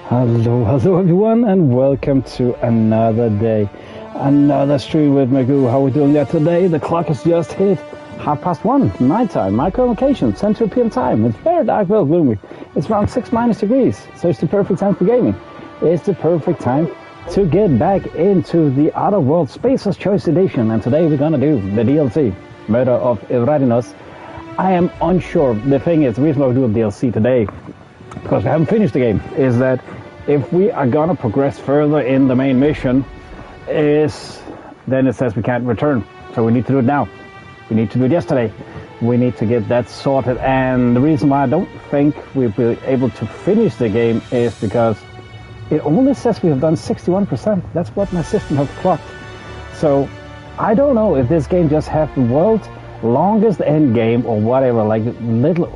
Hello everyone, and welcome to another day, another stream with Magoo. How are we doing there today? The clock has just hit 1:30, nighttime, micro location, Central European time. It's very dark, well gloomy. It's around 6- degrees, so it's the perfect time for gaming. It's the perfect time to get back into the Outer World Spacer's Choice Edition, and today we're gonna do the DLC, Murder of Eridanos. I am unsure. The thing is, the reason why we do a DLC today, because we haven't finished the game, is that if we are gonna progress further in the main mission, then it says we can't return. So we need to do it now. We need to do it yesterday. We need to get that sorted. And the reason why I don't think we'll be able to finish the game is because it only says we have done 61%. That's what my system has clocked. So I don't know if this game just has the world's longest end game or whatever, like little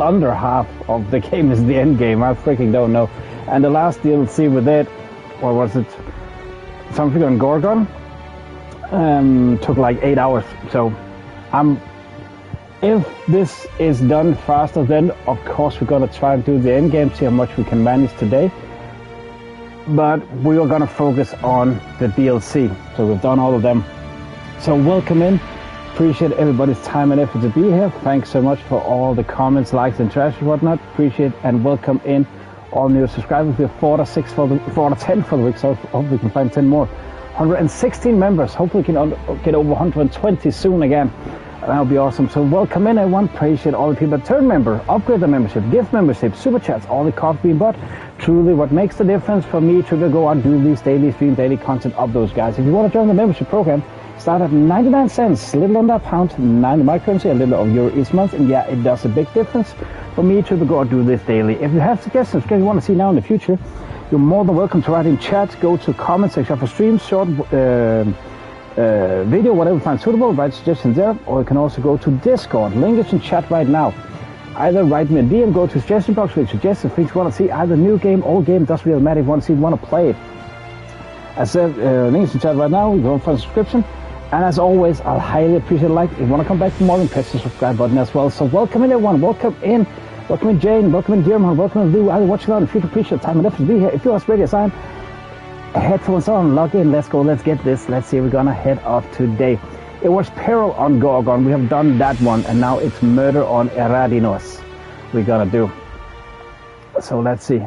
under half of the game is the end game. I freaking don't know. And the last DLC with it, or was it something on Gorgon, took like 8 hours. So if this is done faster, then of course we're gonna try and do the end game, see how much we can manage today. But we are gonna focus on the DLC. So we've done all of them. So welcome in. Appreciate everybody's time and effort to be here. Thanks so much for all the comments, likes, and trash and whatnot. Appreciate and welcome in all new subscribers. We have 4 to 10 for the week, so hopefully we can find 10 more. 116 members. Hopefully we can get over 120 soon again. That'll be awesome. So welcome in, everyone. Appreciate all the people that turn member, upgrade the membership, gift membership, super chats, all the coffee being bought. Truly what makes the difference for me to go on do these daily stream, daily content of those guys. If you want to join the membership program, start at 99 cents, little under a pound, 9 microcurrency, a little of euro each month. And yeah, it does a big difference for me to go and do this daily. If you have suggestions, because you want to see now in the future, you're more than welcome to write in chat. Go to comment section for streams, short video, whatever you find suitable, write suggestions there. Or you can also go to Discord, link is in chat right now. Either write me a DM, go to suggestion box with suggestions, things you want to see, either new game, old game, doesn't really matter if you want to see, you want to play it. As I said, link is in chat right now, you go for a subscription. And as always, I'll highly appreciate a like. If you want to come back for more, then press the subscribe button as well. So welcome in, everyone. Welcome in Jane. Welcome in Jeremy. Welcome in Lou. I'll watch you on. If you appreciate the time and effort to be here. If you're ready as I am, headphones on, log in. Let's go. Let's get this. Let's see. We're gonna head off today. It was Peril on Gorgon. We have done that one, and now it's Murder on Eridanos. We're gonna do. So let's see.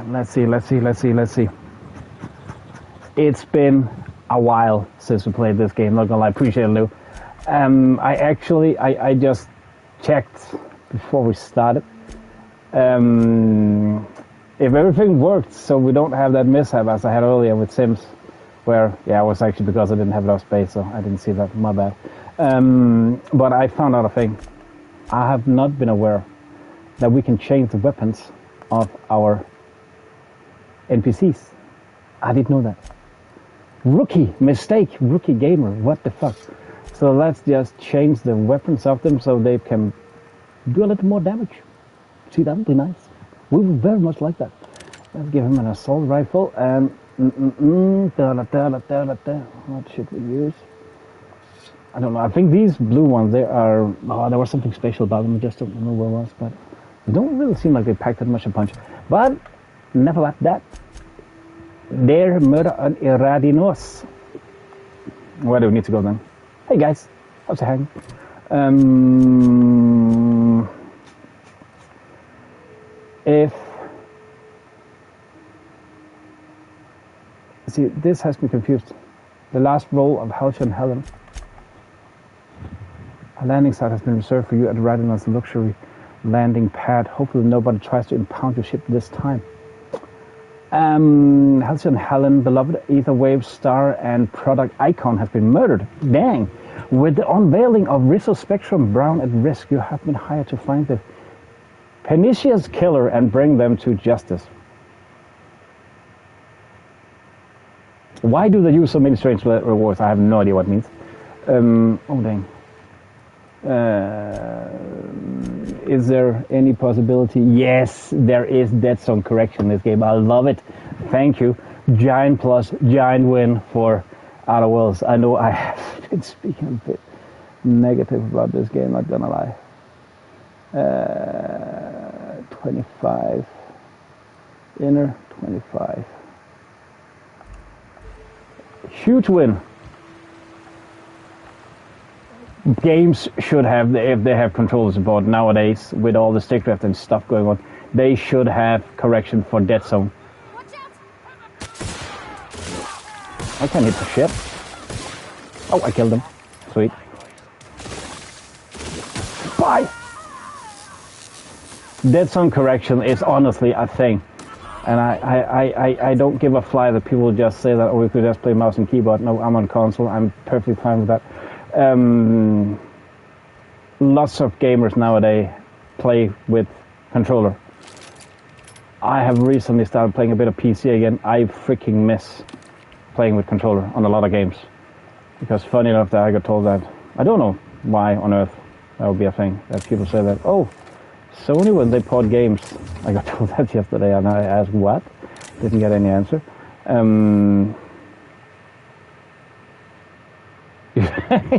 It's been a while since we played this game, not gonna lie. Appreciate it, Lou. I just checked before we started if everything worked, so we don't have that mishap as I had earlier with Sims, where it was actually because I didn't have enough space, so I didn't see that. My bad. But I found out a thing. I have not been aware that we can change the weapons of our NPCs. I didn't know that. Rookie mistake, rookie gamer, what the fuck. So let's just change the weapons of them so they can do a little more damage. See, that would be nice. We would very much like that. Let's give him an assault rifle and what should we use? I don't know. I think these blue ones, there was something special about them. I just don't know where it was, but they don't really seem like they packed that much a punch. But never like that. Their Murder on Eridanos. Where do we need to go then? Hey guys, how's it hanging? See, this has me confused. The last roll of Halcyon Helen. A landing site has been reserved for you at Eridanos luxury landing pad. Hopefully nobody tries to impound your ship this time. Halcyon Helen, beloved Ether Wave star and product icon, has been murdered. Dang! With the unveiling of Rizzo Spectrum Brown at risk, you have been hired to find the pernicious killer and bring them to justice. Why do they use so many strange rewards? I have no idea what it means. Oh dang. Is there any possibility? Yes, there is dead zone correction in this game. I love it. Thank you. Giant plus, giant win for Outer Worlds. I know I have been speaking a bit negative about this game, not gonna lie. 25. Inner 25. Huge win. Games should have, if they have controller support nowadays, with all the stick drift and stuff going on, they should have correction for dead zone. I can't hit the shit. Oh, I killed him. Sweet. Bye! Dead zone correction is honestly a thing. And I don't give a fly that people just say that, oh, we could just play mouse and keyboard. No, I'm on console. I'm perfectly fine with that. Lots of gamers nowadays play with controller. I have recently started playing a bit of PC again. I freaking miss playing with controller on a lot of games. Because funny enough that I got told that, I don't know why on earth that would be a thing, that people say that, oh, Sony when they port games, I got told that yesterday and I asked what? Didn't get any answer.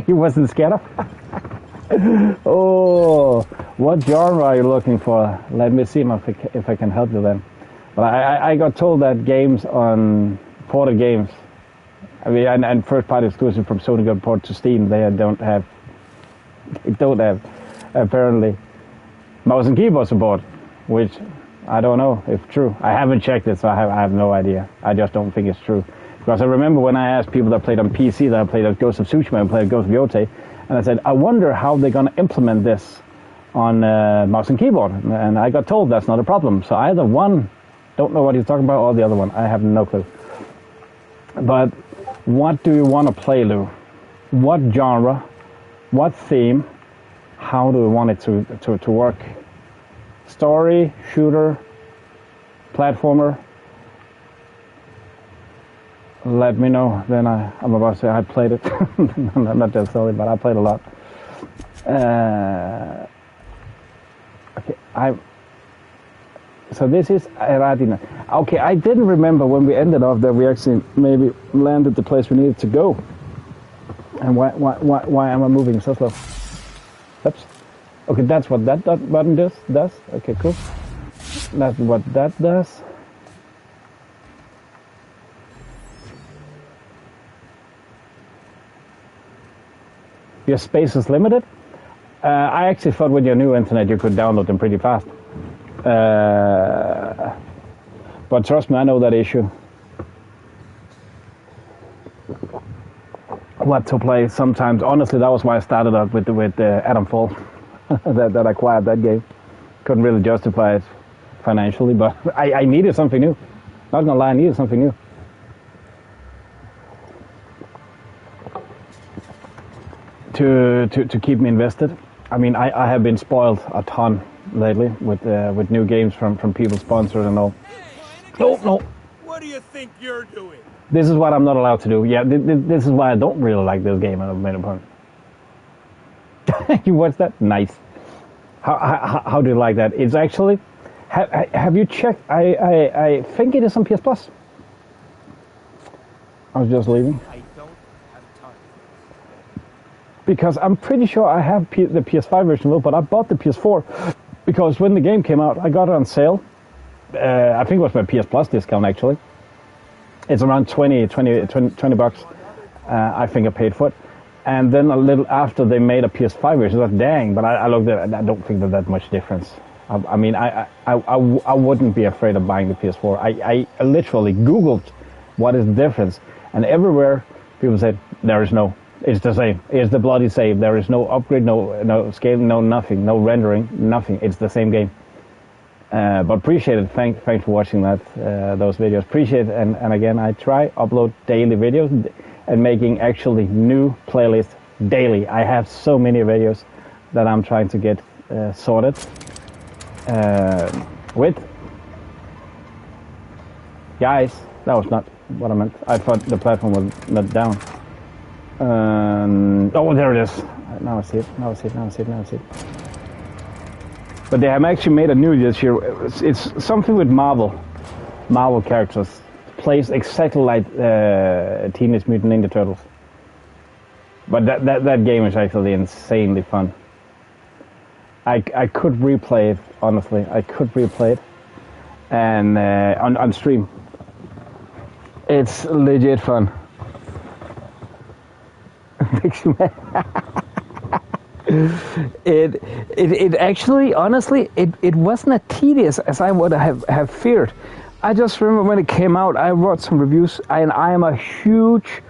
You wasn't scared of? Oh, what genre are you looking for? Let me see if I can help you then. But I got told that games on ported games, I mean, and first party exclusive from Sony got ported to Steam, they don't have apparently mouse and keyboard support, which I don't know if true. I haven't checked it, so I have no idea. I just don't think it's true. Because I remember when I asked people that played on PC, that I played as Ghost of Tsushima and played Ghost of Yotei, and I said, I wonder how they're going to implement this on mouse and keyboard. And I got told that's not a problem. So either one, don't know what he's talking about, or the other one. I have no clue. But what do you want to play, Lou? What genre? What theme? How do you want it to work? Story, shooter, platformer? Let me know. Then I'm about to say I played it. Not just silly, but I played a lot. Okay, so this is Eridanos. Okay, I didn't remember when we ended off that we actually maybe landed the place we needed to go. And why am I moving so slow? Oops. Okay, that's what that button does. Okay, cool. That's what that does. Your space is limited. I actually thought with your new internet you could download them pretty fast. But trust me, I know that issue. What to play sometimes. Honestly, that was why I started out with Adam Fall. that I acquired that game. Couldn't really justify it financially, but I needed something new. Not gonna lie, I needed something new. To keep me invested. I mean, I have been spoiled a ton lately with new games from people sponsored and all. No. What do you think you're doing? This is what I'm not allowed to do. Yeah, this is why I don't really like this game. I've made a point. You watched that? Nice. How do you like that? It's actually. Have you checked? I think it is on PS Plus. I was just leaving. Because I'm pretty sure I have the PS5 version, but I bought the PS4 because when the game came out, I got it on sale. I think it was my PS Plus discount actually. It's around 20 bucks. I think I paid for it. And then a little after they made a PS5 version, I thought, dang, but I looked at it, I don't think there's that much difference. I mean, I wouldn't be afraid of buying the PS4. I literally Googled what is the difference, and everywhere people said, there is no. It's the same. It's the bloody same. There is no upgrade, no scaling, no nothing, no rendering, nothing. It's the same game. But appreciate it. Thanks for watching those videos. Appreciate it. And again, I try upload daily videos and making actually new playlists daily. I have so many videos that I'm trying to get sorted with. Guys, that was not what I meant. I thought the platform was not down. Oh, there it is. Now I see it. But they have actually made a new this year. It's something with Marvel characters. Plays exactly like Teenage Mutant Ninja Turtles. But that game is actually insanely fun. I could replay it, honestly. I could replay it. and on stream. It's legit fun. It actually, honestly, it wasn't as tedious as I would have feared. I just remember when it came out, I wrote some reviews, and I am a huge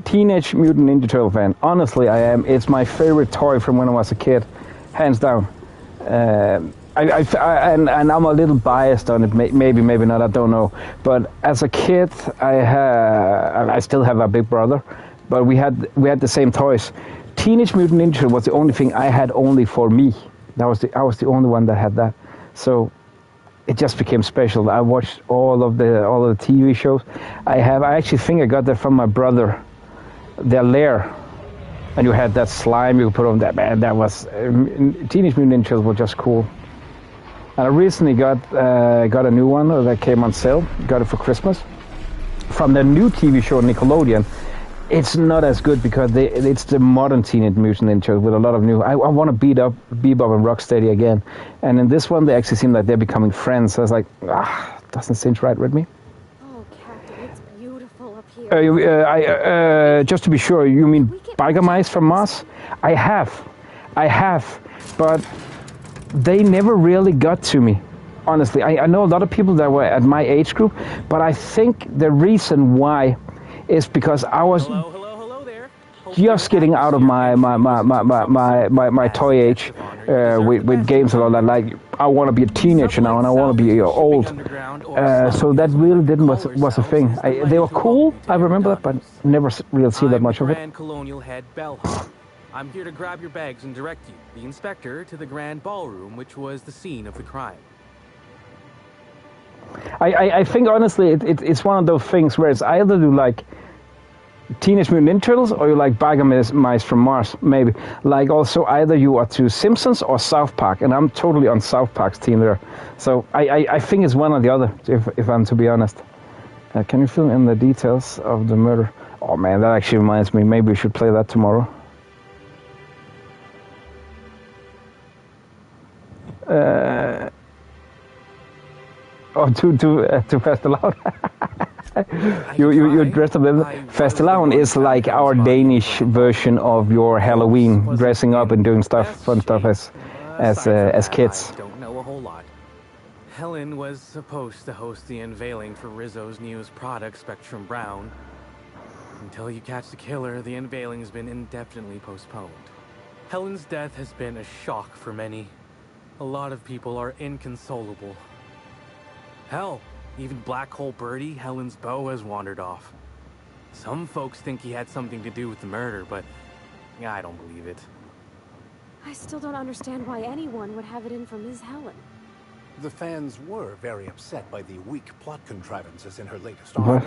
Teenage Mutant Ninja Turtle fan. Honestly, I am. It's my favorite toy from when I was a kid, hands down. And I'm a little biased on it. Maybe not. I don't know. But as a kid, I still have a big brother, but we had the same toys. Teenage Mutant Ninja Turtle was the only thing I had only for me. I was the only one that had that. So it just became special. I watched all of the TV shows. I actually think I got that from my brother. Their lair, and you had that slime you could put on that. Man, that was Teenage Mutant Ninja Turtles were just cool. And I recently got a new one that came on sale. Got it for Christmas from the new TV show Nickelodeon. It's not as good because it's the modern Teenage Mutant Ninja Turtles with a lot of new. I want to beat up Bebop and Rocksteady again, and in this one they actually seem like they're becoming friends. So I was like, doesn't seem right with me. Just to be sure, you mean biker mice from Mars? I have, but they never really got to me. Honestly, I know a lot of people that were at my age group, but I think the reason why is because I was just getting out of my toy age with games and all that. Like, I want to be a teenager now, and I want to be old. So that really was a thing. They were cool, I remember that, but never really see that much of it. Grand Colonial Head Bellhop. I'm here to grab your bags and direct you, the inspector, to the Grand Ballroom, which was the scene of the crime. I think, honestly, it's one of those things where it's either you like Teenage Mutant Ninja Turtles or you like biker mice from Mars, maybe. Like, also, either you are to Simpsons or South Park, and I'm totally on South Park's team there. So I think it's one or the other, if I'm to be honest. Can you fill in the details of the murder? Oh man, that actually reminds me, maybe we should play that tomorrow. Too fast aloud. you dressed up. Fastelavn is like our Danish version of your Halloween, dressing up and doing fun stuff as kids. I don't know a whole lot. Helen was supposed to host the unveiling for Rizzo's newest product, Spectrum Brown. Until you catch the killer, the unveiling has been indefinitely postponed. Helen's death has been a shock for many. A lot of people are inconsolable. Hell, even Black Hole Birdie, Helen's beau, has wandered off. Some folks think he had something to do with the murder, but I don't believe it. I still don't understand why anyone would have it in for Ms. Helen. The fans were very upset by the weak plot contrivances in her latest arc,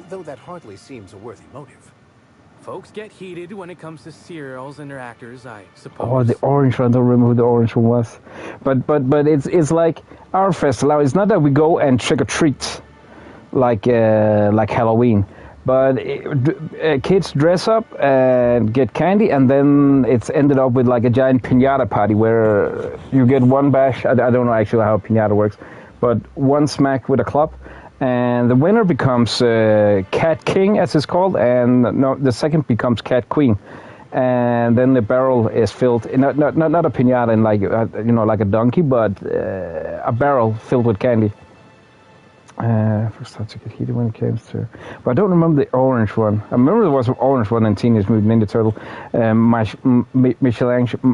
though that hardly seems a worthy motive. Folks get heated when it comes to serials and their actors, I suppose. Oh, the orange one! I don't remember who the orange one was. But it's like our festival. It's not that we go and trick or treat like Halloween, but kids dress up and get candy, and then it's ended up with like a giant piñata party where you get one bash. I don't know actually how piñata works, but one smack with a club. And the winner becomes Cat King, as it's called, and the second becomes Cat Queen. And then the barrel is filled, not a piñata in like like a donkey, but a barrel filled with candy. First time to get heated when it came to, but I don't remember the orange one. I remember there was an orange one in Teenage Mutant Ninja Turtle.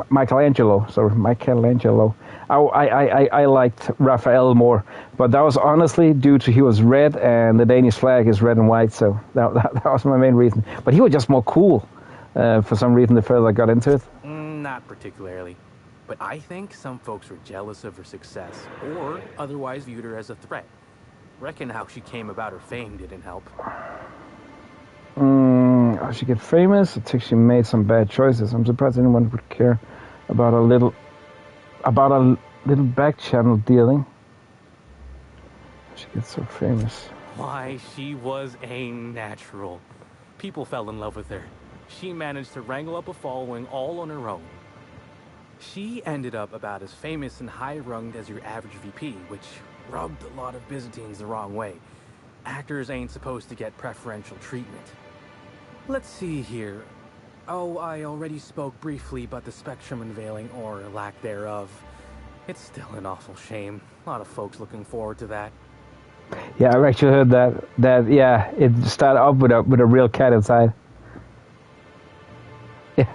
Michelangelo. I liked Raphael more, but that was honestly due to he was red and the Danish flag is red and white, so that was my main reason. But he was just more cool for some reason the further I got into it. Not particularly, but I think some folks were jealous of her success, or otherwise viewed her as a threat. Reckon how she came about her fame didn't help. How she get famous? I think she made some bad choices. I'm surprised anyone would care about a little back channel dealing. She gets so famous. Why, she was a natural. People fell in love with her. She managed to wrangle up a following all on her own. She ended up about as famous and high-runged as your average VP, which rubbed a lot of Byzantines the wrong way. Actors ain't supposed to get preferential treatment. Let's see here. Oh, I already spoke briefly about the spectrum unveiling, or lack thereof. It's still an awful shame. A lot of folks looking forward to that. Yeah, I've actually heard that yeah, it started off with a real cat inside. Yeah.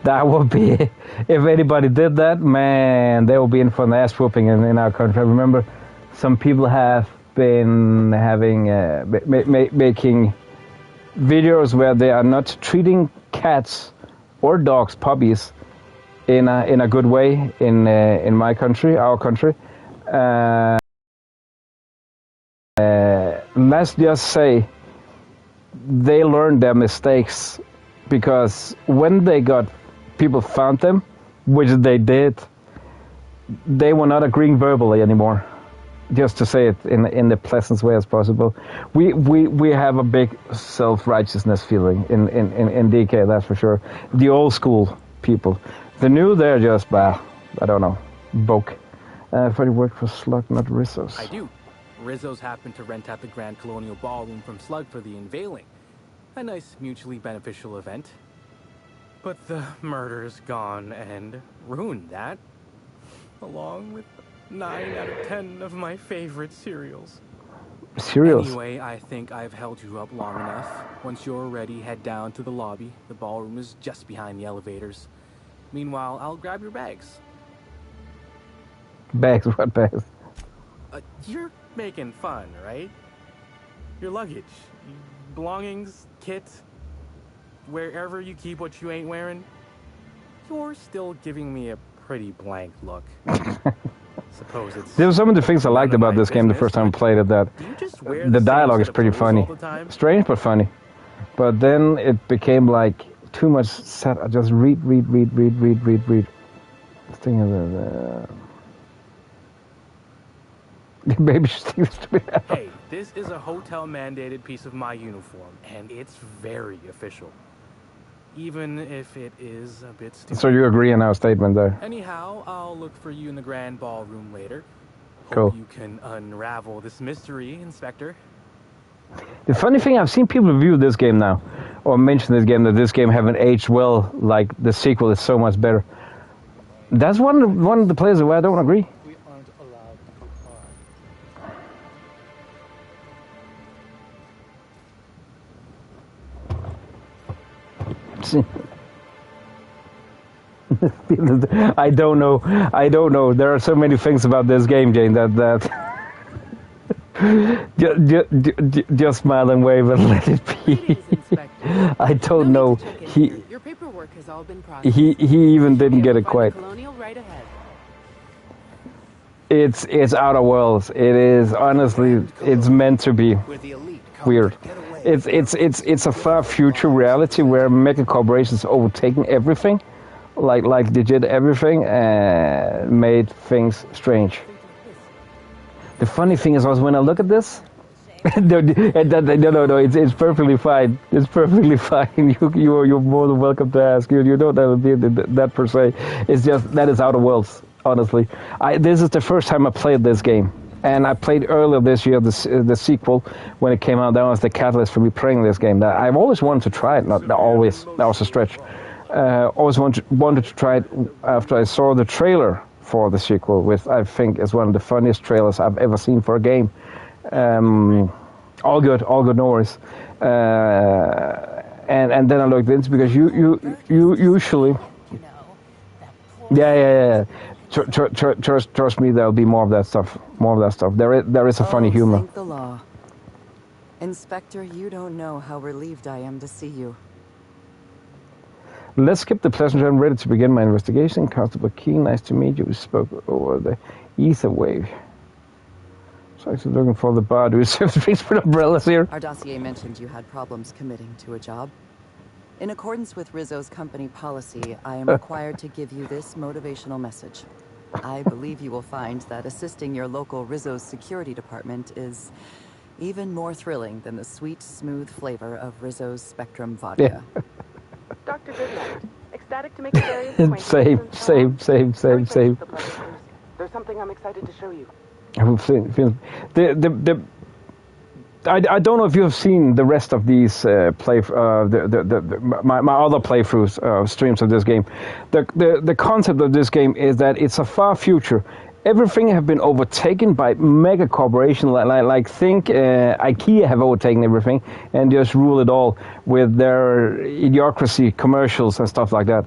That would be, if anybody did that, man, they will be in for an ass whooping in our country. I remember some people have been having making videos where they are not treating cats or dogs, puppies, in a good way in my country, our country. Let's just say they learned their mistakes, because when people found them, which they did, they were not agreeing verbally anymore. Just to say it in the pleasant way as possible. We have a big self-righteousness feeling in DK, that's for sure. The old school people. The new, they're just, I don't know, boke. Freddie worked for Slug, not Rizzo's. I do. Rizzo's happened to rent out the Grand Colonial Ballroom from Slug for the unveiling. A nice mutually beneficial event. But the murder's gone and ruined that. Along with 9 out of 10 of my favorite cereals. Cereals? Anyway, I think I've held you up long enough. Once you're ready, head down to the lobby. The ballroom is just behind the elevators. Meanwhile, I'll grab your bags. Bags? What bags? You're making fun, right? Your luggage, belongings, kit, wherever you keep what you ain't wearing. You're still giving me a pretty blank look. Suppose it's. There were some of the things I liked about this game the first time I played it. That the dialogue is pretty funny, strange but funny. But then it became like too much set. I just read. This thing is maybe she seems to be. Hey, this is a hotel-mandated piece of my uniform, and it's very official. Even if it is a bit stupid. So you agree on our statement there? Anyhow, I'll look for you in the grand ballroom later. Cool. Hope you can unravel this mystery, Inspector. The funny thing, I've seen people review this game now, or mention this game, that this game haven't aged well, like the sequel is so much better. That's one of the places where I don't agree. We aren't allowed to fly. I don't know. There are so many things about this game, Jane, that just smile and wave and let it be. I don't know. Your paperwork has all been processed. He even didn't get it quite. Colonial right ahead. It's Outer Worlds. It is, honestly, it's meant to be weird. It's a far future reality where megacorporations overtaking everything, like legit everything, and made things strange. The funny thing is also when I look at this, no, it's perfectly fine. It's perfectly fine. You're more than welcome to ask. You don't have to be that per se. It's just that is Outer Worlds. Honestly, this is the first time I played this game, and I played earlier this year the sequel when it came out. That was the catalyst for me playing this game. That I've always wanted to try it. Not always. That was a stretch. Always wanted to try it after I saw the trailer for the sequel, which I think is one of the funniest trailers I've ever seen for a game. All good, no worries. And then I looked into, because you usually. Yeah. Trust me, there'll be more of that stuff. There is a funny humor. Thank the law. Inspector, you don't know how relieved I am to see you. Let's skip the pleasure. I'm ready to begin my investigation. Constable Key, nice to meet you. We spoke over the ether wave. So I'm looking for the bar. Do we serve drinks with umbrellas here? Our dossier mentioned you had problems committing to a job. In accordance with Rizzo's company policy, I am required to give you this motivational message. I believe you will find that assisting your local Rizzo's security department is even more thrilling than the sweet, smooth flavor of Rizzo's Spectrum vodka. Yeah. Dr. Goodnight, ecstatic to make various acquaintances. Same. There's something I'm excited to show you. Who've seen I don't know if you have seen the rest of these my other playthroughs streams of this game. The concept of this game is that it's a far future. Everything have been overtaken by mega corporations, like think IKEA have overtaken everything and just rule it all with their idiocracy commercials and stuff like that.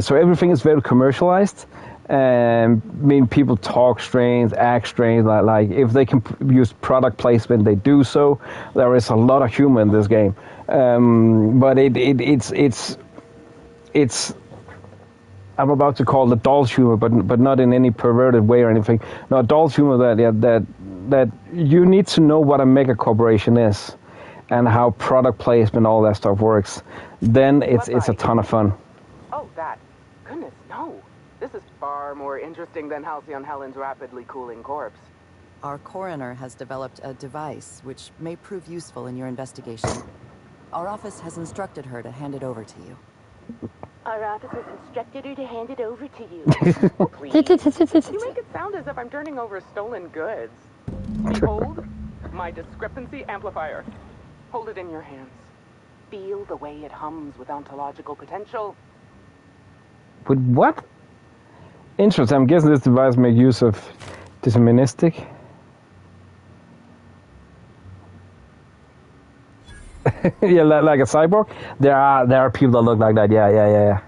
So everything is very commercialized. And people talk strange, act strange. Like if they can use product placement, they do so. There is a lot of humor in this game, but it's. I'm about to call it adult humor, but not in any perverted way or anything. No, adult humor that you need to know what a mega corporation is, and how product placement, all that stuff works. Then it's a ton of fun. Oh, that. Goodness, no. This is far more interesting than Halcyon Helen's rapidly cooling corpse. Our coroner has developed a device which may prove useful in your investigation. Our office has instructed her to hand it over to you. Our office has instructed her to hand it over to you. Oh, please. You make it sound as if I'm turning over stolen goods. Behold, my discrepancy amplifier. Hold it in your hands. Feel the way it hums with ontological potential. With what? Interesting. I'm guessing this device makes use of deterministic. Yeah, like a cyborg. There are people that look like that. Yeah.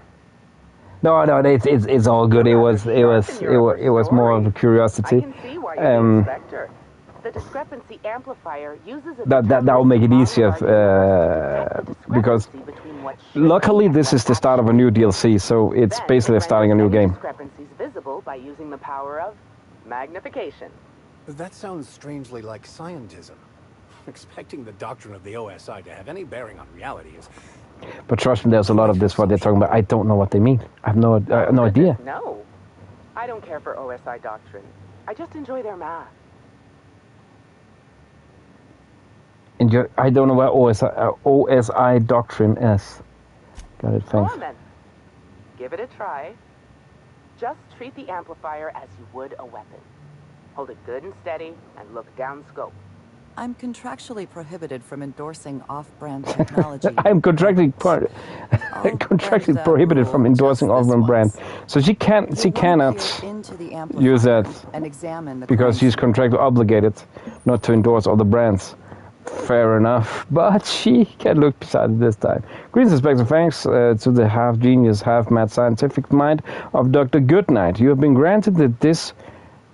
No, it's all good. It was more of a curiosity. I can see why you're Inspector. The discrepancy amplifier uses that will make it easier because luckily this is the start of a new DLC, so it's basically starting a new game. Discrepancies visible by using the power of magnification. That sounds strangely like scientism. Expecting the doctrine of the OSI to have any bearing on reality is... But trust me, there's a lot of this what they're talking about. I don't know what they mean. I have no idea. No, I don't care for OSI doctrine. I just enjoy their math. I don't know what OSI doctrine is. Got it, thanks. Come on then. Give it a try. Just treat the amplifier as you would a weapon. Hold it good and steady and look down scope. I'm contractually prohibited from endorsing off-brand technology. I'm contractually prohibited from endorsing off-brand brand. So she cannot use that because she's contractually obligated not to endorse other brands. Fair enough, but she can look beside it this time. Greetings and special thanks to the half-genius, half-mad scientific mind of Dr. Goodnight. You have been granted this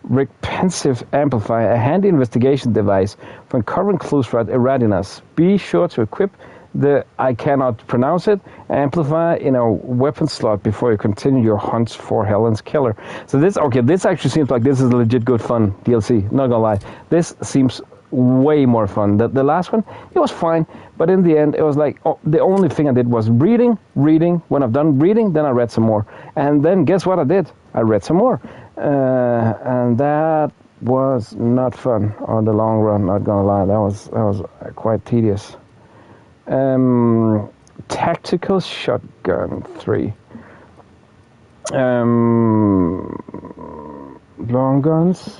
repensive amplifier, a handy investigation device for uncovering clues for Eridanos. Be sure to equip the, I cannot pronounce it, amplifier in a weapon slot before you continue your hunts for Helen's killer. So this actually seems like this is a legit good fun DLC, not gonna lie. This seems way more fun. The last one, it was fine, but in the end it was like, the only thing I did was reading. When I've done reading, then I read some more. And then guess what I did? I read some more. And that was not fun on the long run, not gonna lie. That was quite tedious. Tactical Shotgun 3. Long guns.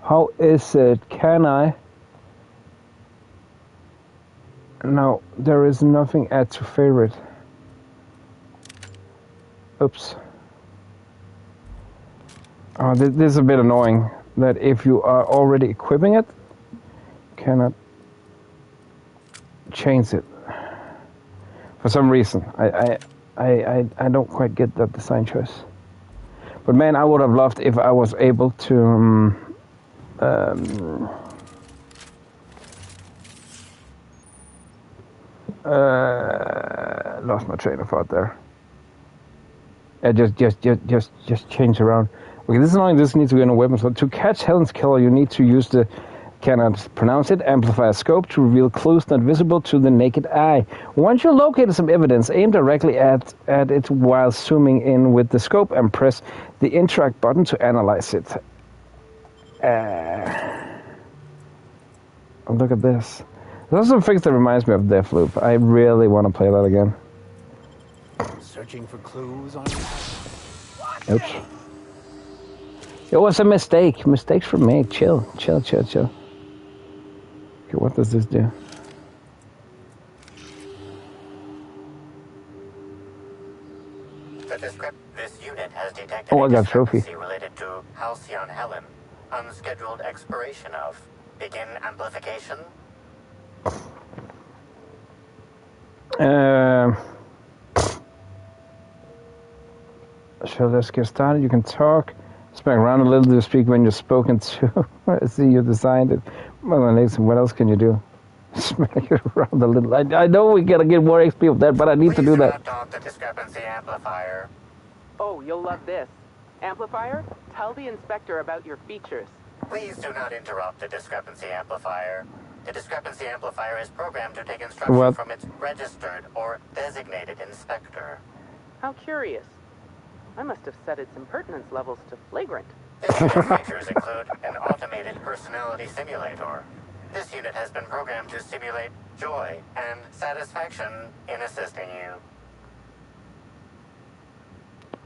How is it? Can I? No, there is nothing add to favorite. Oops. This is a bit annoying that if you are already equipping it, you cannot change it for some reason. I don't quite get that design choice. But man, I would have loved if I was able to lost my train of thought there. Just change around. Okay, this is annoying. This needs to be in a weapon slot. To catch Helen's killer, you need to use the, cannot pronounce it, amplifier scope to reveal clues not visible to the naked eye. Once you located some evidence, aim directly at it while zooming in with the scope and press the interact button to analyze it. Oh, look at this. Those are some things that reminds me of Deathloop. I really want to play that again. Searching for clues on... Oops. It was a mistake. Mistakes from me. Chill. Okay, what does this do? This unit has detected Oh, I a got a trophy. discrepancy related to Halcyon Helen. Unscheduled expiration of. Begin amplification. So let's get started. You can talk. Smack around a little to speak when you're spoken to. I see you designed it. Well, what else can you do? Smack it around a little. I know we gotta get more XP of that, but I need to do that. Talk the discrepancy amplifier. Oh, you'll love this. Amplifier, tell the inspector about your features. Please do not interrupt the discrepancy amplifier. The discrepancy amplifier is programmed to take instruction from its registered or designated inspector. How curious. I must have set its impertinence levels to flagrant. This unit's features include an automated personality simulator. This unit has been programmed to simulate joy and satisfaction in assisting you.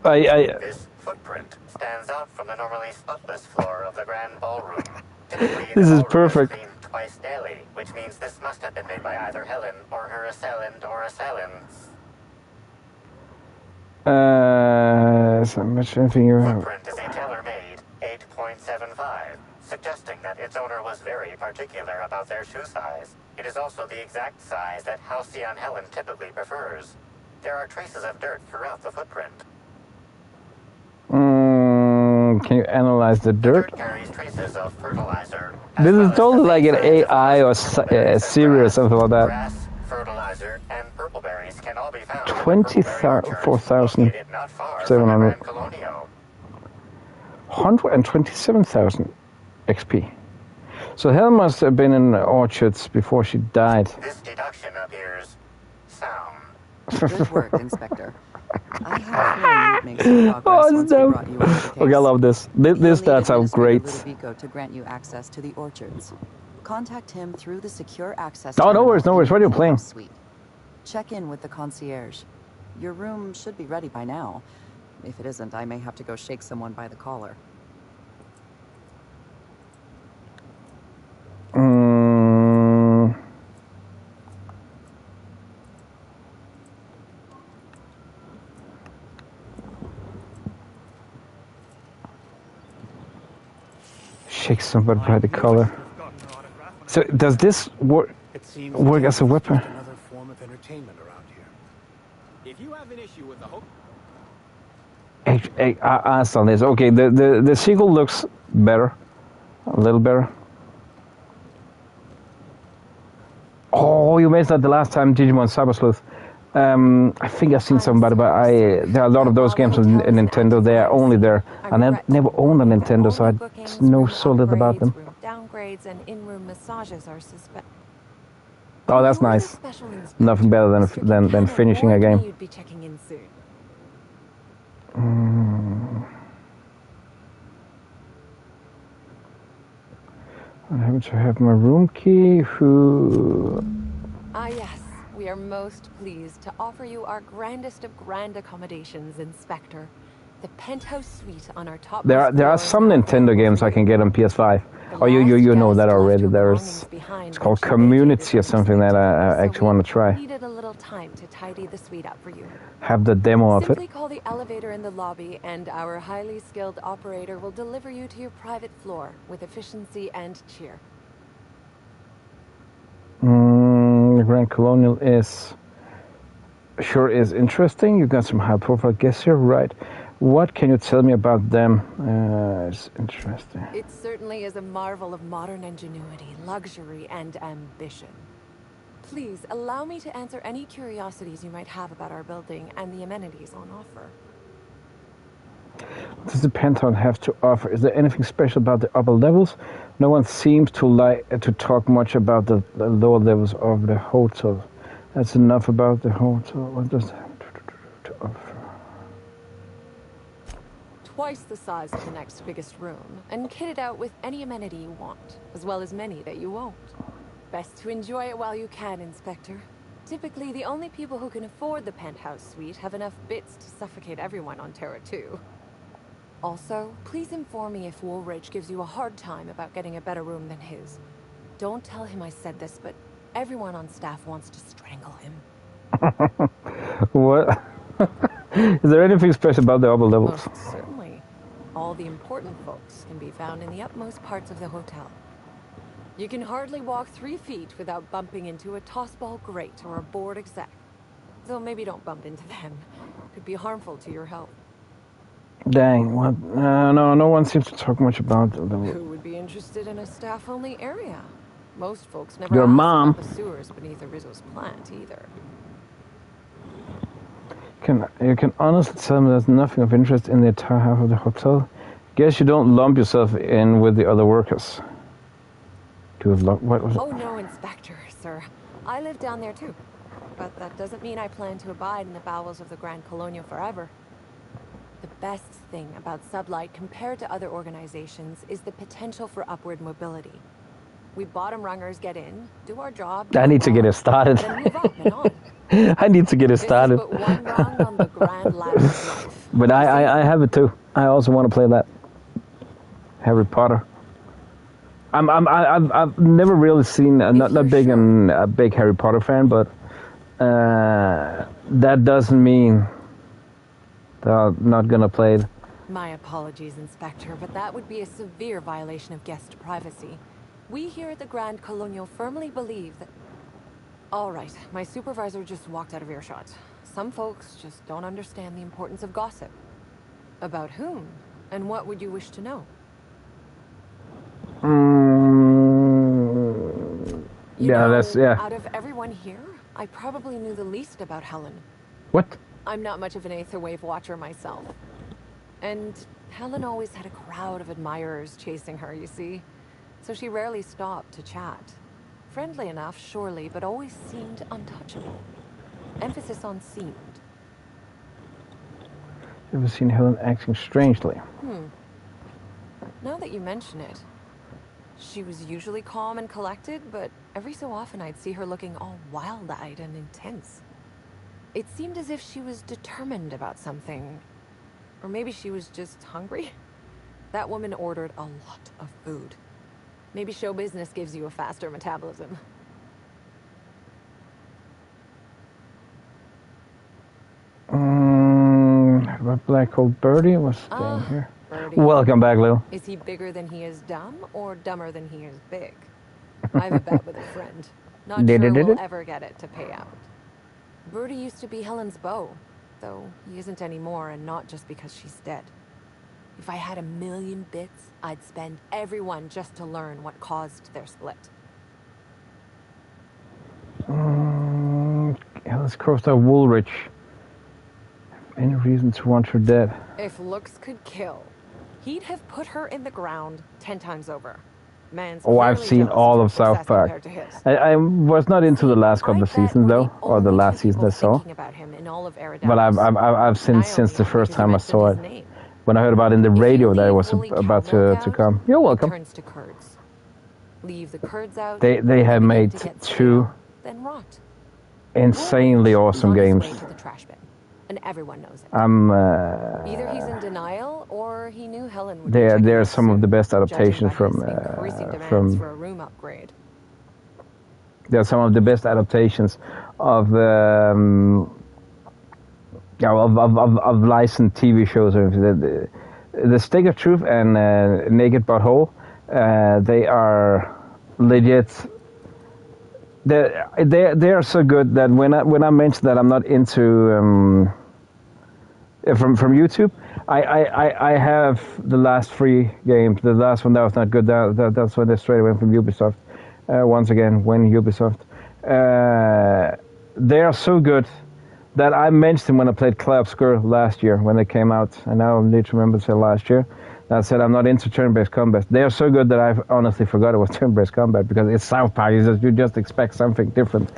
This footprint stands out from the normally spotless floor of the grand ballroom. Typically, this is perfect. Twice daily, which means this must have been made by either Helen or her assailant or assailants. So much anything you have. Footprint is a tailor-made 8.75, suggesting that its owner was very particular about their shoe size. It is also the exact size that Halcyon Helen typically prefers. There are traces of dirt throughout the footprint. Can you analyze the dirt? Carries traces of fertilizer. This is totally like an AI or a Siri or something like that. Grass, fertilizer, and purple berries can all be found. 24,700. 127,000 XP. So Helen must have been in orchards before she died. This deduction appears sound. Good work, Inspector. I have to make some progress once we brought you into the case. Okay, I love this. This starts out great. Ludovico to grant you access to the orchards. Contact him through the secure access. Oh, no worries. What are you playing? Suite. Check in with the concierge. Your room should be ready by now. If it isn't, I may have to go shake someone by the collar. Shake somebody by the collar. So does this work as a weapon? Another form of entertainment around here. If you have an issue with the hook, Hey, I asked on this. Okay, the seagull looks better, a little better. Oh, you missed that the last time, Digimon Cyber Sleuth. I think I've seen somebody, but there are a lot of those games on Nintendo. They are only there, and I never owned a Nintendo, so I know so little about them. Downgrades and in-room massages are suspect. Oh, that's nice. Nothing better than finishing a game. You'd be checking in soon. I happen to have my room key. Ah, yes. We are most pleased to offer you our grandest of grand accommodations, Inspector. The penthouse suite on our top. There are some Nintendo games I can get on PS5. Oh, you know that already. It's called Community or something that I actually want to try. Needed a little time to tidy the suite up for you. Have the demo of it. Simply call the elevator in the lobby, and our highly skilled operator will deliver you to your private floor with efficiency and cheer. The Grand Colonial is interesting. You got some high profile guests here, right? What can you tell me about them? It's interesting. It certainly is a marvel of modern ingenuity, luxury, and ambition. Please allow me to answer any curiosities you might have about our building and the amenities on offer. What does the Pentagon have to offer? Is there anything special about the upper levels? No one seems to talk much about the lower levels of the hotel. That's enough about the hotel. What does it have to offer? Twice the size of the next biggest room, and kitted out with any amenity you want, as well as many that you won't. Best to enjoy it while you can, Inspector. Typically, the only people who can afford the penthouse suite have enough bits to suffocate everyone on Terra 2. Also, please inform me if Woolridge gives you a hard time about getting a better room than his. Don't tell him I said this, but everyone on staff wants to strangle him. What? Is there anything special about the upper levels? Most certainly. All the important folks can be found in the utmost parts of the hotel. You can hardly walk 3 feet without bumping into a tossball grate or a bored exec. Though maybe don't bump into them. Could be harmful to your health. Dang, what? No one seems to talk much about the Who would be interested in a staff-only area? Most folks never Your ask mom. about the sewers beneath Rizzo's plant either. You can honestly tell me there's nothing of interest in the entire half of the hotel. Guess you don't lump yourself in with the other workers. What was it? Oh no, Inspector, sir. I live down there too. But that doesn't mean I plan to abide in the bowels of the Grand Colonial forever. The best thing about Sublight compared to other organizations is the potential for upward mobility. We bottom rungers get in, do our job. I need to get it started. Then move up and on. I need to get it started. This is but one rung on the grand ladder of life. But I have it too. I also want to play that. Harry Potter. I've never really seen. Not big a big Harry Potter fan, but that doesn't mean that I'm not gonna play it. My apologies, Inspector, but that would be a severe violation of guest privacy. We here at the Grand Colonial firmly believe that... All right, my supervisor just walked out of earshot. Some folks just don't understand the importance of gossip. About whom? And what would you wish to know? Out of everyone here, I probably knew the least about Helen. What? I'm not much of an Aetherwave watcher myself. And Helen always had a crowd of admirers chasing her, you see. So she rarely stopped to chat. Friendly enough, surely, but always seemed untouchable. Emphasis on seemed. Ever seen Helen acting strangely? Now that you mention it, she was usually calm and collected, but every so often I'd see her looking all wild-eyed and intense. It seemed as if she was determined about something. Or maybe she was just hungry. That woman ordered a lot of food. Maybe show business gives you a faster metabolism. What Black Hole Birdie was staying here. Birdie. Welcome back, Lou. Is he bigger than he is dumb, or dumber than he is big? I have a bet with a friend. Not sure we'll ever get it to pay out. Birdie used to be Helen's beau, though he isn't anymore, and not just because she's dead. If I had 1,000,000 bits, I'd spend every one just to learn what caused their split. Let's cross out Woolridge. Any reason to want her dead? If looks could kill, he'd have put her in the ground 10 times over. Man's I've seen all of South Park. I was not into the last couple of seasons though, or the last season I saw. But I've seen since the first time I saw it. When I heard about it in the radio that it was about to come. You're welcome. Leave the curds out. They have made 2 insanely awesome games. And everyone knows it. Either he's in denial or he knew Helen would. They are some of the best adaptations from for a room upgrade. They are some of the best adaptations of licensed TV shows. The Stick of Truth and Naked But Whole. They are legit. They are so good that when I mention that I'm not into from YouTube, I have the last 3 games. The last one that was not good. That's why they straight away from Ubisoft. Once again, when Ubisoft, they are so good that I mentioned them when I played Clair Obscur last year when they came out. And now I need to remember to say last year. I said I'm not into turn-based combat. They are so good that I honestly forgot it was turn-based combat because it's South Park. You just expect something different,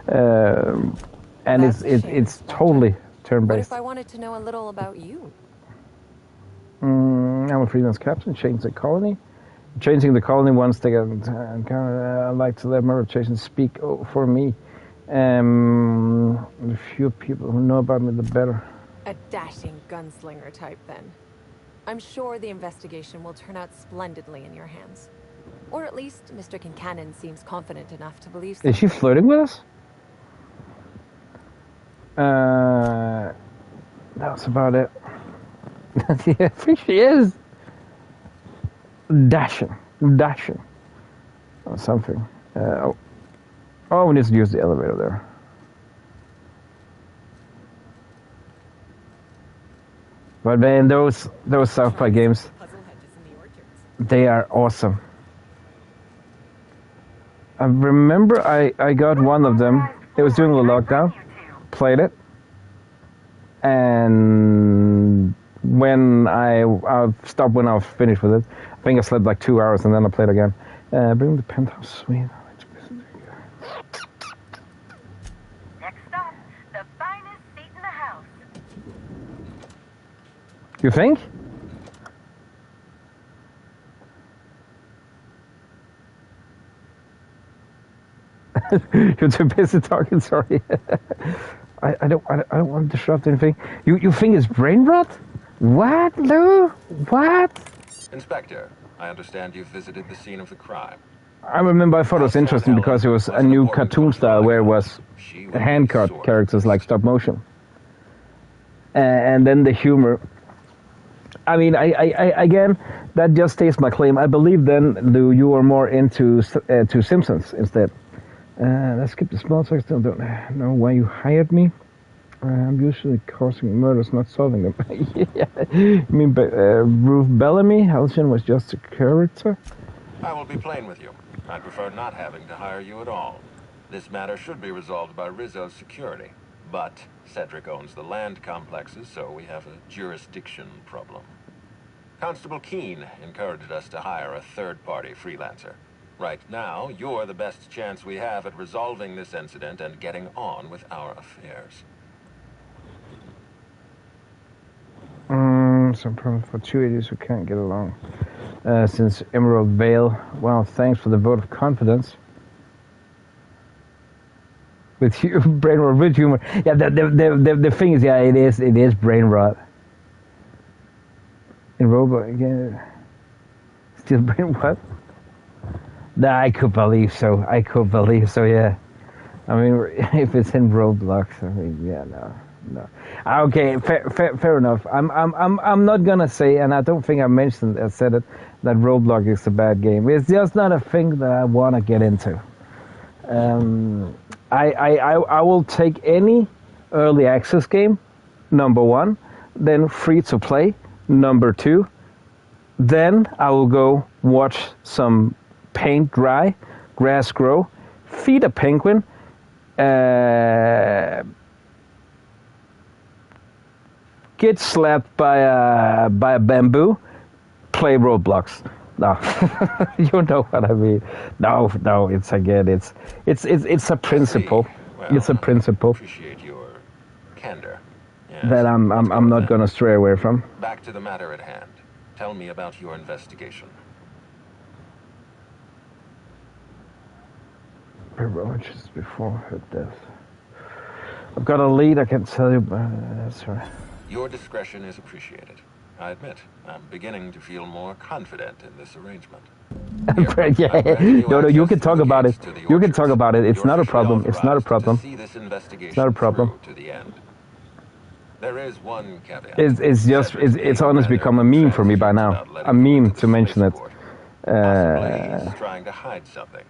and it's totally turn-based. What if I wanted to know a little about you? I'm a freelance captain, changing the colony. Changing the colony once they get. I like to let my reputation speak for me. The fewer people who know about me, the better. A dashing gunslinger type, then. I'm sure the investigation will turn out splendidly in your hands. Or at least Mr. Kincannon seems confident enough to believe so. Is she flirting with us? That's about it. Yeah, I think she is. Dashing. Or something. Oh, we need to use the elevator there. But man, those South Park games, they are awesome. I remember I got one of them. It was during the lockdown. Played it. And when I stopped when I was finished with it. I think I slept like 2 hours and then I played again. Bring the penthouse suite. Next stop, the finest seat in the house. You think? You're too busy talking. Sorry. I don't want to disrupt anything. You think it's brain rot? What, Lou? What? Inspector, I understand you've visited the scene of the crime. I remember I thought it was interesting because it was a new cartoon style where it was hand-cut characters like stop motion. And then the humor. I mean, I again, that just states my claim. I believe then, Lou, you are more into to Simpsons instead. Let's skip the small talk. Still don't know why you hired me. I'm usually causing murders, not solving them. Yeah. You mean Ruth Bellamy? Halcyon was just a character? I will be plain with you. I'd prefer not having to hire you at all. This matter should be resolved by Rizzo's security. But Cedric owns the land complexes, so we have a jurisdiction problem. Constable Keene encouraged us to hire a third-party freelancer. Right now, you're the best chance we have at resolving this incident and getting on with our affairs. Some problems for two idiots who can't get along. Since Emerald Vale, well, thanks for the vote of confidence. With you, brain rot, with humor. Yeah, the thing is, yeah, it is brain rot. In Robot again, still brain rot. Nah, I could believe so. Yeah. I mean, if it's in Roblox, I mean, yeah, no. Okay, fair enough. I'm not gonna say, and I don't think I said it, that Roblox is a bad game. It's just not a thing that I wanna get into. I will take any early access game, number one, then free to play, number two. Then I will go watch some paint dry, grass grow, feed a penguin, get slapped by a bamboo, play Roblox. No, you know what I mean. No, it's again, it's a principle. Well, it's a principle. Appreciate your candor. Yes, that I'm not gonna stray away from. Back to the matter at hand. Tell me about your investigation. Just before her death. I've got a lead, I can tell you, but that's all right. Your discretion is appreciated. I admit, I'm beginning to feel more confident in this arrangement. No, you can talk about it. You can talk about it. It's not a problem. It's not a problem. It's not a problem. To the end. There is one caveat. It's honestly become a meme for me by now. A meme to mention it. Possibly he's trying to hide something.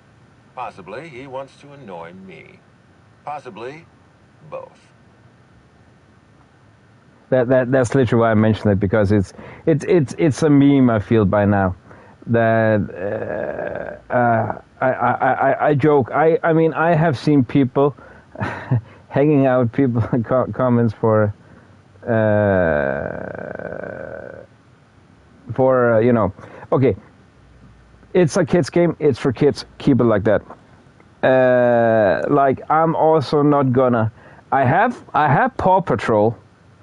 Possibly he wants to annoy me. Possibly both. That's literally why I mentioned it, because it's a meme I feel by now. That I joke. I mean I have seen people hanging out people in comments for you know, okay, it's a kids game, it's for kids, keep it like that. Like I'm also not gonna, I have Paw Patrol.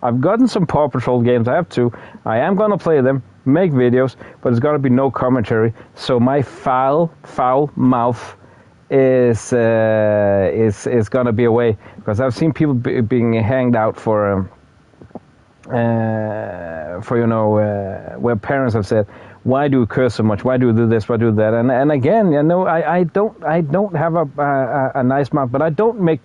I've gotten some Paw Patrol games. I have two. I am gonna play them, make videos, but it's gonna be no commentary. So my foul mouth is gonna be away, because I've seen people being hanged out for for where parents have said, why do you curse so much? Why do you do this? Why do that? And again, I don't have a nice mouth, but I don't make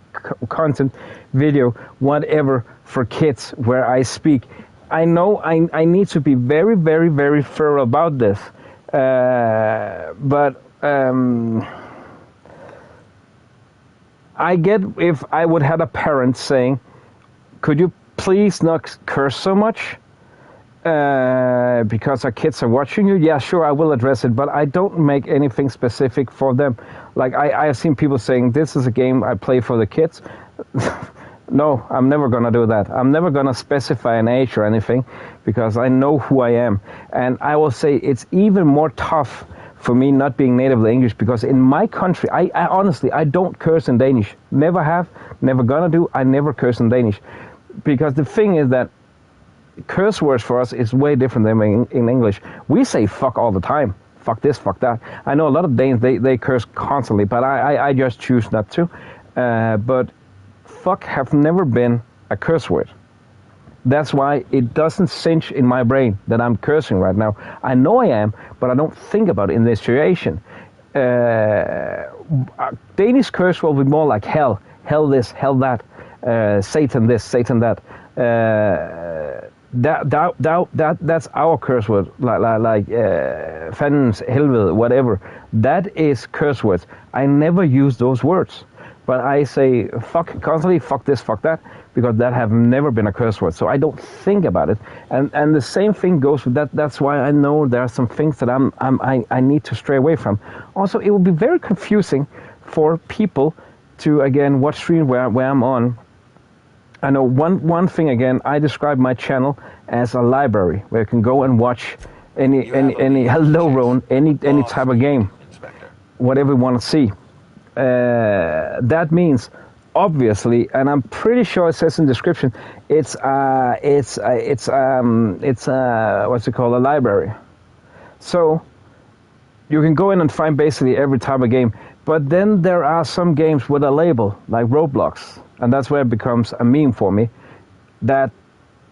content, video, whatever for kids where I speak. I know I need to be very, very, very thorough about this, but I get if I would have a parent saying, could you please not curse so much because our kids are watching you? Yeah, sure, I will address it, but I don't make anything specific for them. Like I have seen people saying, this is a game I play for the kids. No, I'm never going to do that. I'm never going to specify an age or anything because I know who I am. And I will say it's even more tough for me not being natively English because in my country, I honestly, I don't curse in Danish. Never have, never gonna do. I never curse in Danish. Because the thing is that curse words for us is way different than in English. We say fuck all the time. Fuck this, fuck that. I know a lot of Danes, they curse constantly, but I just choose not to. But fuck have never been a curse word. That's why it doesn't cinch in my brain that I'm cursing right now. I know I am, but I don't think about it in this situation. Danish curse will be more like hell, hell this, hell that, Satan this, Satan that. That's our curse word, like fandens, helvede, whatever. That is curse words. I never use those words. But I say fuck constantly, fuck this, fuck that, because that have never been a curse word. So I don't think about it. And the same thing goes with that. That's why I know there are some things that I need to stray away from. Also, it will be very confusing for people to, again, watch stream where I'm on. I know one thing, again, I describe my channel as a library where you can go and watch any hello Rowan, any type of game, whatever you want to see. That means, obviously, and I'm pretty sure it says in the description, it's what's it called, a library. So you can go in and find basically every type of game. But then there are some games with a label, like Roblox, and that's where it becomes a meme for me. That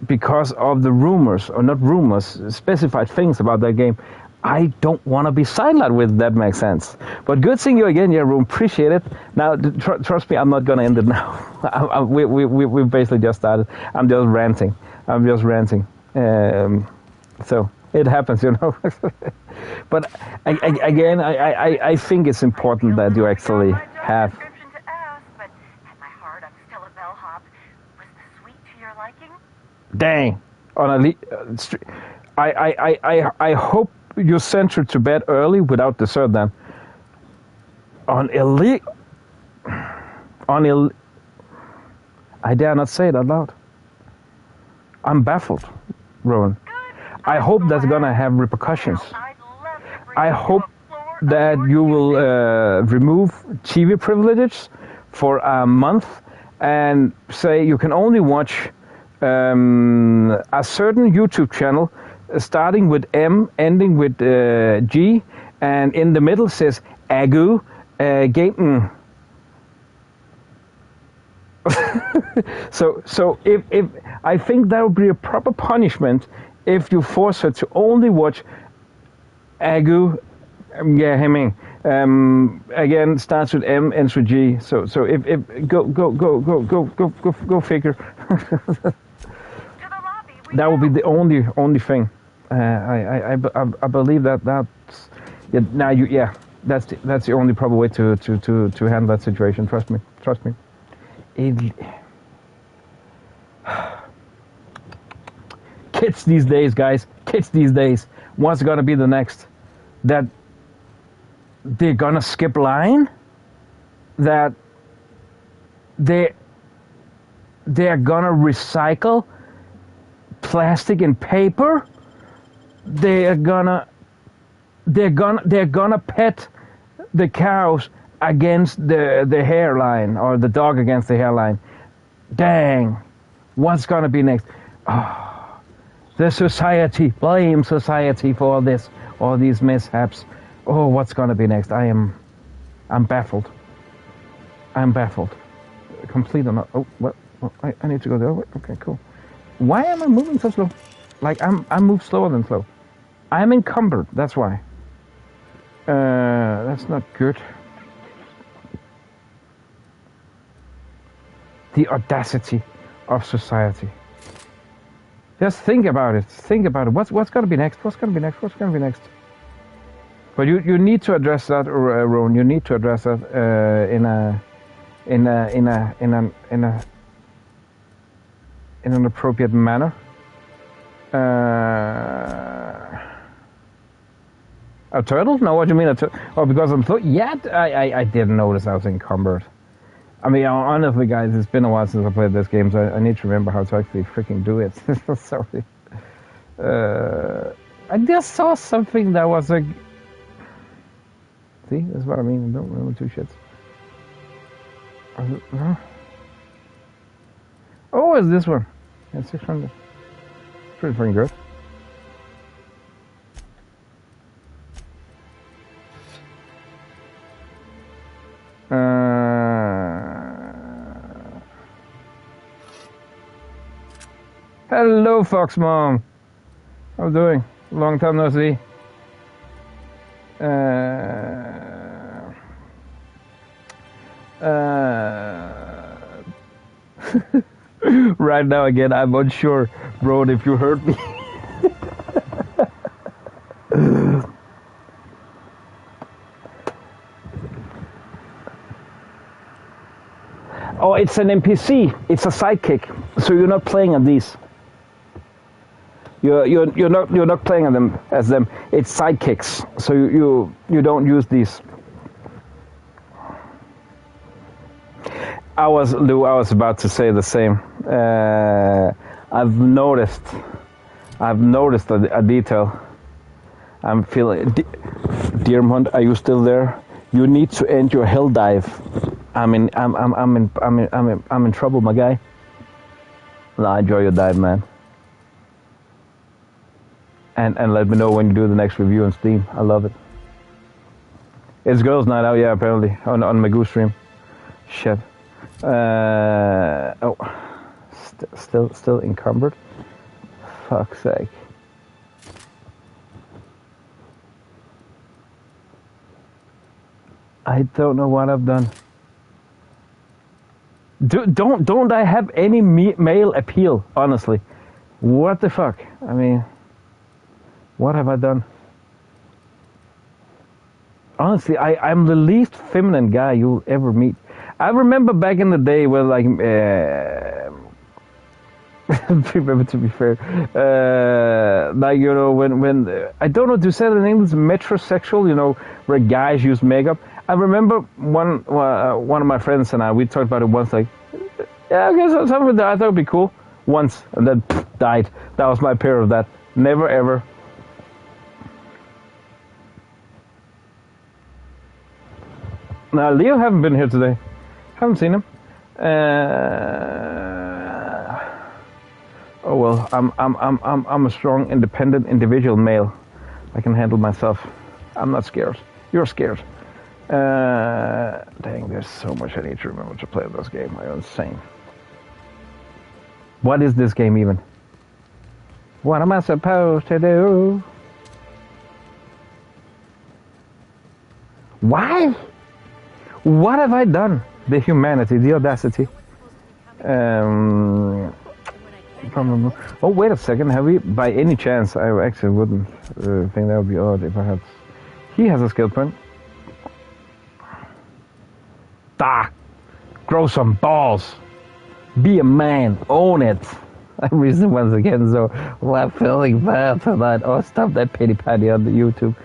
because of the rumors, or not rumors, specified things about that game, I don't want to be sidelined with. That makes sense. But good seeing you again, yeah, Room. Appreciate it. Now, trust me, I'm not going to end it now. We basically just started. I'm just ranting. So it happens, But again, I think it's important that you actually have. Dang. I hope you sent her to bed early without dessert then. I dare not say it out loud. I'm baffled, Rowan. I hope that's gonna have repercussions. I hope that you will remove TV privileges for a month and say you can only watch a certain YouTube channel starting with M, ending with G, and in the middle says Agu Gaten. So if I think that would be a proper punishment if you force her to only watch Agu, again starts with M, ends with G. So if go figure. That would be the only thing. I believe that's that's the only proper way to handle that situation. Trust me. Kids these days, guys. Kids these days. What's gonna be the next? That they're gonna skip line? That they're gonna recycle plastic and paper? They're gonna pet the cows against the hairline, or the dog against the hairline. Dang, what's gonna be next? Oh, the society, blame society for all this, all these mishaps. Oh, what's gonna be next? I'm baffled. I'm baffled. Complete or not? Oh, what? I need to go the other way. Okay, cool. Why am I moving so slow? Like I move slower than slow. I'm encumbered. That's why. That's not good. The audacity of society. Just think about it. Think about it. What's gonna be next? What's gonna be next? What's gonna be next? But you need to address that, Ron. You need to address that in an appropriate manner. A turtle? No, what do you mean? Oh, because I'm so... Yeah, I didn't notice I was encumbered. I mean, honestly, guys, it's been a while since I played this game, so I need to remember how to actually freaking do it. Sorry. I just saw something that was like... See, that's what I mean. I don't remember two shits. Oh, it's this one. Yeah, 600. Pretty freaking good. Hello, Fox Mom. How you doing? Long time no see. Right now again, I'm unsure, bro, if you heard me. Oh, it's an NPC. It's a sidekick. So you're not playing on these. You're not playing on them as them. It's sidekicks. So you don't use these. I was about to say the same. I've noticed a detail. I'm feeling. Deermont, are you still there? You need to end your hell dive. I'm in trouble, my guy. Nah, enjoy your dive, man. And let me know when you do the next review on Steam. I love it. It's girls' night out, yeah, apparently on my Goose stream. Shit. Oh, still encumbered. Fuck's sake. I don't know what I've done. Don't I have any male appeal? Honestly, what the fuck? I mean, what have I done? Honestly, I'm the least feminine guy you'll ever meet. I remember back in the day where, like, to be fair, like, you know, when I don't know, do you say it in English, metrosexual, you know, where guys use makeup. I remember one of my friends and we talked about it once, like, yeah, I guess something that I thought would be cool once, and then died. That was my pair of that. Never ever. Now Leo haven't been here today. Haven't seen him. Oh well, I'm a strong, independent, individual male. I can handle myself. I'm not scared. You're scared. Dang, there's so much I need to remember to play this game. I'm insane. What is this game even? What am I supposed to do? Why? What have I done? The humanity, the audacity. Oh, wait a second. Have we, by any chance, I actually wouldn't think that would be odd if I had. He has a skill point. Grow some balls. Be a man. Own it. I'm reason once again, so I'm feeling bad for that. Oh, stop that pity patty on the YouTube.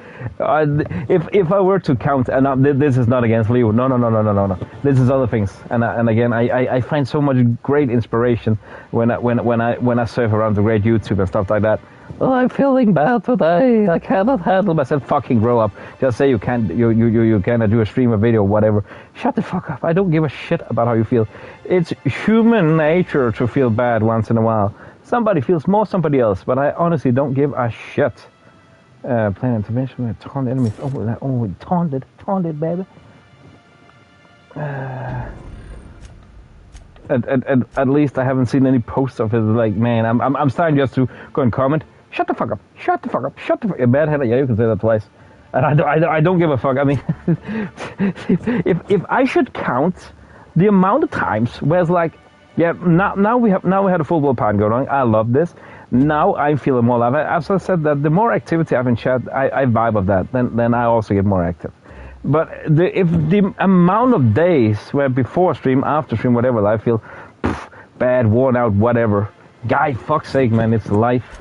If I were to count, and this is not against Leo. No. This is other things. And again, I find so much great inspiration when I surf around the great YouTube and stuff like that. Oh, I'm feeling bad today. I cannot handle myself. Fucking grow up. Just say you can't. You cannot do a stream, a video, whatever. Shut the fuck up. I don't give a shit about how you feel. It's human nature to feel bad once in a while. Somebody feels more, somebody else. But I honestly don't give a shit. Playing intervention with taunt enemies. Oh, taunted, baby. at least I haven't seen any posts of his. Like, man, I'm starting just to go and comment. Shut the fuck up! Shut the fuck up! Shut the fuck. Bad head. Yeah, you can say that twice. And I don't give a fuck. I mean, if I should count the amount of times where it's like, yeah, now we had a football part going on. I love this. Now I'm feeling more live. As I said, that the more activity I have in chat, I vibe of that. Then I also get more active. But if the amount of days where before stream, after stream, whatever, I feel bad, worn out, whatever. Guy, fuck's sake, man, it's life.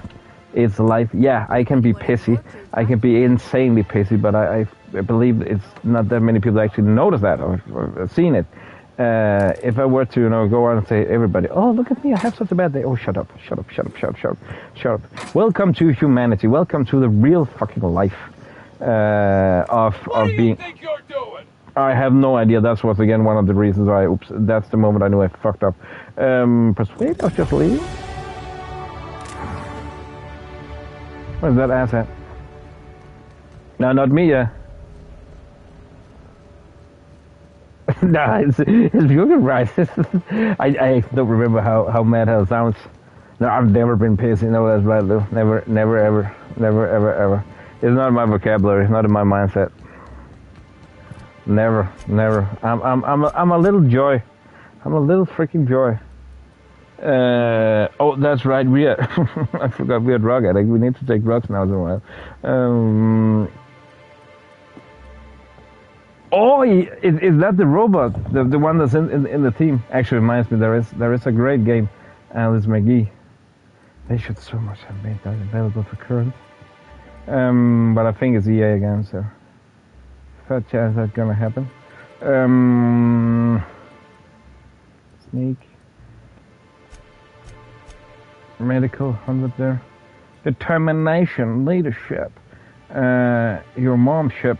It's life. Yeah, I can be pissy. I can be insanely pissy, but I believe it's not that many people actually notice that or seen it. If I were to, go on and say, everybody, oh, look at me, I have such a bad day. Oh, shut up. Welcome to humanity. Welcome to the real fucking life of being. What do you think you're doing? I have no idea. That was, again, one of the reasons why, that's the moment I knew I fucked up. Persuade, I was just leaving. Where's that ass at? No, not me, yeah. Nah, it's beautiful, right? I don't remember how mad hell sounds. No, I've never been pissed. No, that's right, Lou. Never, ever. It's not in my vocabulary. It's not in my mindset. Never. I'm a little joy. I'm a little freaking joy. Oh, that's right. I forgot we are drug addict. We need to take drugs now as well. Oh, is that the robot? The one that's in the team? Actually, reminds me there is a great game, Alice McGee. They should so much have made that available for current. But I think it's EA again, so fair chance that's gonna happen. Sneak. Medical 100 there. Determination, leadership. Your momship.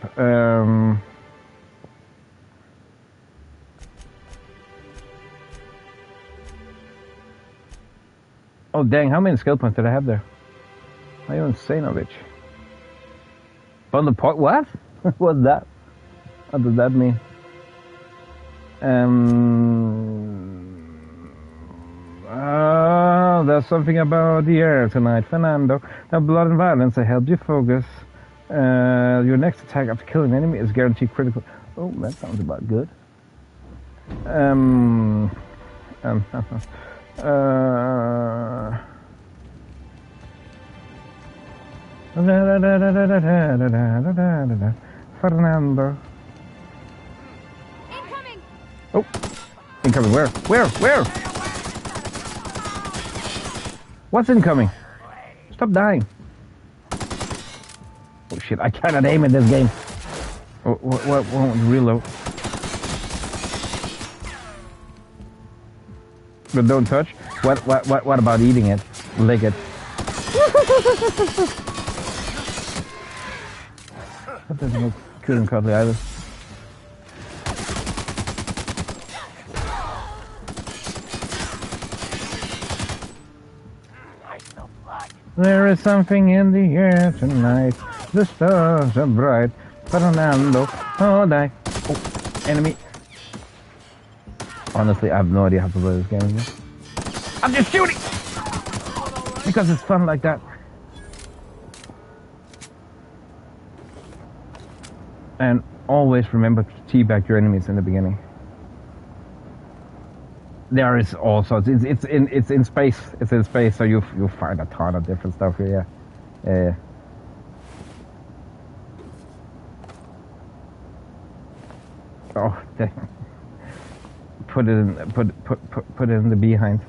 Oh dang, how many skill points did I have there? Are you insane, bitch? Bundle point? What? What's that? What does that mean? There's something about the air tonight, Fernando. Now, blood and violence, I helped you focus. Your next attack after killing an enemy is guaranteed critical. Oh, that sounds about good. Fernando. Incoming! Oh, incoming. Where? What's incoming? Stop dying. Oh shit, I cannot aim in this game. What won't reload? But don't touch. What about eating it? Lick it. That doesn't look good and cuddly either. There is something in the air tonight. The stars are bright. Fernando, oh die. Oh, enemy. Honestly, I have no idea how to play this game again. I'm just shooting! Because it's fun like that. And always remember to teabag your enemies in the beginning. There is all sorts. It's in space. It's in space, so you'll find a ton of different stuff here. Yeah. Oh, dang. Put it in the behind.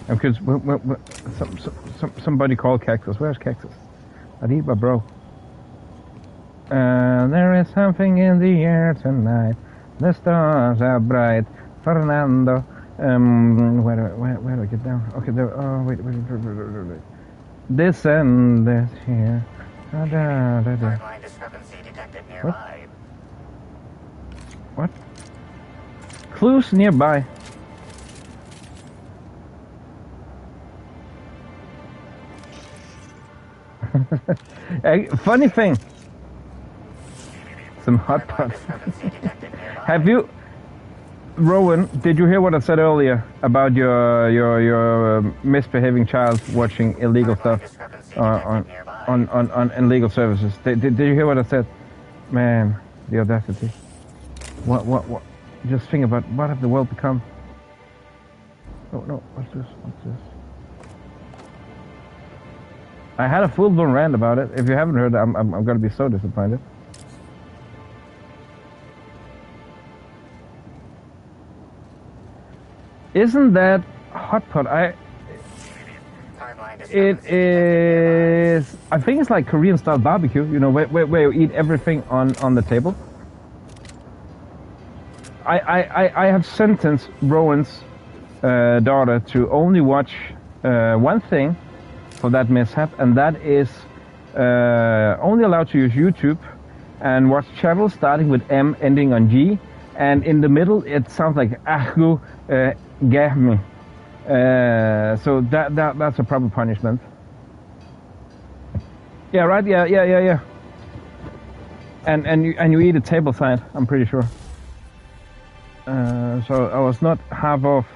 Because somebody called Cactus. Where's Cactus? Arriba, bro. There is something in the air tonight. The stars are bright. Fernando. Where do I get down? Okay, there. Oh, wait. This and this here. Hardline discrepancy detected nearby. What? Clues nearby. Funny thing. Some hot pot. Have you Rowan, did you hear what I said earlier about your misbehaving child watching illegal stuff on illegal services? Did you hear what I said? Man, the audacity. What? Just think about what have the world become. No, what's this? I had a full-blown rant about it. If you haven't heard, I'm gonna be so disappointed. Isn't that hot pot? It is. I think it's like Korean-style barbecue. You know, where you eat everything on the table. I have sentenced Rowan's daughter to only watch one thing for that mishap, and that is only allowed to use YouTube and watch channels starting with M ending on G, and in the middle it sounds like Ahgu Gahmi. So that's a proper punishment. Yeah, right. Yeah. And you eat a table side, I'm pretty sure. So I was not half off.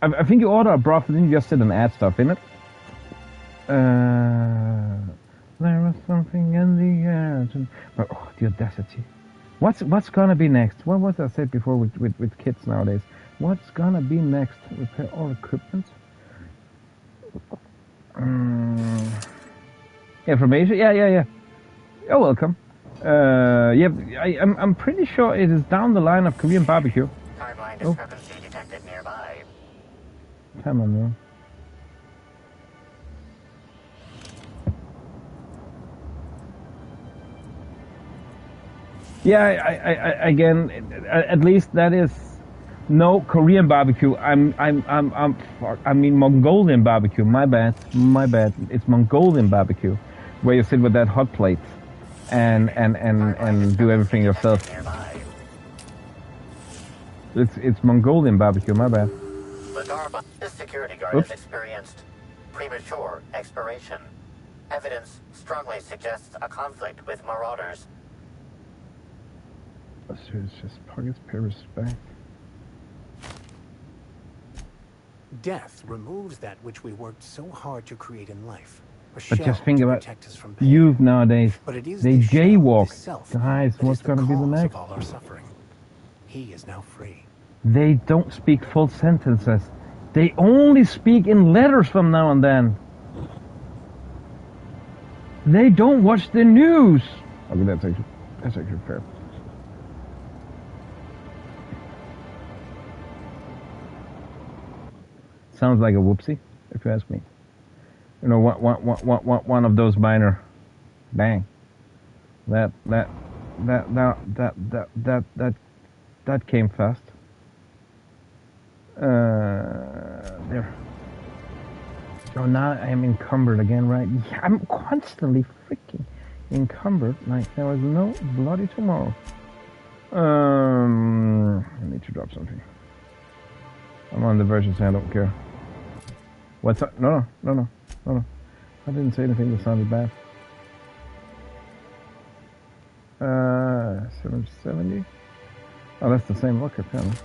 I think you order a broth and then you just sit and add stuff in it. There was something in the air. But the audacity. What's gonna be next? What was I said before with kids nowadays? What's gonna be next? Repair all equipment. Information? Yeah. You're welcome. I'm pretty sure it is down the line of Korean barbecue. Timeline discrepancy detected nearby. Come on, man. Yeah, I again, at least that is no Korean barbecue. I mean Mongolian barbecue. My bad. It's Mongolian barbecue, where you sit with that hot plate and do everything yourself. It's Mongolian barbecue. My bad. This security guard has experienced premature expiration. Evidence strongly suggests a conflict with marauders. It's just pockets pay respect. Death removes that which we worked so hard to create in life. But just think about youth nowadays. They jaywalk. Guys, what's gonna be the next? All our suffering. He is now free. They don't speak full sentences. They only speak in letters from now and then. They don't watch the news. Okay, that's actually fair. Sounds like a whoopsie, if you ask me. You know, one of those minor, bang. That came fast. There. Oh, now I'm encumbered again, right? Yeah, I'm constantly freaking encumbered like there was no bloody tomorrow. I need to drop something. I'm on the version, so I don't care. What's up? No. I didn't say anything that sounded bad. 770. Oh, that's the same look apparently.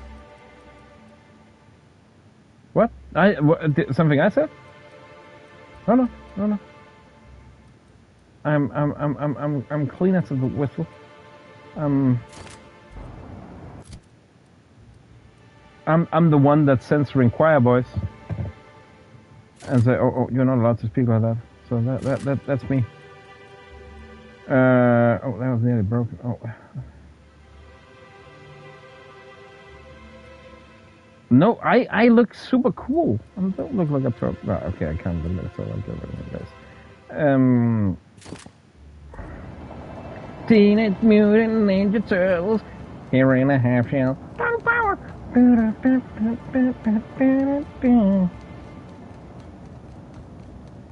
What? Something I said? No. I'm clean as a whistle. I'm the one that's censoring choir boys and say, oh, you're not allowed to speak like that. So that's me. Oh, that was nearly broken. Oh. No, I look super cool. I don't look like a troll. No, okay, I can't admit it, so I get rid of guys. Teenage Mutant Ninja Turtles, here in a half shell. Total power.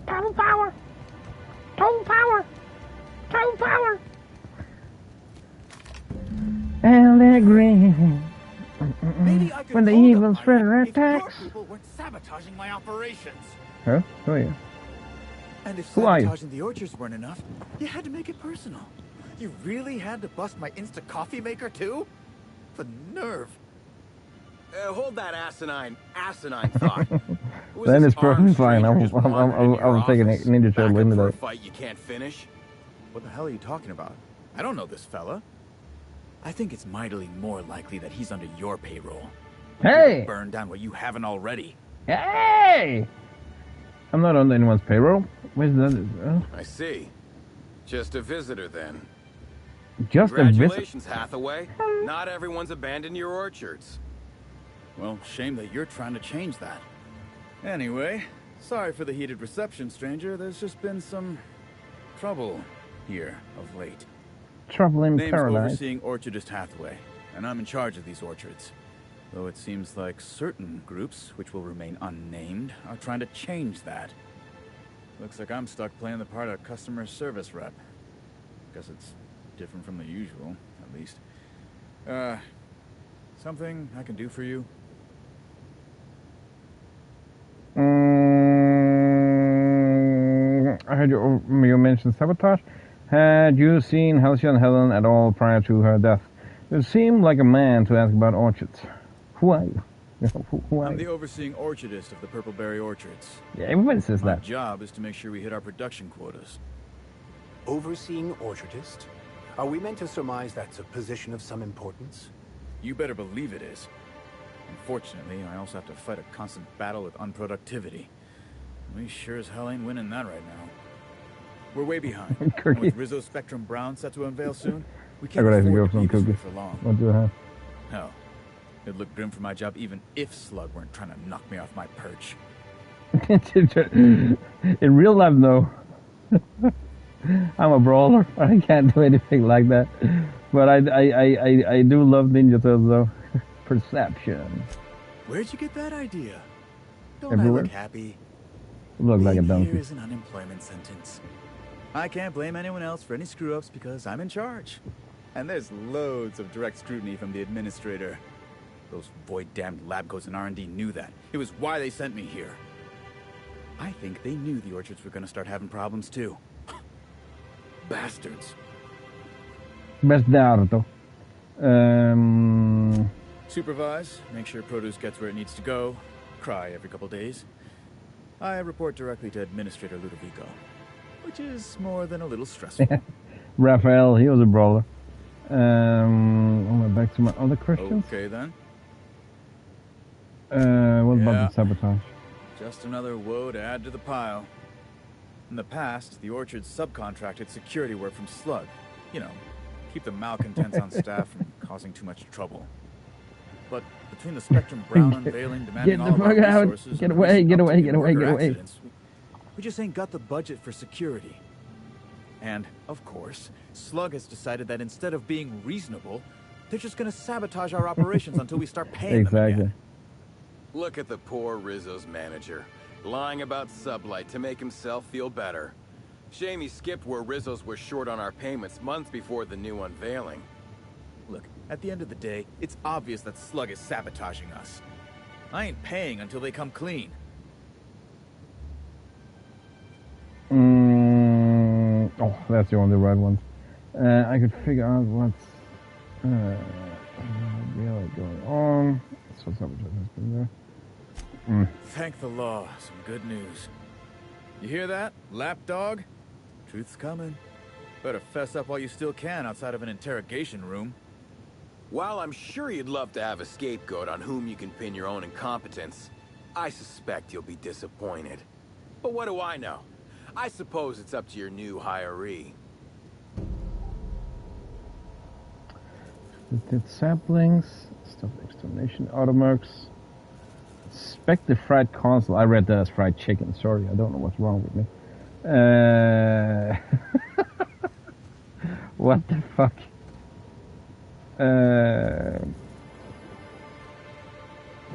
Total power. Total power. Total power. And they're green. When the evil spreader attacks. People weren't sabotaging my operations. Huh? Who are you? And if Who are you? sabotaging the orchards weren't enough, you had to make it personal. You really had to bust my instant coffee maker too? The nerve. Hold that asinine thought. Then it's perfectly fine. I was taking a Ninja Turtle into for a that. fight you can't finish. What the hell are you talking about? I don't know this fella. I think it's mightily more likely that he's under your payroll. Hey! You'll burn down what you haven't already. Hey! I'm not on anyone's payroll. Where's that? I see. Just a visitor then. Just a visitor? Congratulations, Hathaway. Not everyone's abandoned your orchards. Well, shame that you're trying to change that. Anyway, sorry for the heated reception, stranger. There's just been some trouble here of late. Trouble in Name's paradise. Overseeing Orchardist Hathaway, and I'm in charge of these orchards. Though it seems like certain groups, which will remain unnamed, are trying to change that. Looks like I'm stuck playing the part of customer service rep. Guess it's different from the usual, at least. Something I can do for you? I heard you mention sabotage. Had you seen Halcyon Helen at all prior to her death? You seemed like a man to ask about orchards. Who are you? Who are I'm you? the overseeing orchardist of the Purpleberry Orchards. Yeah, everybody says My that. job is to make sure we hit our production quotas. Overseeing orchardist? Are we meant to surmise that's a position of some importance? You better believe it is. Unfortunately, I also have to fight a constant battle with unproductivity. We sure as hell ain't winning that right now. We're way behind. And with Rizzo Spectrum Brown set to unveil soon, we can't afford to be this way for long. What do I have? Hell, it'd look grim for my job even if Slug weren't trying to knock me off my perch. In real life, no. I'm a brawler. I can't do anything like that. But I do love Ninja Turtles though. Perception. Where'd you get that idea? Don't Everywhere. I look happy? Look like a Being donkey. Here is an unemployment sentence. I can't blame anyone else for any screw-ups because I'm in charge. And there's loads of direct scrutiny from the administrator. Those void-damned lab coats and R&D knew that. It was why they sent me here. I think they knew the orchards were gonna start having problems too. Bastards. Bastardo. Supervise, make sure produce gets where it needs to go, cry every couple days. I report directly to Administrator Ludovico, which is more than a little stressful. Raphael, he was a brawler. Back to my other questions. Okay then. What about the sabotage? Just another woe to add to the pile. In the past, the orchards subcontracted security work from Slug. You know, keep the malcontents on staff from causing too much trouble. But between the Spectrum Brown unveiling demanding all of our resources, Get away, get away, get away, get away. We just ain't got the budget for security. And, of course, Slug has decided that instead of being reasonable, they're just gonna sabotage our operations until we start paying them again. Look at the poor Rizzo's manager, lying about Sublight to make himself feel better. Shame he skipped where Rizzo's was short on our payments months before the new unveiling. Look, at the end of the day, it's obvious that Slug is sabotaging us. I ain't paying until they come clean. Oh, that's the only right one. I could figure out what's really going on. So sabotage has been there. Thank the law. Some good news. You hear that, lapdog? Truth's coming. Better fess up while you still can outside of an interrogation room. While I'm sure you'd love to have a scapegoat on whom you can pin your own incompetence, I suspect you'll be disappointed. But what do I know? I suppose it's up to your new hiree. Did saplings, stuff extermination, automercs. Expect the fried console. I read that as fried chicken. Sorry, I don't know what's wrong with me. What the fuck? And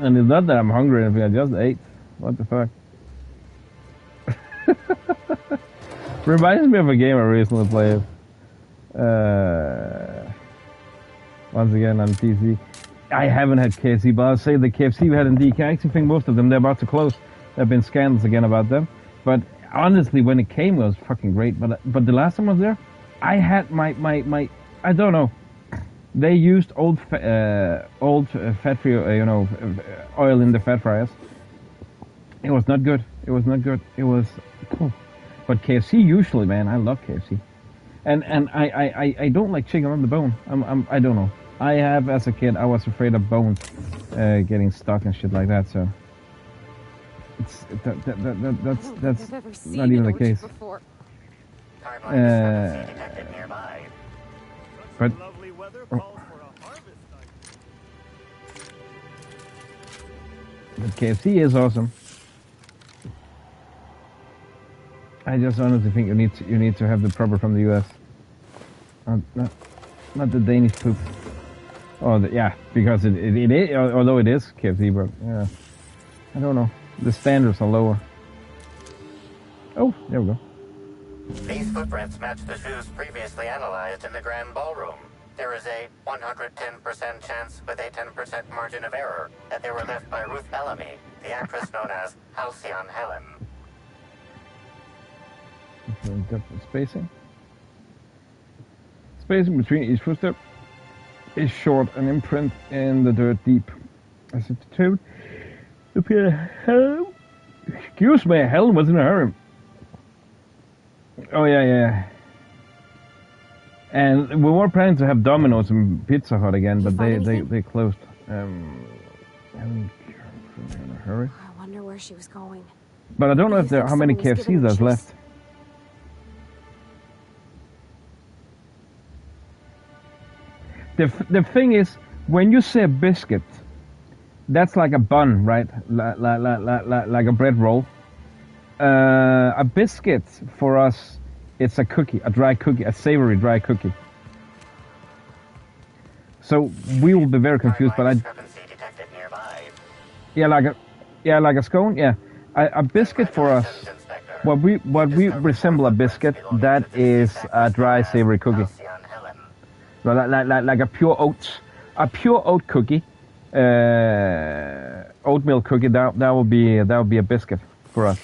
it's not that I'm hungry or anything, I just ate. What the fuck? Reminds me of a game I recently played. Once again on PC. I haven't had KFC, but I'll say the KFC we had in DK, I actually think most of them, they're about to close. There have been scandals again about them. But honestly, when it came, it was fucking great. But the last time I was there, I had my I don't know. They used old fat free, oil in the fat fryers. It was not good. It was not good. It was, but KFC usually, man, I love KFC, and I don't like chicken on the bone. I don't know. I have, as a kid, I was afraid of bones getting stuck and shit like that. So that's not even the case. But KFC is awesome. I just honestly think you need to have the proper from the US. Not the Danish poop. Oh, yeah, because it is, although it is KFC, but yeah, I don't know. The standards are lower. Oh, there we go. These footprints match the shoes previously analyzed in the Grand Ballroom. There is a 110% chance with a 10% margin of error that they were left by Ruth Bellamy, the actress known as Halcyon Helen. Spacing between each footstep is short, an imprint in the dirt deep. As it told, excuse me, Helen was in a hurry. Oh yeah. And we were planning to have Domino's and Pizza Hut again, but they closed. In a hurry. I wonder where she was going. But I don't know if how many KFCs there's left. The thing is, when you say a biscuit, that's like a bun, right? Like a bread roll. A biscuit for us, it's a cookie, a dry cookie, a savory dry cookie. So we will be very confused. But like a scone, yeah. A biscuit for us, what we resemble a biscuit, that is a dry savory cookie. Like a pure oat cookie, oatmeal cookie. That would be a biscuit for us.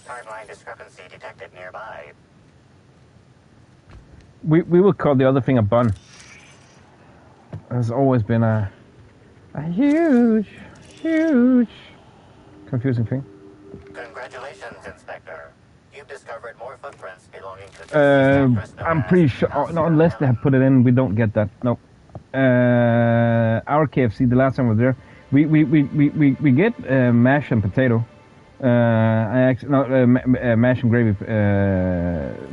Timeline discrepancy detected nearby. We would call the other thing a bun. There's always been a huge confusing thing. Congratulations, Inspector. You've discovered more footprints belonging to I'm pretty sure, no, unless they have put it in, we don't get that. No. Our KFC, the last time we were there, we get mash and potato. Mash and gravy.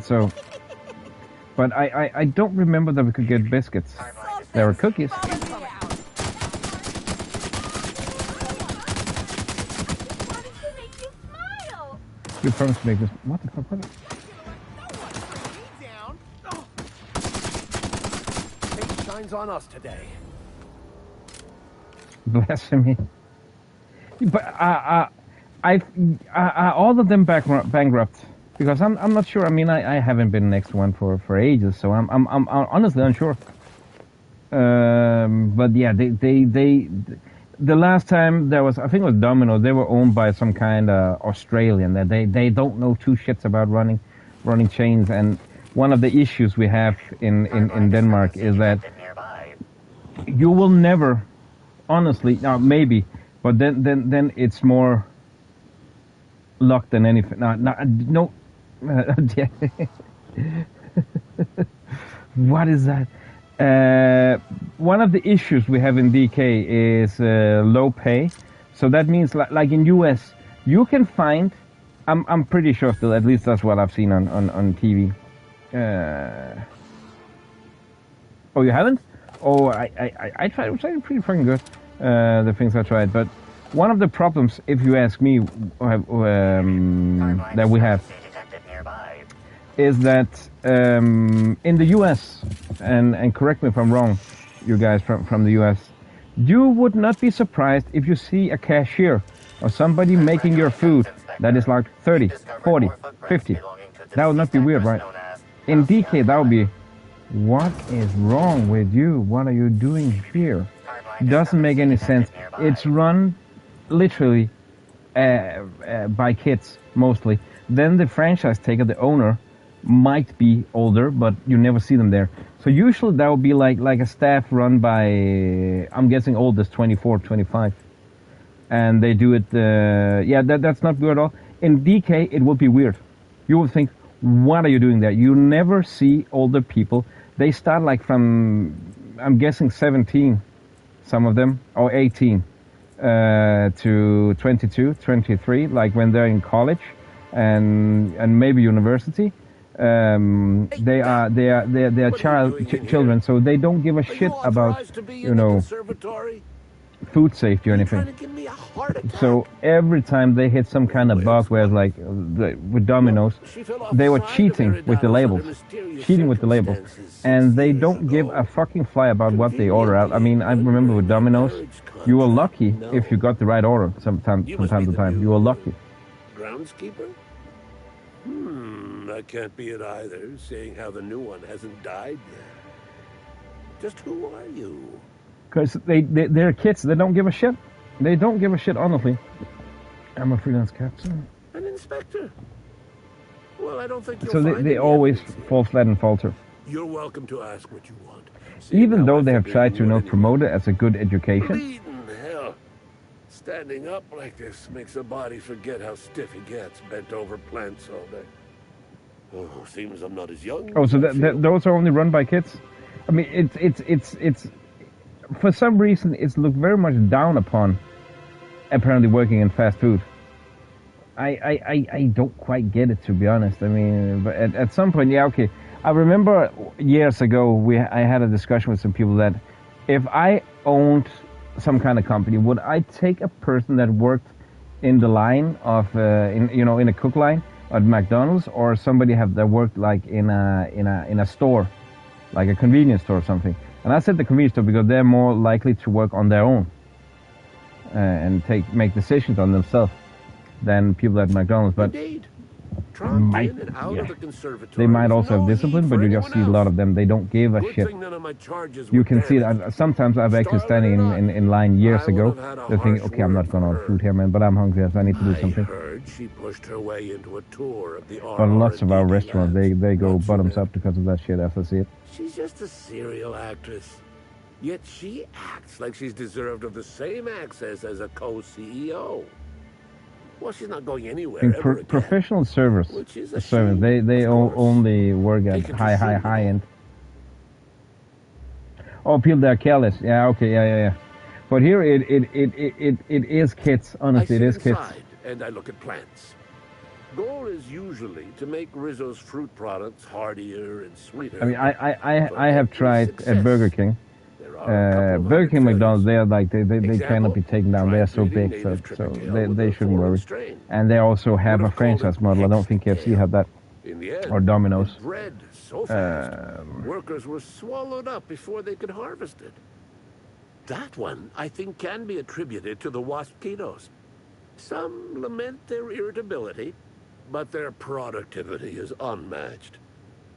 So, but I don't remember that we could get biscuits. There were cookies. You promised to make this. What the fuck? Fate shines on us today. Blasphemy. But all of them bankrupt because I'm not sure. I mean, I haven't been next one for ages, so I'm honestly unsure. But yeah, they the last time there was, I think it was Domino's, they were owned by some kind of Australian that they don't know two shits about running chains. And one of the issues we have in Denmark is that you will never, honestly, now maybe, but then it's more luck than anything. No. What is that? One of the issues we have in DK is low pay. So that means like in US, you can find, I'm pretty sure still, at least that's what I've seen on TV. Oh, you haven't? Oh, I tried. It was actually pretty fucking good, the things I tried. But one of the problems, if you ask me, that we have is that in the US, and correct me if I'm wrong, you guys from the US, you would not be surprised if you see a cashier or somebody making your food that is like 30, 40, 50. That would not be weird, right? In DK, that would be, what is wrong with you? What are you doing here? Doesn't make any sense. It's run literally by kids mostly. Then the franchise taker, the owner, might be older, but you never see them there. So usually that would be like a staff run by, I'm guessing oldest 24, 25. And they do it, that's not good at all. In DK, it would be weird. You would think, what are you doing there? You never see older people. They start like from, I'm guessing 17, some of them, or 18, to 22, 23, like when they're in college and maybe university. They are children, so they don't give a shit about, you know, food safety or anything. So every time they hit some kind of bug where it's like with Domino's, they were cheating with the labels, and they don't give a fucking fly about what they order out. I mean, I remember with Domino's, you were lucky if you got the right order from time to time. You were lucky. Groundskeeper? That can't be it either, seeing how the new one hasn't died yet. Just who are you? Because they're kids. They don't give a shit. They don't give a shit, honestly. I'm a freelance captain. An inspector? Well, I don't think you'll so they always fall flat and falter. You're welcome to ask what you want. Even though they have tried to, promote it as a good education. Bleeding hell. Standing up like this makes a body forget how stiff he gets, bent over plants all day. Oh, seems I'm not as young. Oh, so those are only run by kids? I mean, it's for some reason it's looked very much down upon. Apparently, working in fast food. I don't quite get it, to be honest. I mean, but at some point, yeah, okay. I remember years ago I had a discussion with some people that if I owned some kind of company, would I take a person that worked in the line of in a cook line at McDonald's, or somebody that worked like in a store, like a convenience store or something? And I said the convenience store because they're more likely to work on their own and make decisions on themselves than people at McDonald's. But they might also have discipline, but you just see a lot of them. They don't give a shit. You can see that. Sometimes I've actually standing in line years ago. They think, okay, I'm not going to order food here, man, but I'm hungry, so I need to do something. She pushed her way into a tour of the but lots of our restaurants, they go bottoms up because of that shit, as I see it. She's just a serial actress. Yet she acts like she's deserved of the same access as a co-CEO. Well, she's not going anywhere ever again. Professional servers, they only work at high end. Oh, people that are careless. Yeah, okay, yeah. But here it is kids. Honestly, it is kids. And I look at plants. Goal is usually to make Rizzo's fruit products hardier and sweeter. I mean, I have tried at Burger King. Burger King, McDonald's, they are like they cannot be taken down. They are so big, so they shouldn't worry. And they also have a franchise model. I don't think KFC had that, or Domino's. Bread so fast, workers were swallowed up before they could harvest it. That one, I think, can be attributed to the waspitos. Some lament their irritability, but their productivity is unmatched.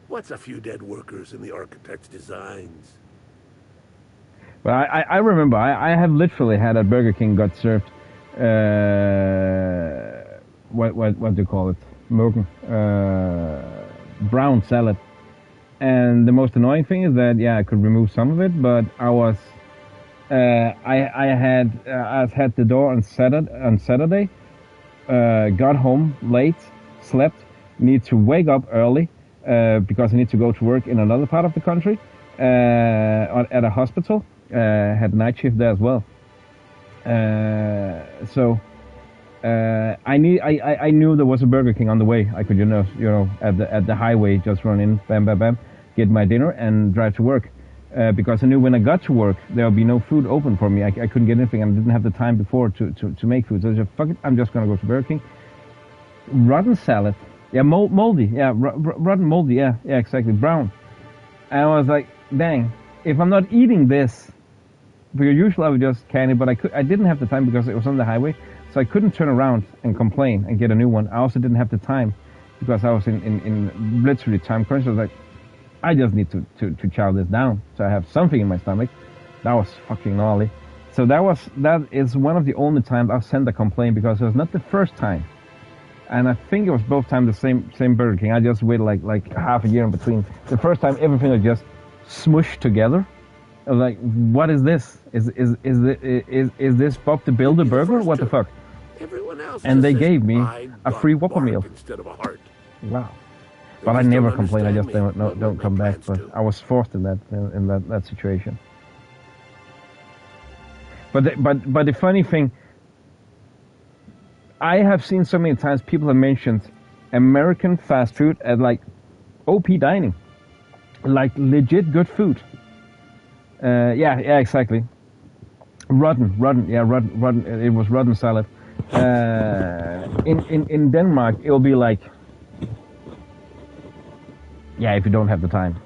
What's a few dead workers in the architect's designs? But I remember, I have literally had at Burger King got served, what do you call it? Morgan, brown salad. And the most annoying thing is that, yeah, I could remove some of it, but I was, I had the door on Saturday, got home late, slept, need to wake up early, because I need to go to work in another part of the country, at a hospital. Had night shift there as well. So I knew there was a Burger King on the way. I could, at the highway, just run in, bam, bam, bam, get my dinner and drive to work. Because I knew when I got to work, there would be no food open for me. I couldn't get anything. I didn't have the time before to make food. So I said, fuck it, I'm just going to go to Burger King. Rotten salad. Yeah, moldy. Yeah, rotten moldy. Yeah, exactly. Brown. And I was like, dang, if I'm not eating this, because usually I would just can it, but I didn't have the time because it was on the highway, so I couldn't turn around and complain and get a new one. I also didn't have the time because I was in literally time crunch. I was like, I just need to chow this down so I have something in my stomach. That was fucking gnarly. So that is one of the only times I've sent a complaint, because it was not the first time and I think it was both times the same Burger King. I just waited like half a year in between. The first time everything was just smushed together. I was like, what is this? Is this Bob the Builder burger? What the fuck? Everyone else And they just gave me says, a free "I Whopper meal. instead of a heart. Wow. They But I just never don't complain. I just understand me. don't come back. But to. I was forced in that situation. But the funny thing, I have seen so many times people have mentioned American fast food as like OP dining, like legit good food. Yeah, exactly. Rotten. It was rotten salad. In Denmark, it'll be like, yeah, if you don't have the time.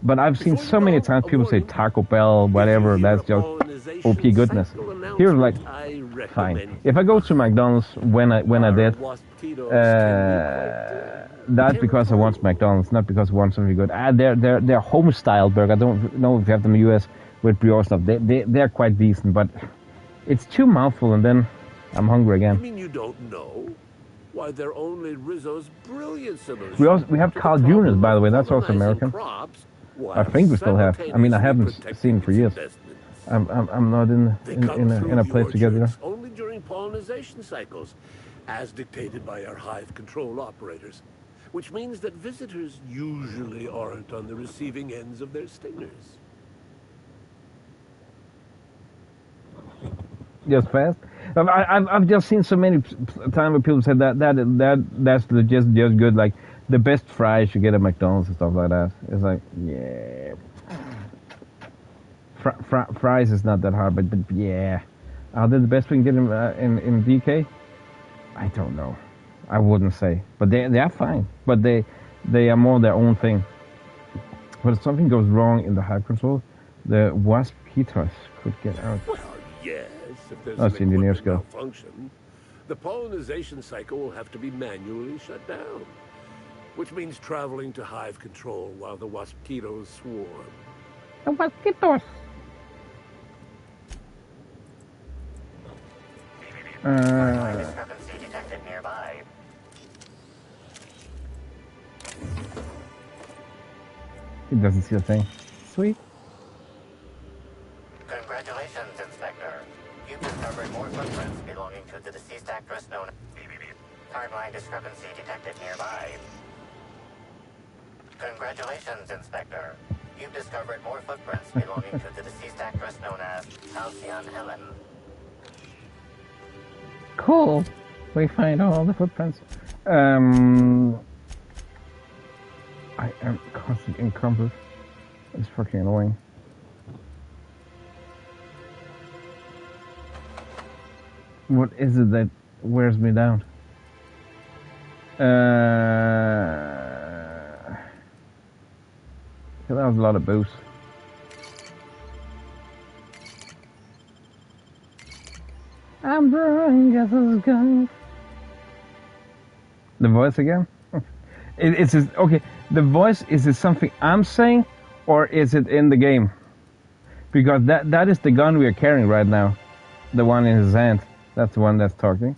But I've seen so many times people say Taco Bell, whatever. That's just OP goodness. Here, like, fine. If I go to McDonald's when I did, that's because I want McDonald's, not because I want something good. They're home style burger. I don't know if you have them in the US with brioche stuff. They're quite decent, but it's too mouthful, and then I'm hungry again. You mean you don't know? Why, they're only Rizzo's brilliant solution. We have Carl Jr.'s, by the way. That's also American. I think we still have. I mean, I haven't seen it for years. I'm not in a place to get there. Only during pollination cycles, as dictated by our hive control operators, which means that visitors usually aren't on the receiving ends of their stingers. Just fast. I've just seen so many times where people said that's just good. Like the best fries you get at McDonald's and stuff like that. It's like, yeah, fries is not that hard, but yeah, are they the best we can get in DK? I don't know. I wouldn't say, but they are fine. But they are more their own thing. But if something goes wrong in the hive control, the wasp heaters could get out. Well, yes. If there's That's an engineers equipment go. malfunction, the pollination cycle will have to be manually shut down, which means traveling to hive control while the waspitos swarm. The waspitos. Discrepancy detected nearby. He doesn't see a thing. Sweet. Congratulations, Inspector. You've discovered more footprints belonging to the deceased actress known as... Timeline discrepancy detected nearby. Congratulations, Inspector. You've discovered more footprints belonging to the deceased actress known as Halcyon Helen. Cool. We find all the footprints. I am constantly encompassed. It's fucking annoying. What is it that wears me down? That was a lot of boost. I'm drunk as a skunk. The voice again? It's just, okay. The voice, is it something I'm saying, or is it in the game? Because that is the gun we are carrying right now, the one in his hand. That's the one that's talking.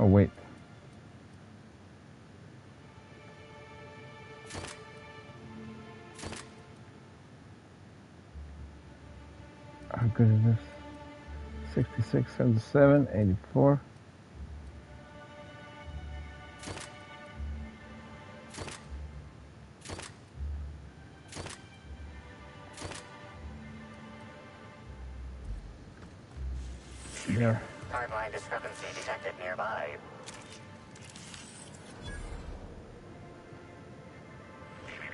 Oh wait. How good is this? 66, 77, 84. There. Timeline discrepancy detected nearby.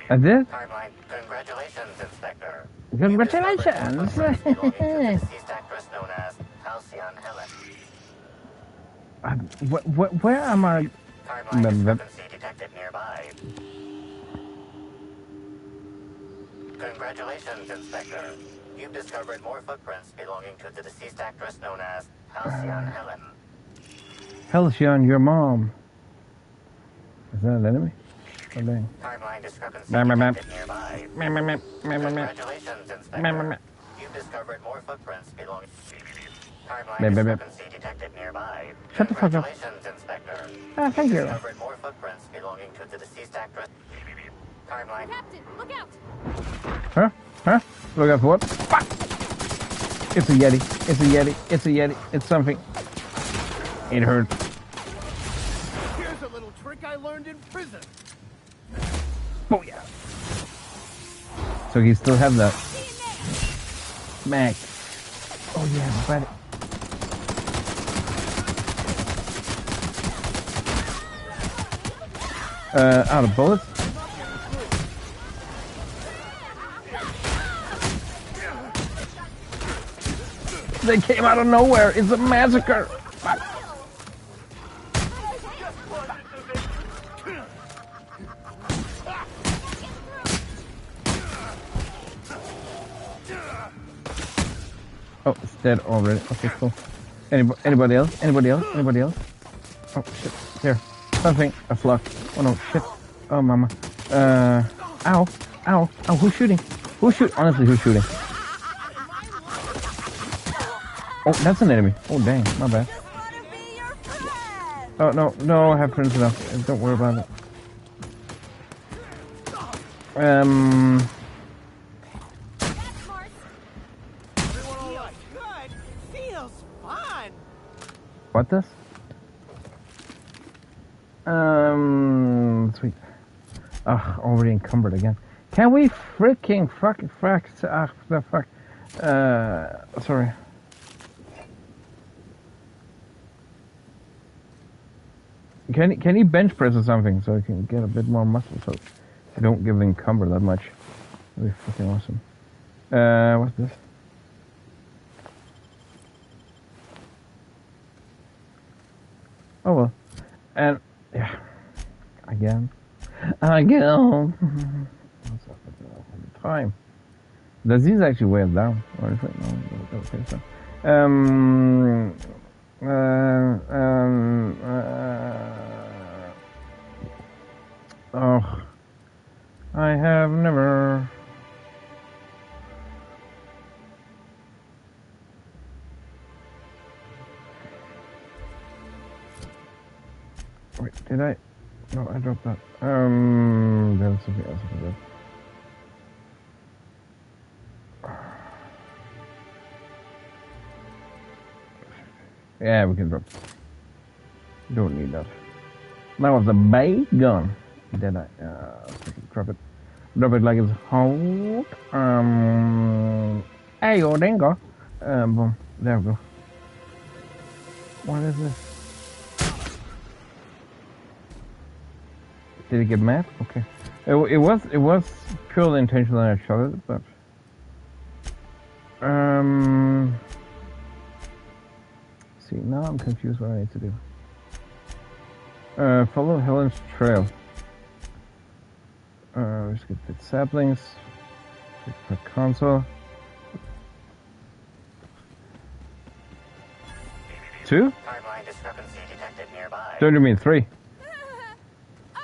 I did? Timeline. Congratulations, Inspector. Congratulations! Deceased actress known as Halcyon Helen. Where am I? Timeline discrepancy detected nearby. Congratulations, Inspector. You've discovered more footprints belonging to the deceased actress known as Halcyon Helen. Halcyon, your mom. Is that an enemy? Oh, dang. Timeline discrepancy Meh, meh, meh. detected nearby. Meh, meh, meh, meh, meh, meh. Congratulations, Meh, meh, Inspector. meh. You've discovered more footprints belonging. Timeline Meh, meh, meh. discrepancy detected nearby. Shut the fuck up. Congratulations, Inspector. Ah, thank you. Discovered more footprints belonging to the deceased actress. Timeline. Captain, look out! Huh? Huh? Look out for what? Fuck! It's a Yeti. It's a Yeti. It's a Yeti. It's something. It hurts. Here's a little trick I learned in prison. Oh yeah. So he still have that. Mag. Oh yeah, got it. Out of bullets. They came out of nowhere. It's a massacre. Fuck. Oh, it's dead already. Okay, cool. Anybody else? Anybody else? Anybody else? Oh shit! There, something. A flock. Oh no! Shit! Oh mama. Ow! Ow! Ow! Who's shooting? Who's shooting? Honestly, who's shooting? Oh, that's an enemy. Oh dang! My bad. Oh no! I have friends enough. Don't worry about it. What this? Sweet. Ugh, already encumbered again. Can we freaking fuck, the fuck? Sorry. Can he bench press or something so I can get a bit more muscle so I don't give encumber that much? That'd be fucking awesome. What's this? Oh well. And yeah. Again. What's up with the time? Does these actually weigh it down? Or is it? No, okay, so. Oh, I have never. Wait, did I? No, I dropped that. There's something else for that. Yeah, we can drop. Don't need that. That was a big gun. Did I? Drop it. Drop it like it's hot. Hey, yo, dingo. Boom. There we go. What is this? Did it get mad? Okay. It was purely intentional that I shot it, but see, now I'm confused what I need to do. Follow Helen's trail. Let's get the saplings. Take the console. 2? Timeline discrepancy detected nearby. Don't you mean 3?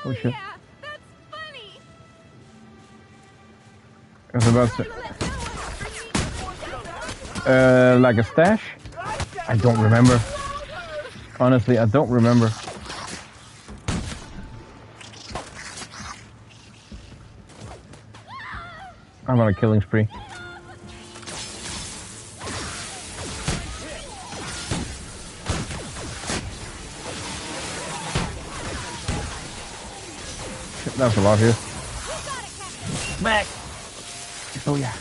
Oh shit. Yeah, that's funny. I was about to... like a stash? I don't remember. Honestly, I don't remember. I'm on a killing spree. Shit, that's a lot here. Back! Oh yeah.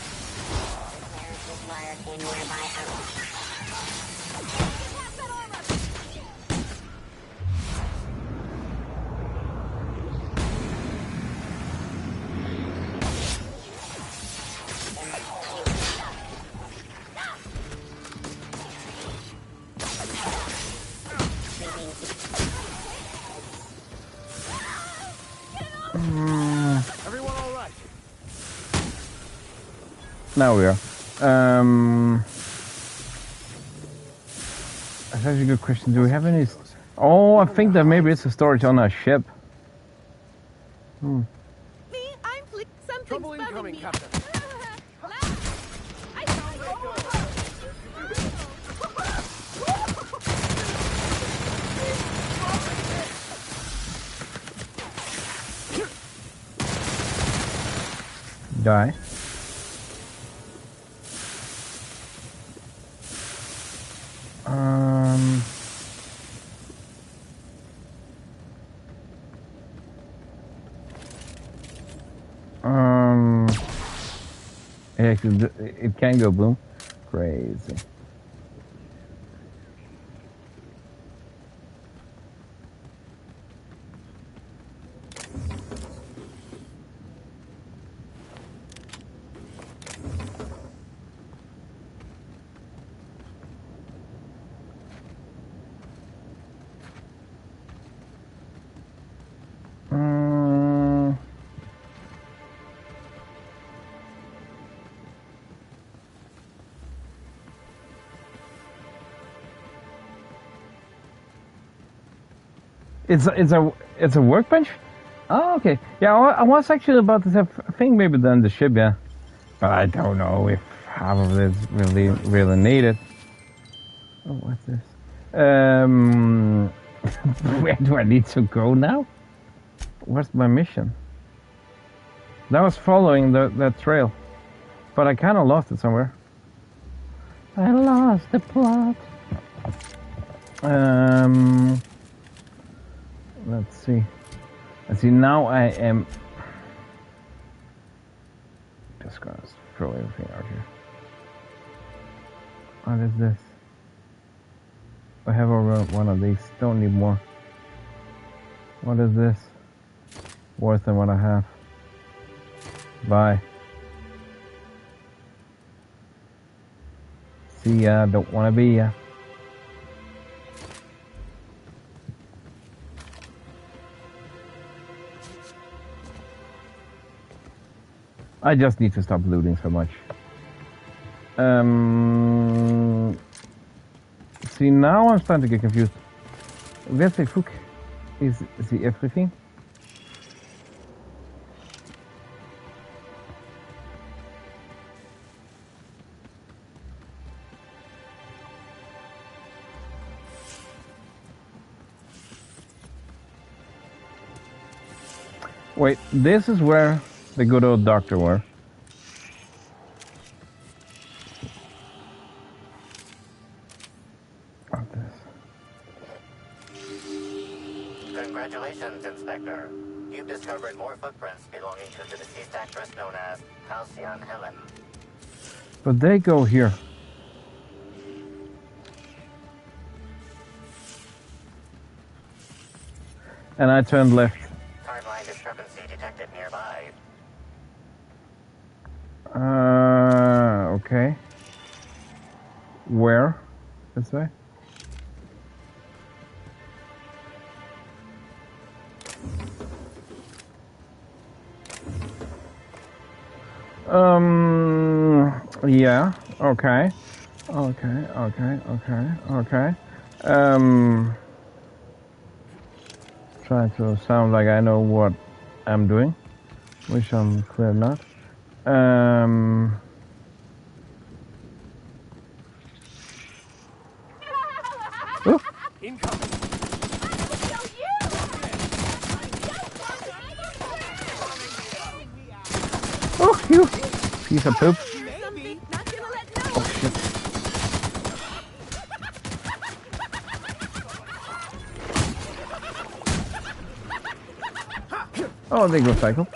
Now we are. That's actually a good question. Do we have any... Oh, I think that maybe it's a storage on our ship. Me, I'm something. Trouble incoming, Captain. Die. It can go boom. Crazy. It's a workbench? Oh, okay. Yeah, I was actually about to say, I think maybe then the ship, yeah. But I don't know if half of it is really needed. Oh, what's this? Where do I need to go now? What's my mission? That was following that trail, but I kind of lost it somewhere. I lost the plot. Let's see. Let's see. Now I am just gonna throw everything out here. What is this? I have over one of these. Don't need more. What is this? Worse than what I have. Bye. See ya. Don't wanna be ya. I just need to stop looting so much. See, now I'm starting to get confused. Where's the hook? Is he everything? Wait, this is where the good old doctor were. Congratulations, Inspector. You've discovered more footprints belonging to the deceased actress known as Halcyon Helen. But they go here. And I turned left. Timeline discrepancy detected nearby. Okay. Where? This way? Yeah, okay. Trying to sound like I know what I'm doing, which I'm clear not. Oh. Incoming. Oh, you piece of poop. Oh, shit. Oh, they go cycle.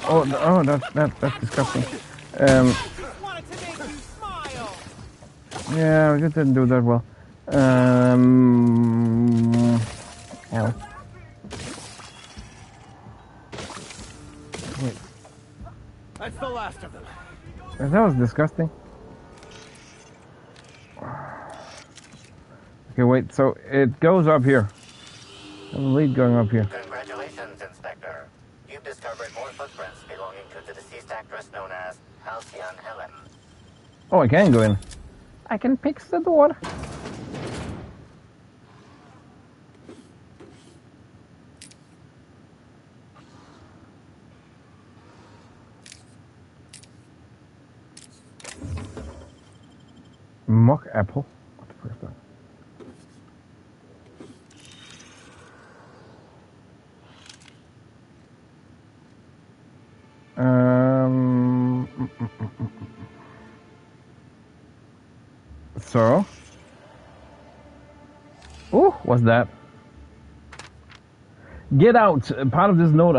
Oh, that's disgusting. Yeah, I just didn't do that well. Ow. Wait. That's the last of them. That was disgusting. Okay, wait, so it goes up here. There's a lead going up here. Congratulations, Inspector. You've discovered more footprints belonging to the deceased actress known as Halcyon Helen. Oh, I can go in. I can fix the door. apple. What the fuck is that? So, oh, what's that? Get out! Part of this note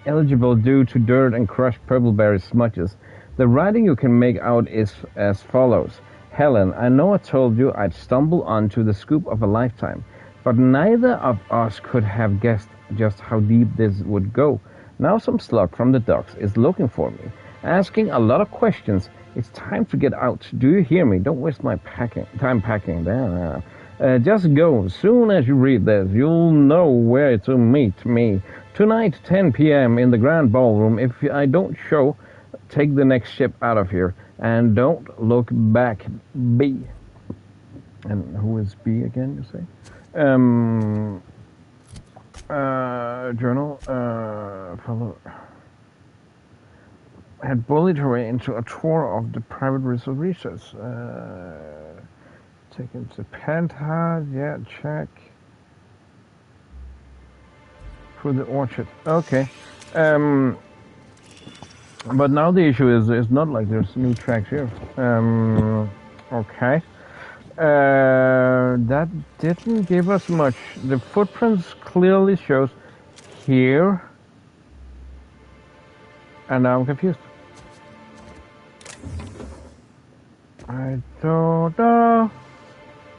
eligible due to dirt and crushed purpleberry smudges. The writing you can make out is as follows. Helen, I know I told you I'd stumble onto the scoop of a lifetime, but neither of us could have guessed just how deep this would go. Now some slug from the docks is looking for me, asking a lot of questions. It's time to get out. Do you hear me? Don't waste my time packing. There. Just go. As soon as you read this, you'll know where to meet me. Tonight, 10 p.m. in the Grand Ballroom. If I don't show, take the next ship out of here. And don't look back, B. And who is B again, you say? Journal, follow. Had bullied her way into a tour of the private research. Taken to penthouse, yeah, check. For the orchard, okay. But now the issue is not like there's new tracks here. Okay. That didn't give us much. The footprints clearly shows here. And now I'm confused. I don't know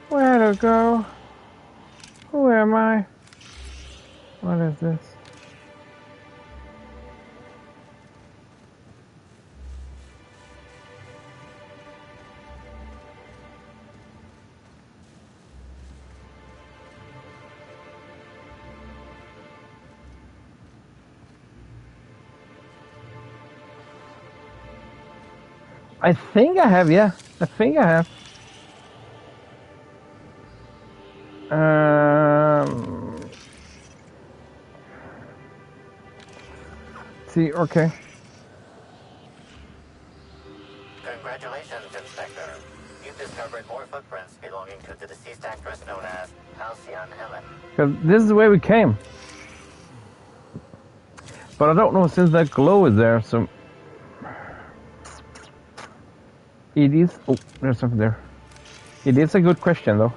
where to go. Who am I? What is this? I think I have, yeah. I think I have. See, okay. Congratulations, Inspector. You've discovered more footprints belonging to the deceased actress known as Halcyon Helen. Because this is where we came. But I don't know since that glow is there, so... It is... Oh, there's something there. It is a good question, though.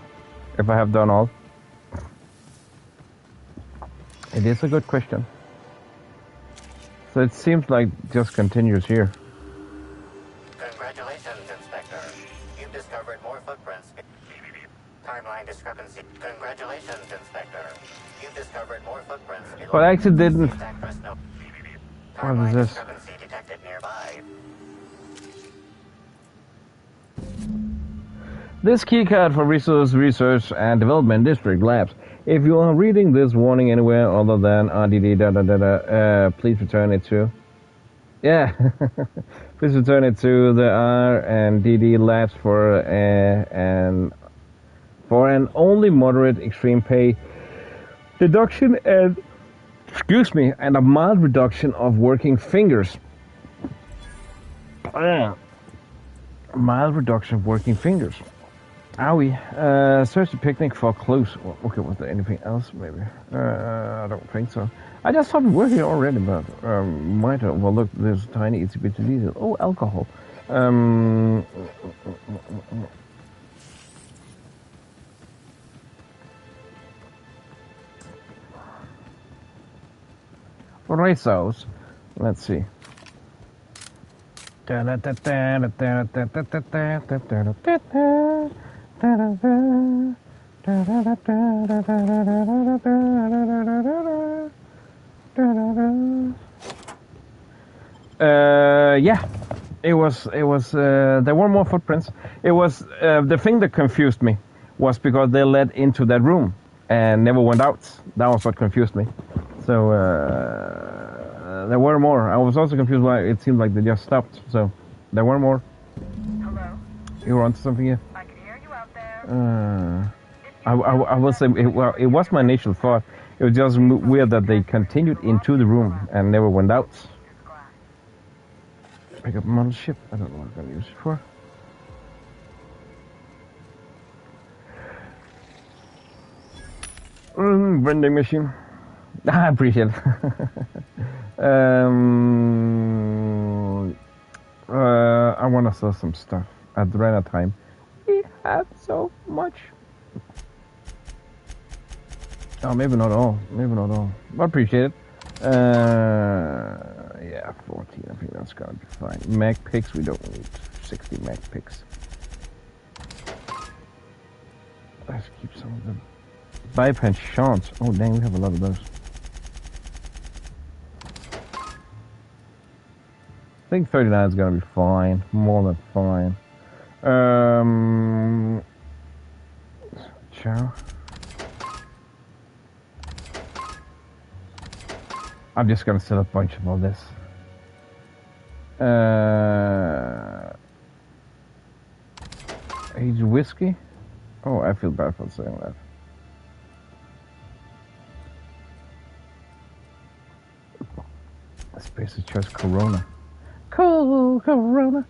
If I have done all. It is a good question. So it seems like just continues here. Congratulations, Inspector. You've discovered more footprints. Timeline discrepancy. Congratulations, Inspector. You've discovered more footprints. But I actually didn't... What is this? Discrepancy detected nearby. This keycard for Resource Research and Development District Labs. If you are reading this warning anywhere other than RDD, please return it to... Yeah. Please return it to the R&DD Labs for an only moderate extreme pay deduction and... Excuse me, and a mild reduction of working fingers. Mild reduction of working fingers. Owie. Search the picnic for clues. Okay, was there anything else? Maybe. I don't think so. I just thought we were here already, but might have overlooked this tiny itsy bitsy detail. Oh, alcohol. Rezos. Let's see. Yeah, it was, there were more footprints. It was, the thing that confused me was because they led into that room and never went out. That was what confused me. So, there were more. I was also confused why it seemed like they just stopped. So, there were more. Hello? You were onto something here? I can hear you out there. I will say, it was my initial thought. It was just weird that they continued into the room and never went out. Pick up a model ship. I don't know what I'm going to use it for. Vending machine. I appreciate it. I want to sell some stuff. At the right time, we have so much. Oh, maybe not all. Maybe not all. I appreciate it. Yeah, 14. I think that's gonna be fine. Mag picks, we don't need 60 mag picks. Let's keep some of them. Bypass shots. Oh, dang, we have a lot of those. I think 39 is gonna be fine. More than fine. Ciao. I'm just gonna sell a bunch of all this. Aged whiskey? Oh, I feel bad for saying that. This place is just Corona. Corona.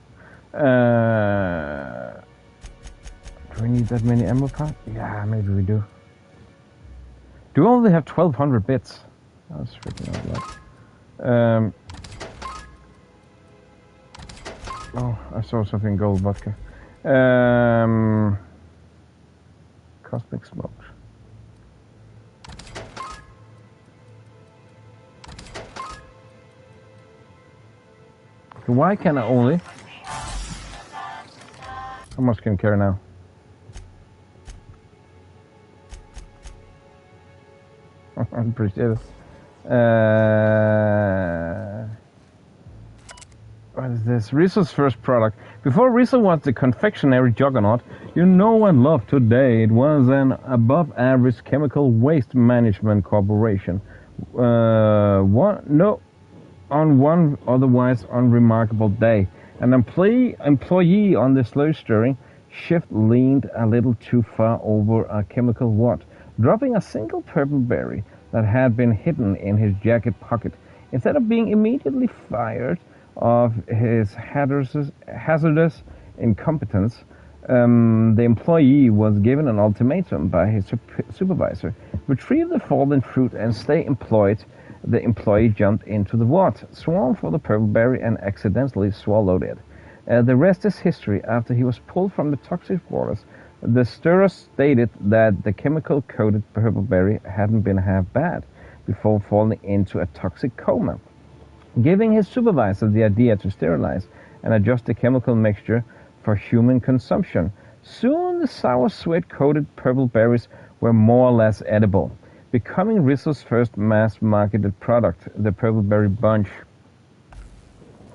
Do we need that many ammo packs? Yeah, maybe we do. Do we only have 1200 bits? That's freaking out. Oh, I saw something gold vodka. Cosmic smokes. Why can I only? How much can I carry now? I appreciate it. What is this? Rizzo's first product. Before Rizzo was the confectionery juggernaut you know and love today, it was an above-average chemical waste management corporation. On one otherwise unremarkable day, an employee on the slow-stirring shift leaned a little too far over a chemical wad, dropping a single purple berry that had been hidden in his jacket pocket. Instead of being immediately fired of his hazardous incompetence, the employee was given an ultimatum by his supervisor: retrieve the fallen fruit and stay employed. The employee jumped into the wad, swam for the purple berry, and accidentally swallowed it. The rest is history. After he was pulled from the toxic waters, the stirrer stated that the chemical-coated purple berry hadn't been half bad before falling into a toxic coma, giving his supervisor the idea to sterilize and adjust the chemical mixture for human consumption. Soon the sour sweat-coated purple berries were more or less edible, becoming Rizzo's first mass-marketed product, the Purple Berry Bunch.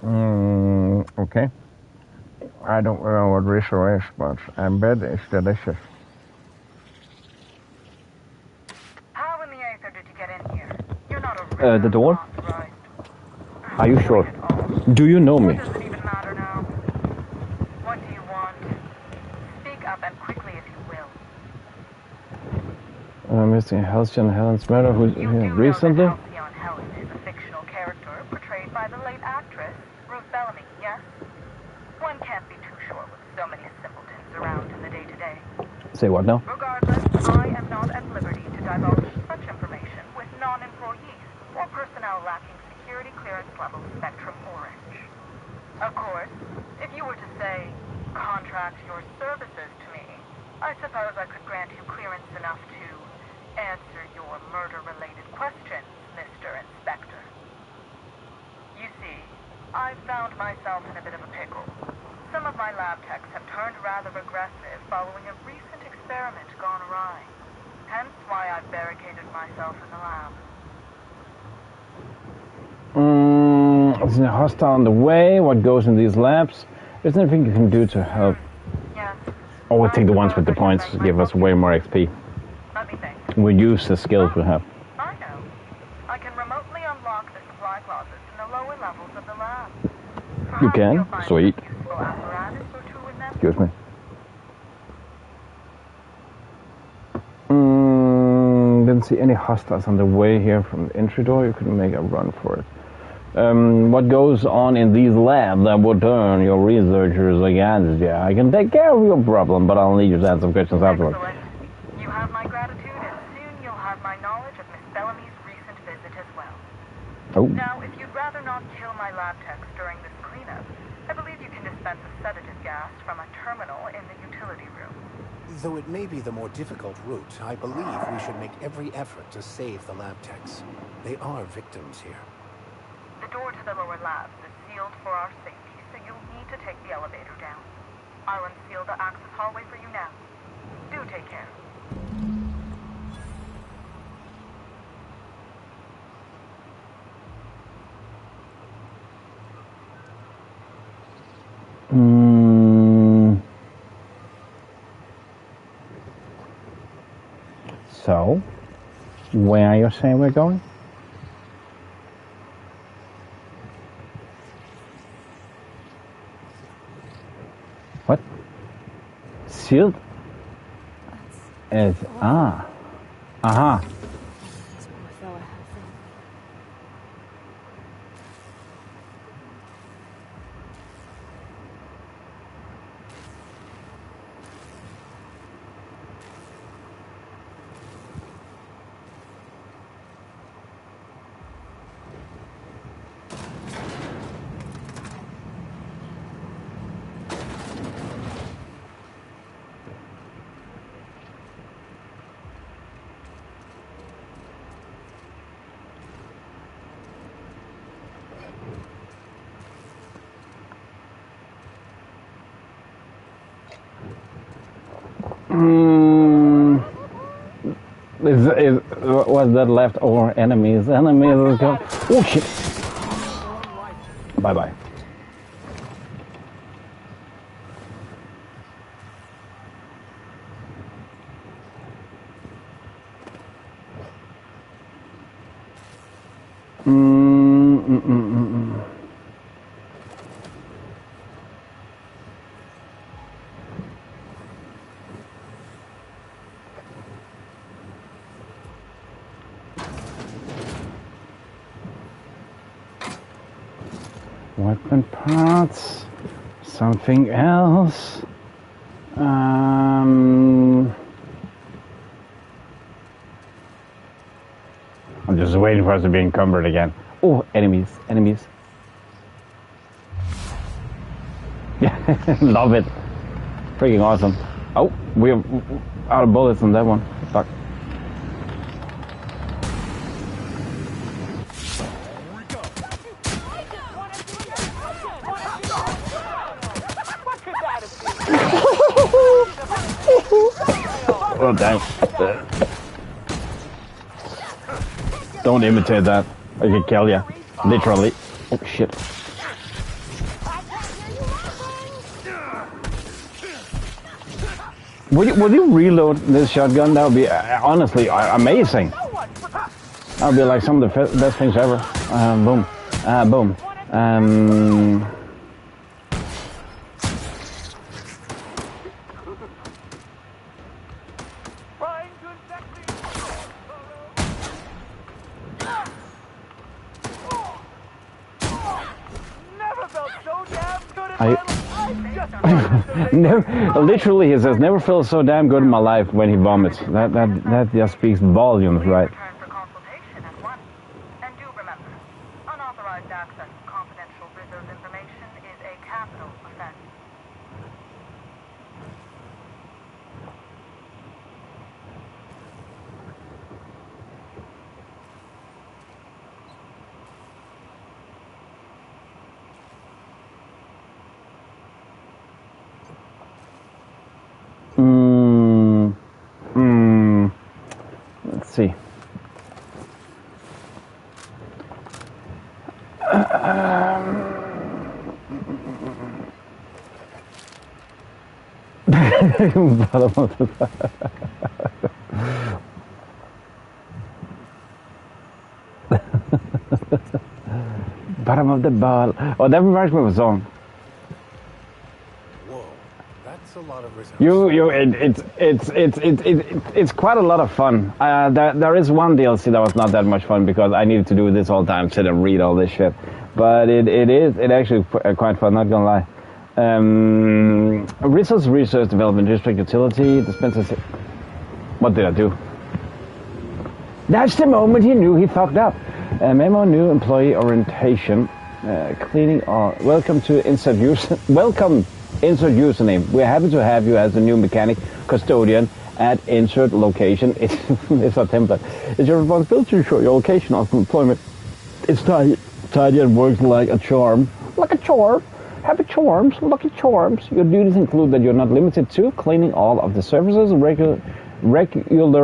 Okay. I don't know what Rizzo is, but I bet it's delicious. How in the Aether did you get in here? You're not a the door? Are you sure? Do you know me? Does it even matter now? What do you want? Speak up and quickly if you will. Mr. Halcyon Helen's murder, who's here recently? Halcyon Helen is a fictional character portrayed by the late actress Ruth Bellamy, yes? One can't be too sure with so many simpletons around in the day-to-day. Say what now? Regardless, I am not at liberty to divulge such information with non-employees or personnel lacking security clearance level Spectrum Orange. Of course, if you were to say, contract your services to me, I suppose I could grant you clearance enough to answer your murder-related questions, Mr. Inspector. You see, I've found myself in a bit of a pickle. Some of my lab techs have turned rather aggressive following a recent experiment gone awry. Hence why I've barricaded myself in the lab. Is there a hostile on the way? What goes in these labs? Is there anything you can do to help? Yes. Oh, we'll take the ones with the points to give us way more XP. Let me think. We'll use the skills we have. I know. I can remotely unlock the supply closets in the lower levels of the lab. You can? Sweet. Useful apparatus or two in them. Excuse me. Didn't see any hostiles on the way here from the entry door. You couldn't make a run for it. What goes on in these labs that would turn your researchers against you? I can take care of your problem, but I'll need you to answer some questions afterwards. You have my gratitude, and soon you'll have my Oh. Now, if you'd rather not kill my lab techs during this cleanup, I believe you can dispense a sedative gas from a terminal in the utility room. Though it may be the more difficult route, I believe we should make every effort to save the lab techs. They are victims here. The door to the lower labs is sealed for our safety, so you'll need to take the elevator down. I'll unseal the access hallway for you now. Do take care. So, where are you saying we're going? What? Sealed? Is aha. Was that left or enemies? Enemies go. Oh shit! Bye bye. Weapon parts, something else. I'm just waiting for us to be encumbered again. Oh, enemies. Yeah, love it. Freaking awesome. Oh, we're out of bullets on that one. Fuck. Oh, damn. Don't imitate that. I can kill you. Literally. Oh, shit. Would you reload this shotgun? That would be, honestly, amazing. That would be like some of the best things ever. Boom. Boom. Literally, he says, never felt so damn good in my life when he vomits. That just speaks volumes, right? And do remember, unauthorized access to confidential Rizzo's information is a capital offense. Let's see. Bottom of the ball. Oh, that reminds me of a song. Whoa, that's a lot of results. It's quite a lot of fun. There is one DLC that was not that much fun because I needed to do this all the time, sit and read all this shit. But it actually quite fun, not gonna lie. Resource Development District Utility dispenses. What did I do? That's the moment he knew he fucked up. Memo, new employee orientation, cleaning. Welcome to insert user. Welcome, insert username. We're happy to have you as the new mechanic custodian at insert location. It's a template. It's your responsibility to show your location of employment. It's tidy and works like a charm. Like a charm. Happy charms, lucky charms. Your duties include that you're not limited to cleaning all of the surfaces, regular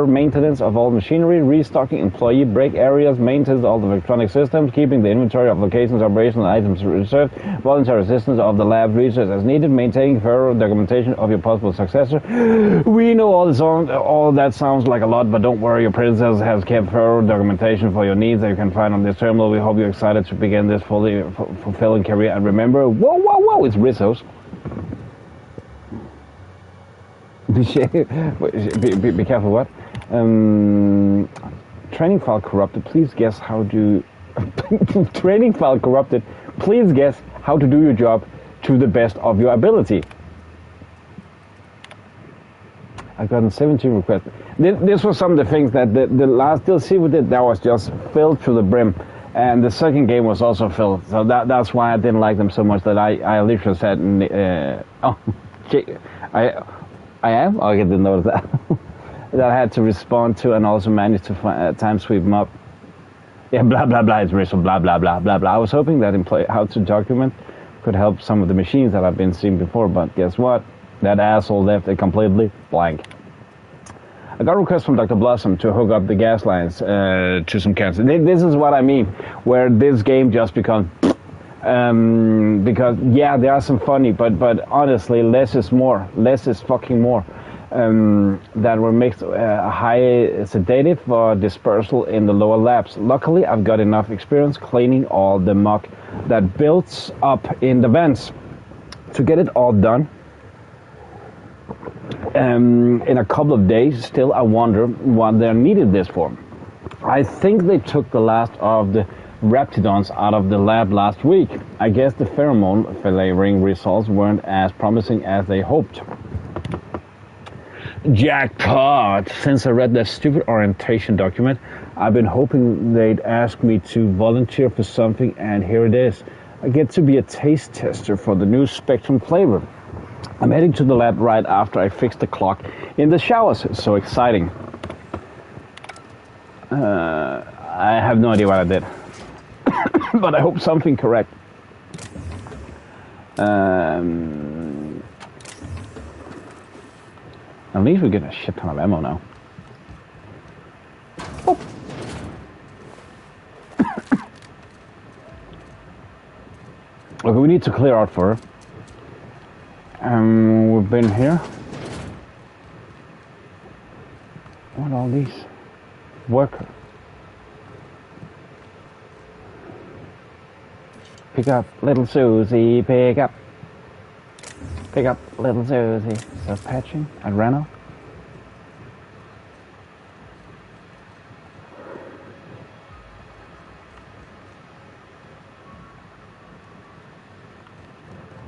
maintenance of all machinery, restocking employee break areas, maintenance of all the electronic systems, keeping the inventory of locations, operational items reserved, voluntary assistance of the lab research as needed, maintaining thorough documentation of your possible successor. We know all that sounds like a lot, but don't worry, your predecessor has kept thorough documentation for your needs that you can find on this terminal. We hope you're excited to begin this fully fulfilling career. And remember, whoa, it's Rizzo's. Be careful, what? Training file corrupted. Please guess how to... Training file corrupted. Please guess how to do your job to the best of your ability. I've gotten 17 requests. This was some of the things that the last DLC we did, that was just filled to the brim. And the second game was also filled. So that's why I didn't like them so much that I literally said... I am? Oh, I didn't notice that. That I had to respond to and also manage to time sweep them up. Yeah, blah, blah, blah, it's Rizzo, blah, blah, blah, blah, blah. I was hoping that how to document could help some of the machines that I've been seeing before, but guess what? That asshole left it completely blank. I got a request from Dr. Blossom to hook up the gas lines to some cans. This is what I mean, where this game just becomes... because yeah, there are some funny, but honestly, less is more. Less is fucking more. That were mixed high sedative for dispersal in the lower labs. Luckily, I've got enough experience cleaning all the muck that builds up in the vents to get it all done in a couple of days. Still, I wonder what they needed this for. I think they took the last of the Raptidons out of the lab last week. I guess the pheromone flavoring results weren't as promising as they hoped. Jackpot! Since I read that stupid orientation document, I've been hoping they'd ask me to volunteer for something, and here it is. I get to be a taste tester for the new Spectrum flavor. I'm heading to the lab right after I fix the clock in the showers. It's so exciting. I have no idea what I did. But I hope something correct. At least we get a shit ton of ammo now. Oh. Okay, we need to clear out for her. We've been here. What are all these? Workers. Pick up little Susie, pick up. Pick up little Susie. Self-patching at Renault.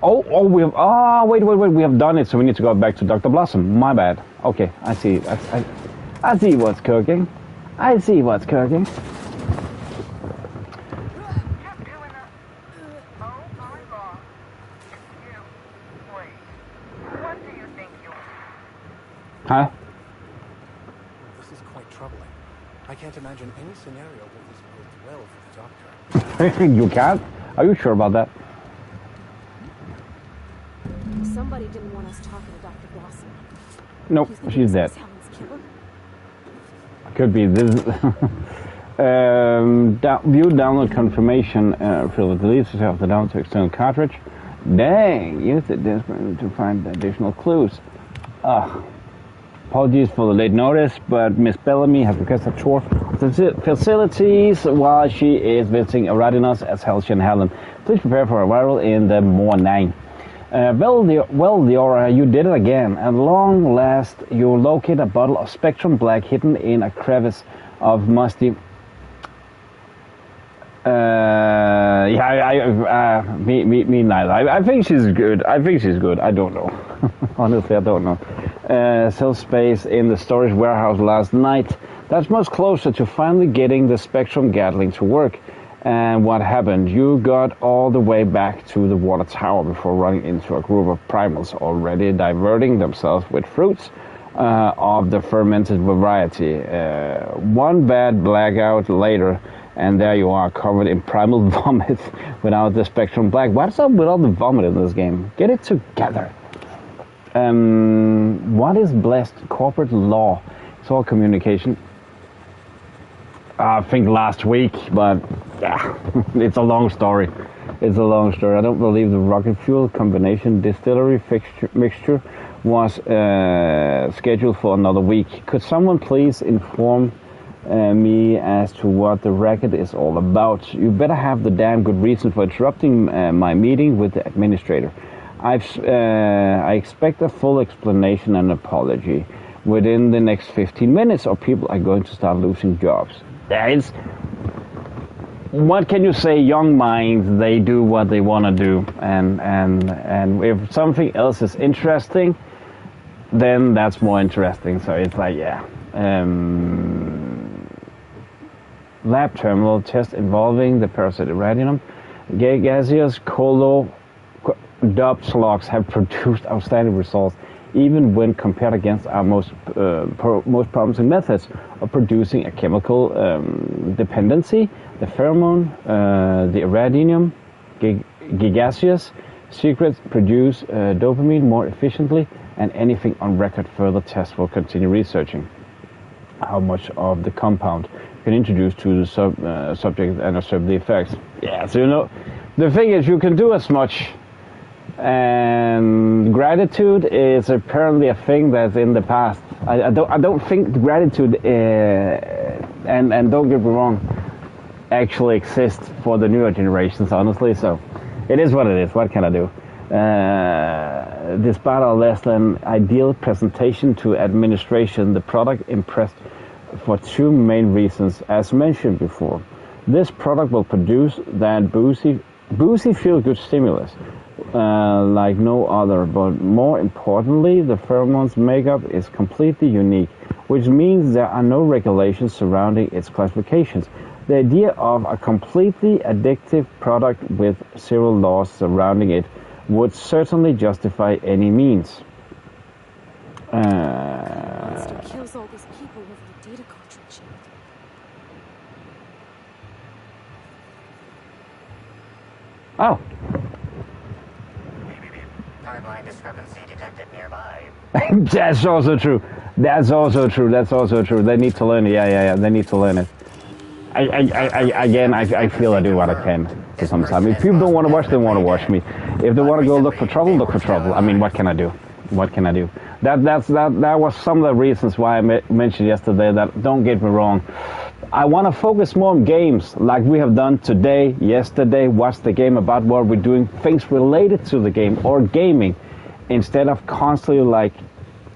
Wait, we have done it, so we need to go back to Dr. Blossom. My bad. Okay, I see. I see what's cooking. I see what's cooking. Huh? This is quite troubling. I can't imagine any scenario where this bodes well for the doctor. You can't? Are you sure about that? Somebody didn't want us talking to Dr. Blossom. Nope, she's dead. Could be this. View download confirmation field. Deletes yourself the download to external cartridge. Dang, use it to find additional clues. Apologies for the late notice, but Miss Bellamy has requested a tour of the facilities while she is visiting Eridanos as Halcyon Helen. Please prepare for arrival in the morning. Well, Leora, you did it again. At long last, you locate a bottle of Spectrum Black hidden in a crevice of musty... me neither. I think she's good. I think she's good. I don't know. Honestly, I don't know. space in the storage warehouse last night. That's much closer to finally getting the Spectrum Gatling to work. And what happened? You got all the way back to the water tower before running into a group of primals already diverting themselves with fruits of the fermented variety. One bad blackout later, and there you are, covered in primal vomit without the Spectrum Black. What's up with all the vomit in this game? Get it together. What is blessed corporate law? It's all communication. I think last week, but yeah, it's a long story. It's a long story. I don't believe the rocket fuel combination distillery mixture was scheduled for another week. Could someone please inform me as to what the racket is all about? You better have the damn good reason for interrupting my meeting with the administrator. I expect a full explanation and apology within the next 15 minutes, or people are going to start losing jobs. What can you say? Young minds, they do what they want to do, and if something else is interesting, then that's more interesting. So it's like, yeah. Lab terminal test involving the parasite Eridanos. Gaseous dub slugs have produced outstanding results, even when compared against our most promising methods of producing a chemical dependency. The pheromone, the Eridanos, gigaseous secrets produce dopamine more efficiently, and anything on record. Further tests will continue researching how much of the compound can introduce to the subject and observe the effects. Yeah, so you know, the thing is, you can do as much. And gratitude is apparently a thing that's in the past. I don't think gratitude and don't get me wrong, actually exists for the newer generations, honestly. So it is what it is. What can I do? Despite our less than ideal presentation to administration, the product impressed for two main reasons. As mentioned before, this product will produce that boozy feel-good stimulus like no other, but more importantly, the pheromone's makeup is completely unique, which means there are no regulations surrounding its classifications. The idea of a completely addictive product with zero laws surrounding it would certainly justify any means. Monster kills all these people over the data cartridge. Oh. Timeline discrepancy detected nearby. That's also true. That's also true. That's also true. They need to learn it. Yeah. They need to learn it. I feel I do what I can for some time. If people don't want to watch, they want to watch me. If they want to go look for trouble, look for trouble. I mean, what can I do? What can I do? That was some of the reasons why I mentioned yesterday that, don't get me wrong, I want to focus more on games like we have done today, yesterday. What's the game about? What we're doing, things related to the game or gaming, instead of constantly like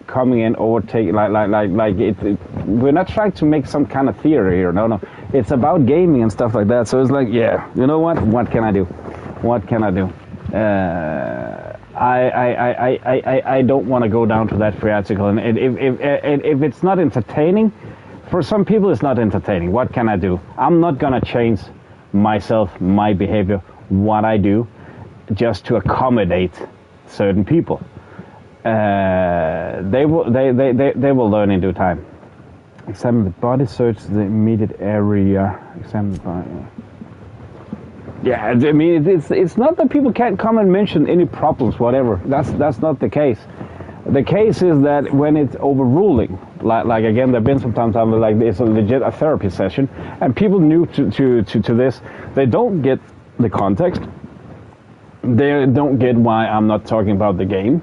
coming in, overtaking, like it. We're not trying to make some kind of theory here. No. It's about gaming and stuff like that. So it's like, yeah, you know what? What can I do? What can I do? I don't want to go down to that theatrical. And if it's not entertaining, for some people it's not entertaining. What can I do? I'm not gonna change myself, my behavior, what I do, just to accommodate certain people. They will learn in due time. Examine the body, search the immediate area. Examine the body. Yeah, I mean, it's not that people can't come and mention any problems, whatever. That's not the case. The case is that when it's overruling, like again, there've been sometimes I'm like it's a legit a therapy session, and people new to this, they don't get the context. They don't get why I'm not talking about the game.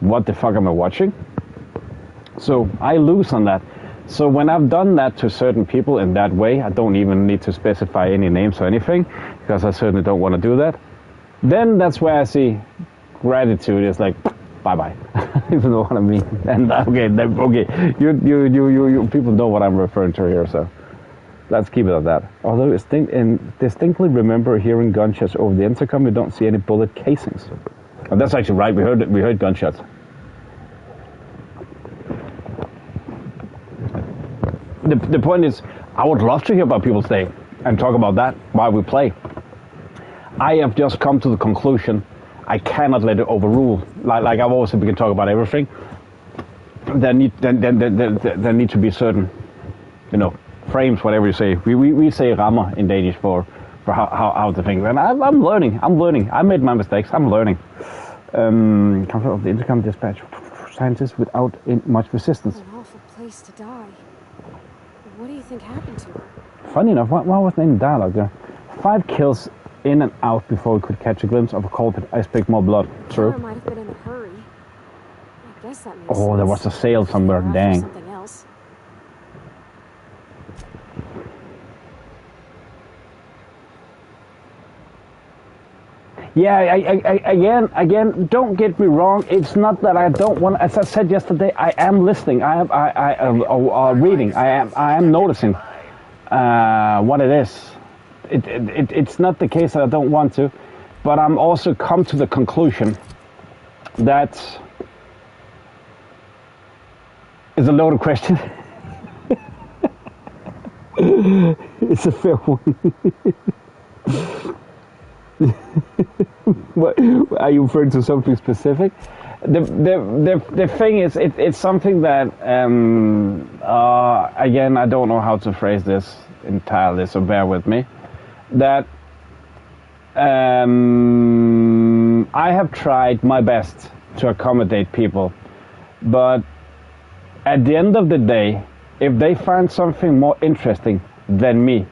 What the fuck am I watching? So I lose on that. So when I've done that to certain people in that way, I don't even need to specify any names or anything, because I certainly don't want to do that. Then that's where I see gratitude is like, bye-bye. You know what I mean? And okay, you people know what I'm referring to here, so let's keep it at that. Although distinctly remember hearing gunshots over the intercom, we don't see any bullet casings. Oh, that's actually right. We heard gunshots. The point is, I would love to hear about people's day and talk about that while we play. I have just come to the conclusion I cannot let it overrule. Like I've always said, we can talk about everything. There need to be certain, frames, whatever you say. We say rammer in Danish for how to think. And I'm learning. I made my mistakes. I'm learning. Comfort of the intercom dispatch. Scientists without much resistance. An awful place to die. What do you think happened to her? Funny enough, what was the name of dialogue there? 5 kills in and out before we could catch a glimpse of a culprit. I expect more blood. True. Might have been in a hurry. I guess that makes Oh, sense. there was a sale somewhere. Dang. Something else. Yeah, again, don't get me wrong. It's not that I don't want. As I said yesterday, I am listening. I am reading. I am noticing what it is. It's not the case that I don't want to, but I'm also come to the conclusion that is a loaded question. It's a fair one. What, are you referring to something specific? The thing is, it's something that again, I don't know how to phrase this entirely, so bear with me. That I have tried my best to accommodate people, but at the end of the day, if they find something more interesting than me,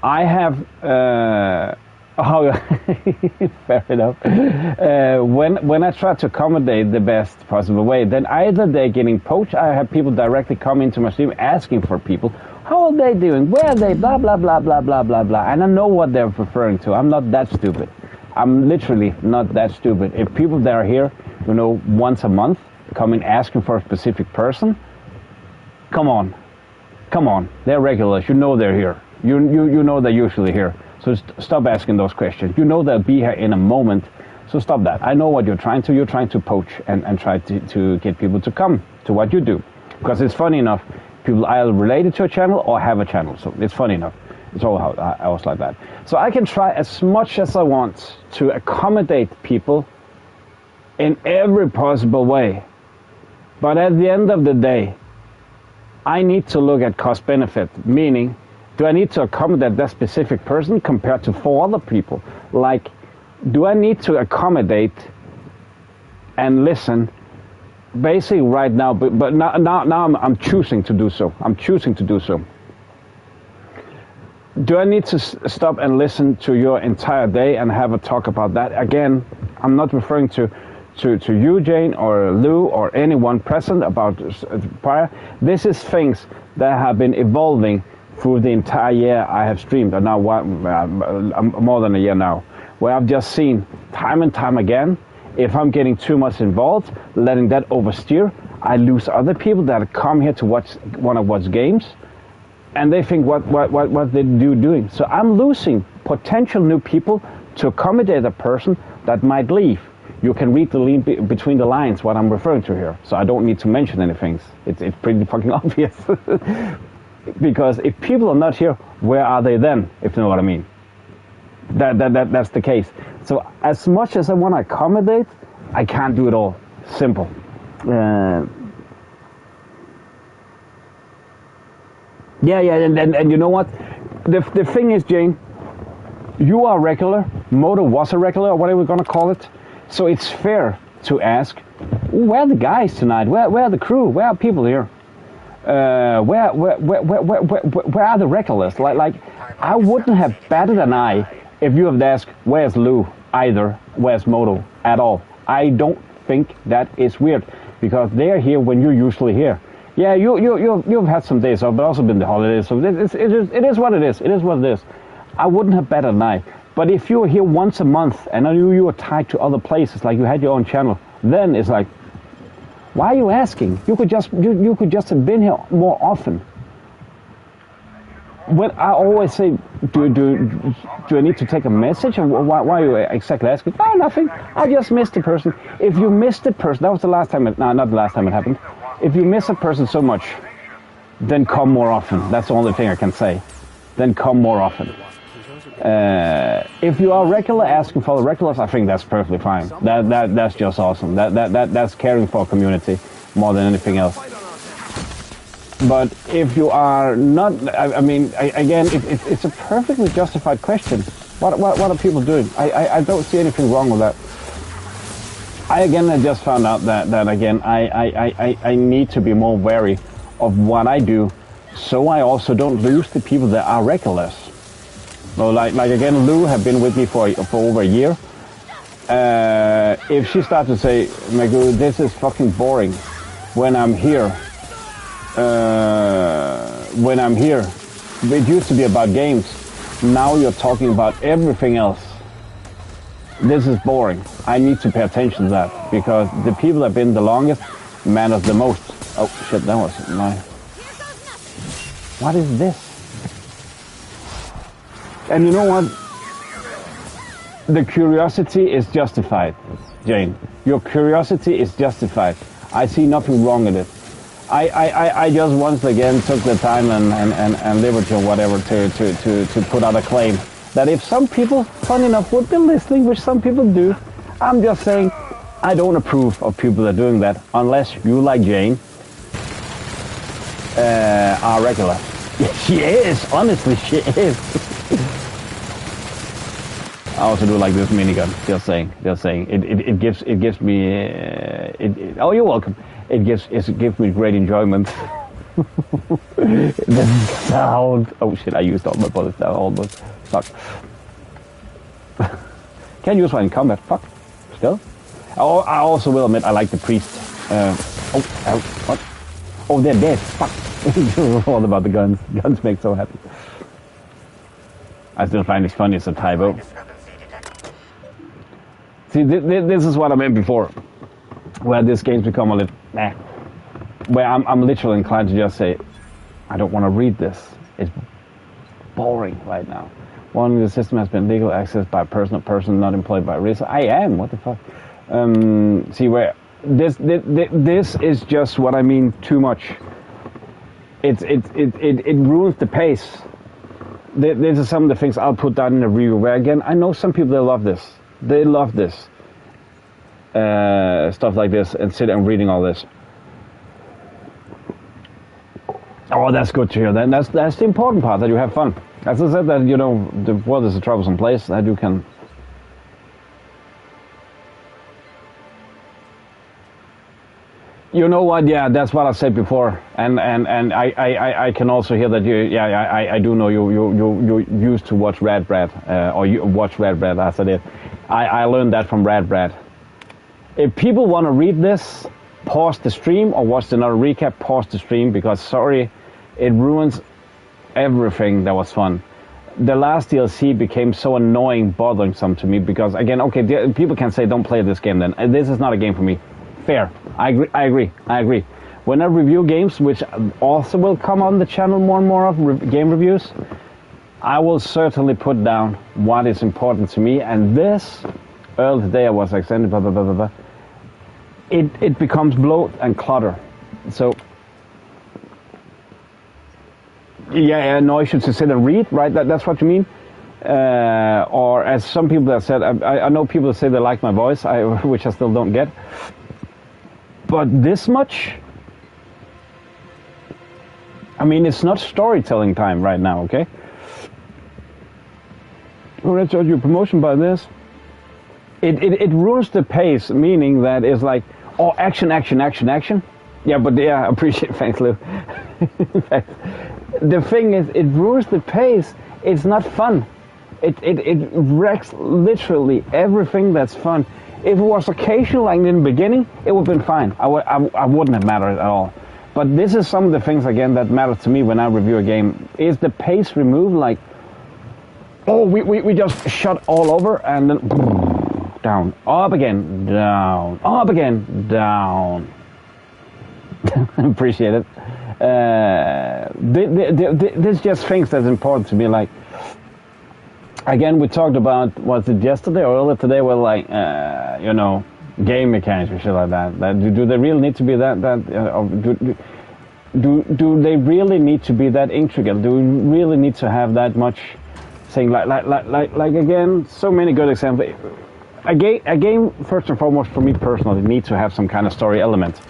I have fair enough. When I try to accommodate the best possible way, then either they're getting poached. I have people directly come into my stream asking for people. How are they doing? Where are they? Blah blah blah blah blah blah blah. And I know what they're referring to. I'm not that stupid. I'm literally not that stupid. If people that are here, once a month, come in asking for a specific person, come on, they're regulars. You know they're here. You know they're usually here. So stop asking those questions. You know they'll be here in a moment. So stop that. I know what you're trying to. You're trying to poach and try to get people to come to what you do. Because it's funny enough, people either related to a channel or have a channel. So it's funny enough. It's all how I was like that. So I can try as much as I want to accommodate people in every possible way. But at the end of the day, I need to look at cost benefit, meaning, do I need to accommodate that specific person compared to 4 other people? Like, do I need to accommodate and listen basically right now? But now I'm choosing to do so. Do I need to stop and listen to your entire day and have a talk about that? Again, I'm not referring to you, Jane, or Lou, or anyone present about prior. This is things that have been evolving through the entire year I have streamed, or now more than a year now, where I've just seen time and time again, if I'm getting too much involved, letting that oversteer, I lose other people that come here to want to watch games, and they think what they doing. So I'm losing potential new people to accommodate a person that might leave. You can read the link between the lines what I'm referring to here, so I don't need to mention anything. It's pretty fucking obvious. Because if people are not here, where are they then? If you know what I mean. That's the case. So as much as I want to accommodate, I can't do it all. Simple. And you know what? The thing is, Jane, you are regular. Moto was a regular, or whatever we're gonna call it. So it's fair to ask, where are the guys tonight? Where are the crew? Where are people here? Where are the regulars? Like, I wouldn't have batted an eye if you have asked, where's Lou? Either, where's Moto? At all. I don't think that is weird, because they are here when you're usually here. Yeah, you've had some days off, but also been the holidays, so it is what it is. It is what it is. I wouldn't have batted an eye. But if you were here once a month and you were tied to other places, like you had your own channel, then it's like, why are you asking? You could just have been here more often. When I always say, do I need to take a message, or why are you exactly asking? Oh, nothing. I just missed the person. If you missed the person, that was the last time. No, not the last time it happened. If you miss a person so much, then come more often. That's the only thing I can say. Then come more often. If you are regular asking for the regulars, I think that's perfectly fine. That's just awesome. That's caring for a community more than anything else. But if you are not, I mean, again, it's a perfectly justified question. What are people doing? I don't see anything wrong with that. I just found out that again, I need to be more wary of what I do, so I also don't lose the people that are regulars. So like again, Lou have been with me for over a year. If she starts to say, Magoo, this is fucking boring when I'm here. It used to be about games. Now you're talking about everything else. This is boring. I need to pay attention to that, because the people that have been the longest matter the most. Oh shit, that was my... What is this? And you know what? The curiosity is justified, Jane. Your curiosity is justified. I see nothing wrong with it. I just once again took the time and liberty or whatever to put out a claim that if some people, funny enough, would be listening, which some people do, I'm just saying I don't approve of people that are doing that, unless you, like Jane, are regular. She is, honestly, she is. I also do like this minigun. Just saying. It gives me. Oh, you're welcome. It gives me great enjoyment. The sound. Oh shit! I used all my bullets now almost. Fuck. Can't use one in combat. Fuck. Still. Oh, I also will admit I like the priest. What? Oh, they're dead. Fuck. All about the guns. Guns make so happy. I still find it funny as a typo. See, this is what I meant before, where this game's become a little, where I'm literally inclined to just say, I don't want to read this. It's boring right now. One, the system has been legal accessed by a person not employed by RISA. I am. What the fuck? See, where this is just what I mean too much. It ruins the pace. These are some of the things I'll put down in the review. Where again, I know some people that love this. They love this stuff like this and sit and reading all this. Oh, that's good to hear. Then that's the important part, that you have fun. As I said, that the world is a troublesome place, that you can. You know what? Yeah, that's what I said before, and I can also hear that you. Yeah, I do know you used to watch Rad Brad, or you watch Rad Brad as I did. I learned that from Rad Brad. If people want to read this, pause the stream or watch another recap. Pause the stream, because sorry, it ruins everything that was fun. The last DLC became so annoying, bothersome to me, because again, okay, people can say don't play this game then. This is not a game for me. Fair. I agree. When I review games, which also will come on the channel more and more of game reviews, I will certainly put down what is important to me. And this, earlier today I was extended, blah, blah, blah, blah, blah. It becomes bloat and clutter. So, yeah, no, I should sit and read, right? That's what you mean? Or as some people have said, I know people that say they like my voice, which I still don't get. But this much? I mean, it's not storytelling time right now, okay? Let's judge your promotion by this. It ruins the pace, meaning that it's like, oh, action. Yeah, but yeah, I appreciate, thanks, Lou. The thing is, it ruins the pace. It's not fun. It wrecks literally everything that's fun. If it was occasional, like in the beginning, it would have been fine. I wouldn't have mattered at all. But this is some of the things, again, that matter to me when I review a game. Is the pace removed? Like, oh, we just shut all over and then down, up again, down, up again, down. Appreciate it. There's just things that's important to me. Like, again, we talked about, was it yesterday or earlier today, where like, game mechanics and shit like that. Do they really need to be that? do they really need to be that intricate? Do we really need to have that much thing? Like again, so many good examples. A game, first and foremost, for me personally, needs to have some kind of story element,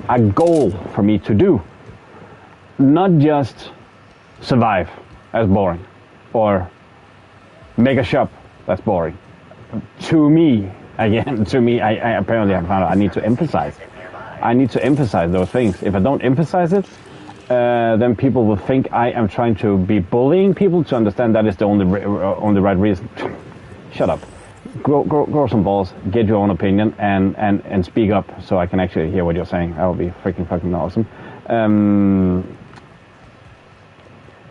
a goal for me to do, not just survive. That's boring, or make a shop. That's boring. To me, again, I apparently have found out I need to emphasize. I need to emphasize those things. If I don't emphasize it, then people will think I am trying to be bullying people to understand that is the only right reason. Shut up. Grow some balls, get your own opinion, and speak up so I can actually hear what you're saying. That would be freaking fucking awesome.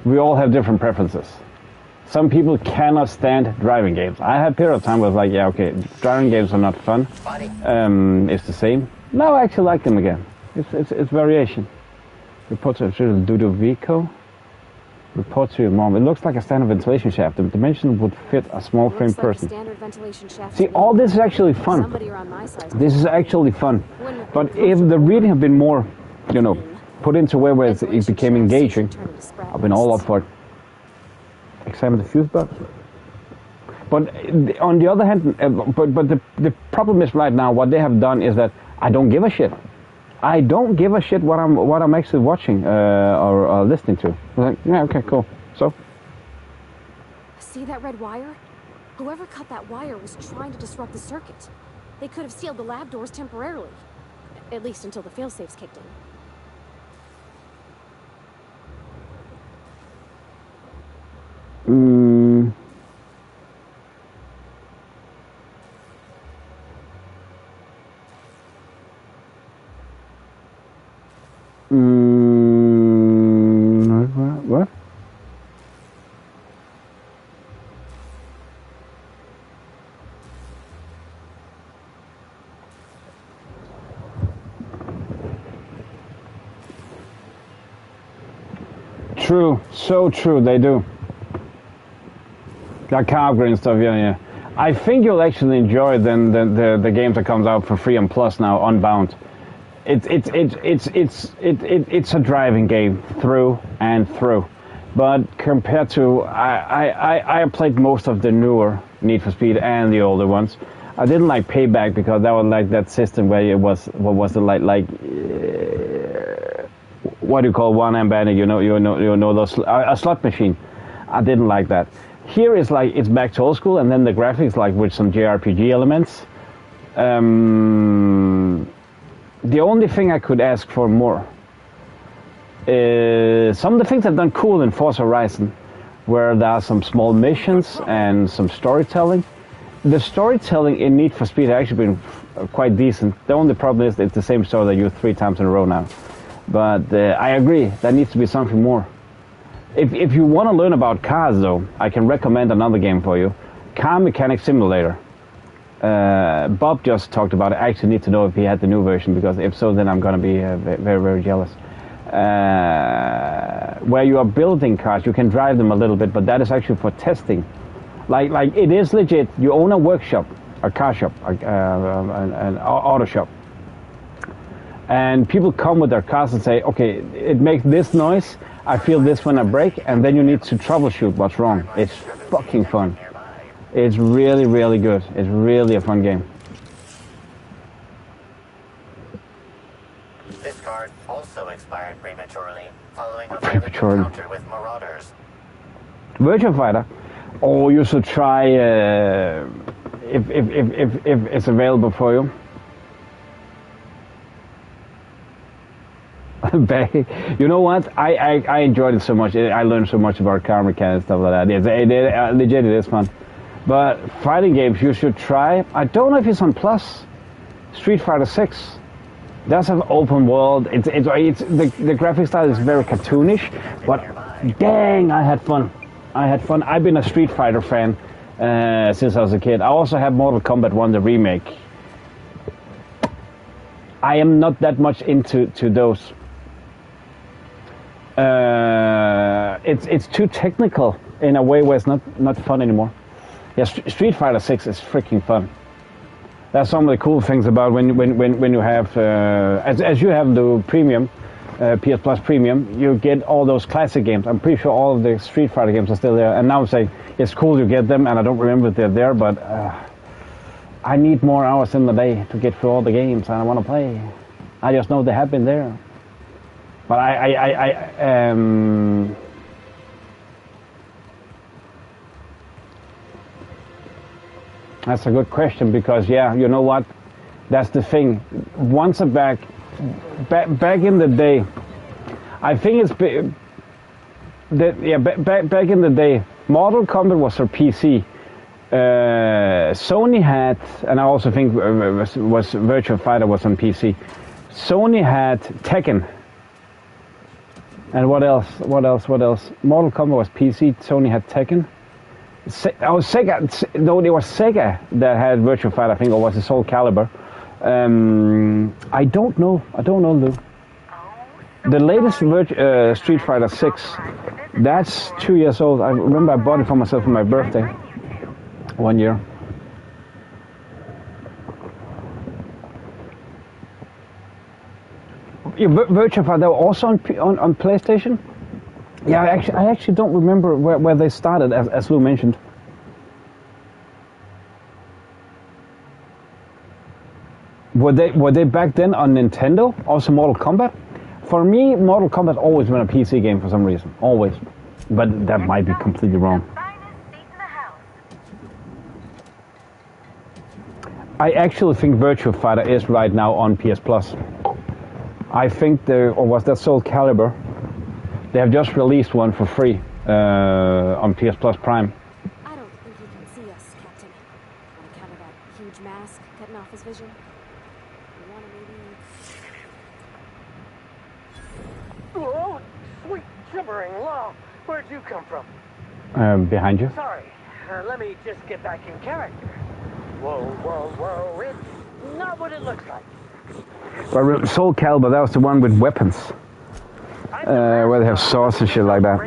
We all have different preferences. Some people cannot stand driving games. I had a period of time where I was like, yeah, okay, driving games are not fun. It's the same. Now I actually like them again. It's variation. Report to Ludovico. Report to your mom. It looks like a standard ventilation shaft. The dimension would fit a small frame person. See, all this is actually fun. This is actually fun. But if the reading had been more, put into where it became engaging, I've been all up for it. Examine the fuse box. But on the other hand, but the problem is right now what they have done is that I don't give a shit. I don't give a shit what I'm actually watching or listening to. I'm like, yeah, okay, cool. So. See that red wire? Whoever cut that wire was trying to disrupt the circuit. They could have sealed the lab doors temporarily, at least until the failsafes kicked in. What? True, so true, they do. Like car upgrade and stuff, yeah. I think you'll actually enjoy then the games that comes out for free and plus now, Unbound. It's a driving game through and through, but compared to I played most of the newer Need for Speed and the older ones. I didn't like Payback because that was like that system where it was what do you call one-hand bandit? Those a slot machine. I didn't like that. Here is like it's back to old school, and then the graphics like with some JRPG elements. The only thing I could ask for more is some of the things I've done cool in Forza Horizon, where there are some small missions and some storytelling. The storytelling in Need for Speed has actually been quite decent. The only problem is it's the same story that you 3 times in a row now. But I agree, there needs to be something more. If you want to learn about cars, though, I can recommend another game for you, Car Mechanic Simulator. Bob just talked about it. I actually need to know if he had the new version, because if so, then I'm going to be very, very jealous. Where you are building cars, you can drive them a little bit, but that is actually for testing. Like it is legit. You own a workshop, a car shop, an auto shop, and people come with their cars and say, okay, it makes this noise. I feel this when I brake, and then you need to troubleshoot what's wrong. It's fucking fun. It's really, really good. It's really a fun game. This card also expired prematurely, following a violent encounter with marauders. Virtua Fighter? Oh, you should try if it's available for you. You know what? I enjoyed it so much. I learned so much about car mechanics and stuff like that. Legit, it is fun. But fighting games you should try. I don't know if it's on Plus. Street Fighter 6 does have open world. The graphic style is very cartoonish, but dang, I had fun. I've been a Street Fighter fan since I was a kid. I also have Mortal Kombat 1, the remake. I am not that much into those. It's too technical in a way where it's not fun anymore. Yeah, Street Fighter 6 is freaking fun. That's some of the cool things about when you have as you have the premium, PS Plus Premium, you get all those classic games. I'm pretty sure all of the Street Fighter games are still there. And now I'm saying it's cool you get them, and I don't remember if they're there, but I need more hours in the day to get through all the games I want to play. I just know they have been there. But that's a good question, because yeah, you know what? That's the thing. Once back in the day, I think it's back in the day, Mortal Kombat was for PC. Sony had, and I also think was Virtua Fighter was on PC. Sony had Tekken. And what else? Mortal Kombat was PC. Sony had Tekken. Sega. No, it was Sega that had Virtua Fighter, I think, or was it Soul Calibur? I don't know, Lou. The latest Street Fighter 6, that's 2 years old. I remember I bought it for myself for my birthday. 1 year. Virtua Fighter, they were also on PlayStation? Yeah, I actually don't remember where they started, as Lou mentioned. Were they back then on Nintendo? Also Mortal Kombat? For me, Mortal Kombat always been a PC game for some reason. Always. But that might be completely wrong. I actually think Virtua Fighter is right now on PS Plus. I think or was that Soul Calibur? They have just released one for free on PS Plus Prime. I don't think you can see us, Captain. On account of that huge mask cutting off his vision. You want to maybe... Whoa, sweet gibbering law. Where'd you come from? Behind you. Sorry, let me just get back in character. Whoa, it's not what it looks like. Well, Soul Calibur, that was the one with weapons. Where they have swords and shit like that.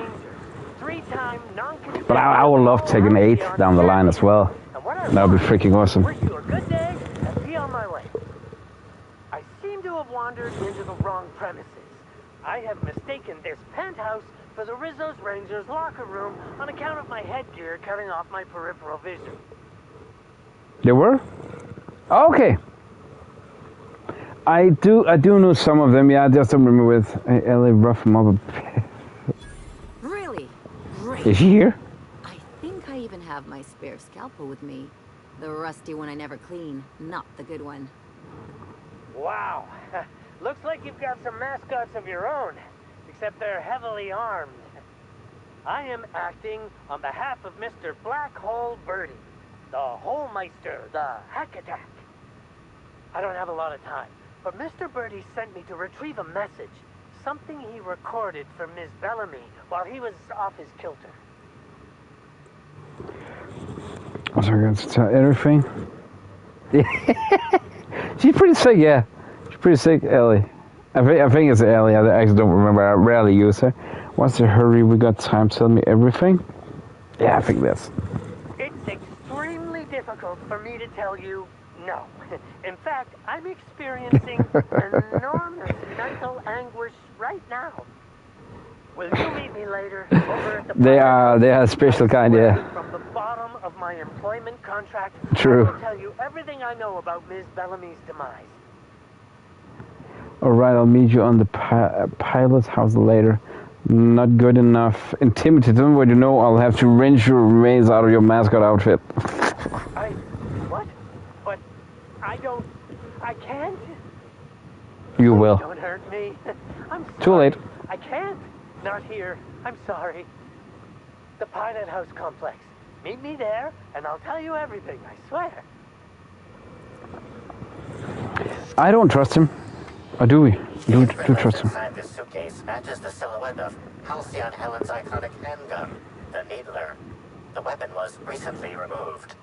But I would love taking 8 down the line as well. That would be freaking awesome. Wish you a good day and be on my way. I seem to have wandered into the wrong premises. I have mistaken this penthouse for the Rizzo's Rangers locker room on account of my headgear cutting off my peripheral vision. They were? Okay. I do know some of them. Yeah, I just don't remember with Ellie Rough Mother. Really? Great. Is she here? I think I even have my spare scalpel with me. The rusty one I never clean, not the good one. Wow. Looks like you've got some mascots of your own, except they're heavily armed. I am acting on behalf of Mr. Black Hole Birdie, the Holmeister, the Hack Attack. I don't have a lot of time, but Mr. Birdie sent me to retrieve a message, something he recorded for Ms. Bellamy while he was off his kilter. Was I going to tell everything? She's pretty sick, yeah. She's pretty sick, Ellie. I think it's Ellie. I actually don't remember. I rarely use her. What's the hurry? We got time. Tell me everything. Yeah, I think that's. It's extremely difficult for me to tell you no. In fact, I'm experiencing enormous mental anguish right now. Will you meet me later over at the They are a special kind, yeah. From the bottom of my employment contract, True. I will tell you everything I know about Ms. Bellamy's demise. Alright, I'll meet you on the pilot house later. Not good enough. Intimidated, don't worry, you know I'll have to wrench your remains out of your mascot outfit. What? But I can't? You will. Don't hurt me. I'm sorry. Too late. I can't. Not here. I'm sorry. The pilot house complex. Meet me there, and I'll tell you everything, I swear. I don't trust him. Or do we? Do trust him? Inside this suitcase matches the silhouette of Halcyon Helen's iconic handgun, the Needler. The weapon was recently removed.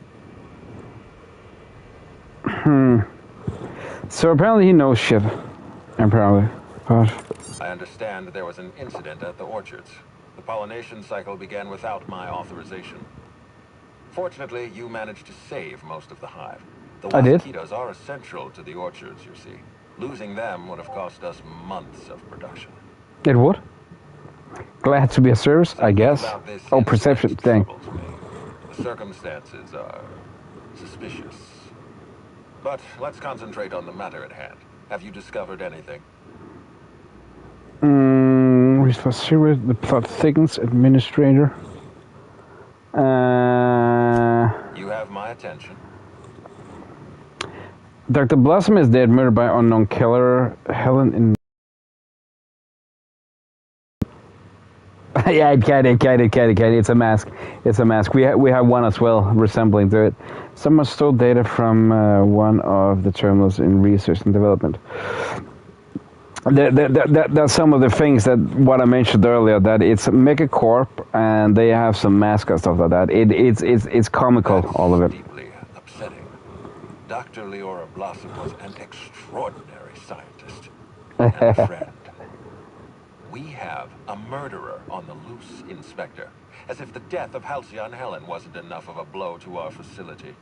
So apparently he knows shit. Apparently. But I understand there was an incident at the orchards. The pollination cycle began without my authorization. Fortunately, you managed to save most of the hive. The I did. mosquitoes are essential to the orchards, you see. Losing them would have cost us months of production. It would? Glad to be of service, I guess. Oh, perception, dang. The circumstances are suspicious. But let's concentrate on the matter at hand. Have you discovered anything? For serious, the plot thickens, administrator. You have my attention. Dr. Blossom is dead, murdered by unknown killer. Helen in... Yeah, get it. It's a mask. It's a mask. We have one as well, resembling to it. Someone stole data from one of the terminals in research and development. That's some of the things that what I mentioned earlier. That it's a megacorp, and they have some masks and stuff like that. It's comical, That's all of it. Deeply upsetting. Dr. Leora Blossom was an extraordinary scientist and a friend. We have a murderer on the loose, Inspector. As if the death of Halcyon Helen wasn't enough of a blow to our facility.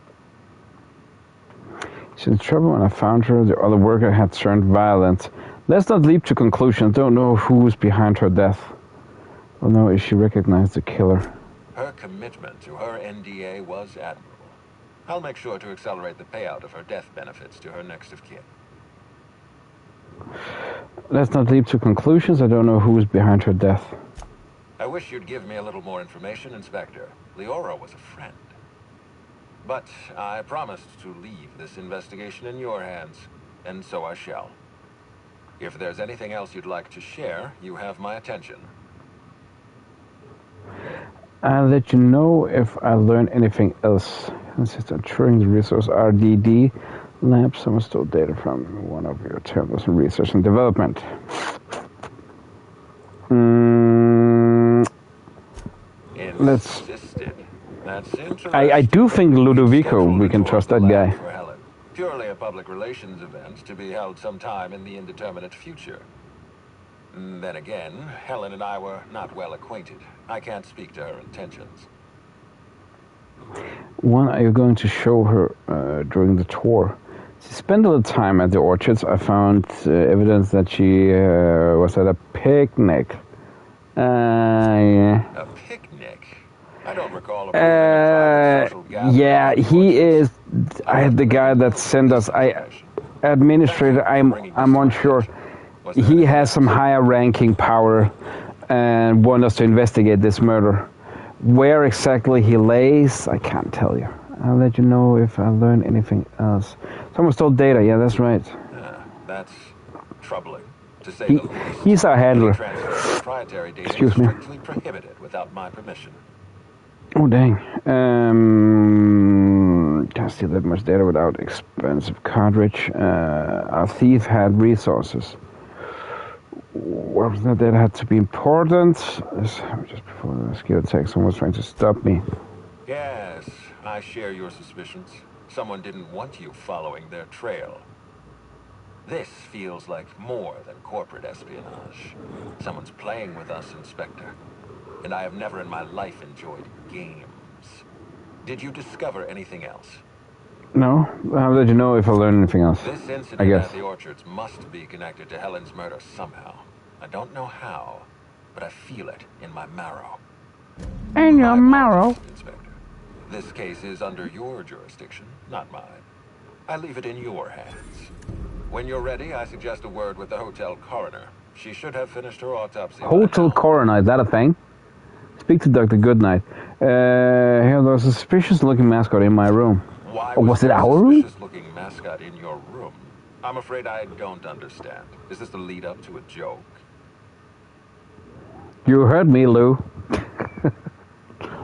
She's in trouble when I found her. The other worker had turned violent. Let's not leap to conclusions. Don't know who's behind her death. Well, no, if she recognized the killer. Her commitment to her NDA was admirable. I'll make sure to accelerate the payout of her death benefits to her next of kin. Let's not leap to conclusions. I don't know who's behind her death. I wish you'd give me a little more information, Inspector. Leora was a friend. But I promised to leave this investigation in your hands, and so I shall. If there's anything else you'd like to share, you have my attention. I'll let you know if I learn anything else. Since I'm touring the resource RDD lab, someone stole data from one of your terminals in research and development. Let's. That's interesting. I do think Ludovico, we can trust that guy. Purely a public relations event to be held sometime in the indeterminate future. Then again, Helen and I were not well acquainted. I can't speak to her intentions. When are you going to show her during the tour? She spent a little time at the orchards. I found evidence that she was at a picnic. Yeah. A picnic? I don't recall yeah, he is the guy that sent us. Administrator, I'm unsure. He has some higher ranking power and want us to investigate this murder. Where exactly he lays, I can't tell you. I'll let you know if I learn anything else. Someone stole data, yeah, that's right. That's troubling, to say the least. He's our handler. Proprietary data Excuse me. strictly prohibited without my permission. Oh, dang. Can't steal that much data without expensive cartridge. Our thief had resources. What was that data had to be important? Just before the skill attack, someone was trying to stop me. Yes, I share your suspicions. Someone didn't want you following their trail. This feels like more than corporate espionage. Someone's playing with us, Inspector. And I have never in my life enjoyed games. Did you discover anything else? No, I'll let you know if I learn anything else. This I incident guess. at the orchards must be connected to Helen's murder somehow. I don't know how, but I feel it in my marrow. In your marrow? Inspector. This case is under your jurisdiction, not mine. I leave it in your hands. When you're ready, I suggest a word with the hotel coroner. She should have finished her autopsy. Hotel coroner, is that a thing? Speak to Dr. Goodnight. Here, there was a suspicious-looking mascot in my room. Why was it our room? Suspicious-looking mascot in your room? I'm afraid I don't understand. Is this the lead-up to a joke? You heard me, Lou.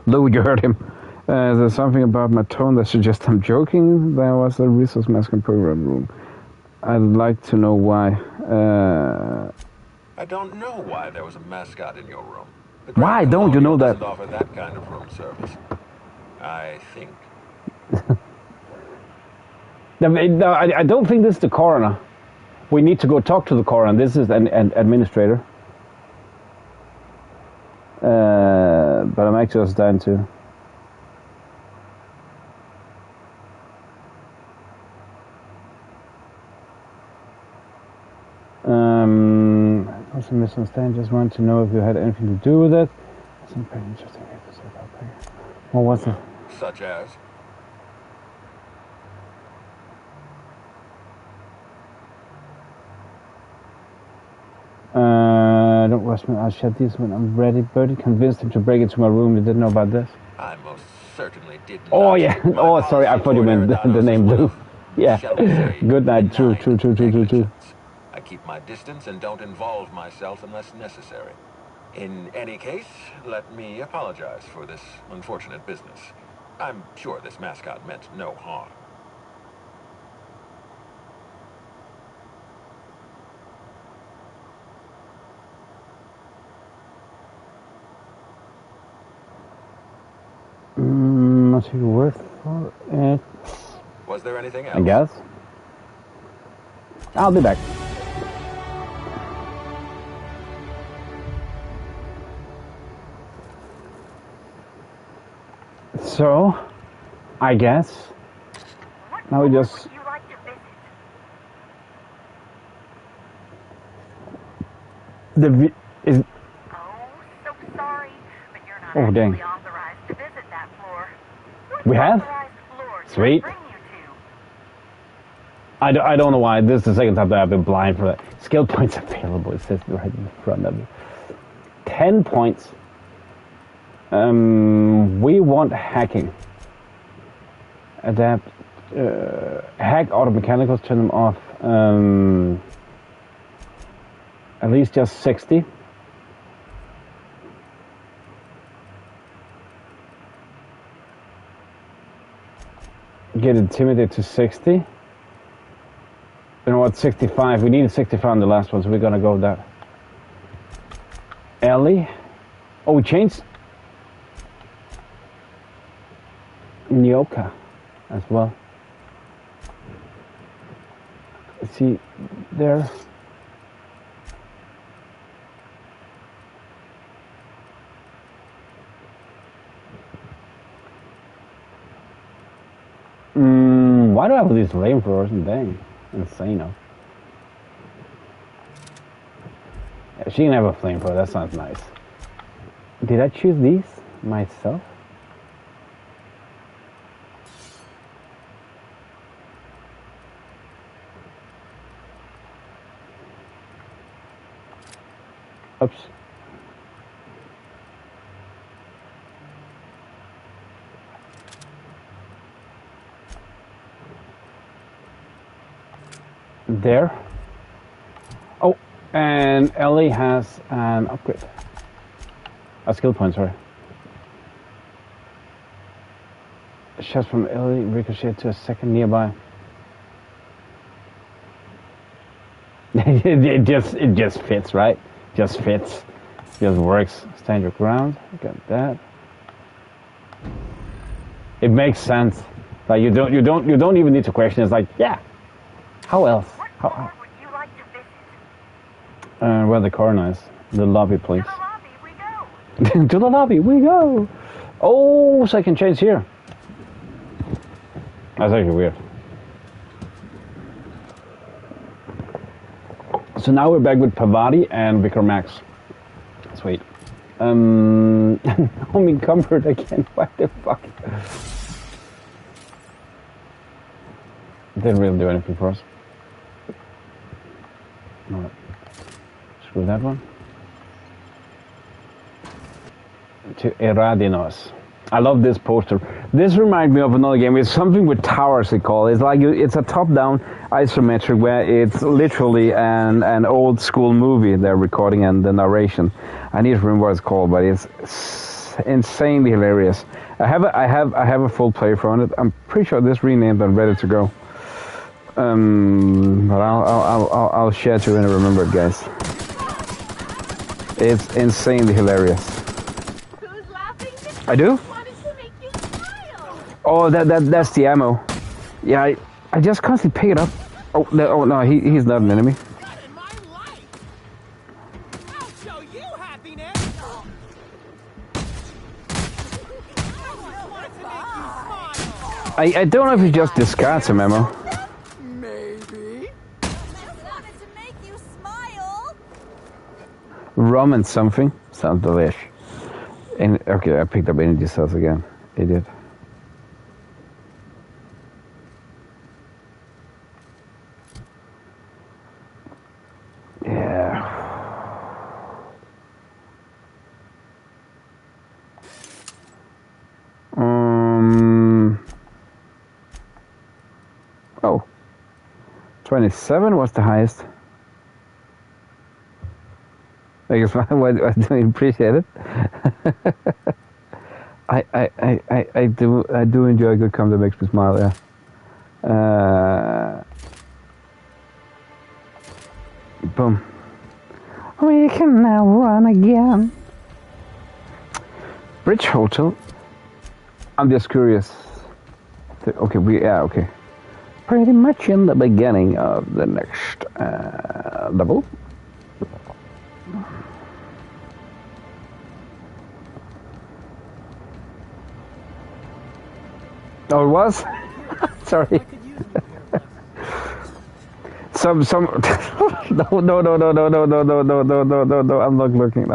Lou, you heard him. There's something about my tone that suggests I'm joking. There was a resource mascot program room. I'd like to know why. I don't know why there was a mascot in your room. Why don't you know that? Doesn't offer that kind of room service. I think. No, I don't think this is the coroner. We need to go talk to the coroner. This is an administrator. But I'm actually just dying to. misunderstand. Just wanted to know if you had anything to do with it. Something pretty interesting. What was it? Such as? Don't rush me. I'll shut this when I'm ready. Birdie convinced him to break into my room. You didn't know about this? I most certainly did not. Oh, yeah. Oh, sorry. I thought you meant the name Blue. Yeah. Good night. True. I keep my distance and don't involve myself unless necessary. In any case, let me apologize for this unfortunate business. I'm sure this mascot meant no harm. Not really worth for it. Was there anything else? I guess. I'll be back. So, I guess now we just the is. So sorry, but you're not Oh dang. authorized to visit that floor. We have? Sweet. I don't know why. This is the second time that I've been blind for that. Skill points available. It says right in front of me. 10 points. We want hacking. Adapt. Hack auto mechanicals. Turn them off. At least just 60. Get intimidated to 60. You know what? 65. We needed 65 on the last one, so we're gonna go with that. Ellie. Oh, we changed Nyoka as well. See there. Why do I have these flamethrowers and dang? Insane, huh? Yeah, she can have a flamethrower, that sounds nice. Did I choose these myself? Oops. There. Oh, and Ellie has an upgrade. A skill point, sorry. Shots from Ellie ricochet to a second nearby. it just fits, right? Just fits. Just works. Stand your ground. Got that. It makes sense. Like you don't even need to question. It's like, yeah. How else? How would you like to visit? Well, the colonized. The lobby, please. To the lobby we go. To the lobby we go. Oh, second chance here. That's actually weird. So now we're back with Pavati and Vicar Max. Sweet. Home encumbered again. What the fuck? Didn't really do anything for us. Alright. Screw that one. To Eridanos. I love this poster. This reminds me of another game. It's something with towers, they call it. It's like it's a top-down isometric where it's literally an old school movie they're recording and the narration. I need to remember what it's called, but it's insanely hilarious. I have a full playthrough on it. I'm pretty sure this renamed and ready to go. But I'll share to you when I remember it, guys. It's insanely hilarious. Who's laughing? I do? Wanted to make you smile. Oh, that's the ammo. Yeah, I just constantly pick it up. Oh no, he's not an enemy. I'll show you happiness. I don't know if he just discards some ammo. Maybe. Wanted to make you smile. Rum and something. Sounds delish. And okay, I picked up energy cells again. Idiot. Yeah. Oh. 27 was the highest. I guess I don't appreciate it. I do enjoy a good comment that makes me smile, yeah. Boom. We can now run again. Bridge Hotel. I'm just curious. Okay, okay. Pretty much in the beginning of the next level. Oh, it was? Sorry. Some no, I'm not looking.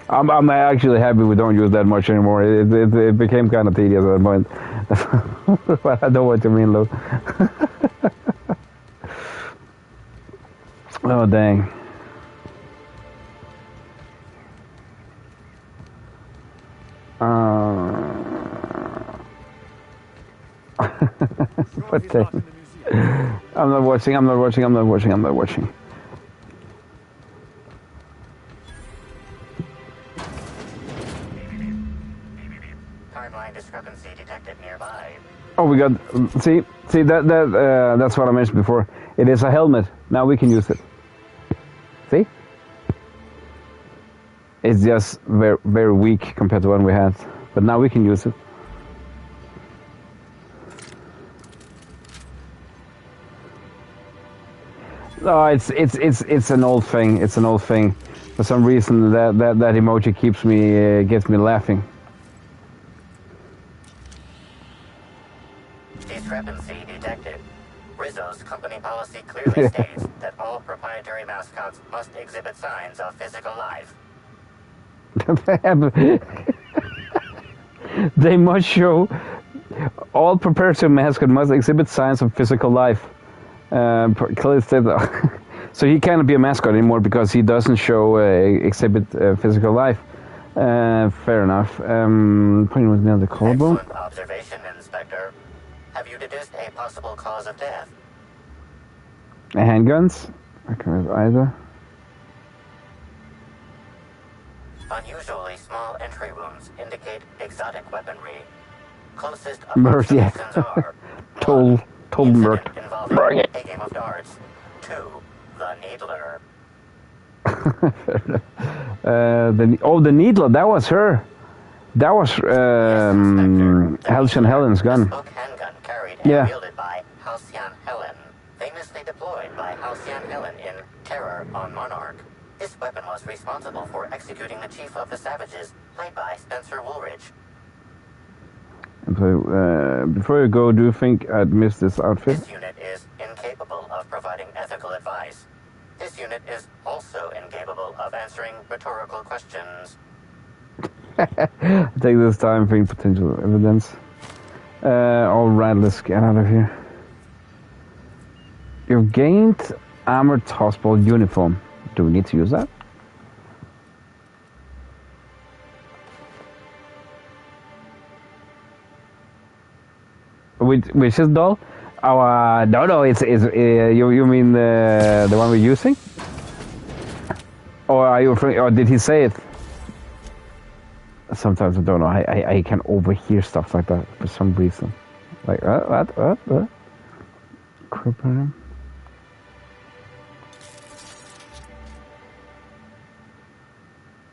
I'm actually happy we don't use that much anymore. It became kind of tedious at that point. But I know what you mean, Lou. Oh, dang. What thing? I'm not watching. Timeline discrepancy detected nearby. Oh, we got. See that's what I mentioned before. It is a helmet. Now we can use it. See? It's just very, very weak compared to one we had, but now we can use it. No, it's an old thing. It's an old thing. For some reason, that emoji gets me laughing. Discrepancy detected. Rizzo's company policy clearly states that all proprietary mascots must exhibit signs of physical life. They must show. All proprietary mascots must exhibit signs of physical life. Clearly stated. So he can't be a mascot anymore because he doesn't exhibit physical life. Fair enough. Putting with the collarbone. Excellent observation, Inspector. Have you deduced a possible cause of death? Handguns? Okay, either. Unusually small entry wounds indicate exotic weaponry. Closest approximations are told Merc. Involving a game of darts. 2. The Needler. The Needler, that was her. That was Halcyon Helen's gun. This handgun carried and wielded by Halcyon Helen, famously deployed by Halcyon Helen in Terror on Monarch. This weapon was responsible for executing the Chief of the Savages, played by Spencer Woolridge. Before you go, do you think I'd miss this outfit? This unit is incapable of providing ethical advice. This unit is also incapable of answering rhetorical questions. Take this time for potential evidence. Alright, let's get out of here. You've gained armored hospital uniform. Do we need to use that? Which is dull? Oh, no, it's you mean the one we're using? Or are you referring, or did he say it? Sometimes I don't know. I can overhear stuff like that for some reason. Like what? Crippling.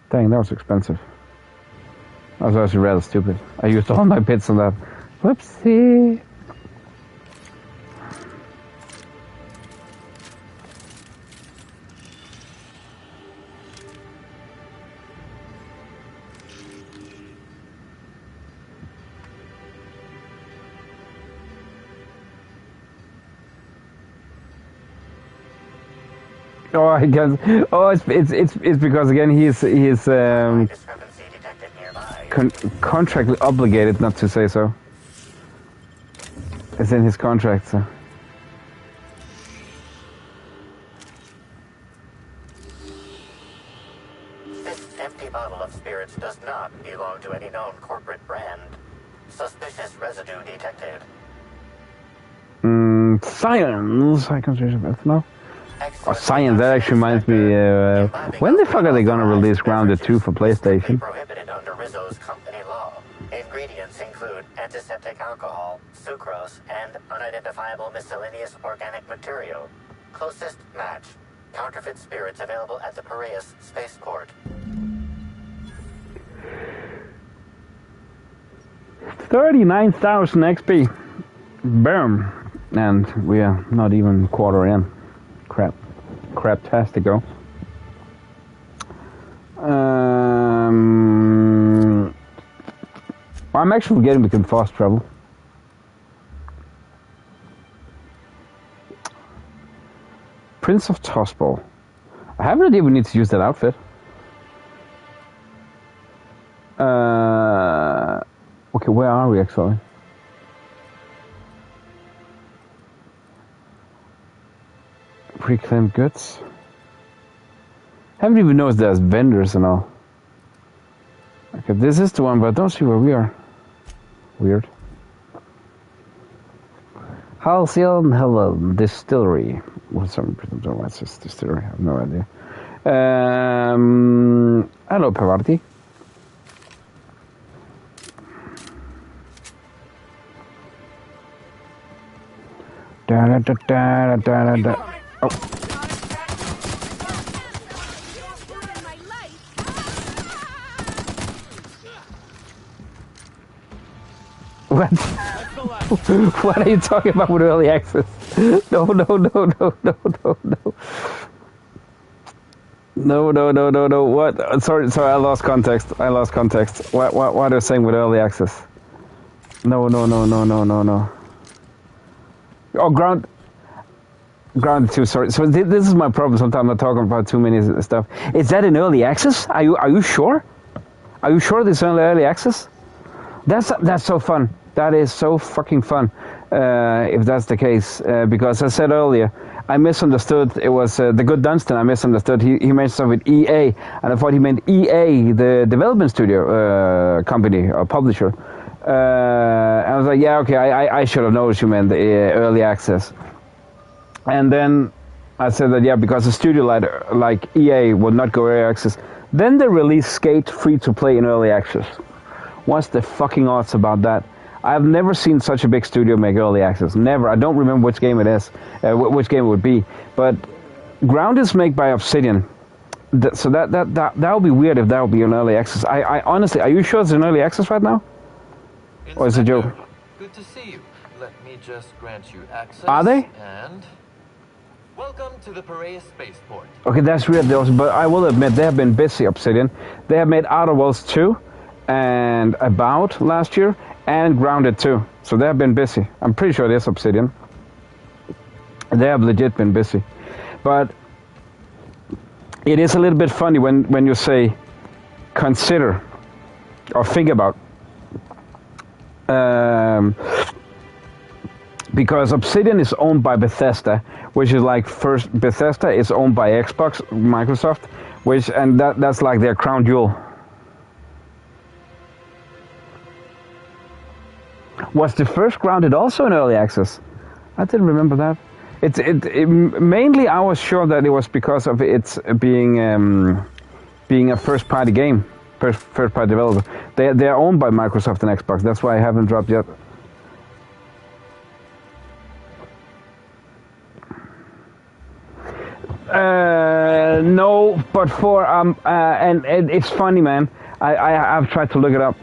Dang, that was expensive. I was actually rather stupid. I used all my bits on that. Whoopsie. Oh, I guess. Oh, it's because again he's contractually obligated not to say so. It's in his contract. So. This empty bottle of spirits does not belong to any known corporate brand. Suspicious residue detected. Science. I concentration of ethanol. Oh, science. That actually reminds me. When the fuck are they gonna release Grounded 2 for PlayStation? Prohibited under Rizzo's company law. Ingredients include antiseptic alcohol, sucrose, and unidentifiable miscellaneous organic material. Closest match. Counterfeit spirits available at the Piraeus spaceport. 39,000 XP. Boom. And we are not even quarter in. Crap-tastico. I'm actually getting we can fast travel. Prince of Tossball. I have no idea we need to use that outfit. Okay, where are we actually? Reclaimed goods. Haven't even noticed there's vendors and all. Okay, this is the one, but I don't see where we are. Weird. Halcyon, hello, distillery. What's this distillery? I have no idea. Hello, Pavarti. Da da da da da da. Oh. What? What are you talking about with early access? No. No. What? Sorry, I lost context. What are you saying with early access? No. Oh, Grounded 2, sorry. So this is my problem. Sometimes I'm talking about too many stuff. Is that in early access? Are you sure? Are you sure this is early access? That's so fun. That is so fucking fun. If that's the case, because I said earlier, I misunderstood. It was the good Dunstan. I misunderstood. He mentioned something with EA, and I thought he meant EA, the development studio company or publisher. I was like, yeah, okay, I should have noticed you meant the early access. And then I said that, yeah, because a studio like EA would not go early access. Then they released Skate free to play in early access. What's the fucking odds about that? I've never seen such a big studio make early access. Never. I don't remember which game it is, which game it would be. But Ground is made by Obsidian. So that would be weird if that would be an early access. I honestly, are you sure it's an early access right now? Or is it a joke? Good to see you. Let me just grant you access. Are they? And welcome to the Piraeus spaceport. Okay, that's weird. But I will admit they have been busy, Obsidian. They have made Outer Worlds 2 and About last year and Grounded 2. So they have been busy. I'm pretty sure it is Obsidian. They have legit been busy. But it is a little bit funny when you say consider or think about. Because Obsidian is owned by Bethesda, which is like first Bethesda is owned by Xbox, Microsoft, and that's like their crown jewel. Was the first Grounded also in early access? I didn't remember that. It mainly I was sure that it was because of its being a first-party game, first-party developer. They're owned by Microsoft and Xbox. That's why I haven't dropped yet. No, but for and it's funny, man. I've tried to look it up.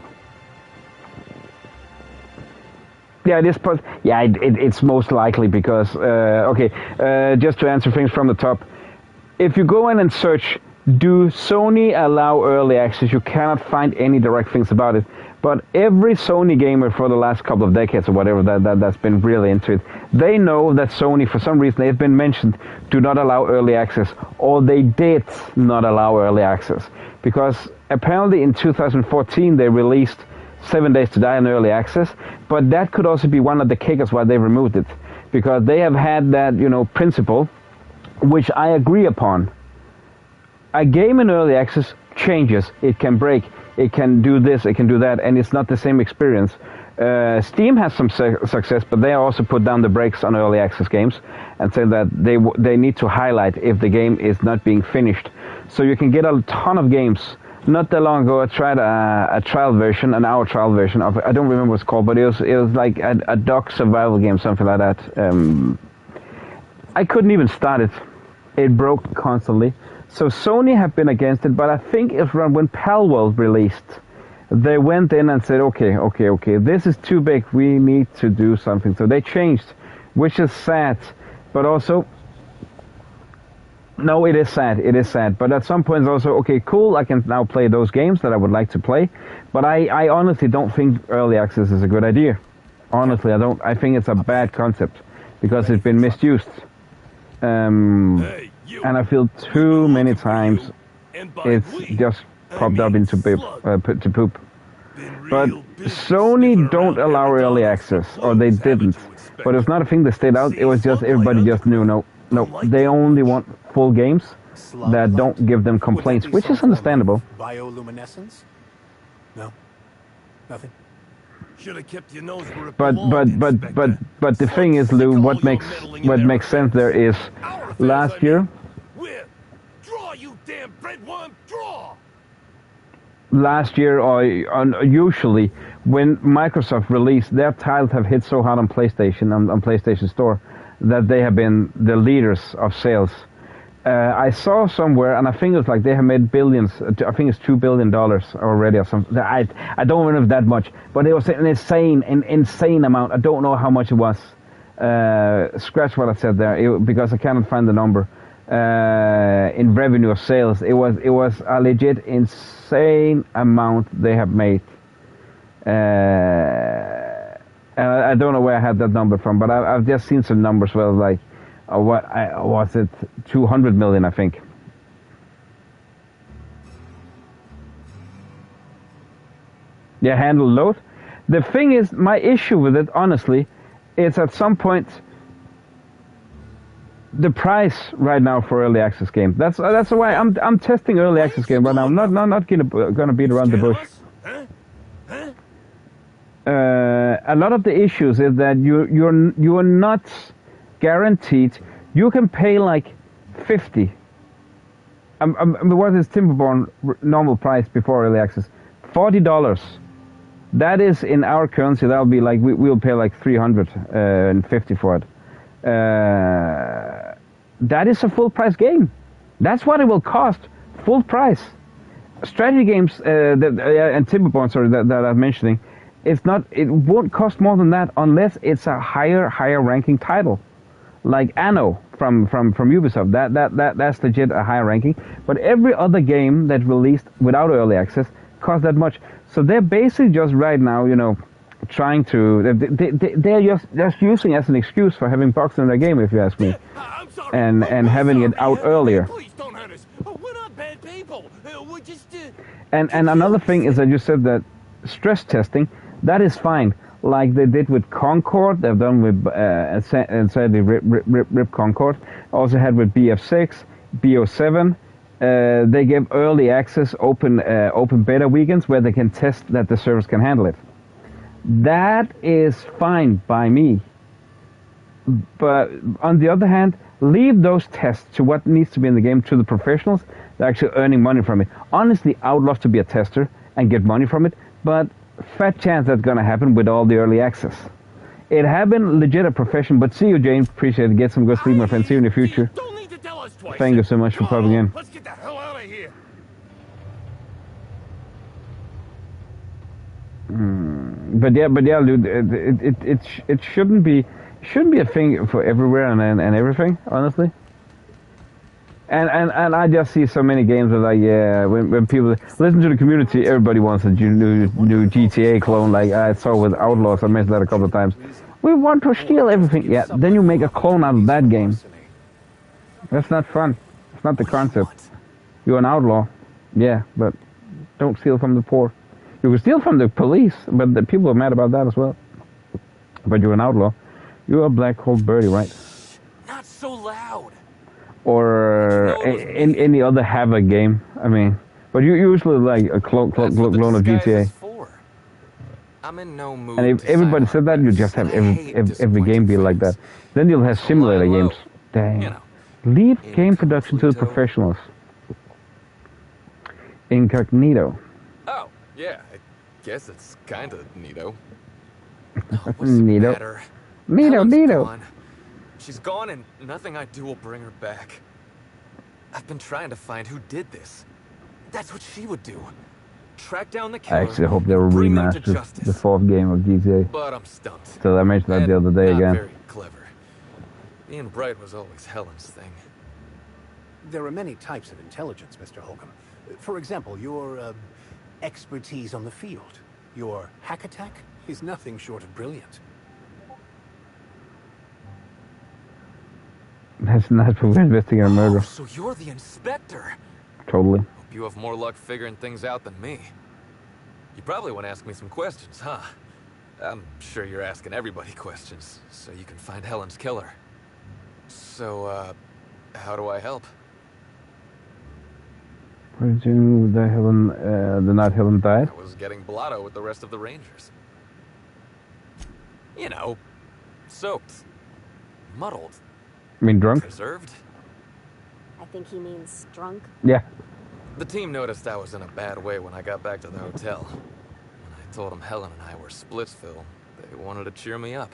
Yeah, it's most likely because okay. Just to answer things from the top, if you go in and search Do Sony allow early access? You cannot find any direct things about it. But every Sony gamer for the last couple of decades or whatever that's been really into it, they know that Sony, for some reason, they've been mentioned, do not allow early access, or they did not allow early access. Because apparently in 2014 they released 7 Days to Die in early access, but that could also be one of the kickers why they removed it. Because they have had that, principle, which I agree upon. A game in early access changes. It can break. It can do this. It can do that, and it's not the same experience. Steam has some success, but they also put down the brakes on early access games and say that they need to highlight if the game is not being finished. So you can get a ton of games. Not that long ago, I tried a trial version, an hour trial version of, I don't remember what it's called, but it was like a dog survival game, something like that. I couldn't even start it. It broke constantly. So Sony have been against it, but I think it's when Palworld released, they went in and said, okay, this is too big, we need to do something. So they changed, which is sad, but also, no, it is sad. But at some point it's also, okay, cool, I can now play those games that I would like to play, but I honestly don't think early access is a good idea. Honestly, I don't. I think it's a bad concept, because it's been misused. And I feel too many times it's just popped up into poop. But Sony don't allow early access, or they didn't. But it's not a thing that stayed out. It was just everybody just knew, no, they only want full games that don't give them complaints, which is understandable. Bioluminescence? No, nothing. Should have kept your nose where it But the thing is, Lou, what makes sense there is last year. Draw, you damn breadworm, draw! Last year, or usually, when Microsoft released, their titles have hit so hard on PlayStation, on PlayStation Store, that they have been the leaders of sales. I saw somewhere, and I think it's like they have made billions. I think it's $2 billion already, or something. I don't remember that much, but it was an insane amount. I don't know how much it was. Scratch what I said there, because I cannot find the number. In revenue of sales, it was a legit insane amount they have made. And I don't know where I had that number from, but I've just seen some numbers where like, was it 200 million, I think. Yeah, handle load. The thing is, my issue with it, honestly, is at some point the price right now for early access games. That's why I'm testing early access game right now. I'm not gonna beat around the bush. A lot of the issues is that you are not guaranteed. You can pay like 50. What is Timberborn normal price before early access? $40. That is in our currency. That'll be like we'll pay like 350 for it. That is a full price game. That's what it will cost, full price. Strategy games and Timberborn, sorry, that I'm mentioning, it won't cost more than that unless it's a higher ranking title, like Anno from Ubisoft. That's legit a higher ranking. But every other game that released without early access costs that much. So they're basically just right now, trying to they're just using as an excuse for having bugs in their game, if you ask me, and having it out earlier. Please don't hurt us. We're not bad people. We're just. And another thing is that you said that stress testing, that is fine. Like they did with Concord, they've done with and sadly Rip Concord. Also had with BF6, BO7. They gave early access, open beta weekends where they can test that the servers can handle it. That is fine by me. But on the other hand, leave those tests to what needs to be in the game to the professionals. They're actually earning money from it. Honestly, I would love to be a tester and get money from it, but fat chance that's going to happen with all the early access. It have been legit a profession, but see you, James. Appreciate it. Get some good sleep, my friend. See you in the future. Thank you so much for popping in. Let's get the hell out of here. But yeah, dude. It shouldn't be a thing for everywhere and everything. Honestly. And I just see so many games of like, yeah, when people listen to the community, everybody wants a new GTA clone. Like I saw with Outlaws, I mentioned that a couple of times. We want to steal everything. Yeah, then you make a clone out of that game. That's not fun. It's not the concept. You're an outlaw, yeah, but don't steal from the poor. You can steal from the police, but the people are mad about that as well. But you're an outlaw. You're a black hole birdie, right? Not so loud. Or in any other Havoc game. I mean, but you usually like a clone of GTA. I'm in no mood. And if everybody said that, you just have every game be like that. Then you'll have simulator games. Dang. Leave game production to the professionals. Incognito. Oh, yeah. I guess it's kind of neato. Neato. Neato. She's gone and nothing I do will bring her back. I've been trying to find who did this. That's what she would do. Track down the killer. I actually hope they'll remaster the 4th game of GTA. But I'm stumped. So I mentioned that the other day again. Very clever. Being bright was always Helen's thing. There are many types of intelligence, Mr. Holcomb. For example, your expertise on the field. Your hack attack is nothing short of brilliant. That's not for investigating a murder. So you're the inspector. Totally. Hope you have more luck figuring things out than me. You probably want to ask me some questions, huh? I'm sure you're asking everybody questions, so you can find Helen's killer. So, how do I help? What did you do the night Helen died? I was getting blotto with the rest of the Rangers. You know, soaked, muddled. I mean drunk? Preserved? I think he means drunk. Yeah. The team noticed I was in a bad way when I got back to the hotel. When I told them Helen and I were Splitsville, they wanted to cheer me up.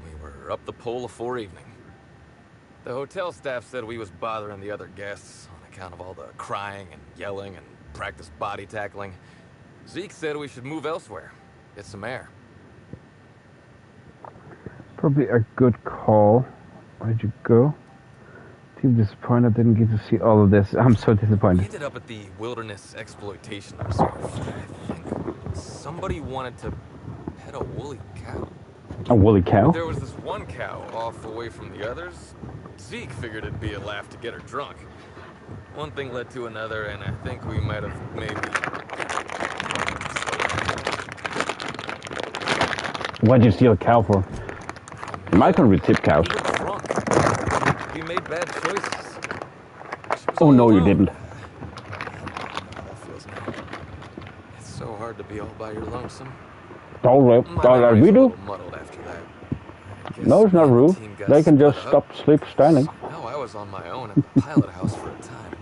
We were up the pole afore evening. The hotel staff said we was bothering the other guests on account of all the crying and yelling and practice body tackling. Zeke said we should move elsewhere, get some air. Probably a good call. Where'd you go? Too disappointed I didn't get to see all of this. I'm so disappointed. We ended up at the Wilderness Exploitation Reserve. I think somebody wanted to pet a woolly cow. A woolly cow? There was this one cow off away from the others. Zeke figured it'd be a laugh to get her drunk. One thing led to another, and I think we might have maybe... Why'd you steal a cow for? You might can retip cows. We made bad choices. Oh no, you didn't. That feels now. It's so hard to be all by your lonesome. Don't we do? No, it's not rude. They can just stop sleep standing. No, I was on my own at the pilot house for a time.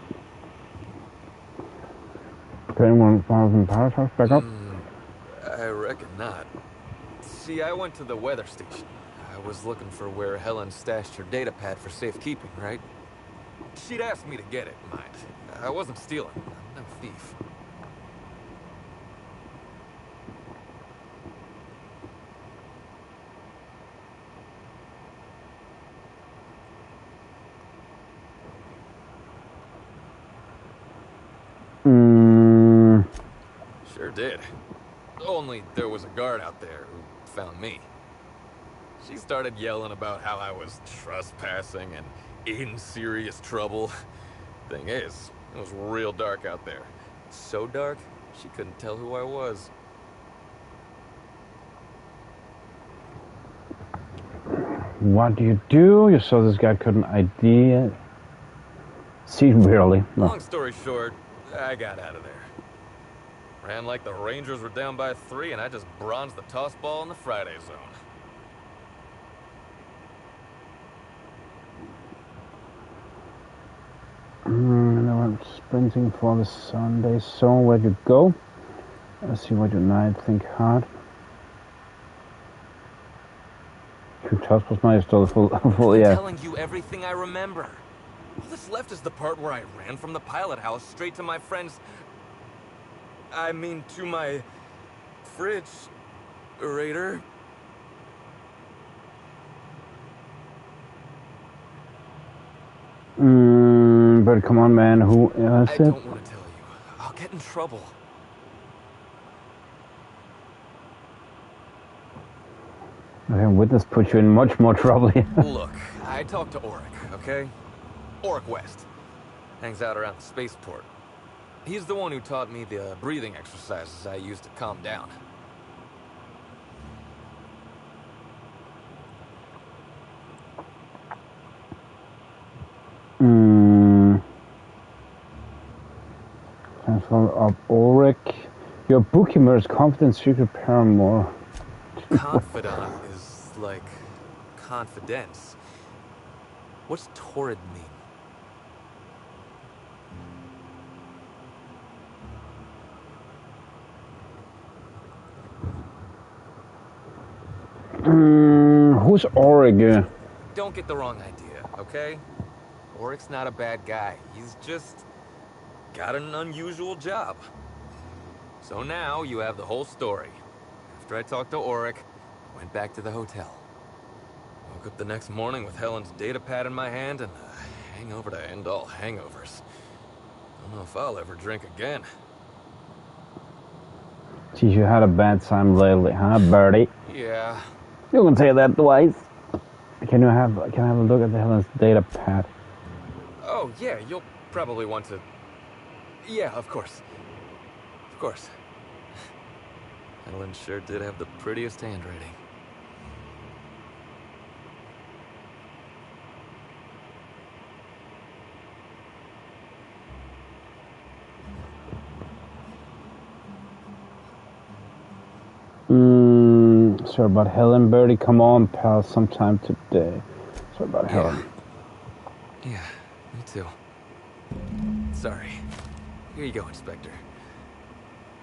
Anyone from pilot house back up? I reckon not. See, I went to the weather station. I was looking for where Helen stashed her data pad for safekeeping, right? She'd asked me to get it, mind. I wasn't stealing. I'm no thief. Sure did. Only there was a guard out there who found me. She started yelling about how I was trespassing and in serious trouble. Thing is, it was real dark out there. So dark, she couldn't tell who I was. What do? You saw this guy couldn't ID it. See him barely. No. Long story short, I got out of there. Ran like the Rangers were down by 3, and I just bronzed the toss ball in the Friday zone. And I went sprinting for the Sunday zone. Where'd you go? Let's see what you night think hard. Two toss balls now, you're still full, yeah. I'm telling you everything I remember. All that's left is the part where I ran from the pilot house straight to my friend's... I mean, to my... fridge... Raider. Bird, come on, man. Who is I it? don't want to tell you. I'll get in trouble. Okay, witness put you in much more trouble here. Look, I talked to Auric, okay? Auric West. Hangs out around the spaceport. He's the one who taught me the breathing exercises I use to calm down. Transform of Auric. Your book immerses confidence secret paramour. Confidant is like confidence. What's torrid mean? Who's Auric? Don't get the wrong idea, okay? Auric's not a bad guy. He's just got an unusual job. So now you have the whole story. After I talked to Auric, I went back to the hotel. Woke up the next morning with Helen's data pad in my hand and a hangover to end all hangovers. Don't know if I'll ever drink again. Geez, you had a bad time lately, huh, Birdie? Yeah. You can say that twice. Can I have a look at the Helen's data pad? Oh, yeah, you'll probably want to... Yeah, of course. Of course. Helen sure did have the prettiest handwriting. Sorry about Helen, Birdie. Come on, pal, sometime today. Sorry about Helen. Yeah, me too. Sorry. Here you go, Inspector.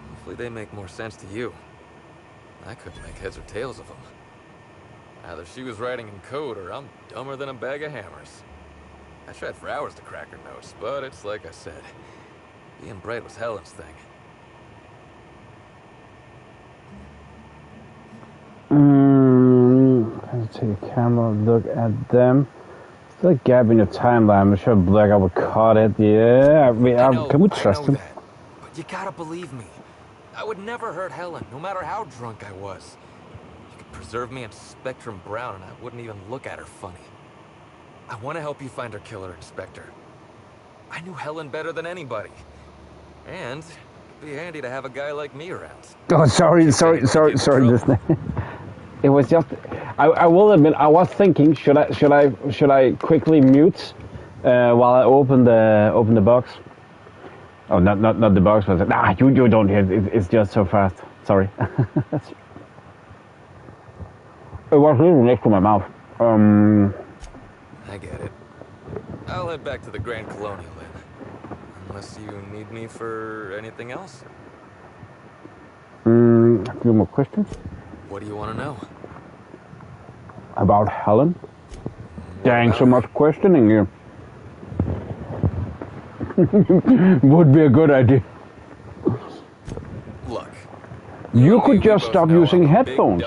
Hopefully they make more sense to you. I couldn't make heads or tails of them. Either she was writing in code or I'm dumber than a bag of hammers. I tried for hours to crack her notes, but it's like I said. Being bright was Helen's thing. Let's take a camera, look at them. Still a gap in your timeline. I'm sure Blackout would caught it. Yeah, can we trust him? But you gotta believe me. I would never hurt Helen, no matter how drunk I was. You could preserve me in Spectrum Brown and I wouldn't even look at her funny. I want to help you find her killer, Inspector. I knew Helen better than anybody. And it'd be handy to have a guy like me around. Oh, sorry, Disney. It was just, I will admit, I was thinking, should I quickly mute while I open the box? Oh, not the box, but nah, you don't hear it. It's just so fast. Sorry. It was really next to my mouth. I get it. I'll head back to the Grand Colonial then. Unless you need me for anything else? A few more questions. What do you want to know? About Helen? Dang, so much questioning here. Would be a good idea. Look. You could just stop using headphones.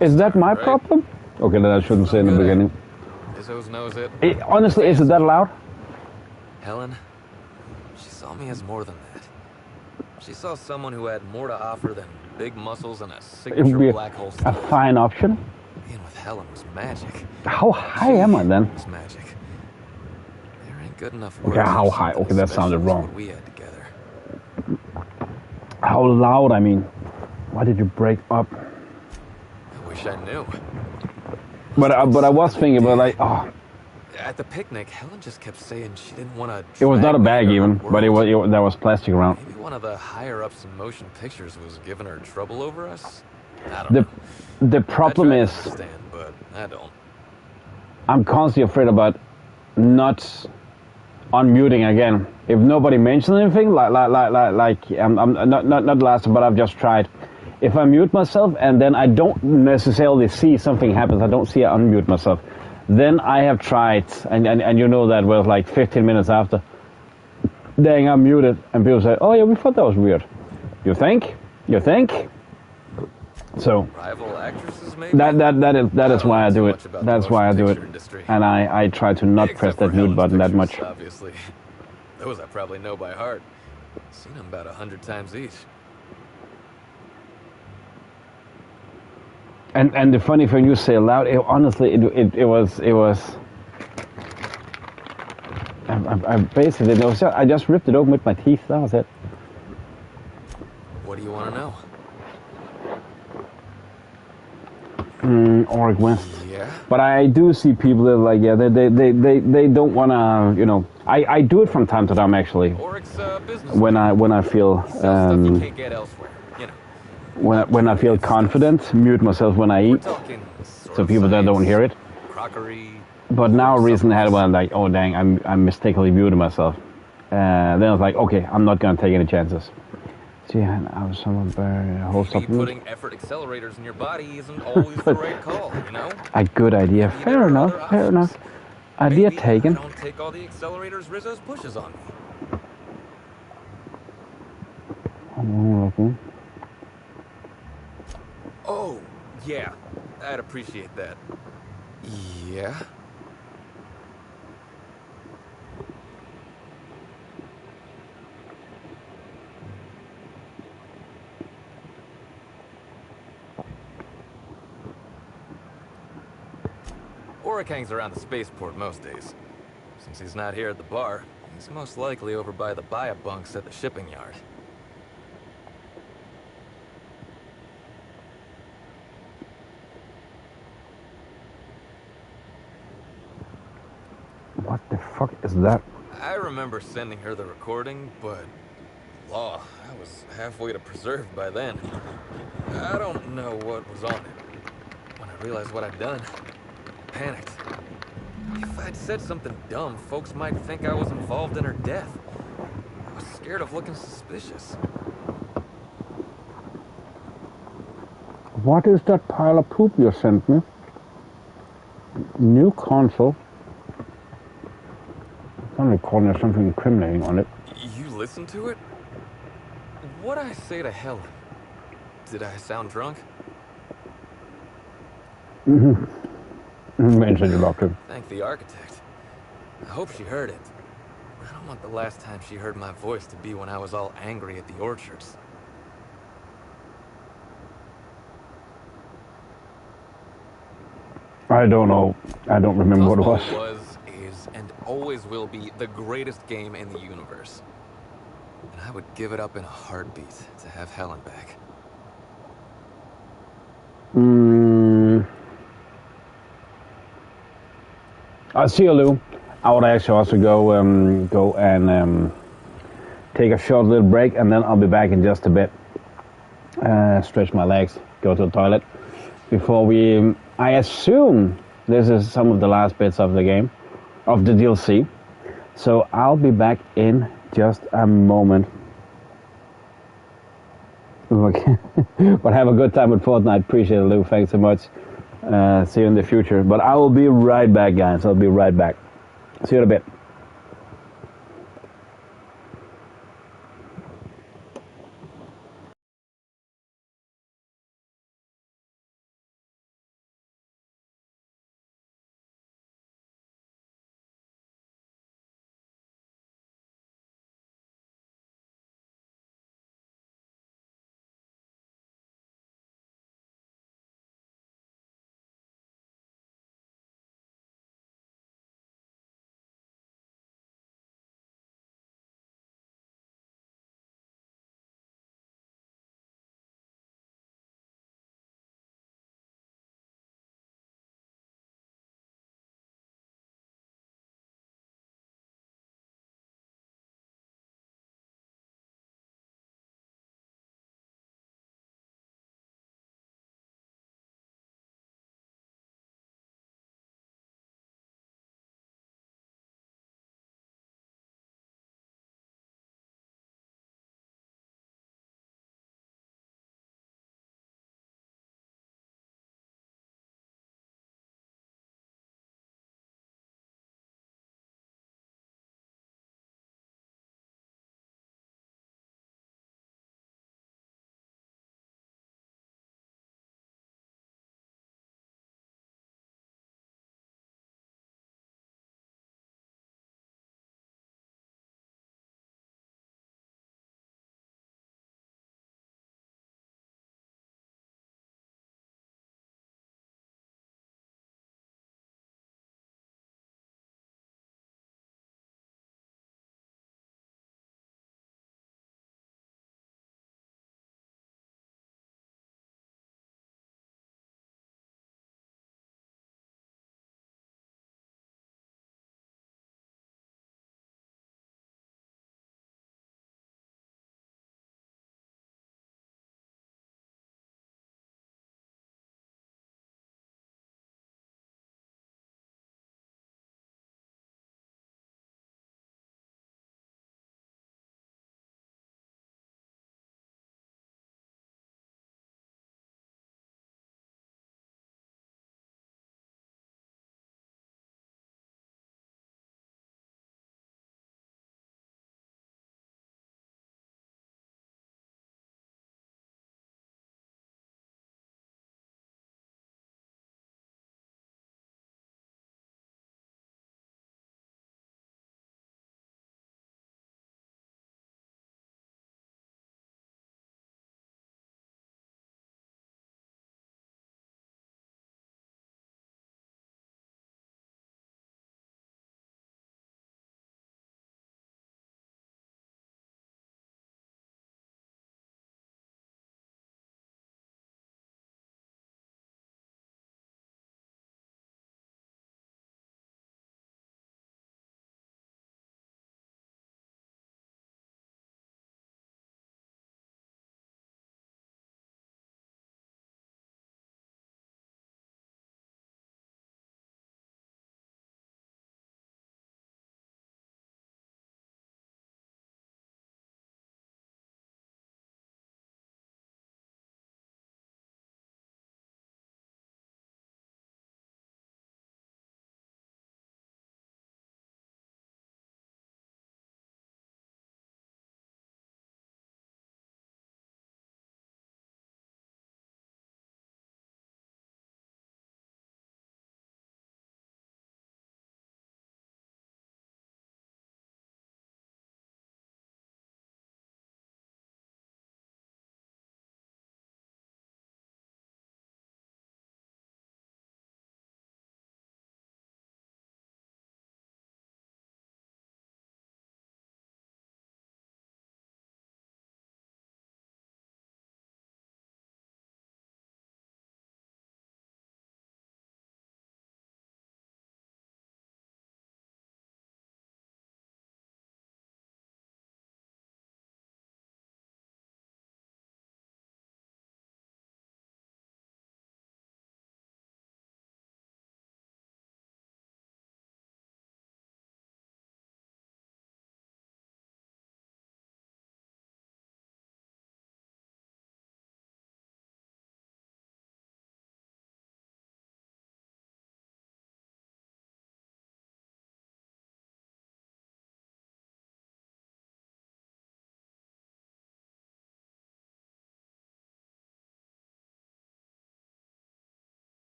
Is that my problem? Okay, then I shouldn't say in the beginning. Knows it. Honestly, is it that loud? Helen, she saw me as more than that. She saw someone who had more to offer than big muscles and a It would be signature black hole. a fine option. Being with Helen was magic. How high am I then? It's magic. There ain't good enough. Okay, how high? Okay, that sounded wrong. We had together. How loud? I mean, why did you break up? I wish I knew. But I was thinking about like, oh. At the picnic, Helen just kept saying she didn't want to. It was not a bag even, but there was plastic around. Maybe one of the higher ups in motion pictures was giving her trouble over us. I don't know. The problem is, but I don't. I'm constantly afraid about not unmuting again. If nobody mentions anything, like I'm not last, but I've just tried. If I mute myself and then I don't necessarily see something happens, I don't see I unmute myself, then I have tried, and you know that was like 15 minutes after. Dang, I'm muted, and people say, "Oh yeah, we thought that was weird." You think? You think? So rival actresses, maybe? that is why I do it. That's why I do it, and I try to not press that mute button that much. Obviously. Those I probably know by heart. Seen them about 100 times each. And the funny thing you say aloud, honestly, it was. I basically know. I just ripped it open with my teeth. That was it. What do you want to know? Orc West. Yeah. But I do see people that are like, yeah, they don't want to, you know. I do it from time to time actually. Oric's business. When I feel stuff you can't get elsewhere. You know. when I feel confident, mute myself when I eat, so people that don't hear it. Crockery. But now recently I had one like, oh dang, I'm mistakenly muted myself. Then I was like, okay, I'm not gonna take any chances. So yeah, I was someone whole supplement. Putting effort accelerators in your body isn't always the right call, you know? A good idea. Fair enough. Fair enough. Idea taken. I don't take all the accelerators Rizzo's pushes on me. Oh, yeah. I'd appreciate that. Yeah? Oric hangs around the spaceport most days. Since he's not here at the bar, he's most likely over by the buy-up bunks at the shipping yard. What the fuck is that? I remember sending her the recording, but... Law, I was halfway to preserved by then. I don't know what was on it. When I realized what I'd done, I panicked. If I'd said something dumb, folks might think I was involved in her death. I was scared of looking suspicious. What is that pile of poop you sent me? New console. I'm recording there's something incriminating on it. You listened to it? What'd I say to Helen? Did I sound drunk? Mentioned it often. Thank the architect. I hope she heard it. I don't want the last time she heard my voice to be when I was all angry at the orchards. I don't know. I don't remember what it was. Was, is, and always will be the greatest game in the universe. And I would give it up in a heartbeat to have Helen back. I'll see you, Lou. I would actually also go and take a short little break, and then I'll be back in just a bit. Stretch my legs, go to the toilet before we. I assume this is some of the last bits of the game, of the DLC. So I'll be back in just a moment. Okay. But have a good time with Fortnite. Appreciate it, Lou. Thanks so much. See you in the future. But I will be right back, guys. I'll be right back. See you in a bit.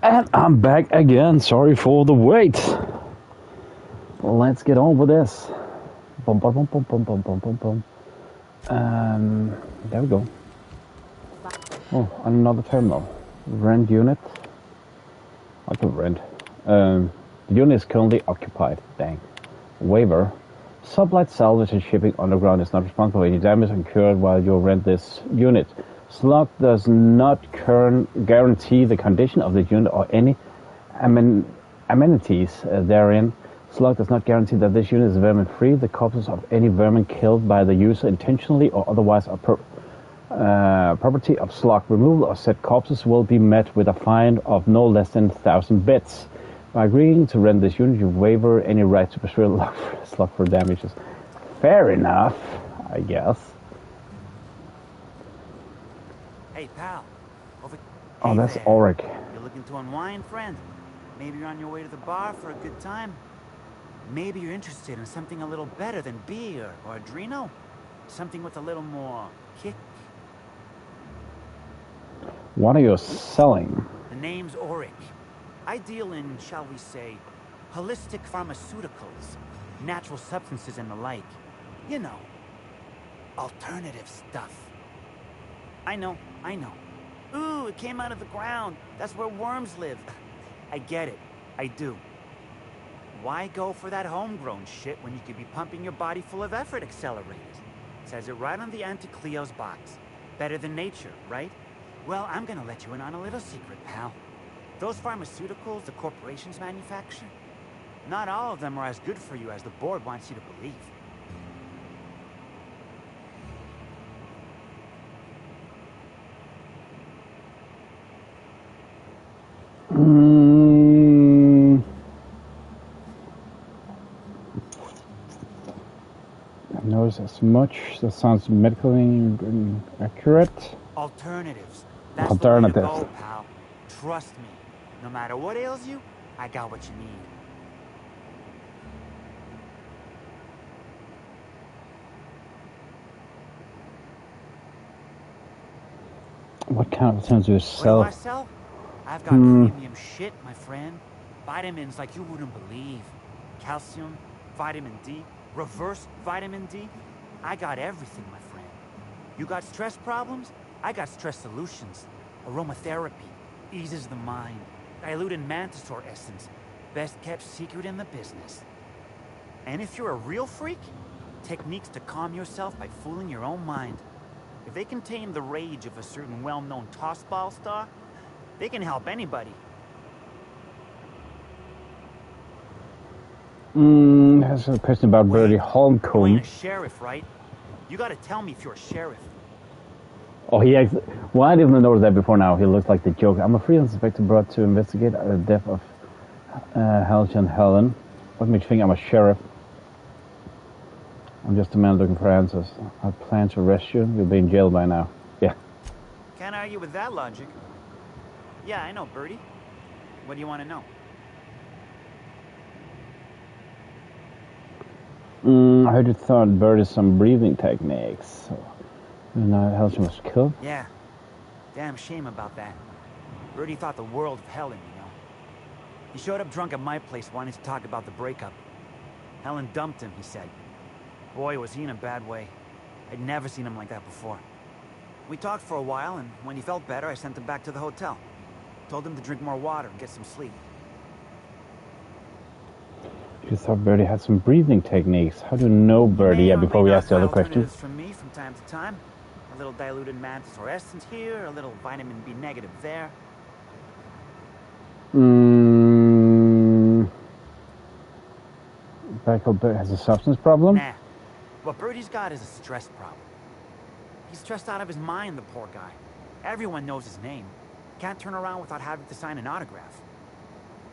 And I'm back again. Sorry for the wait. Let's get on with this. Boom, boom, boom, boom, boom, boom, boom, boom, boom. There we go. Oh, another terminal. Rent unit. I can rent. The unit is currently occupied. Dang. Waiver. Sublight salvage and shipping underground is not responsible for any damage incurred while you rent this unit. Slug does not guarantee the condition of the unit or any amenities therein. Slug does not guarantee that this unit is vermin-free. The corpses of any vermin killed by the user intentionally or otherwise are property of Slug. Removal of said corpses will be met with a fine of no less than 1,000 bits. By agreeing to rent this unit, you waiver any right to pursue Slug for damages. Fair enough, I guess. Hey, pal. Oh, that's Auric. You're looking to unwind, friend? Maybe you're on your way to the bar for a good time? Maybe you're interested in something a little better than beer or Adreno? Something with a little more kick? What are you selling? The name's Auric. I deal in, shall we say, holistic pharmaceuticals, natural substances and the like. You know, alternative stuff. I know. Ooh, it came out of the ground. That's where worms live. I get it. I do. Why go for that homegrown shit when you could be pumping your body full of effort accelerators? Says it right on the Anti-Cleo's box. Better than nature, right? Well, I'm gonna let you in on a little secret, pal. Those pharmaceuticals the corporations manufacture, not all of them are as good for you as the board wants you to believe. I've noticed as much. That sounds medically accurate. Alternatives. That's the way to go, pal. Trust me. No matter what ails you, I got what you need. What kind of alternatives do you sell? What do I sell? I've got premium shit, my friend. Vitamins like you wouldn't believe. Calcium, vitamin D, reverse vitamin D. I got everything, my friend. You got stress problems? I got stress solutions. Aromatherapy eases the mind. Diluted mantisaur essence, best kept secret in the business. And if you're a real freak, techniques to calm yourself by fooling your own mind. If they can tame the rage of a certain well-known tossball star, they can help anybody. There's a question about Birdie Holmcomb. You ain't a sheriff, right? You gotta tell me if you're a sheriff. Oh, well, I didn't notice that before now. He looked like the Joker. I'm a freelance inspector brought to investigate the death of Halcyon Helen. What makes you think I'm a sheriff? I'm just a man looking for answers. I plan to arrest you. You'll be in jail by now. Yeah. Can't argue with that logic. Yeah, I know, Birdie. What do you want to know? I heard you thought Birdie some breathing techniques. And Halcyon was killed? Yeah. Damn shame about that. Birdie thought the world of Helen, you know. He showed up drunk at my place wanting to talk about the breakup. Helen dumped him, he said. Boy, was he in a bad way. I'd never seen him like that before. We talked for a while, and when he felt better, I sent him back to the hotel. Told him to drink more water and get some sleep. You thought Birdie had some breathing techniques. How do you know Birdie? Yeah, before we ask the other question. From me from time to time. A little diluted mantisaur essence here, a little vitamin B negative there. Birdie has a substance problem? Nah. What Birdie's got is a stress problem. He's stressed out of his mind, the poor guy. Everyone knows his name. Can't turn around without having to sign an autograph.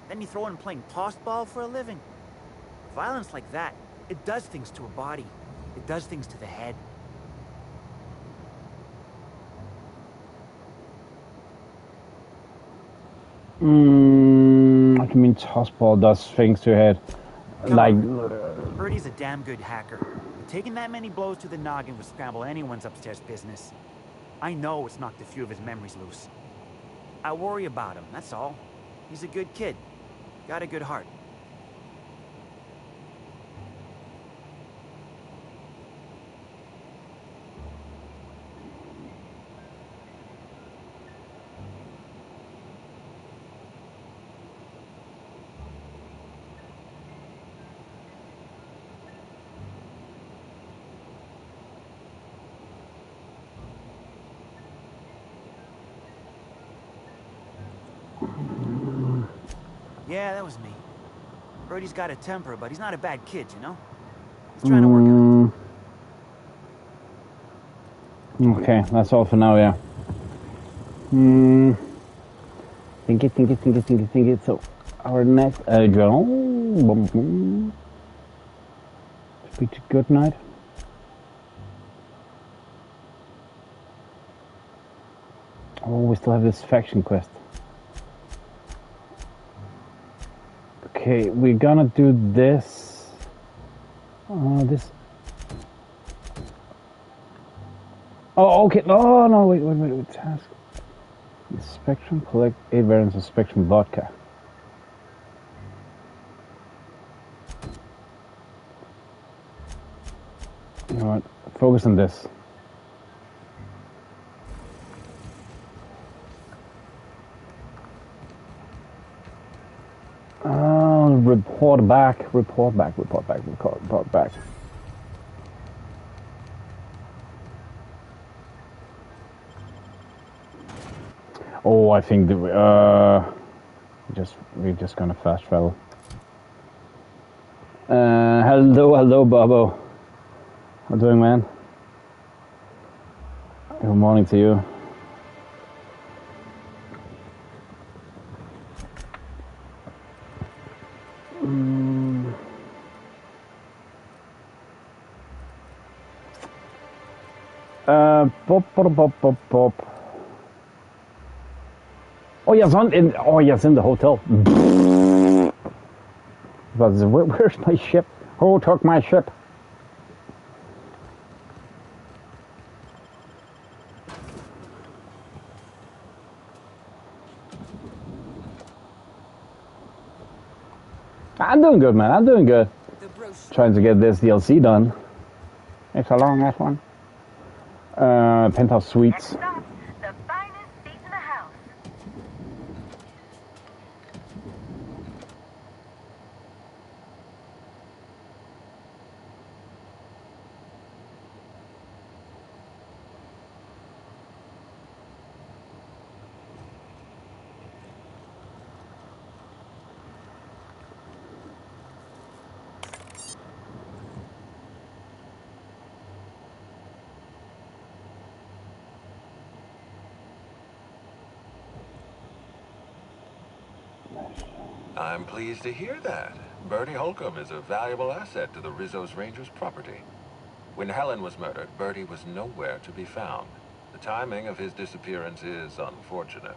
Then you throw in playing tossball for a living. Violence like that, it does things to a body. It does things to the head. What do you mean tossball does things to your head? Birdie's a damn good hacker. Taking that many blows to the noggin would scramble anyone's upstairs business. I know it's knocked a few of his memories loose. I worry about him, that's all. He's a good kid. Got a good heart. Yeah, that was me. Birdie's got a temper, but he's not a bad kid, you know? He's trying to work on it. Okay, that's all for now, yeah. Think it. So, our next journal. Speak to good night. Oh, we still have this faction quest. Okay, we're gonna do this. This. Oh, okay. No, wait. Task. Spectrum, collect 8 variants of Spectrum vodka. You know what? Focus on this. Report back. Oh, I think we're just gonna fast travel. Hello, Bobo. How you doing, man? Good morning to you. Pop. Oh, yes, in the hotel. Where's my ship? Who took my ship? I'm doing good, man. I'm doing good. Trying to get this DLC done. It's a long ass one. Penthouse Suites. I'm pleased to hear that. Bertie Holcomb is a valuable asset to the Rizzo's Rangers property. When Helen was murdered, Bertie was nowhere to be found. The timing of his disappearance is unfortunate.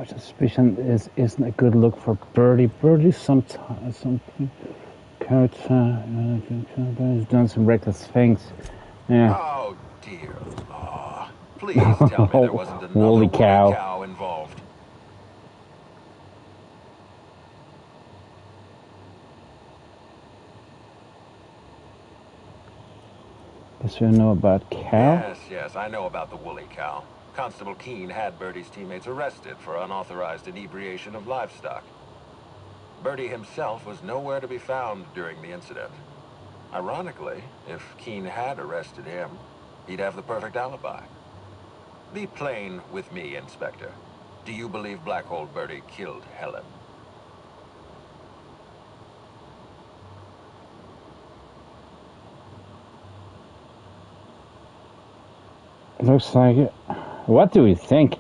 Suspicion isn't a good look for Birdie. Birdie's something character has done some reckless things. Yeah. Oh dear. Oh, please tell me there wasn't another woolly cow involved. Does you know about cow? Yes, I know about the woolly cow. Constable Keene had Bertie's teammates arrested for unauthorized inebriation of livestock. Bertie himself was nowhere to be found during the incident. Ironically, if Keene had arrested him, he'd have the perfect alibi. Be plain with me, Inspector. Do you believe Black Hole Bertie killed Helen? Looks like it. What do we think?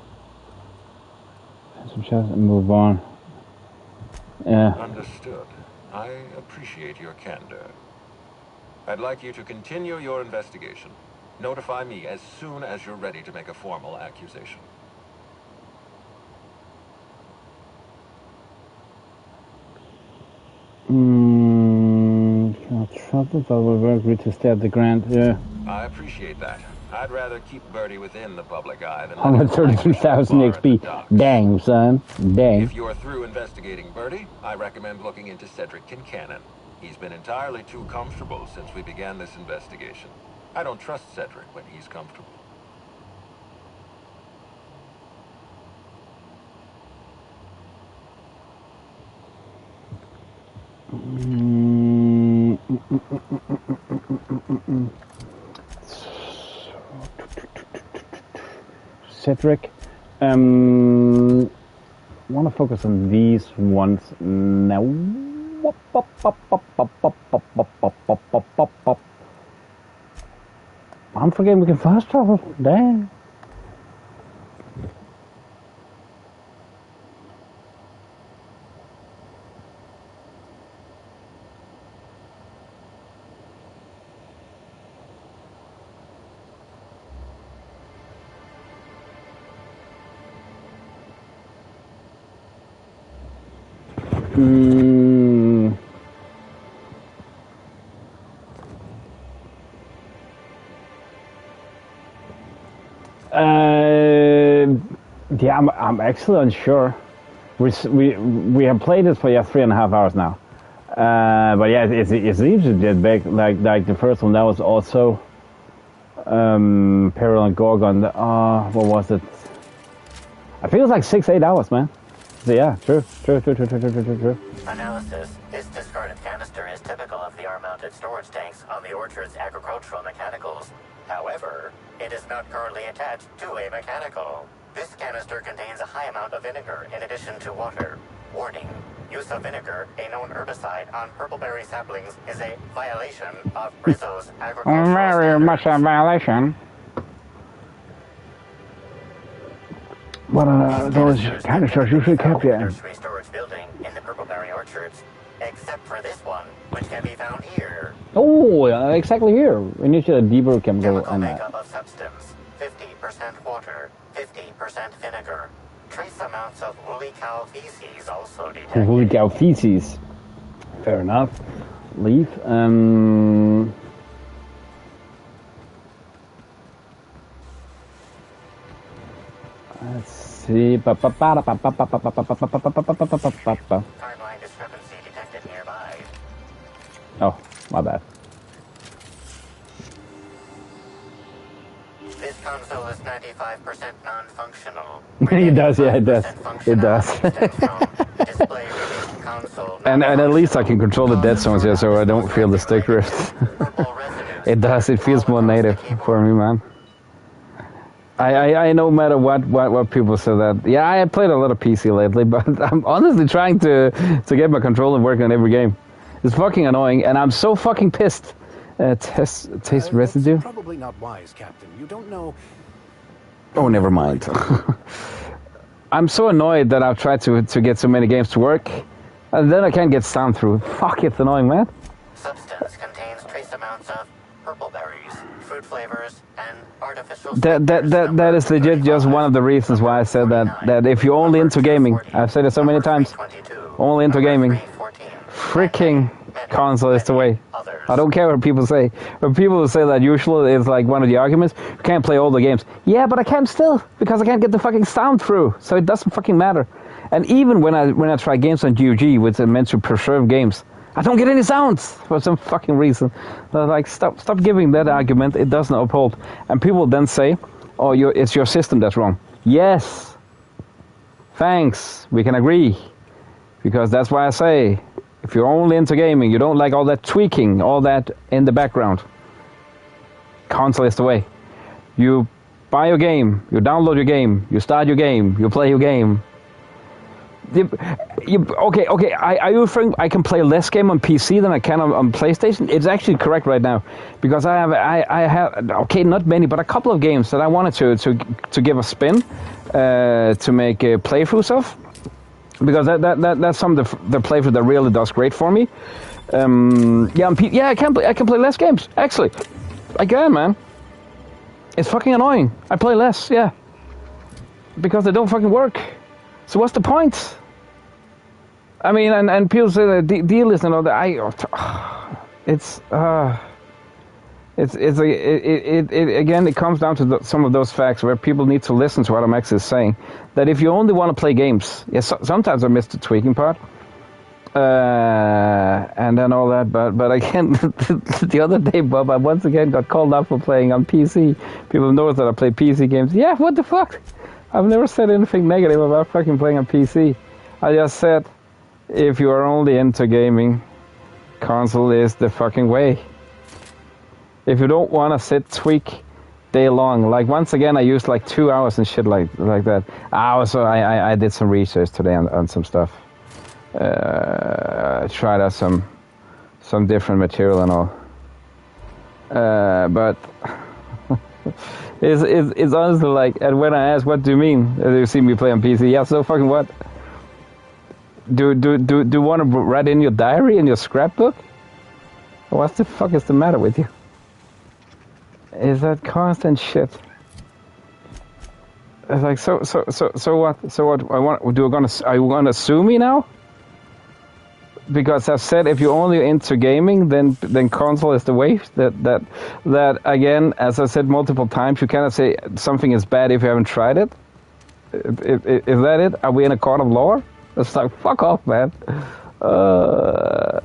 Just move on. Yeah. Understood. I appreciate your candor. I'd like you to continue your investigation. Notify me as soon as you're ready to make a formal accusation. Trouble, but we agreed to stay at the Grand. Yeah. I appreciate that. I'd rather keep Birdie within the public eye than 133,000 XP. Dang, son. Dang. If you're through investigating Birdie, I recommend looking into Cedric Kincannon. He's been entirely too comfortable since we began this investigation. I don't trust Cedric when he's comfortable. Cedric, want to focus on these ones now. I'm forgetting we can fast travel. Dang. Yeah, I'm actually unsure. We have played it for 3.5 hours now, but yeah, it seems to get back like the first one. That was also Peril and Gorgon. What was it? I think it was like 6-8 hours, man. So yeah, true. Analysis. This discarded canister is typical of the R-mounted storage tanks on the Orchard's agricultural mechanicals. However, it is not currently attached to a mechanical. This canister contains a high amount of vinegar in addition to water. Warning. Use of vinegar, a known herbicide, on purpleberry saplings is a violation of Rizzo's agricultural Very much a violation. But those canisters usually kept you in. Nursery storage building in the Purpleberry Orchards, except for this one, which can be found here. Oh, exactly here. We need a deeper chemical and Makeup of substance: 50% water, 50% vinegar. Trace amounts of woolly cow feces also detected. Woolly cow feces. Fair enough. Leaf. Let's see. Timeline discrepancy detected nearby. Oh, my bad. This console is 95% non-functional. It does, yeah, it does. It does. and at least I can control the dead zones here, so I don't feel the stick drift. It does. It feels more native for me, man. I no matter what people say that. Yeah, I played a lot of PC lately, but I'm honestly trying to get my controller working on every game. It's fucking annoying, and I'm so fucking pissed. Taste residue? Probably not wise, Captain. You don't know. Oh, never mind. I'm so annoyed that I've tried to get so many games to work, and then I can't get sound through. Fuck, it's annoying, man. Substance contains trace amounts of purple berries, fruit flavors, and artificial. That is legit just one of the reasons why I said that if you're only into gaming, I've said it so many times, only into gaming, freaking console is the way. I don't care what people say. When people say that, usually it's like one of the arguments, you can't play all the games. Yeah, but I can still, because I can't get the fucking sound through, so it doesn't fucking matter. And even when I try games on GOG, which are meant to preserve games, I don't get any sounds for some fucking reason. They're like, stop giving that argument, it doesn't uphold. And people then say, oh, it's your system that's wrong. Yes. Thanks, we can agree. Because that's why I say, if you're only into gaming, you don't like all that tweaking, all that in the background, console is the way. You buy your game, you download your game, you start your game, you play your game. Okay, are you referring I can play less game on PC than I can on PlayStation? It's actually correct right now, because I have okay, not many, but a couple of games that I wanted to give a spin, to make playthroughs of. Because that's some of the playthrough that really does great for me. I can play less games. Actually, I can, man. It's fucking annoying. I play less, yeah, because they don't fucking work. So what's the point? I mean, and people say that deal is and all that. It's again, it comes down to some of those facts where people need to listen to what I'm actually saying. That if you only want to play games, yes, sometimes I miss the tweaking part, and then all that. But again, the other day, Bob, I once again got called out for playing on PC. People know that I play PC games. Yeah, what the fuck? I've never said anything negative about fucking playing on PC. I just said, if you are only into gaming, console is the fucking way. If you don't want to sit tweak day long, like once again I used like 2 hours and shit like that. I did some research today on some stuff. Tried out some different material and all. But it's honestly like, and when I ask, what do you mean? You see me play on PC? Yeah, so fucking what? Do you want to write in your diary, in your scrapbook? What the fuck is the matter with you? Is that constant shit? It's like, so what? So what? Are you gonna sue me now? Because I've said if you're only into gaming, then console is the way. That again, as I said multiple times, you cannot say something is bad if you haven't tried it. Is that it? Are we in a court of law? It's like, fuck off, man. You're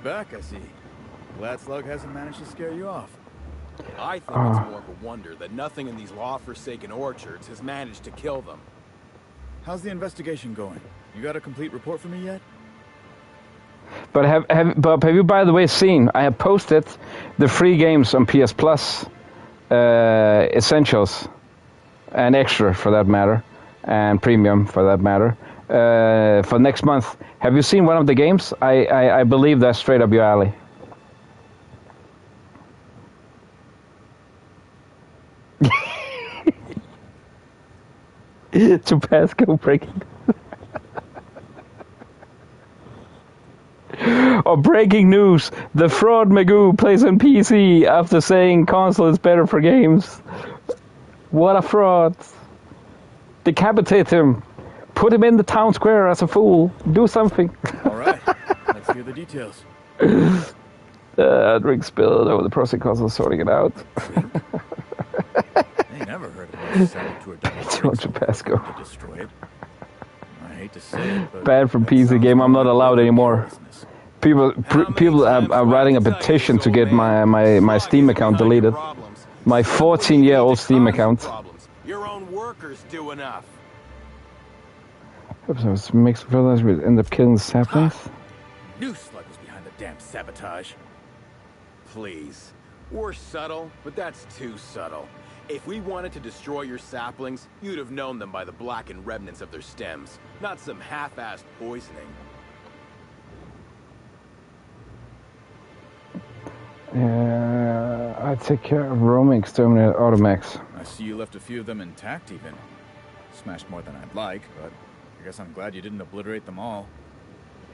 back, I see. Glad Slug hasn't managed to scare you off. I think it's more of a wonder that nothing in these law-forsaken orchards has managed to kill them. How's the investigation going? You got a complete report for me yet? But have you, by the way, seen? I have posted the free games on PS Plus, Essentials, and Extra for that matter, and Premium for that matter, for next month. Have you seen one of the games? I believe that's straight up your alley. Tabasco breaking. Or breaking news: the fraud Magoo plays on PC after saying console is better for games. What a fraud! Decapitate him. Put him in the town square as a fool. Do something. All right, let's hear the details. Drink spilled over the pros and cons of sorting it out. They never heard of a saboteur double Tabasco. to destroy it. I hate to say it, but Bad from PC game. I'm not allowed anymore. People are writing a petition to get my Steam account deleted. My 14-year-old Steam account. Your own workers do enough. Mixed brothers will end up killing the saplings. Knew Slug was behind the damn sabotage. Please. We're subtle, but that's too subtle. If we wanted to destroy your saplings, you'd have known them by the blackened remnants of their stems, not some half-assed poisoning. I take care of roaming exterminator Automax. I see you left a few of them intact even. Smashed more than I'd like, but I guess I'm glad you didn't obliterate them all.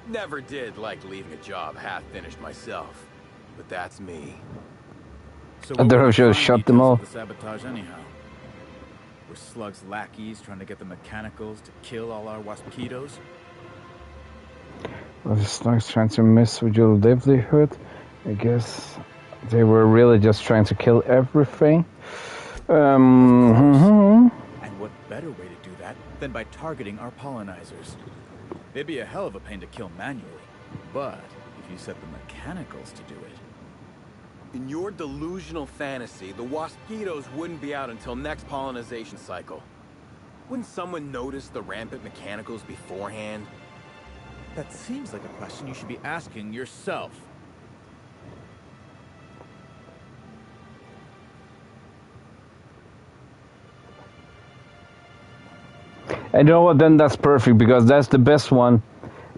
Never did like leaving a job half-finished myself, but that's me. So I don't know if she'll shut them all. The sabotage anyhow. Were Slug's lackeys trying to get the mechanicals to kill all our waspitos? Was the Slugs trying to mess with your livelihood? I guess they were really just trying to kill everything. And what better way to do that than by targeting our pollinizers? They'd be a hell of a pain to kill manually, but if you set the mechanicals to do it. In your delusional fantasy, the waspitos wouldn't be out until next pollinization cycle. Wouldn't someone notice the rampant mechanicals beforehand? That seems like a question you should be asking yourself. And you know what, then that's perfect, because that's the best one,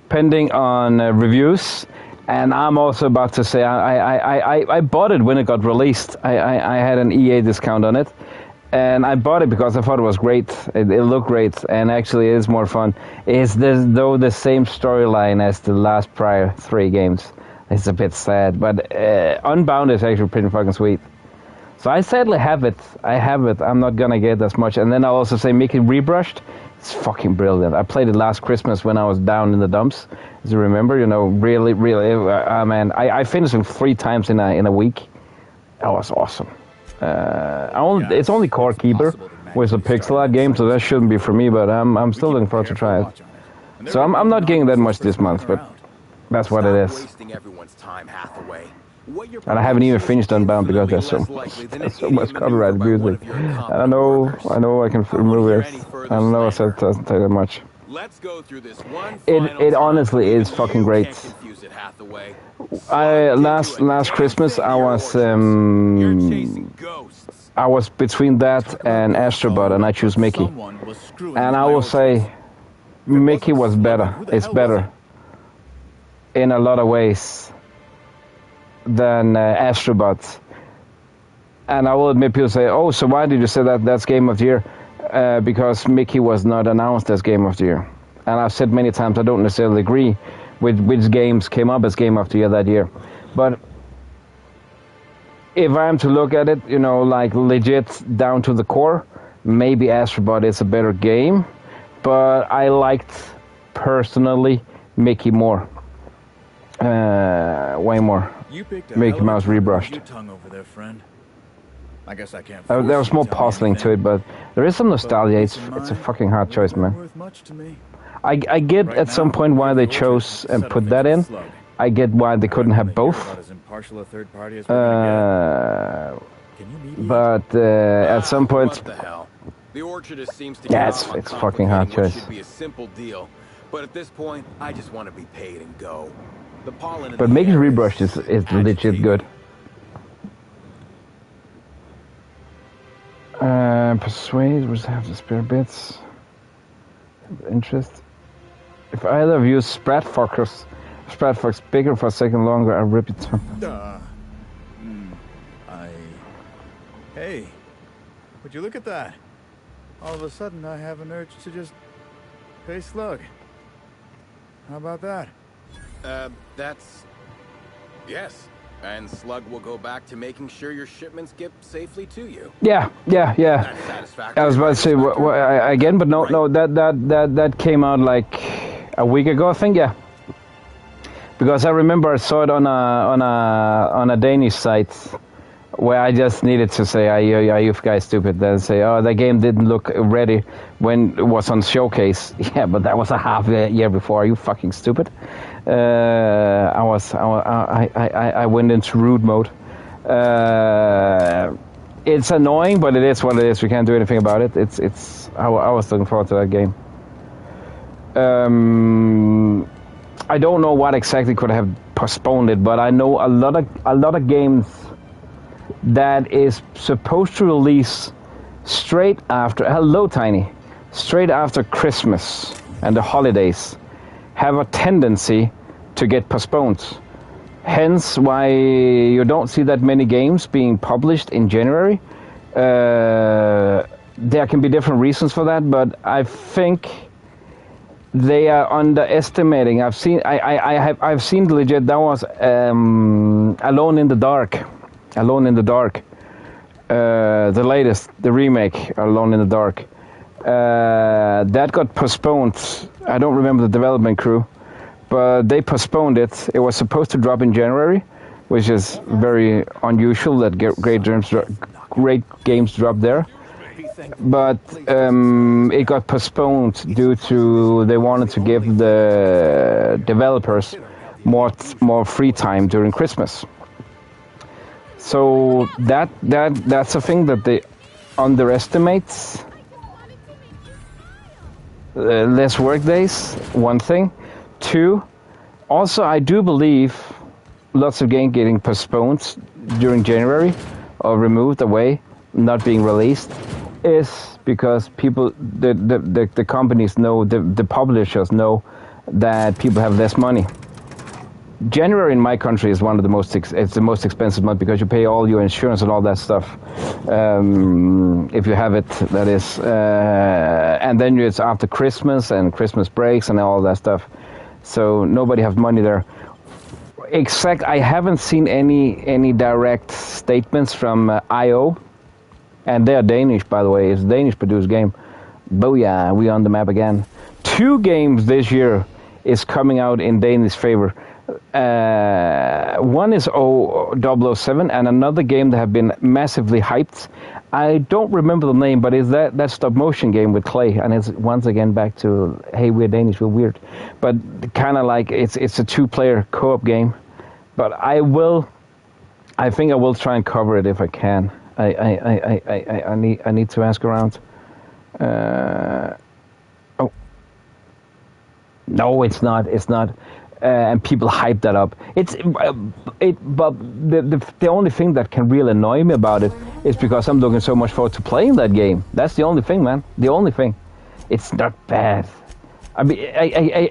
pending on reviews. And I'm also about to say, I bought it when it got released. I had an EA discount on it. And I bought it because I thought it was great. It looked great, and actually it is more fun. It's though the same storyline as the last prior 3 games. It's a bit sad, but Unbound is actually pretty fucking sweet. So I sadly have it. I have it. I'm not gonna get as much. And then I'll also say Mickey Rebrushed. It's fucking brilliant. I played it last Christmas when I was down in the dumps. As you remember, really, man, I finished it 3 times in a week. That was awesome. It's only Core Keeper with a pixel art game, so that shouldn't be for me. But I'm still looking forward to try it. So I'm not getting that much this month, but that's what it is. And I haven't even finished Unbound because there's so much copyrighted music. I know I can remove it. I don't know if it doesn't take that much. It honestly is fucking great. Last Christmas I was between that and Astrobot, and I choose Mickey. And I will say Mickey was better. It's better in a lot of ways than Astrobot. And I will admit, people say, oh, so why did you say that's Game of the Year? Because Mickey was not announced as Game of the Year. And I've said many times I don't necessarily agree with which games came up as Game of the Year that year. But if I'm to look at it, like legit down to the core, maybe Astrobot is a better game. But I liked, personally, Mickey more. Way more. Mickey Mouse Rebrushed. I guess I can't. There was more puzzling to it, but there is some nostalgia. It's a fucking hard choice, man. I get at some point why they chose and put that in. I get why they couldn't have both. But at some point, yeah, it's fucking hard choice. But at this point, I just want to be paid and go. The pollen. But Mickey Rebrushed is legit good. Persuade was have the spare bits. Interest. If either of you Spratfox bigger for a second longer, I'll rip it. Hey, would you look at that? All of a sudden, I have an urge to just pay Slug. How about that? Yes. And Slug will go back to making sure your shipments get safely to you. Yeah. I was about to say again, but no, that came out like a week ago, I think. Yeah, because I remember I saw it on a Danish site where I just needed to say, "Are you guys stupid?" Then say, "Oh, the game didn't look ready when it was on showcase." Yeah, but that was a half a year before. Are you fucking stupid? I went into rude mode. It's annoying, but it is what it is. We can't do anything about it. I was looking forward to that game. I don't know what exactly could have postponed it, but I know a lot of games that is supposed to release straight after. Hello, Tiny. Straight after Christmas and the holidays have a tendency to get postponed. Hence why you don't see that many games being published in January. There can be different reasons for that, but I think they are underestimating. I've seen legit. That was Alone in the Dark. The latest, the remake, Alone in the Dark. That got postponed. I don't remember the development crew, but they postponed it. It was supposed to drop in January, which is very unusual that great games drop there. But it got postponed due to they wanted to give the developers more free time during Christmas. So that's a thing that they underestimate. Less work days, one thing. Two, also I do believe lots of games getting postponed during January or removed away, not being released, is because people, the companies know, the publishers know that people have less money. January in my country is one of the most expensive month because you pay all your insurance and all that stuff, if you have it, that is, and then it's after Christmas and Christmas breaks and all that stuff, so nobody has money there. I haven't seen any direct statements from IO, and they are Danish, by the way. It's a Danish-produced game. Booyah, we on the map again. 2 games this year is coming out in Danish favor. One is 007, and another game that have been massively hyped. I don't remember the name, but it's that stop-motion game with Clay, and it's once again back to, hey, we're Danish, we're weird. But kind of like, it's a 2-player co-op game. But I think I will try and cover it if I can. I need to ask around. Oh. No, it's not. It's not. And people hype that up. But the only thing that can really annoy me about it is because I'm looking so much forward to playing that game. That's the only thing, man. The only thing. It's not bad. I mean,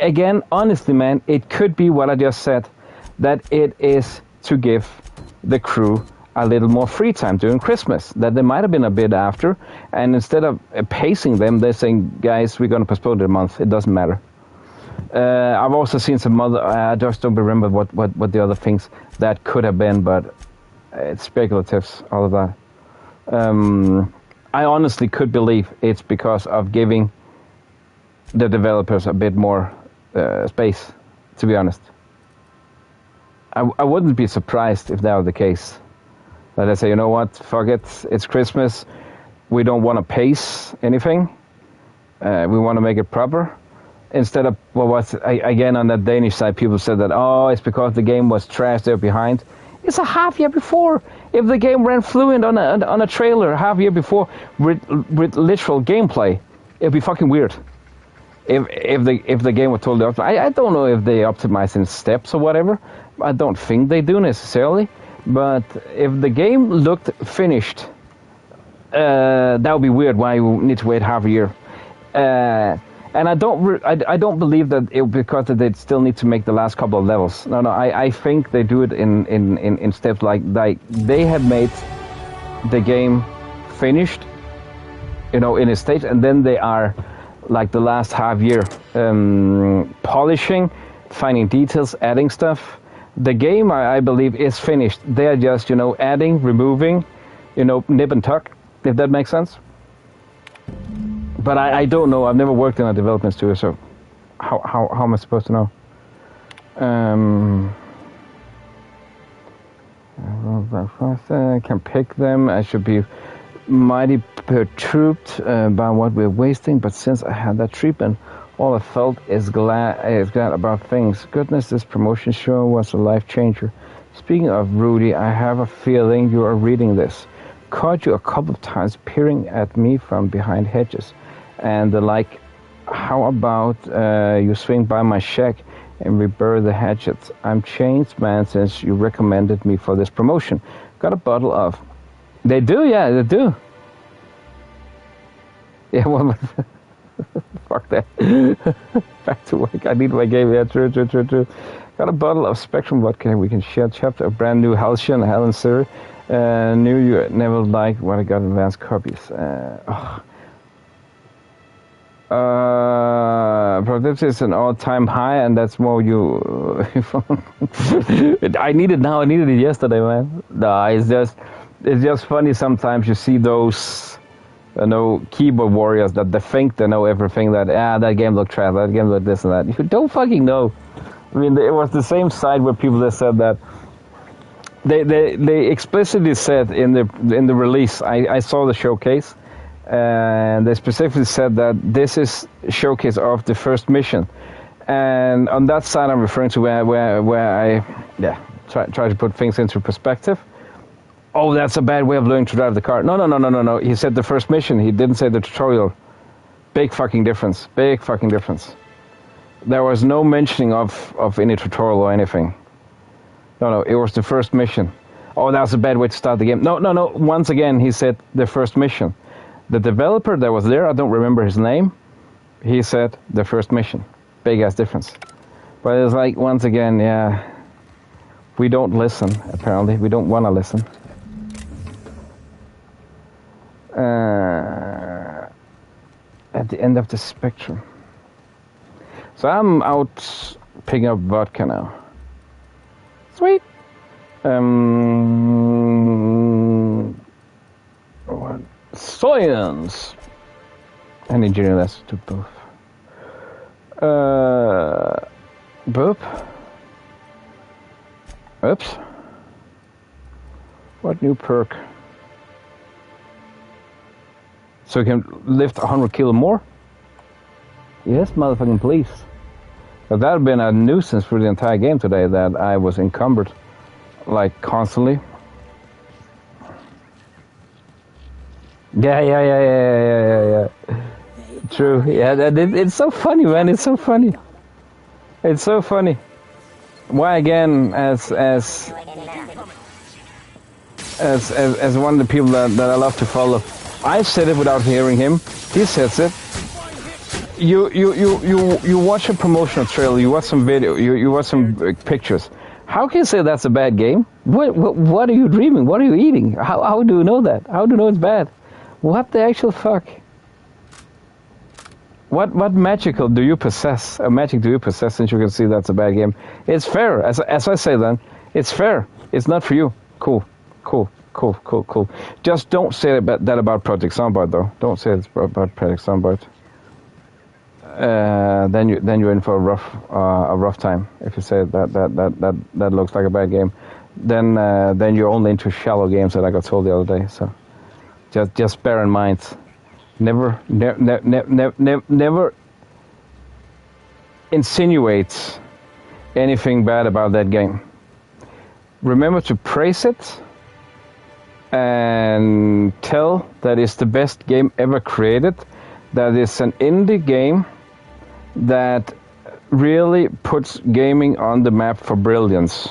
again, honestly, man, it could be what I just said, that it is to give the crew a little more free time during Christmas, that they might have been a bit after, and instead of pacing them, they're saying, guys, we're going to postpone it a month. It doesn't matter. I've also seen some other, I just don't remember what the other things that could have been, but it's speculative, all of that. I honestly could believe it's because of giving the developers a bit more space, to be honest. I wouldn't be surprised if that were the case. That they say, you know what, fuck it, it's Christmas, we don't want to pace anything, we want to make it proper. Instead of, again, on that Danish side, people said that, oh, it's because the game was trash, they're behind. It's a half year before. If the game ran fluent on a trailer a half year before with literal gameplay, it'd be fucking weird. If the game was totally optimized. I don't know if they optimize in steps or whatever. I don't think they do necessarily. But if the game looked finished, that would be weird. Why you need to wait half a year? And I don't believe that it because they still need to make the last couple of levels. No, I think they do it in steps. Like they have made the game finished, in a stage, and then they are like the last half year polishing, finding details, adding stuff. The game, I believe, is finished. They are just adding, removing, nip and tuck, if that makes sense. But I don't know. I've never worked in a development studio, so how am I supposed to know? I can pick them. I should be mighty perturbed by what we're wasting, but since I had that treatment, all I felt is glad about things. Goodness, this promotion sure was a life changer. Speaking of Rudy, I have a feeling you are reading this. Caught you a couple of times peering at me from behind hedges. And how about you swing by my shack and rebury the hatchets? I'm changed, man, since you recommended me for this promotion. Got a bottle of... They do, yeah, they do. Yeah, well, fuck that. Back to work. I need my game. Yeah, true. Got a bottle of Spectrum vodka. We can share chapter a brand new Halcyon, Helen Siri. Knew you never liked what I got advanced copies. But this is an all-time high, and that's more you. I need it now. I needed it yesterday, man. No, it's just funny. Sometimes you see those, keyboard warriors that they think they know everything. That game looked trash. That game looked this and that. You don't fucking know. I mean, it was the same side where people that said that. They explicitly said in the release. I saw the showcase. And they specifically said that this is a showcase of the first mission, and on that side I'm referring to where I try to put things into perspective. Oh, that's a bad way of learning to drive the car. No. He said the first mission. He didn't say the tutorial. Big fucking difference. There was no mentioning of any tutorial or anything. No. It was the first mission. Oh, that's a bad way to start the game. No. Once again, he said the first mission. The developer that was there, I don't remember his name, he said the first mission. Big ass difference. But it's like, once again, yeah, we don't listen, apparently. We don't want to listen. At the end of the spectrum. So I'm out picking up vodka now. Sweet. What? Science! And engineering lessons to both. Boop. Oops. What new perk? So you can lift 100 kilo more? Yes, motherfucking please. But that had been a nuisance for the entire game today that I was encumbered, like, constantly. Yeah. True. Yeah, it's so funny, man. It's so funny. It's so funny. Why again, as one of the people that I love to follow, I said it without hearing him. He says it. You watch a promotional trailer, you watch some video, you watch some pictures. How can you say that's a bad game? What are you dreaming? What are you eating? How do you know that? How do you know it's bad? What the actual fuck? What magical do you possess? A magic do you possess since you can see that's a bad game? It's fair, as I say then. It's fair. It's not for you. Cool. Just don't say that about Project Soundbite though. Don't say it's about Project Soundbite. Then you're in for a rough time if you say that looks like a bad game. Then you're only into shallow games that I got told the other day. So just bear in mind, never insinuate anything bad about that game. Remember to praise it and tell that it's the best game ever created. That it's an indie game that really puts gaming on the map for brilliance.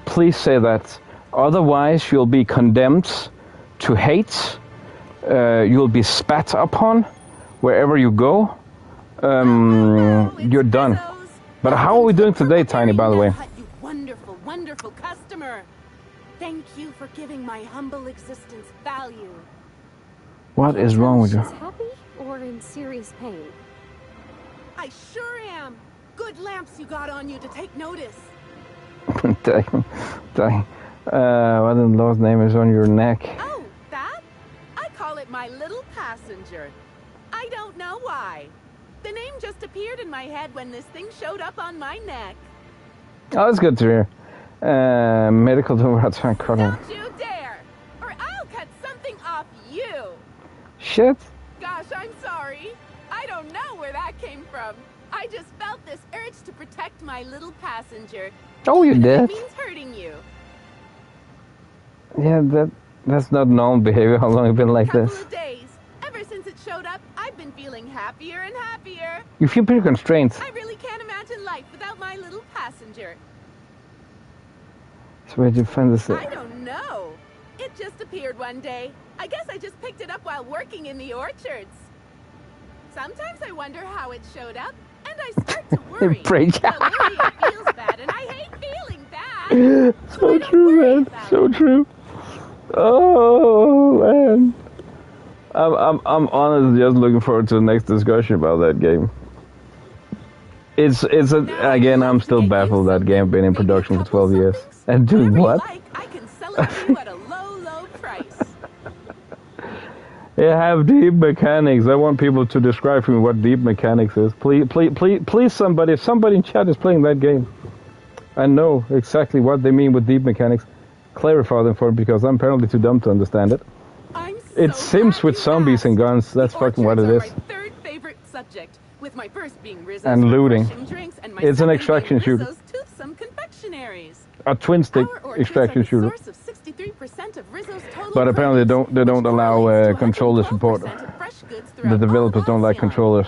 Please say that. Otherwise, you'll be condemned to hate. You'll be spat upon wherever you go. You're done. But how are we doing today, Tiny, by the way? You wonderful, wonderful customer. Thank you for giving my humble existence value. What is wrong with you? She's happy or in serious pain? I sure am. Good lamps you got on you to take notice. Dang. What the Lord's name is on your neck? Oh, that? I call it my little passenger. I don't know why. The name just appeared in my head when this thing showed up on my neck. Oh, that's good to hear. Medical overhead. Don't you dare, or I'll cut something off you. Shit. Gosh, I'm sorry. I don't know where that came from. I just felt this urge to protect my little passenger. Oh, you did? It means hurting you. Yeah, that's not normal behavior. How long have you been like this? Couple of days. Ever since it showed up, I've been feeling happier and happier. You feel pretty constrained. I really can't imagine life without my little passenger. So where'd you find this? I don't know. It just appeared one day. I guess I just picked it up while working in the orchards. Sometimes I wonder how it showed up, and I start to worry. But worrying feels bad, and I hate feeling bad. So true, man. So true. Oh man. I'm honestly just looking forward to the next discussion about that game. Again, I'm still baffled that game been in production for 12 years. And doing what? I can sell it to you at a low price. It have deep mechanics. I want people to describe for me what deep mechanics is. Please, somebody, if somebody in chat is playing that game, I know exactly what they mean with deep mechanics. Clarify them for me, because I'm apparently too dumb to understand it. It's Sims with zombies and guns. That's fucking what it is. My third favorite subject, with my first being Rizzo's and looting. Drinks, and my It's an extraction shooter. Toothsome confectionaries. A twin stick extraction shooter. But apparently they don't allow controller support. The developers don't like controllers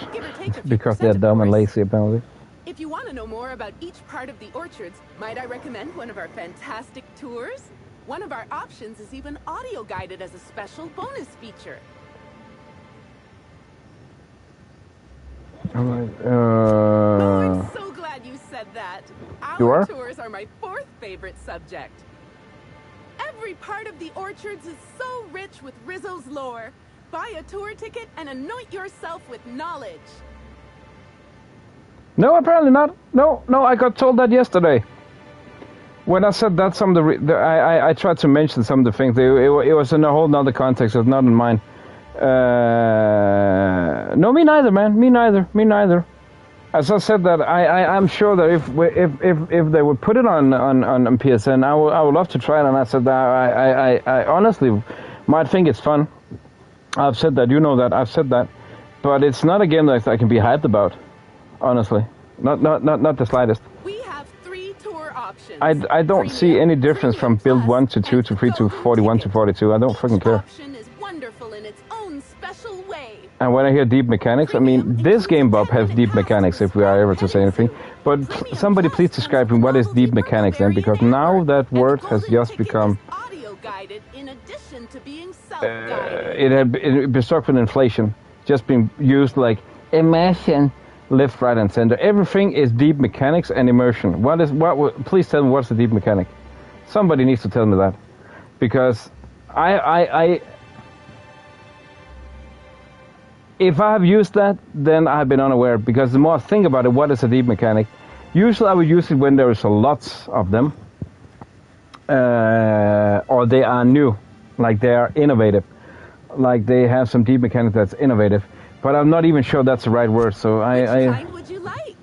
because they're dumb and lazy apparently. If you want to know more about each part of the orchards, might I recommend one of our fantastic tours? One of our options is even audio guided as a special bonus feature. Alright, I'm so glad you said that. You Our are? tours are my fourth favorite subject. Every part of the orchards is so rich with Rizzo's lore. Buy a tour ticket and anoint yourself with knowledge. No, apparently not. No, I got told that yesterday. When I said that, some of I tried to mention some of the things. It was in a whole nother context. It's not in mine. No, me neither, man. Me neither. As I said that, I'm sure that if they would put it on PSN, I would love to try it. And I said that I honestly might think it's fun. I've said that, you know that. I've said that, but it's not a game that I can be hyped about. Honestly, not the slightest. We have 3 tour options. I don't see any difference from build 1 to 2 to 3 to 41 to 42. I don't fucking care. Option is wonderful in its own special way. And when I hear deep mechanics, I mean, this game, Bob, has deep mechanics, if we are ever to say anything. But somebody please describe what is deep mechanics then, because now that word has just become... Audio-guided in addition to being it had been stuck with inflation, just being used like immersion, left, right, and center. Everything is deep mechanics and immersion. Please tell me what's the deep mechanic. Somebody needs to tell me that, because if I have used that, then I have been unaware. Because the more I think about it, what is a deep mechanic? Usually I would use it when there is a lots of them, or they are new. Like they are innovative, like they have some deep mechanics that's innovative, but I'm not even sure that's the right word. So Which kind would you like?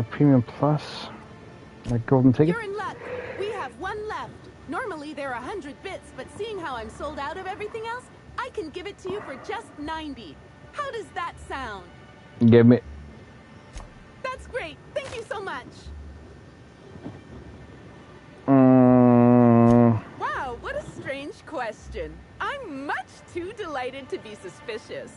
Premium Plus, like golden ticket. You're in luck. We have 1 left. Normally they're 100 bits, but seeing how I'm sold out of everything else, I can give it to you for just 90. How does that sound? Give me. That's great. Thank you so much. Wow, what a strange question. I'm much too delighted to be suspicious.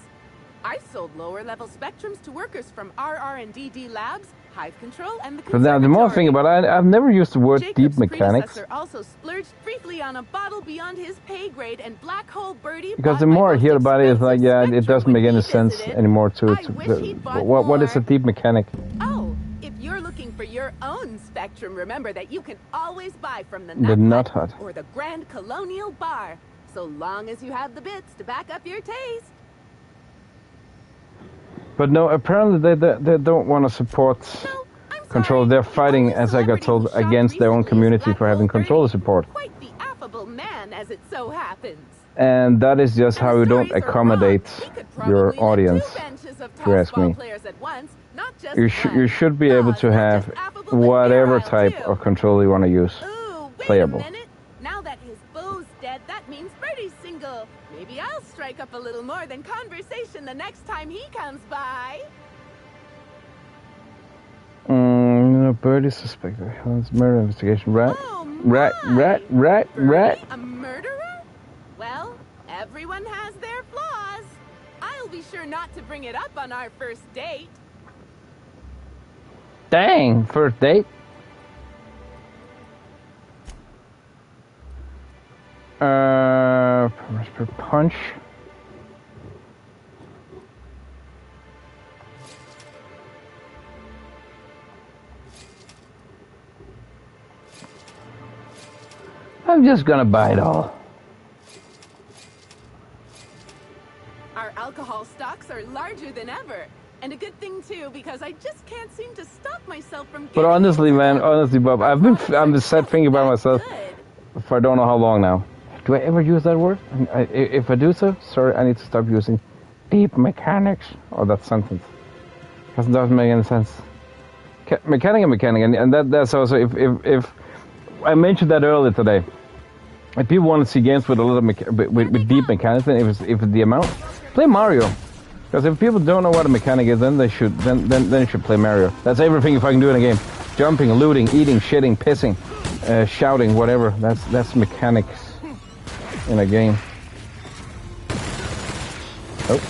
I sold lower-level spectrums to workers from RR&DD Labs, Hive Control, and the But now the more I think about it, I've never used the word deep mechanics. Jacob's predecessor also splurged briefly on a bottle beyond his pay grade, and Black Hole Birdie Because the more I hear about it, it's like, yeah, it doesn't make any sense anymore to it. What is a deep mechanic? Oh, if you're looking for your own spectrum, remember that you can always buy from the Nut Hut or the Grand Colonial Bar, so long as you have the bits to back up your taste. But no, apparently they don't want to support control. They're fighting, as I got told, against their own community for having controller support. Quite the affable man, as it so happens. And that is just how you don't accommodate your audience, if you ask me. You should be able to have whatever type of controller you want to use playable. Now that his bow's dead, that means Birdie's single. Maybe I'll strike up a little more than conversation the next time he comes by. No, Birdie suspected. Helen's murder investigation. Right. A murderer? Well, everyone has their flaws. I'll be sure not to bring it up on our first date. Dang, first date? Per punch. I'm just gonna buy it all. Our alcohol stocks are larger than ever. And a good thing too, because I just can't seem to stop myself from But honestly, man, Bob, I'm sad thinking about myself for I don't know how long now. Do I ever use that word? If I do so, sorry, I need to stop using deep mechanics or that sentence. Because it doesn't make any sense. Mechanic, and that's also if I mentioned that earlier today. If people want to see games with a lot of with deep mechanics, then if it's the amount, play Mario. Because if people don't know what a mechanic is, then they should play Mario. That's everything if I can do in a game: jumping, looting, eating, shitting, pissing, shouting, whatever. That's mechanics in a game. Oh.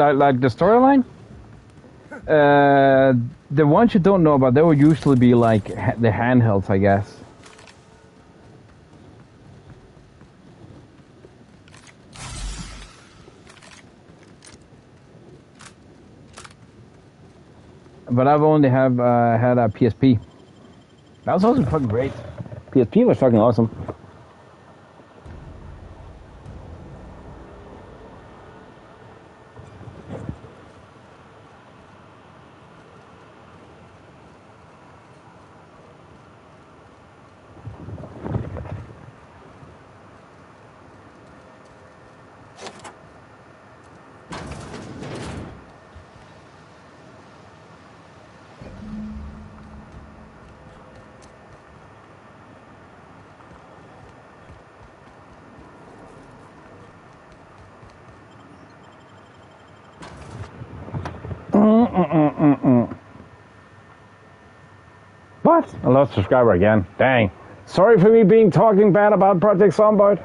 Like the storyline. The ones you don't know about, they would usually be like the handhelds, I guess. But I've only had a PSP. That was also fucking great. PSP was fucking awesome. What? I lost a subscriber again. Dang. Sorry for me being talking bad about Project Zomboid.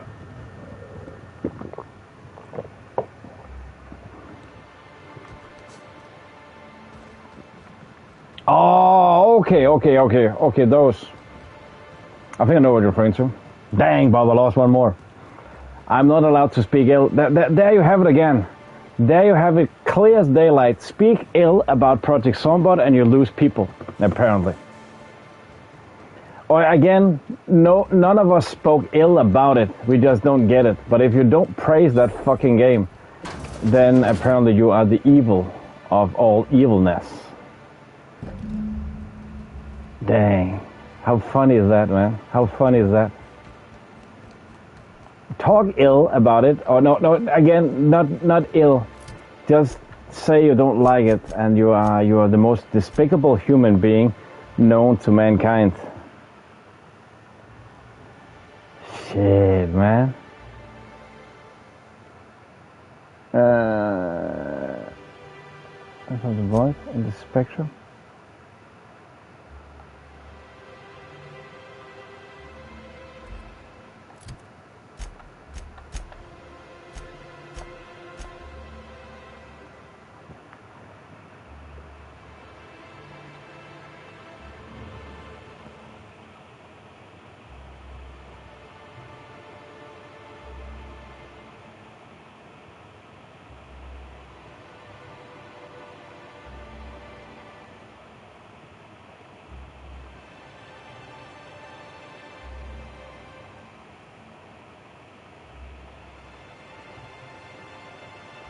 Oh, okay, those. I think I know what you're referring to. Dang, Bob, I lost one more. I'm not allowed to speak ill. There you have it again. There you have it, clear as daylight. Speak ill about Project Zomboid and you lose people, apparently. Or again, none of us spoke ill about it. We just don't get it. But if you don't praise that fucking game, then apparently you are the evil of all evilness. Dang. How funny is that, man? How funny is that? Talk ill about it. Or no, again, not ill. Just say you don't like it and you are the most despicable human being known to mankind. Shit, man. That's not the voice in the spectrum.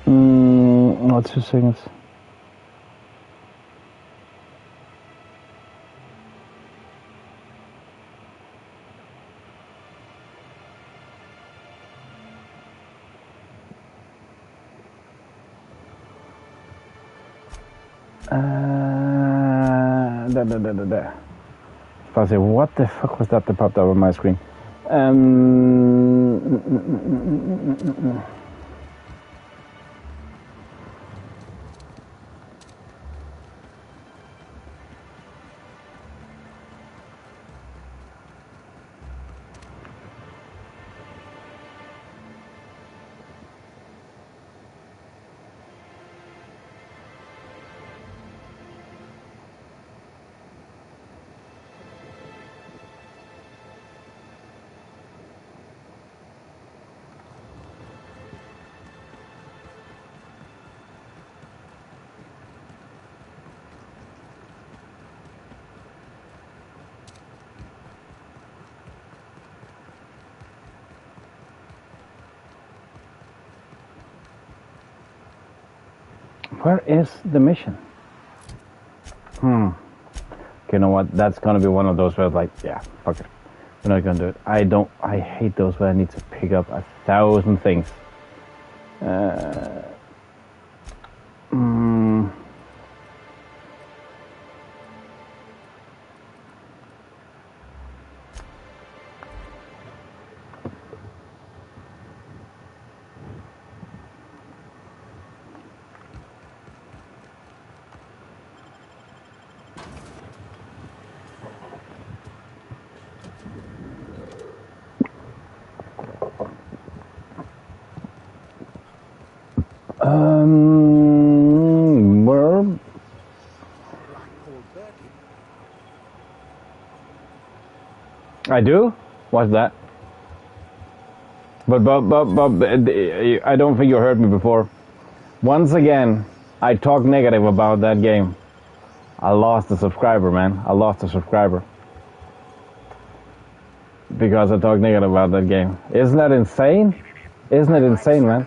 No, 2 seconds. There. If I say, what the fuck was that popped up on my screen? Where is the mission? Okay, you know what? That's gonna be one of those where like, yeah, fuck it. We're not gonna do it. I hate those where I need to pick up 1,000 things. Where? I do? What's that? But I don't think you heard me before. Once again, I talk negative about that game. I lost a subscriber, man. I lost a subscriber. Because I talked negative about that game. Isn't that insane? Isn't it insane, man?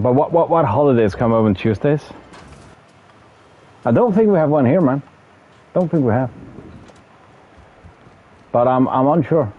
But what holidays come up on Tuesdays? I don't think we have one here, man. Don't think we have. But I'm unsure.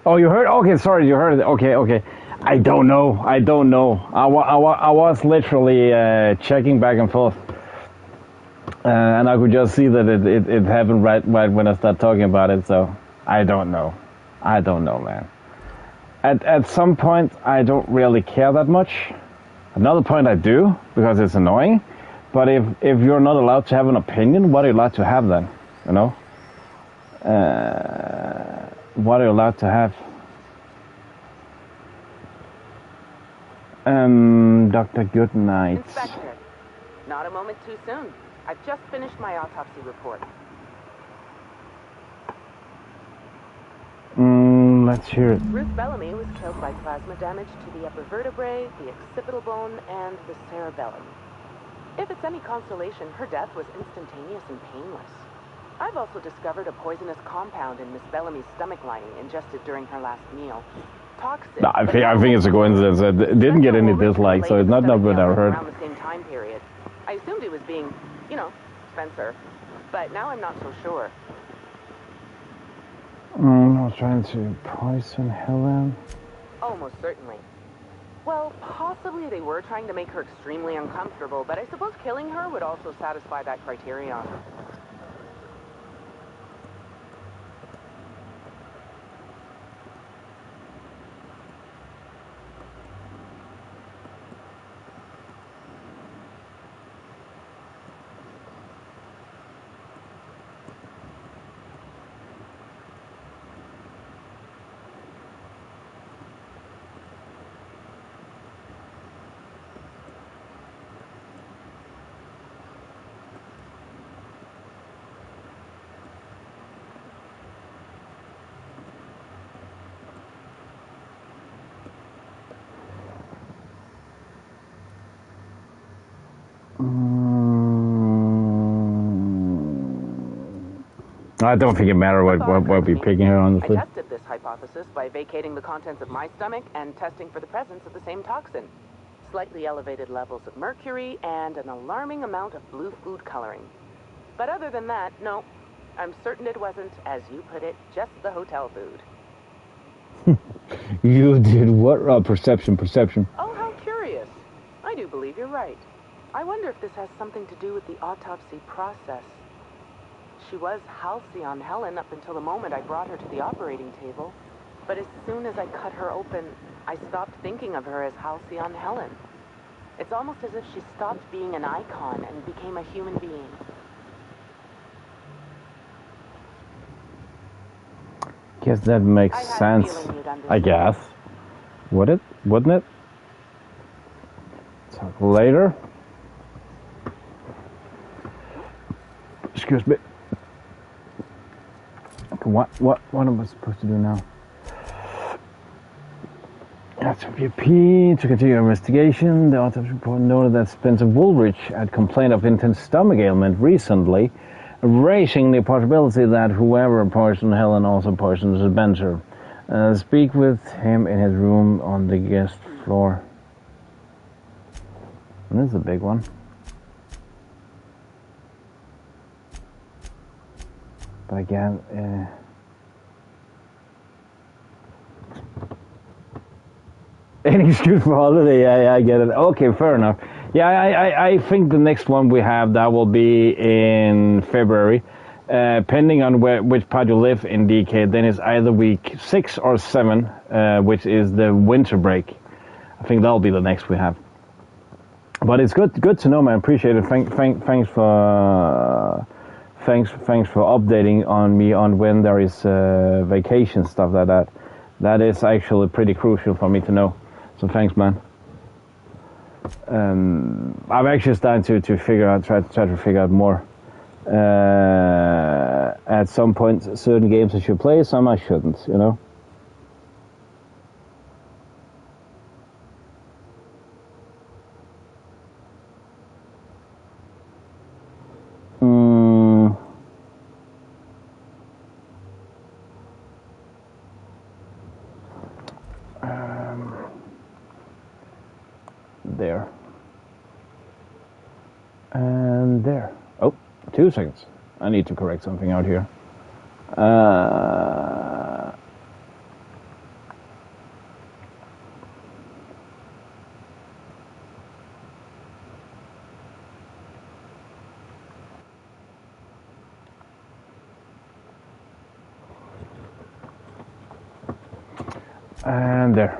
Oh, you heard? Okay, sorry, you heard it. Okay. I don't know. I was literally checking back and forth, and I could just see that it happened right when I started talking about it. So I don't know. I don't know, man. At some point, I don't really care that much. Another point, I do because it's annoying. But if you're not allowed to have an opinion, what are you allowed to have then? You know? What are you allowed to have? Dr. Goodnight. Inspector, not a moment too soon. I've just finished my autopsy report. Let's hear it. Ruth Bellamy was killed by plasma damage to the upper vertebrae, the occipital bone, and the cerebellum. If it's any consolation, her death was instantaneous and painless. I've also discovered a poisonous compound in Miss Bellamy's stomach lining ingested during her last meal. Toxic. No, I think it's a coincidence. It didn't get any dislikes, so it's not what I heard. Around the same time period. I assumed it was being, Spencer. But now I'm not so sure. I was trying to poison Helen. Almost certainly. Well, possibly they were trying to make her extremely uncomfortable, but I suppose killing her would also satisfy that criterion. I don't think it matters what we're picking here, honestly. I tested this hypothesis by vacating the contents of my stomach and testing for the presence of the same toxin. Slightly elevated levels of mercury and an alarming amount of blue food coloring. But other than that, no. I'm certain it wasn't, as you put it, just the hotel food. You did what? Perception. Oh, how curious. I do believe you're right. I wonder if this has something to do with the autopsy process. She was Halcyon Helen up until the moment I brought her to the operating table. But as soon as I cut her open, I stopped thinking of her as Halcyon Helen. It's almost as if she stopped being an icon and became a human being. Guess that makes sense. I guess. Wouldn't it? Talk later. Excuse me. Okay, what am I supposed to do now? That's WP to continue investigation. The autopsy report noted that Spencer Woolrich had complained of intense stomach ailment recently, raising the possibility that whoever poisoned Helen also poisoned Spencer. Speak with him in his room on the guest floor. And this is a big one. But again, any excuse for holiday, I get it. Okay, fair enough. Yeah, I think the next one we have, that will be in February. Depending on which part you live in DK, then it's either week 6 or 7, which is the winter break. I think that'll be the next we have. But it's good to know, man. Appreciate it. Thanks for updating on me on when there is vacation stuff like that. That is actually pretty crucial for me to know. So thanks, man. I'm actually starting to figure out, try to figure out more. At some point, certain games I should play, some I shouldn't, you know. There. And there. Oh, 2 seconds. I need to correct something out here. And there.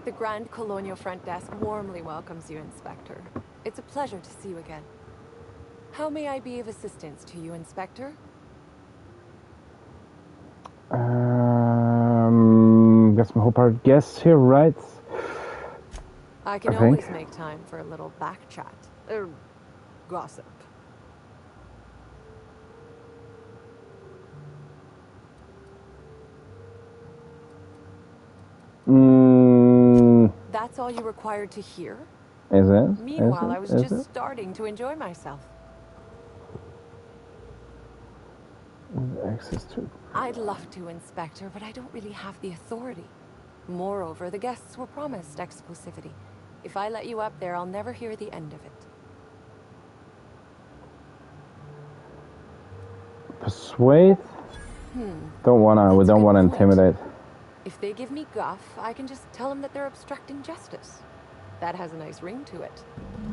The Grand Colonial Front Desk warmly welcomes you, Inspector. It's a pleasure to see you again. How may I be of assistance to you, Inspector? Got some whole part guests here, right? I can always make time for a little back chat. Gossip. That's all you required to hear? Is it? Meanwhile, I was just starting to enjoy myself. Access to... I'd love to, Inspector, but I don't really have the authority. Moreover, the guests were promised exclusivity. If I let you up there, I'll never hear the end of it. Persuade? We don't wanna intimidate. If they give me guff, I can just tell them that they're obstructing justice. That has a nice ring to it.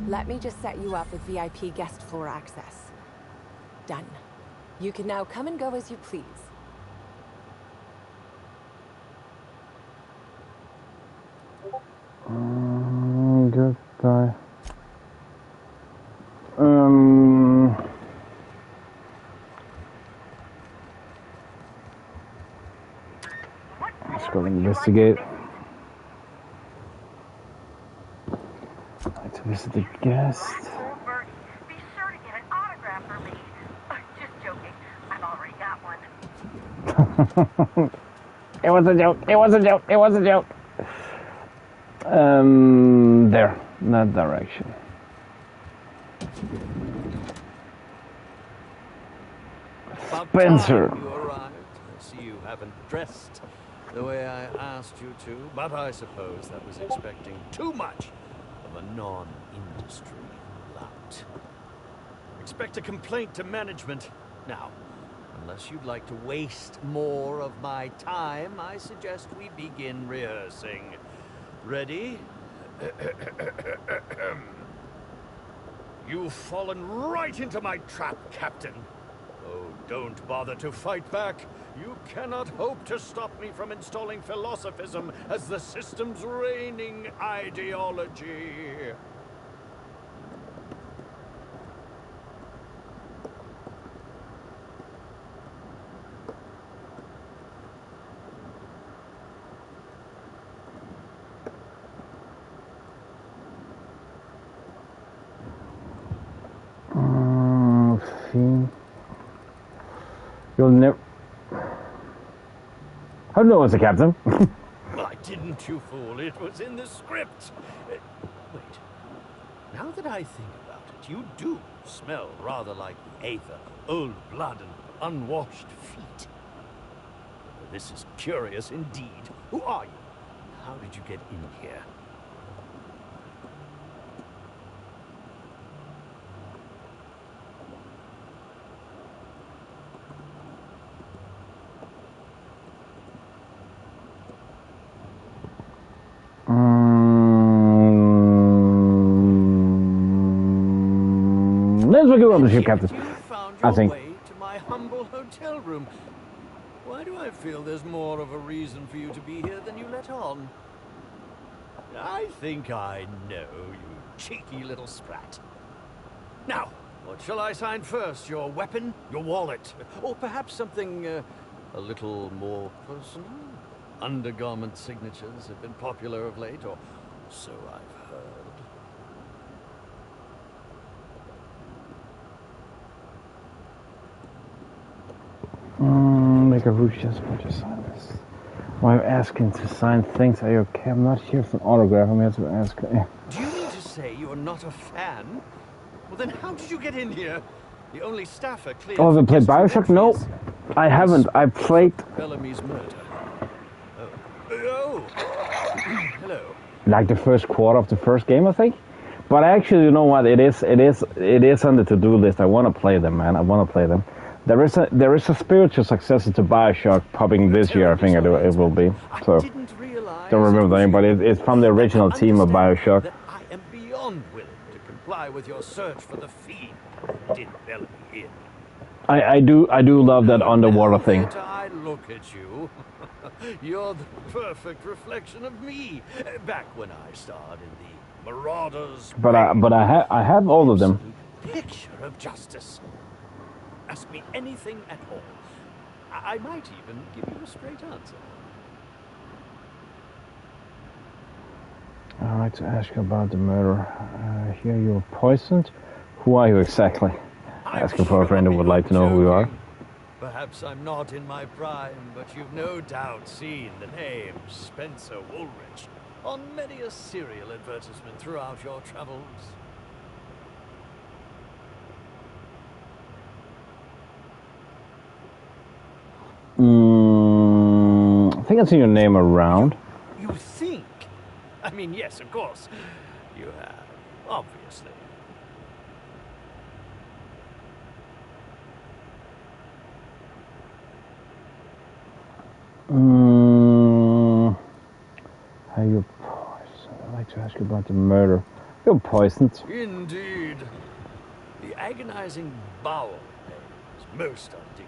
Let me just set you up with VIP guest floor access. Done. You can now come and go as you please. Goodbye. Let's go investigate. I'd like to visit the guest. Be sure to get an autograph for me. Just joking. I've already got one. It was a joke. It was a joke. It was a joke. There. That direction. Spencer. You arrived. I see you haven't dressed the way I asked you to, but I suppose that was expecting too much of a non-industry lout. Expect a complaint to management. Now, unless you'd like to waste more of my time, I suggest we begin rehearsing. Ready? You've fallen right into my trap, Captain. Oh, don't bother to fight back. You cannot hope to stop me from installing philosophism as the system's reigning ideology. You'll never... How do you know it's a captain? Why didn't you, fool? It was in the script. Wait. Now that I think about it, you do smell rather like Aether, old blood, and unwashed feet. This is curious indeed. Who are you? How did you get in here? Let's go on the ship, Captain. I think. Way to my humble hotel room. Why do I feel there's more of a reason for you to be here than you let on? I think I know, you cheeky little sprat. Now, what shall I sign first? Your weapon? Your wallet? Or perhaps something a little more personal? Undergarment signatures have been popular of late, or so I've heard. Make a rush just for to sign this. Why I'm asking to sign things? Are you okay? I'm not here for an autograph. I'm here to ask. Do you mean to say you're not a fan? Well, then how did you get in here? The only staffer cleared. Oh, have you played Bioshock? No, I haven't. I played. Bellamy's murder. Oh. Hello. Like the first quarter of the first game, I think. But actually, you know what? It is on the to-do list. I want to play them, man. I want to play them. There is a spiritual successor to Bioshock popping this year. I think it will be. So don't remember the name, but it's from the original team of Bioshock. I am beyond willing to comply with your search for the fiend. Did Bellamy in? I do love that underwater thing. I look at you. You're the perfect reflection of me. Back when I starred in the Marauders. But I have all of them. Picture of justice. Ask me anything at all. I might even give you a straight answer. I'd like to ask you about the murder. Here you were poisoned. Who are you exactly? Asking for a friend who would like to know who you are. Perhaps I'm not in my prime, but you've no doubt seen the name Spencer Woolrich on many a serial advertisement throughout your travels. I think I've seen your name around. You think? I mean, yes, of course. You have, obviously. How you poisoned? I'd like to ask you about the murder. You're poisoned. Indeed. The agonizing bowel pain is most undignified.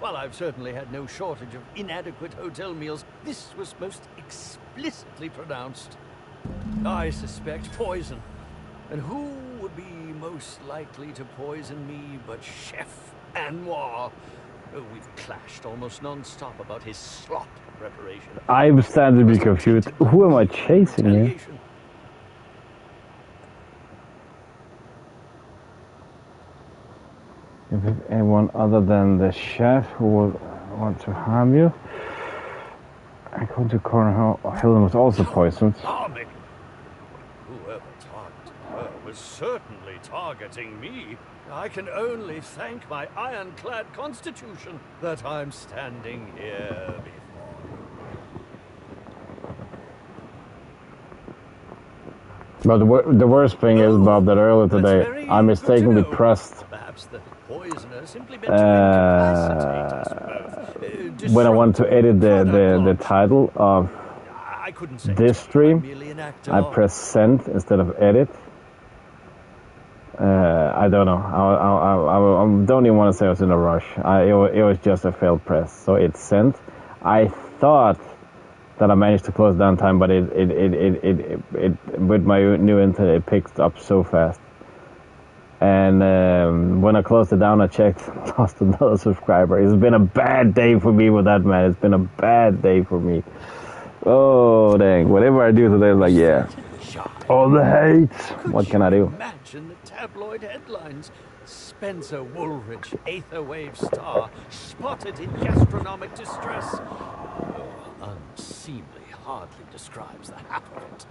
While I've certainly had no shortage of inadequate hotel meals, this was most explicitly pronounced. I suspect poison. And who would be most likely to poison me but Chef Anwar? Oh, we've clashed almost non-stop about his slop preparation. I'm starting to be confused. Who am I chasing here? If there's anyone other than the chef who would want to harm you, according to Coroner Helen was also poisoned. Harming? Whoever targeted her was certainly targeting me. I can only thank my ironclad constitution that I'm standing here before you. But the worst thing is, Bob, that earlier today I mistakenly pressed when I wanted to edit the title of this stream, I pressed send instead of edit. I don't know. I don't even want to say I was in a rush. It was just a failed press, so it sent. I thought that I managed to close down time, but it with my new internet it picked up so fast. And when I closed it down, I checked, lost another subscriber. It's been a bad day for me with that, man. It's been a bad day for me. Oh dang! Whatever I do today, is like, yeah, all the hate. What can I do? Imagine the tabloid headlines. Spencer Woolrich, Aetherwave star, spotted in gastronomic distress. Oh, unseemly hardly describes the half of it.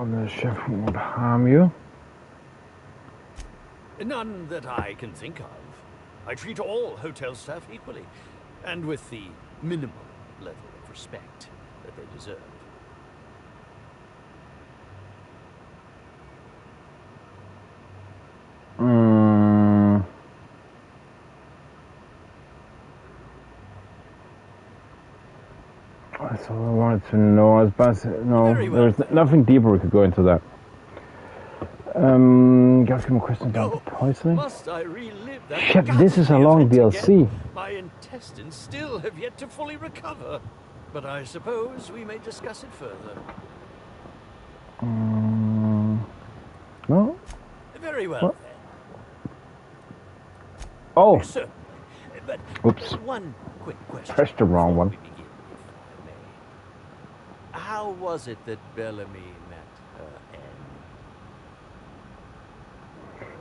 The chef would harm you. None that I can think of. I treat all hotel staff equally, and with the minimum level of respect that they deserve. That's all I wanted to know. I was about to, no, there's nothing deeper we could go into that. Got a few more questions about the poisoning. Must I relive that? Shit, this is a long DLC. My intestines still have yet to fully recover, but I suppose we may discuss it further. No? Very well, What? then. Oh! Certainly. But Oops. one quick question. Pressed the wrong one. How was it that Bellamy met her end?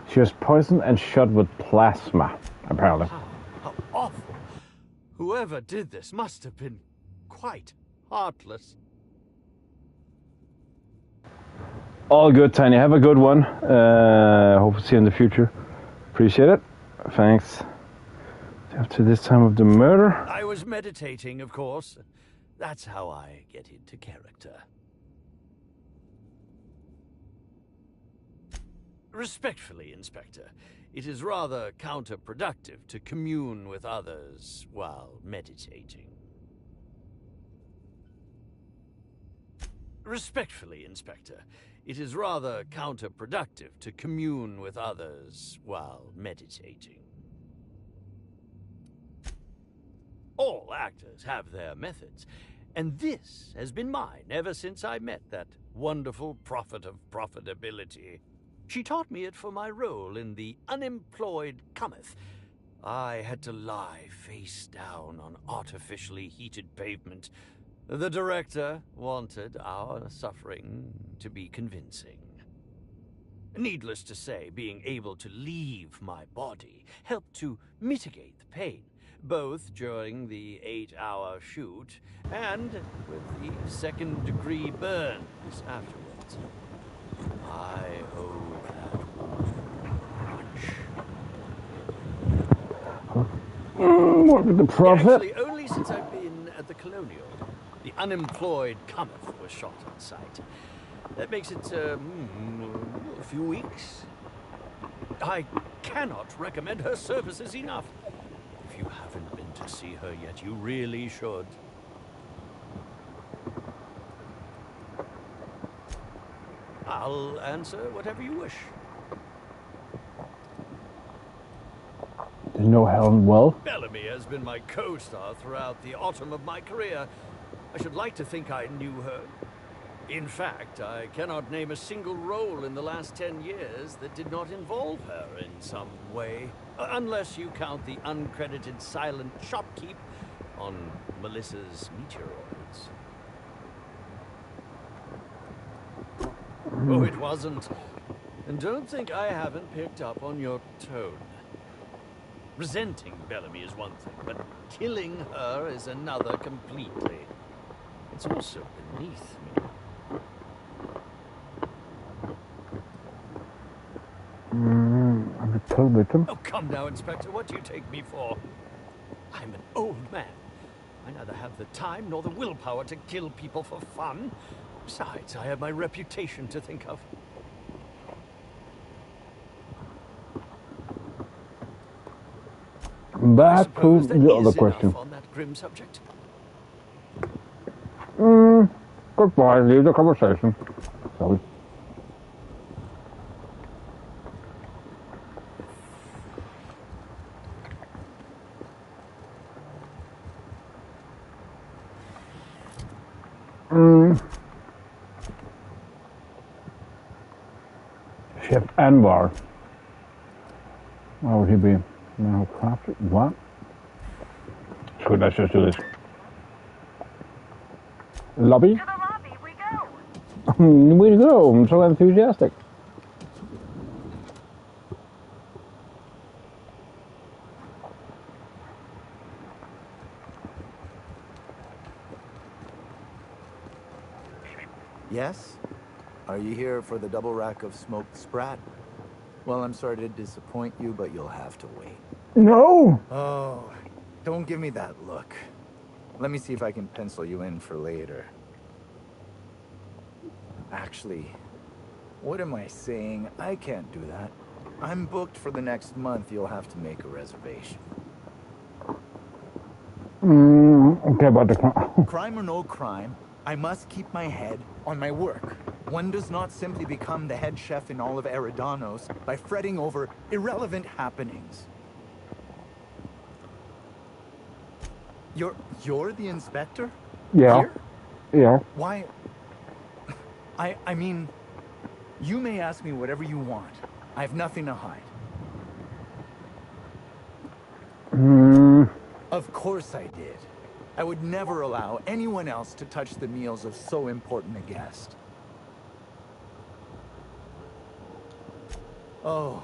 She was poisoned and shot with plasma, apparently. How awful. Whoever did this must have been quite heartless. All good, Tiny. Have a good one. Hope to see you in the future. Appreciate it. Thanks. After this time of the murder. I was meditating, of course. That's how I get into character. Respectfully, Inspector, it is rather counterproductive to commune with others while meditating. Respectfully, Inspector, it is rather counterproductive to commune with others while meditating. All actors have their methods, and this has been mine ever since I met that wonderful prophet of profitability. She taught me it for my role in The Unemployed Cometh. I had to lie face down on artificially heated pavement. The director wanted our suffering to be convincing. Needless to say, being able to leave my body helped to mitigate the pain, both during the 8-hour shoot and with the second-degree burns afterwards. I owe that woman much. What with the prophet? Actually, only since I've been at the Colonial. The Unemployed Cometh was shot on site. That makes it a few weeks. I cannot recommend her services enough. If you haven't been to see her yet, you really should. I'll answer whatever you wish. Do you know Helen well? Bellamy has been my co-star throughout the autumn of my career. I should like to think I knew her. In fact, I cannot name a single role in the last 10 years that did not involve her in some way. Unless you count the uncredited silent shopkeep on Melissa's meteoroids. Oh, it wasn't. And don't think I haven't picked up on your tone. Resenting Bellamy is one thing, but killing her is another completely. It's also beneath me. I'm a total victim. Oh, come now, Inspector. What do you take me for? I'm an old man. I neither have the time nor the willpower to kill people for fun. Besides, I have my reputation to think of. Back to the other question. On that grim subject. Goodbye. Leave the conversation. Sorry. Chef Anwar. Where would he be? Now crafted? What? So let's just do this. Lobby? To the lobby we go. Way to go. I'm so enthusiastic. Yes? Are you here for the double rack of smoked sprat? Well, I'm sorry to disappoint you, but you'll have to wait. No! Oh, don't give me that look. Let me see if I can pencil you in for later. Actually, what am I saying? I can't do that. I'm booked for the next month. You'll have to make a reservation. Okay, but the Crime or no crime, I must keep my head on my work. One does not simply become the head chef in all of Eridanos by fretting over irrelevant happenings. You're the inspector? Yeah. Here? Yeah. Why? I mean, you may ask me whatever you want. I have nothing to hide. Of course I did. I would never allow anyone else to touch the meals of so important a guest. Oh.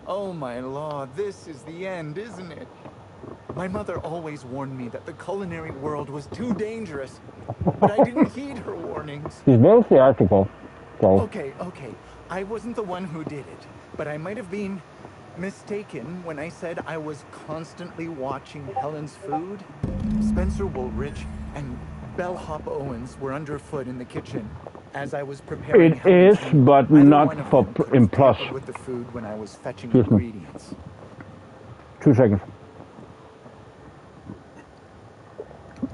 Oh my lord, this is the end, isn't it? My mother always warned me that the culinary world was too dangerous, but I didn't heed her warnings. He's very theatrical. So. Okay. I wasn't the one who did it, but I might have been mistaken when I said I was constantly watching Helen's food. Spencer Woolridge and Bellhop Owens were underfoot in the kitchen as I was preparing. It is, but not for in plus. With the food when I was fetching ingredients. 2 seconds.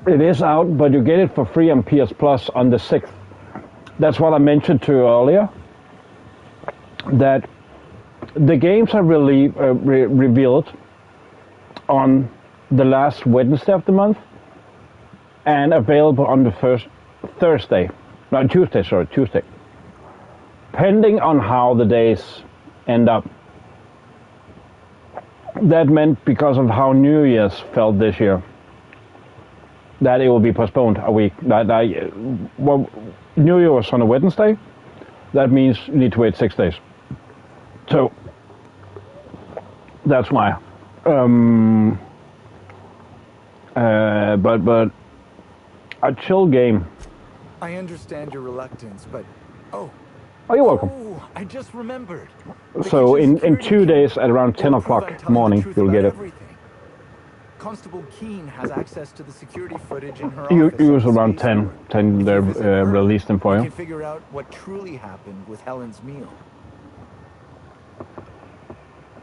It is out, but you get it for free on PS Plus on the 6th. That's what I mentioned to you earlier. That the games are really revealed on the last Wednesday of the month and available on the first Tuesday. Pending on how the days end up. That meant because of how New Year's felt this year, that it will be postponed a week. Well, New Year was on a Wednesday. That means you need to wait 6 days. So that's why. But a chill game. I understand your reluctance, but oh, you're welcome. Oh, I just remembered. So in 2 days at around 10 o'clock morning, you'll get it. Constable Keene has access to the security footage in her You office. use around 10 they're released them for You you. can figure out what truly happened with Helen's meal.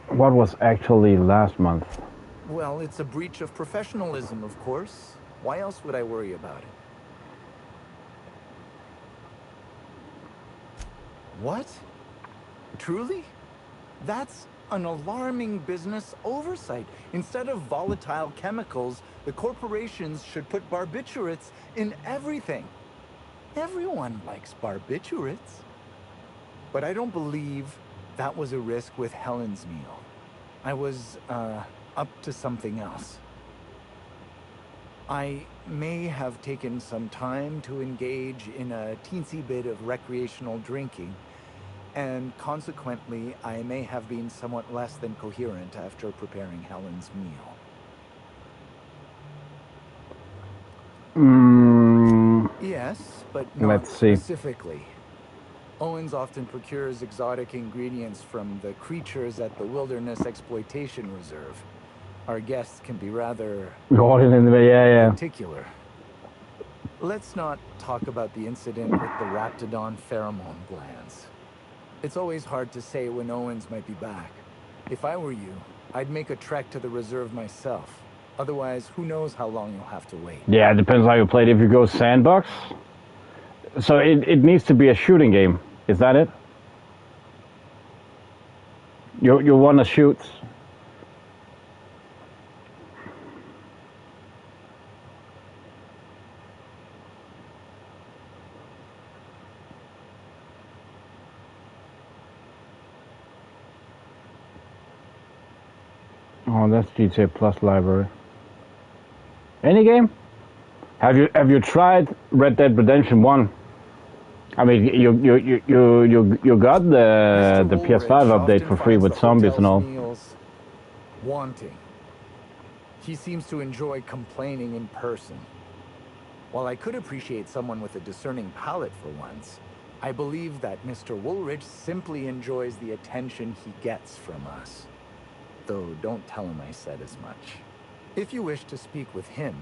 What was actually last month? Well, it's a breach of professionalism, of course. Why else would I worry about it? What? Truly? That's an alarming business oversight. Instead of volatile chemicals, the corporations should put barbiturates in everything. Everyone likes barbiturates. But I don't believe that was a risk with Helen's meal. I was, up to something else. I may have taken some time to engage in a teensy bit of recreational drinking, and consequently, I may have been somewhat less than coherent after preparing Helen's meal. Yes, but not specifically. Owens often procures exotic ingredients from the creatures at the Wilderness Exploitation Reserve. Our guests can be rather particular. Let's not talk about the incident with the Raptidon pheromone glands. It's always hard to say when Owens might be back. If I were you, I'd make a trek to the reserve myself. Otherwise, who knows how long you'll have to wait. Yeah, it depends how you play it. If you go sandbox, so it needs to be a shooting game. Is that it? You want to shoot? Oh, that's GTA Plus library. Any game? Have you tried Red Dead Redemption 1? I mean, you got the PS5 update for free with zombies and all. Wanting. He seems to enjoy complaining in person. While I could appreciate someone with a discerning palate for once, I believe that Mr. Woolridge simply enjoys the attention he gets from us. Though don't tell him I said as much. If you wish to speak with him,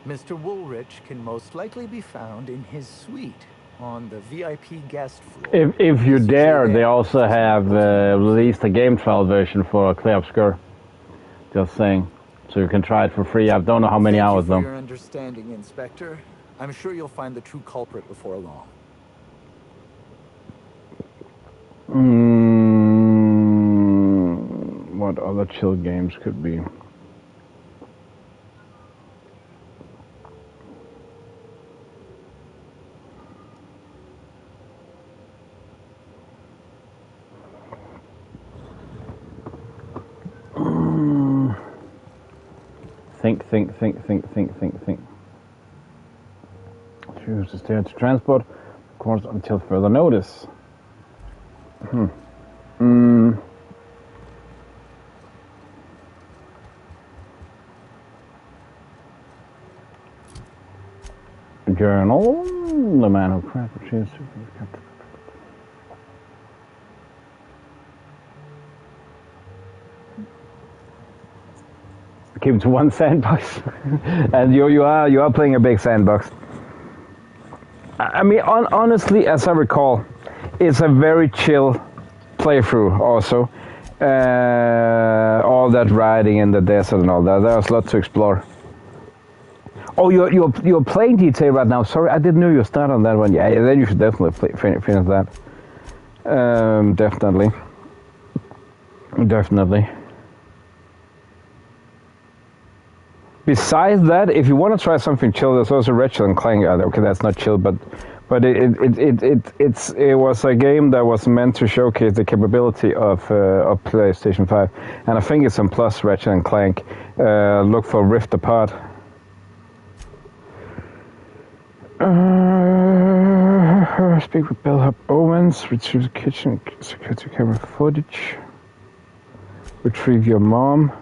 Mr. Woolrich can most likely be found in his suite on the VIP guest floor. If you dare, they also have released a game trial version for Clear Obscure. Just saying. So you can try it for free. I don't know how many hours though. Thank you for your understanding, Inspector. I'm sure you'll find the true culprit before long. What other chill games could be? Think. Choose to stay to transport, of course, until further notice. Journal, the man who crafted cheese. Keep it to one sandbox, and you are playing a big sandbox. I mean, honestly, as I recall, it's a very chill playthrough. Also, all that riding in the desert and all that. There's a lot to explore. Oh, you're playing GTA right now. Sorry, I didn't know you started on that one. Yeah, then you should definitely finish that. Definitely. Besides that, if you want to try something chill, there's also Ratchet & Clank. Okay, that's not chill, but it was a game that was meant to showcase the capability of PlayStation 5, and I think it's on Plus. Ratchet & Clank. Look for Rift Apart. Speak with Bellhop Owens. Retrieve the kitchen security camera footage. Retrieve your mom.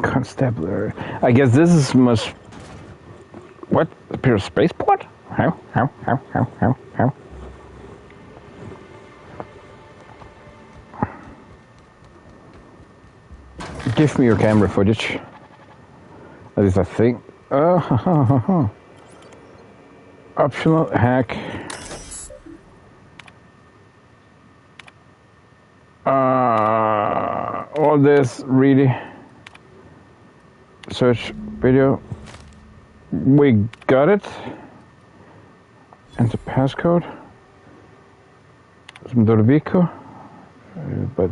Constabulary. I guess this is most. What? Appear spaceport? How? Give me your camera footage. That is a thing. Optional hack. All this really. Search video. We got it. Enter passcode. Some Dorvico. But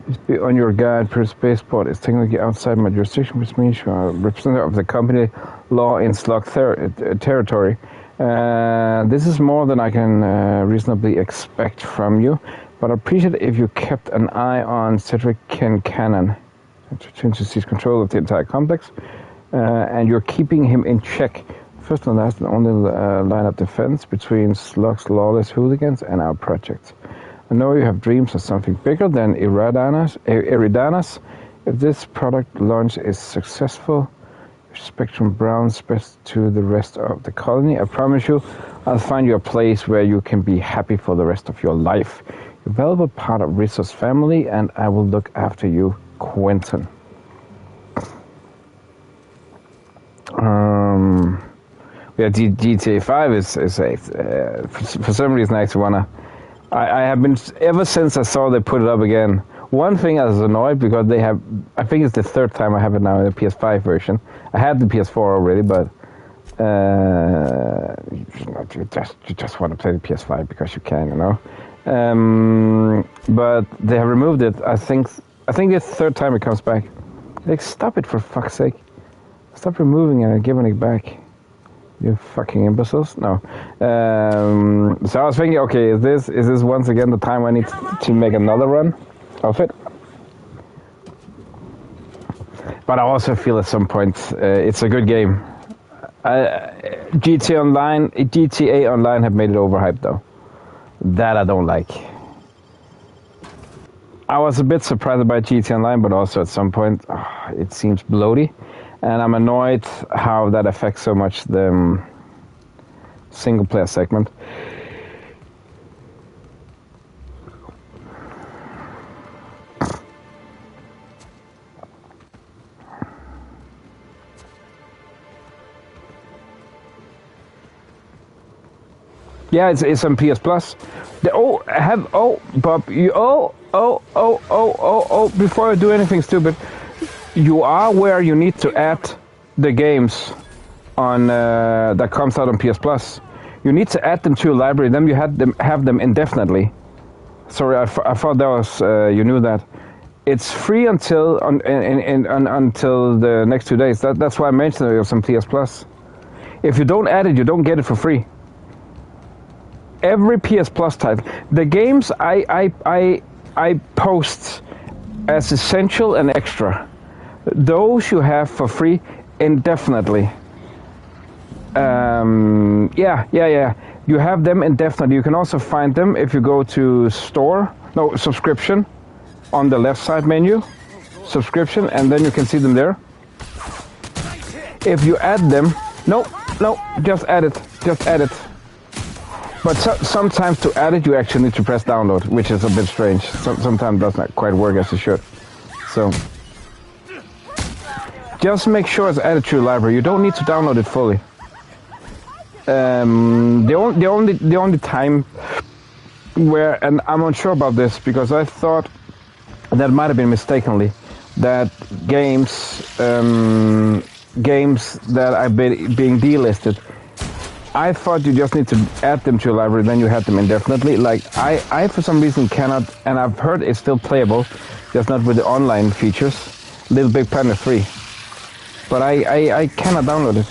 please be on your guard. Per spaceport is technically outside my jurisdiction, which means you are a representative of the company law in slug territory. This is more than I can reasonably expect from you, but I appreciate if you kept an eye on Cedric Kincannon to seize control of the entire complex, and you're keeping him in check. First and last and only line of defense between Slug's lawless hooligans and our project. I know you have dreams of something bigger than Eridanos. If this product launch is successful, Spectrum Brown spreads to the rest of the colony. I promise you, I'll find you a place where you can be happy for the rest of your life. You're a valuable part of Rizzo's family, and I will look after you, Quentin. Yeah, GTA 5 is for some reason I actually wanna. I have been ever since I saw they put it up again. One thing I was annoyed because they have. I think it's the third time I have it now in the PS5 version. I had the PS4 already, but you just want to play the PS5 because you can, you know. But they have removed it. I think it's the third time it comes back. Like, stop it for fuck's sake! Stop removing it and giving it back. You fucking imbeciles! No. So I was thinking, okay, is this once again the time I need to make another run of it? But I also feel at some point it's a good game. GTA Online have made it overhyped though. That I don't like. I was a bit surprised by GT Online, but also at some point it seems bloaty, and I'm annoyed how that affects so much the single player segment. Yeah, it's on PS Plus. Bob, before I do anything stupid, you are where you need to add the games on that comes out on PS Plus. You need to add them to your library. Then you have them indefinitely. Sorry, I thought that was you knew that. It's free until until the next 2 days. That's why I mentioned it was on PS Plus. If you don't add it, you don't get it for free. Every PS Plus title, the games I post as essential and extra, those you have for free indefinitely. Yeah. You have them indefinitely. You can also find them if you go to subscription, on the left side menu, subscription, and then you can see them there. If you add them, no, just add it. But sometimes to add it, you actually need to press download, which is a bit strange. Sometimes it does not quite work as it should. So just make sure it's added to your library. You don't need to download it fully. The only time where, and I'm unsure about this because I thought that might have been mistakenly, that games that are being delisted, I thought you just need to add them to your library, then you have them indefinitely. Like, I for some reason cannot, and I've heard it's still playable, just not with the online features. Little Big Planet 3. But I cannot download it.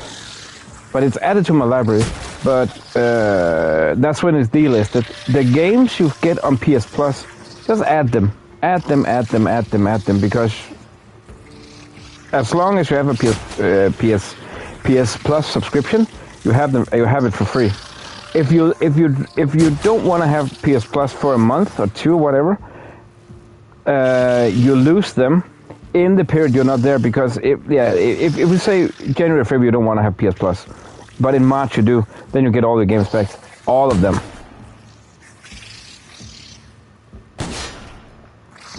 But it's added to my library. But that's when it's delisted. The games you get on PS Plus, just add them. Add them, because as long as you have a PS Plus subscription, you have it for free. If you don't want to have PS Plus for a month or two, whatever, you lose them in the period you're not there, because if we say January, February, you don't want to have PS Plus, but in March you do, then you get all the games back, all of them.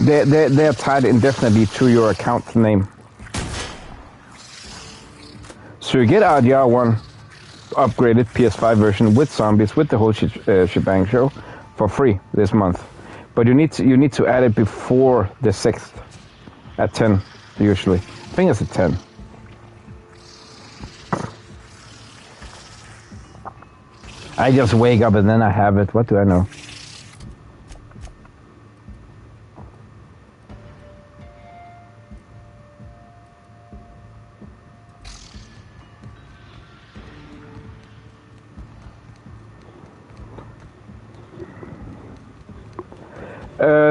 They're tied indefinitely to your account name. So you get RDR 1 upgraded PS5 version with zombies, with the whole shebang show for free this month. But you need to add it before the 6th at 10 usually. I think it's at 10. I just wake up and then I have it. What do I know?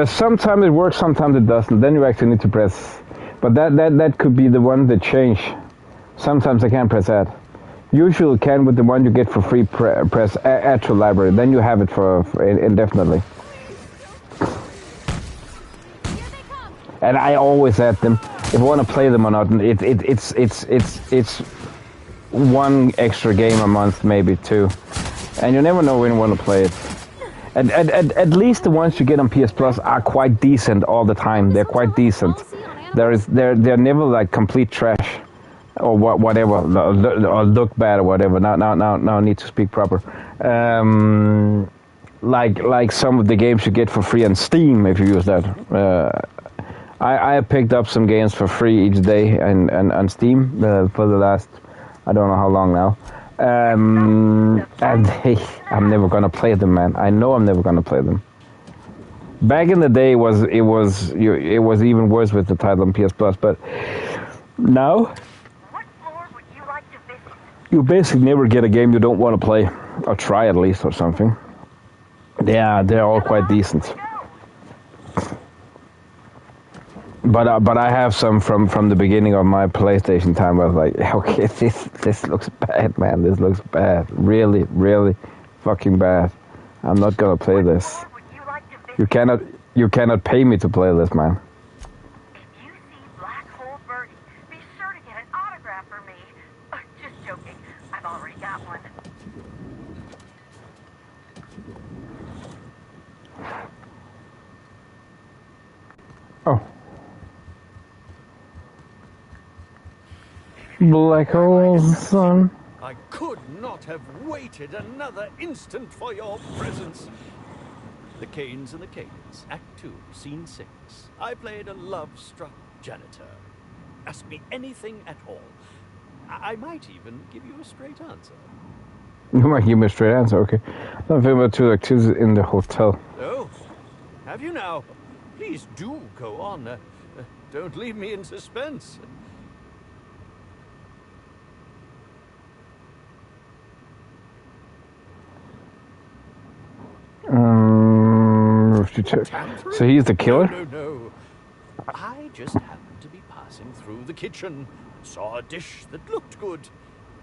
Sometimes it works, sometimes it doesn't. Then you actually need to press. But that could be the one that change. Sometimes I can't press add. Usually you can with the one you get for free. Press add to library. Then you have it for indefinitely. And I always add them if I want to play them or not. It's one extra game a month, maybe two, and you never know when you want to play it. At least the ones you get on PS Plus are quite decent all the time. They're quite decent. They're never like complete trash or whatever, or look bad or whatever. Now I need to speak proper. Like some of the games you get for free on Steam if you use that. I picked up some games for free each day and on Steam for the last, I don't know how long now. And I'm never gonna play them, man. I know I'm never gonna play them. Back in the day, it was even worse with the title on PS Plus, but now you basically never get a game you don't want to play, or try at least, or something. Yeah, they're all quite decent. But I have some from the beginning of my PlayStation time where I was like, okay, this looks bad, man. This looks bad. Really, really fucking bad. I'm not gonna play this. You cannot You cannot pay me to play this, man. If you see Black Hole Birdie, be sure to get an autograph for me. Just joking. I've already got one. Oh. Black hole sun. I could not have waited another instant for your presence. The Canes and the Canes, Act 2, Scene 6. I played a love-struck janitor. Ask me anything at all. I might even give you a straight answer. You might give me a straight answer, okay. I'm thinking about 2 activities in the hotel. Oh, have you now? Please do go on. Don't leave me in suspense. So he's the killer? No. I just happened to be passing through the kitchen. Saw a dish that looked good.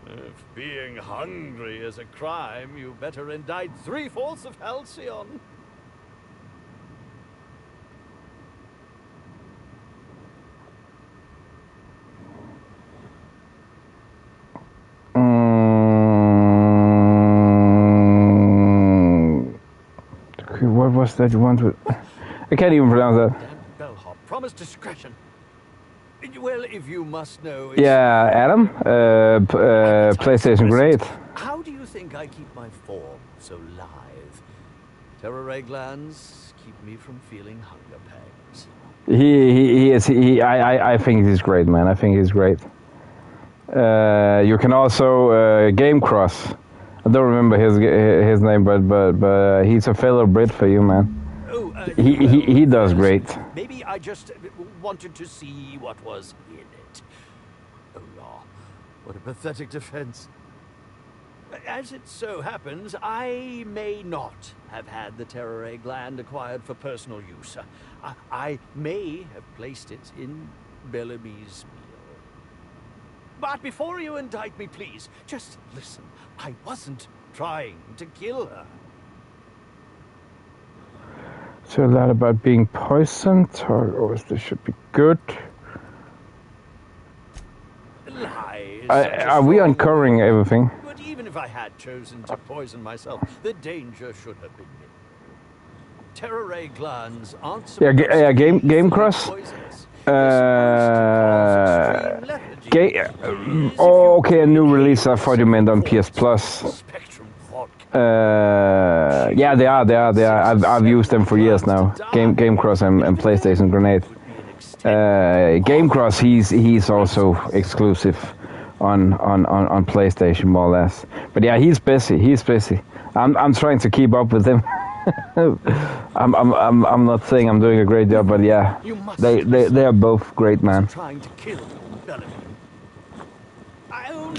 If being hungry is a crime, you better indict 3/4 of Halcyon. What was that you want to... I can't even pronounce that. Bellhop, promise discretion. Well, if you must know... Yeah, Adam? PlayStation Great. How do you think I keep my form so lithe? Terror ray glands keep me from feeling hunger pangs. I think he's great, man. I think he's great. You can also Game Cross. I don't remember his name, but he's a fellow Brit for you, man. Oh, he does great. Maybe I just wanted to see what was in it. Oh, law. What a pathetic defense. As it so happens, I may not have had the terror ray gland acquired for personal use. I may have placed it in Bellamy's meal. But before you indict me, please, just listen. I wasn't trying to kill her. So that about being poisoned, or this should be good. Lies. Are we uncovering everything? But even if I had chosen to poison myself, the danger should have been minimal. Terror ray glands aren't supposed to be Game Cross. Okay, a new release. I thought you meant on PS Plus. Yeah, they are. I've used them for years now. Game Cross and PlayStation Grenade. Game Cross, he's also exclusive on PlayStation more or less. But yeah, he's busy. I'm trying to keep up with him. I'm not saying I'm doing a great job, but yeah, they are both great, man.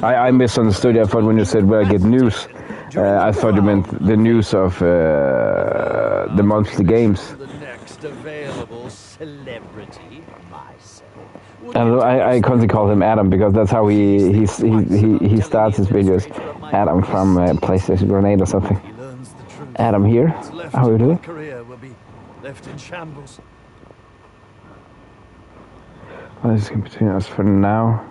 I misunderstood. I thought when you said where I get news, I thought you meant the news of the monthly games. The next available celebrity, myself. And I constantly call him Adam because that's how he starts his videos. Adam from PlayStation Grenade or something. Adam here. How are you doing? Career will be left in shambles. Well, this can between us for now.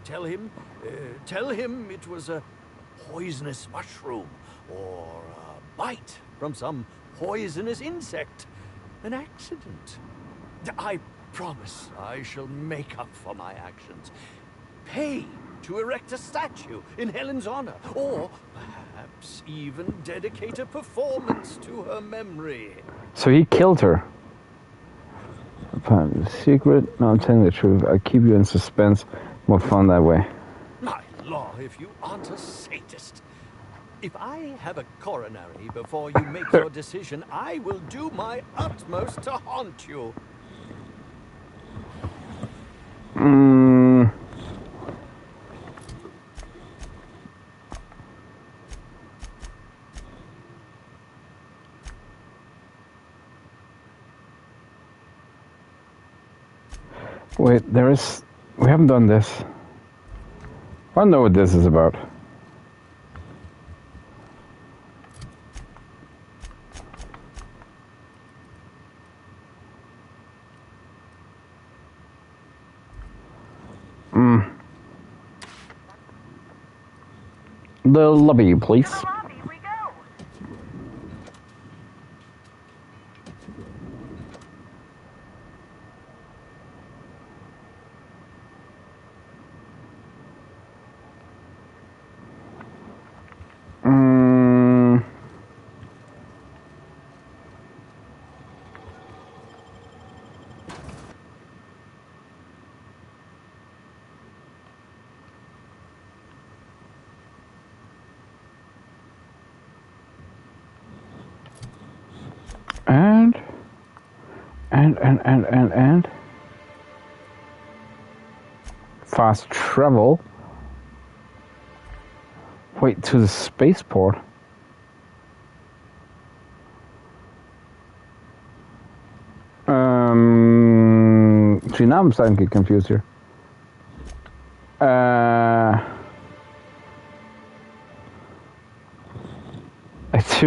Tell him it was a poisonous mushroom or a bite from some poisonous insect. An accident. I promise I shall make up for my actions. Pay to erect a statue in Helen's honor, or perhaps even dedicate a performance to her memory. So he killed her. Upon the secret? No, I'm telling the truth. I'll keep you in suspense. More fun that way. My law, if you aren't a sadist. If I have a coronary before you make your decision, I will do my utmost to haunt you. Wait, we haven't done this. I don't know what this is about. The lobby, please. And fast travel. Wait, to the spaceport. See, now I'm starting to get confused here. 2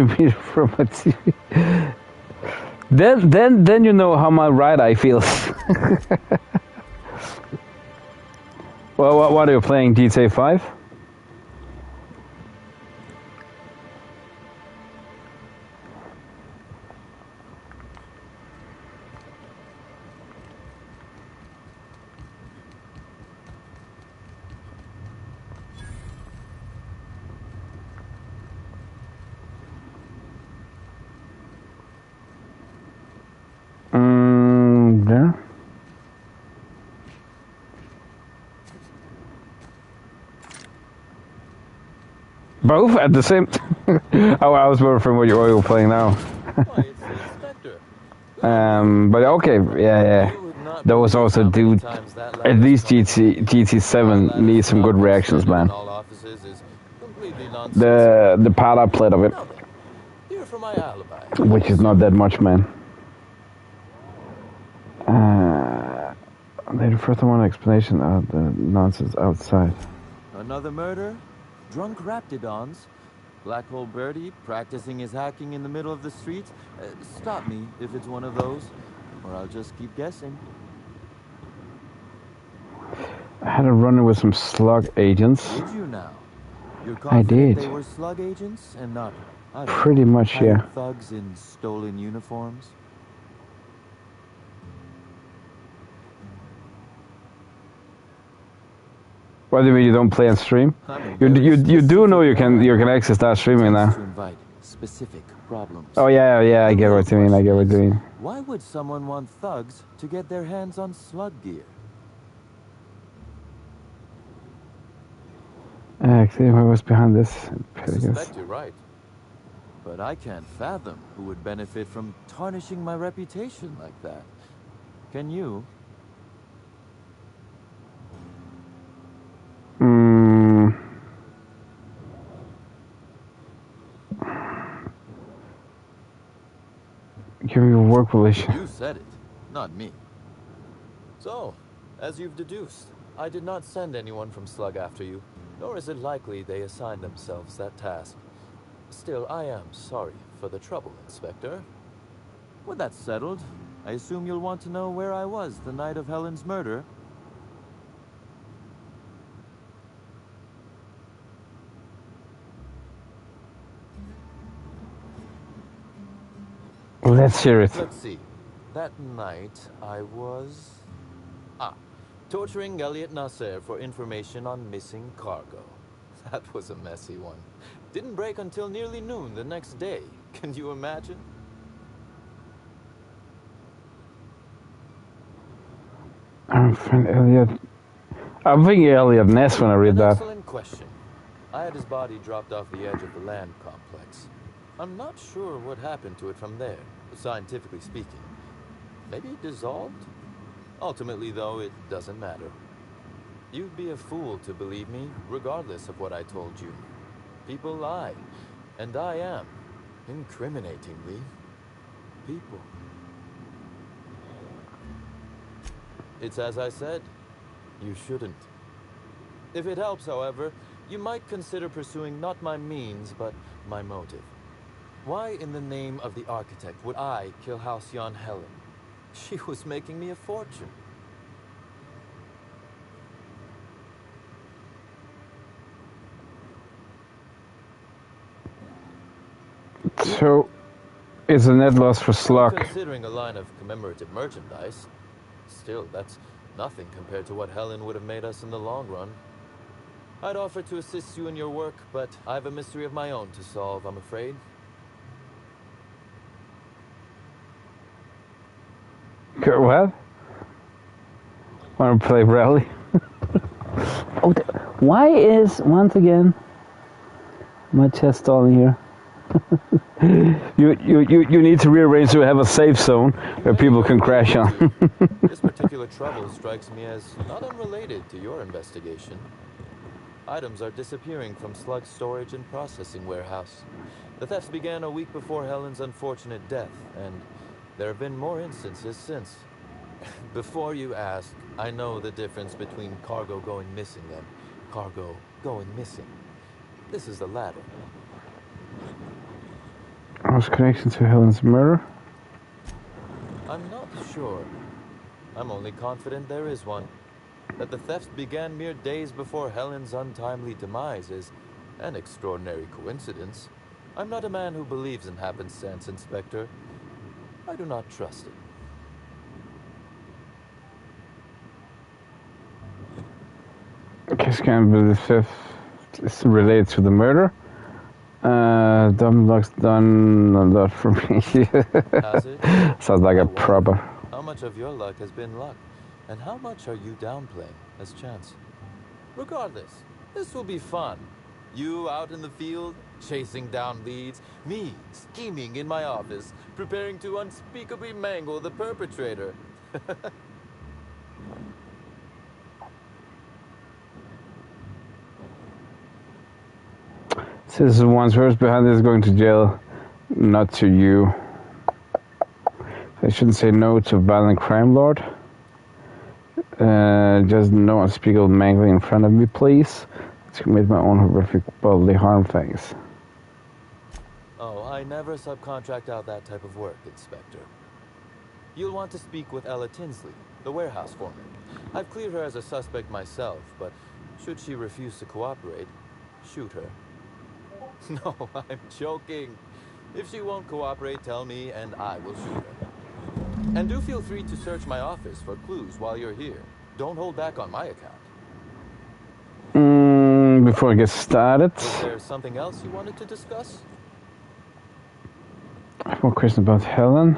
meters from a TV. Then you know how my right eye feels. Well, what are you playing? GTA 5? There. Both at the same time? Oh, I was wondering what you're playing now. But okay, yeah. That was also, dude, at least GT7 needs some good reactions, man. The part I played of it, which is not that much, man. They refer to one explanation of the nonsense outside. Another murder? Drunk Raptidons? Black Hole Birdie practicing his hacking in the middle of the street? Stop me if it's one of those, or I'll just keep guessing. I had a run-in with some slug agents. Did you now? You're I did. They were slug agents and not pretty much, yeah. Thugs in stolen uniforms? What do you mean you don't play on stream? You do know you can access that streaming now. Specific problems. Oh yeah, I get what you mean. I get what you mean. Why would someone want thugs to get their hands on slug gear? Actually, what was behind this? I suspect you're right. But I can't fathom who would benefit from tarnishing my reputation like that. Can you? Give me a work relation. You said it, not me. So, as you've deduced, I did not send anyone from Slug after you, nor is it likely they assigned themselves that task. Still, I am sorry for the trouble, Inspector. With that settled, I assume you'll want to know where I was the night of Helen's murder. Let's hear it. Let's see. That night, I was... torturing Elliot Nasser for information on missing cargo. That was a messy one. Didn't break until nearly noon the next day. Can you imagine? I'm thinking Elliot Ness when I read that. Excellent question. I had his body dropped off the edge of the land complex. I'm not sure what happened to it from there, scientifically speaking. Maybe it dissolved? Ultimately, though, it doesn't matter. You'd be a fool to believe me, regardless of what I told you. People lie, and I am, incriminatingly, people. It's as I said, you shouldn't. If it helps, however, you might consider pursuing not my means, but my motive. Why in the name of the architect would I kill Halcyon Helen? She was making me a fortune. So, it's a net loss for Slug. Considering a line of commemorative merchandise, still, that's nothing compared to what Helen would have made us in the long run. I'd offer to assist you in your work, but I have a mystery of my own to solve, I'm afraid. Go what? Want to play rally? Oh, why is, once again, my chest stalling here? you need to rearrange so we have a safe zone where people can crash on. This particular trouble strikes me as not unrelated to your investigation. Items are disappearing from Slug's storage and processing warehouse. The thefts began a week before Helen's unfortunate death, and there have been more instances since. Before you ask, I know the difference between cargo going missing and cargo going missing. This is the latter. What's connection to Helen's murder? I'm not sure. I'm only confident there is one. That the thefts began mere days before Helen's untimely demise is an extraordinary coincidence. I'm not a man who believes in happenstance, Inspector. I do not trust it. Okay, can be the fifth is related to the murder. Dumb luck's done a lot for me. Has it? Sounds like a proper. How much of your luck has been luck? And how much are you downplaying as chance? Regardless, this will be fun. You out in the field, chasing down leads. Me, scheming in my office, preparing to unspeakably mangle the perpetrator. Citizen one's first behind this is going to jail, not to you. I shouldn't say no to violent crime lord. Just no unspeakable mangling in front of me, please. To commit my own horrific bodily harm things. Oh, I never subcontract out that type of work, Inspector. You'll want to speak with Ella Tinsley, the warehouse foreman. I've cleared her as a suspect myself, but should she refuse to cooperate, shoot her. No, I'm joking. If she won't cooperate, tell me and I will shoot her. And do feel free to search my office for clues while you're here. Don't hold back on my account. Before I get started, is there something else you wanted to discuss? I have one question about Helen.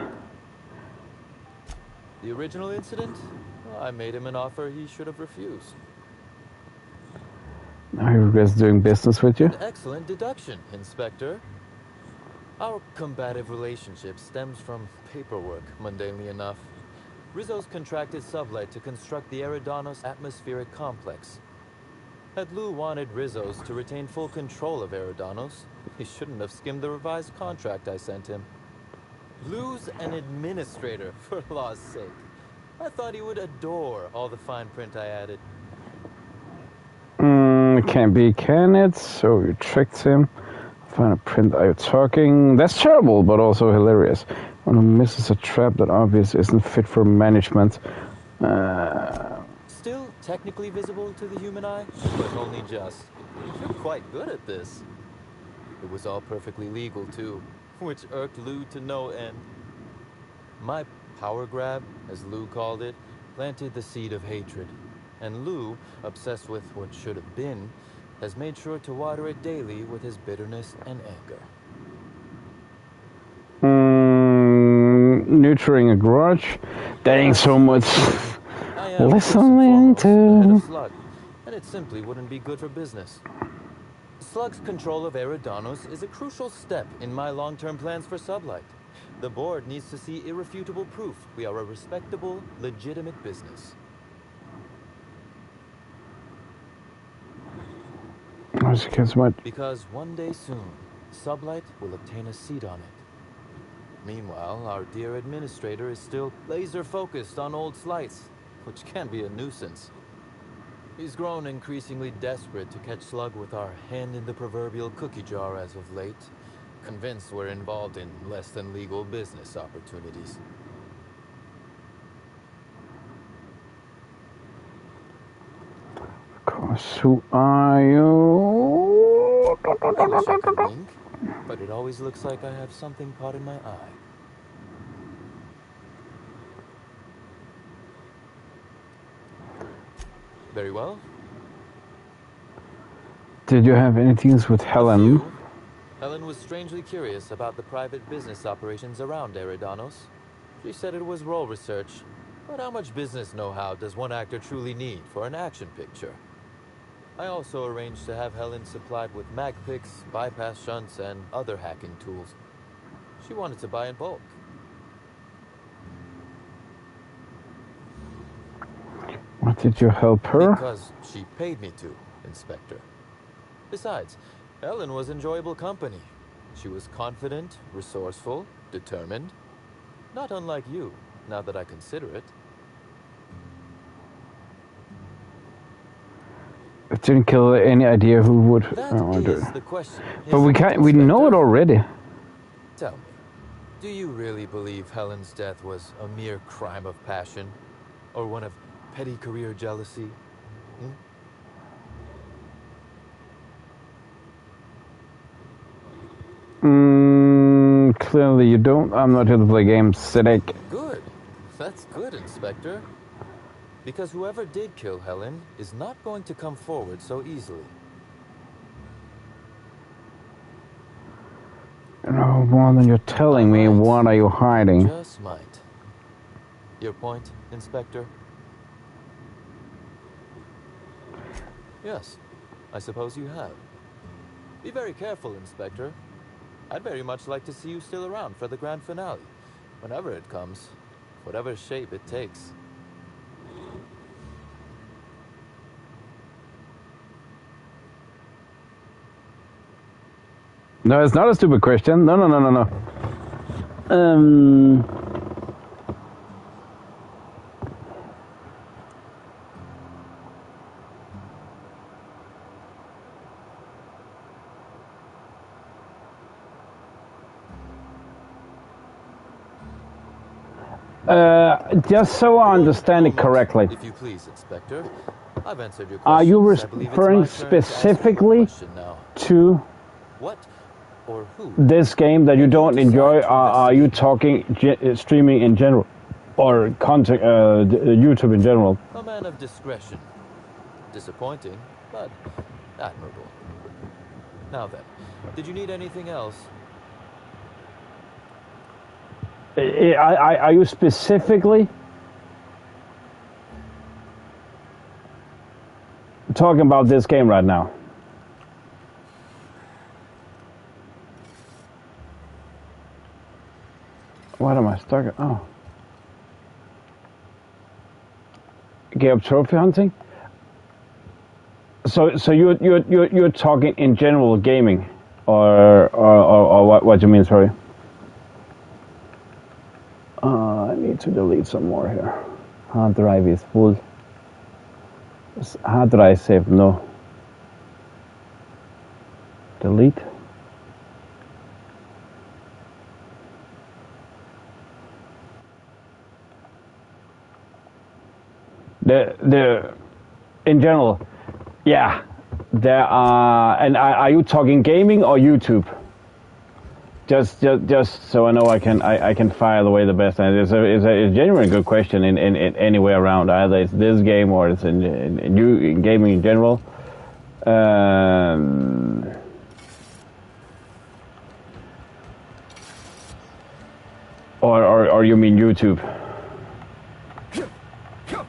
The original incident? Well, I made him an offer he should have refused. Now he regrets doing business with you? An excellent deduction, Inspector. Our combative relationship stems from paperwork, mundanely enough. Rizzo's contracted Sublight to construct the Eridanos atmospheric complex. Had Lou wanted Rizzo's to retain full control of Eridanos, he shouldn't have skimmed the revised contract I sent him. Lou's an administrator, for law's sake. I thought he would adore all the fine print I added. It can't be, can it? So you tricked him. Find a print, are you talking? That's terrible, but also hilarious. One who misses a trap that obviously isn't fit for management. Still technically visible to the human eye, but only just. You're quite good at this. It was all perfectly legal, too, which irked Lou to no end. My power grab, as Lou called it, planted the seed of hatred. And Lou, obsessed with what should have been, has made sure to water it daily with his bitterness and anger. Neutering a grudge? That ain't so much listening to. Slug, and it simply wouldn't be good for business. Slug's control of Eridanos is a crucial step in my long-term plans for Sublight. The board needs to see irrefutable proof we are a respectable, legitimate business. Because one day soon, Sublight will obtain a seat on it. Meanwhile, our dear administrator is still laser-focused on old slights, which can be a nuisance. He's grown increasingly desperate to catch Slug with our hand in the proverbial cookie jar as of late, convinced we're involved in less than legal business opportunities. Of course, who are you? but it always looks like I have something caught in my eye. Very well. Did you have anything with Helen? Helen was strangely curious about the private business operations around Eridanos. She said it was role research, but how much business know-how does one actor truly need for an action picture? I also arranged to have Helen supplied with mag picks, bypass shunts, and other hacking tools. She wanted to buy in bulk. What did you help her? Because she paid me to, Inspector. Besides, Helen was enjoyable company. She was confident, resourceful, determined. Not unlike you, now that I consider it. It didn't kill any idea who would. That is the question. But we can't. We know it already. Tell me, do you really believe Helen's death was a mere crime of passion, or one of petty career jealousy? Clearly you don't. I'm not here to play games, cynic. Good. That's good, Inspector. Because whoever did kill Helen is not going to come forward so easily. No more than you're telling me. What are you hiding? Just might. Your point, Inspector? Yes, I suppose you have. Be very careful, Inspector. I'd very much like to see you still around for the grand finale, whenever it comes, whatever shape it takes. No, it's not a stupid question. No. Just so I understand it correctly. If you please, Inspector. I've answered your questions. Are you referring specifically to what or who? This game that you don't enjoy? Are you talking streaming in general, or content, YouTube in general? A man of discretion. Disappointing, but admirable. Now then, did you need anything else? Are you specifically talking about this game right now? What am I stuck at? Oh. Game of trophy hunting? So you're talking in general gaming, or what do you mean? Sorry. I need to delete some more here. Hard drive is full. Hard drive save, no. Delete. In general, yeah, there are. And are you talking gaming or YouTube? Just so I know I can file away the best. And it's a genuine good question in anywhere around. Either it's this game or it's in gaming in general. Or you mean YouTube?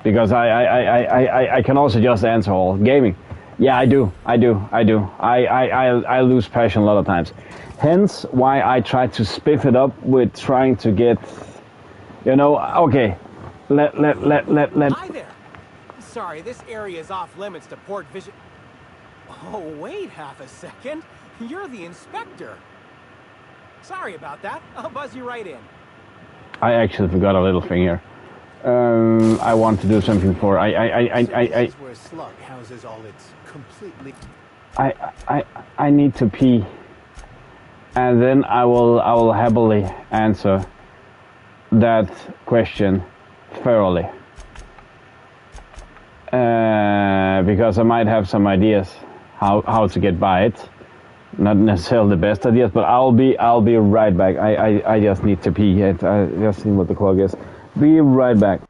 Because I can also just answer all gaming. Yeah, I do. I lose passion a lot of times. Hence why I try to spiff it up with trying to get, okay, let. Hi there. Sorry, this area is off limits to port vision. Oh, wait half a second. You're the inspector. Sorry about that. I'll buzz you right in. I actually forgot a little thing here. I want to do something for. This is where Slug houses all its completely. I need to pee. And then I will happily answer that question thoroughly, because I might have some ideas how to get by it, Not necessarily the best ideas, but I'll be right back. I just need to pee. I just seen what the clock is. Be right back.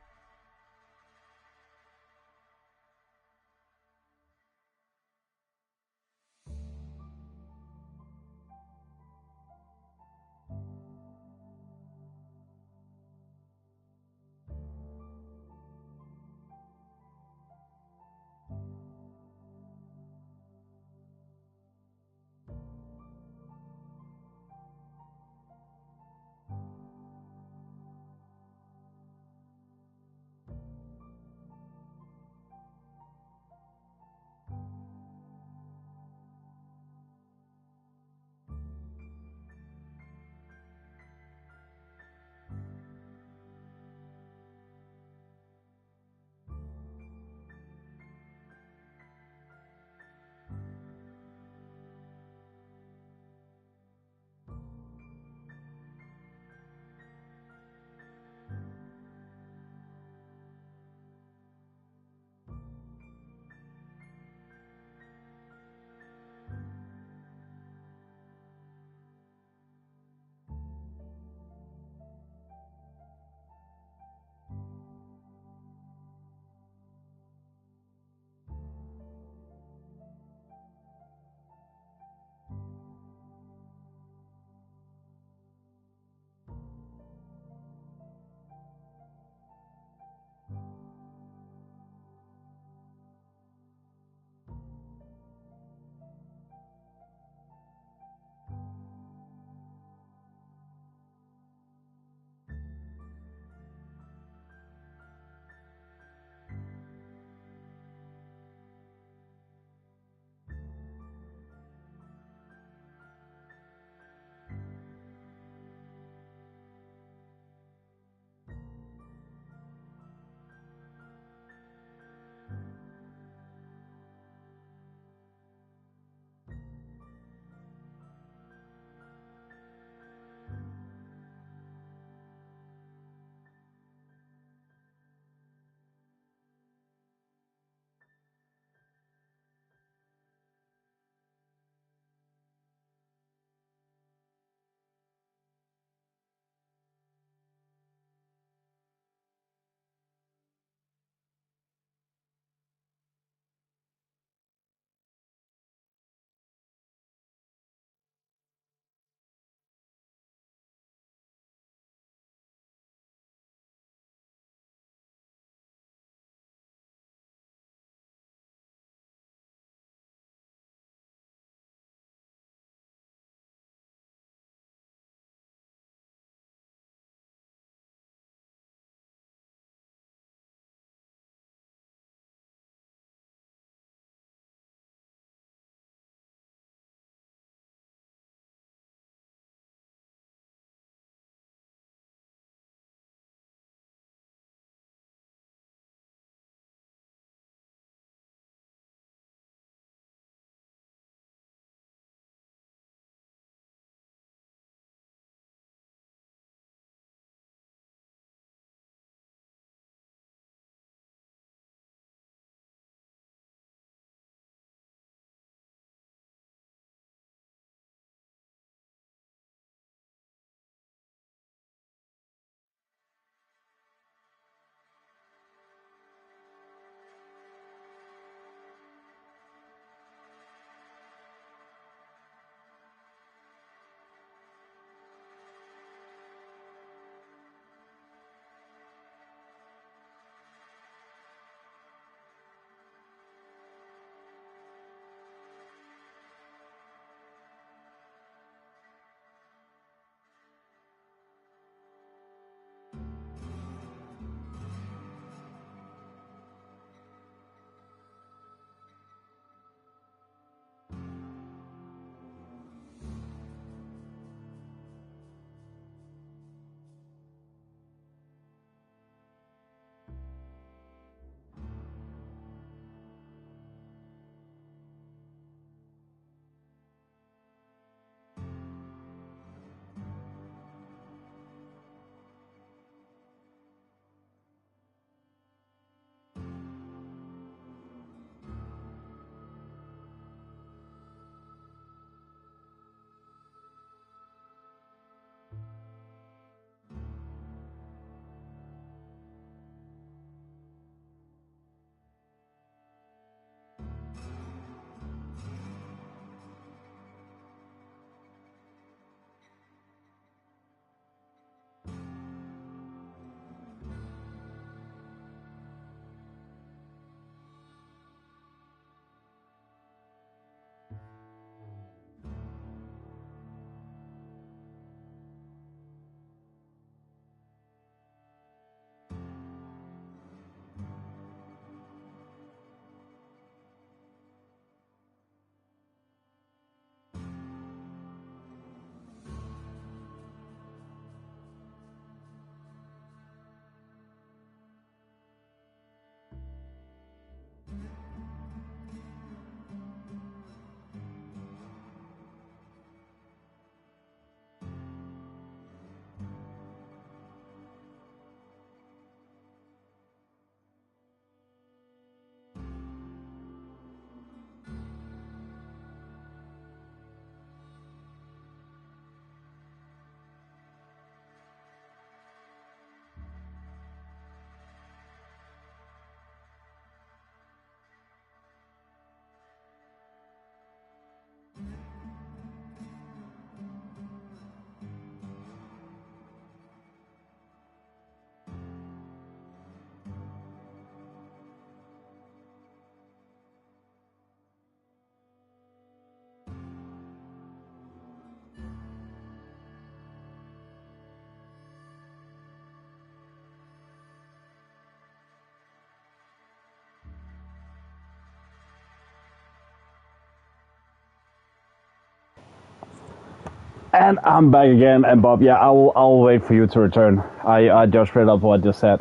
And I'm back again, and Bob, yeah, I'll wait for you to return. I just read up what you said.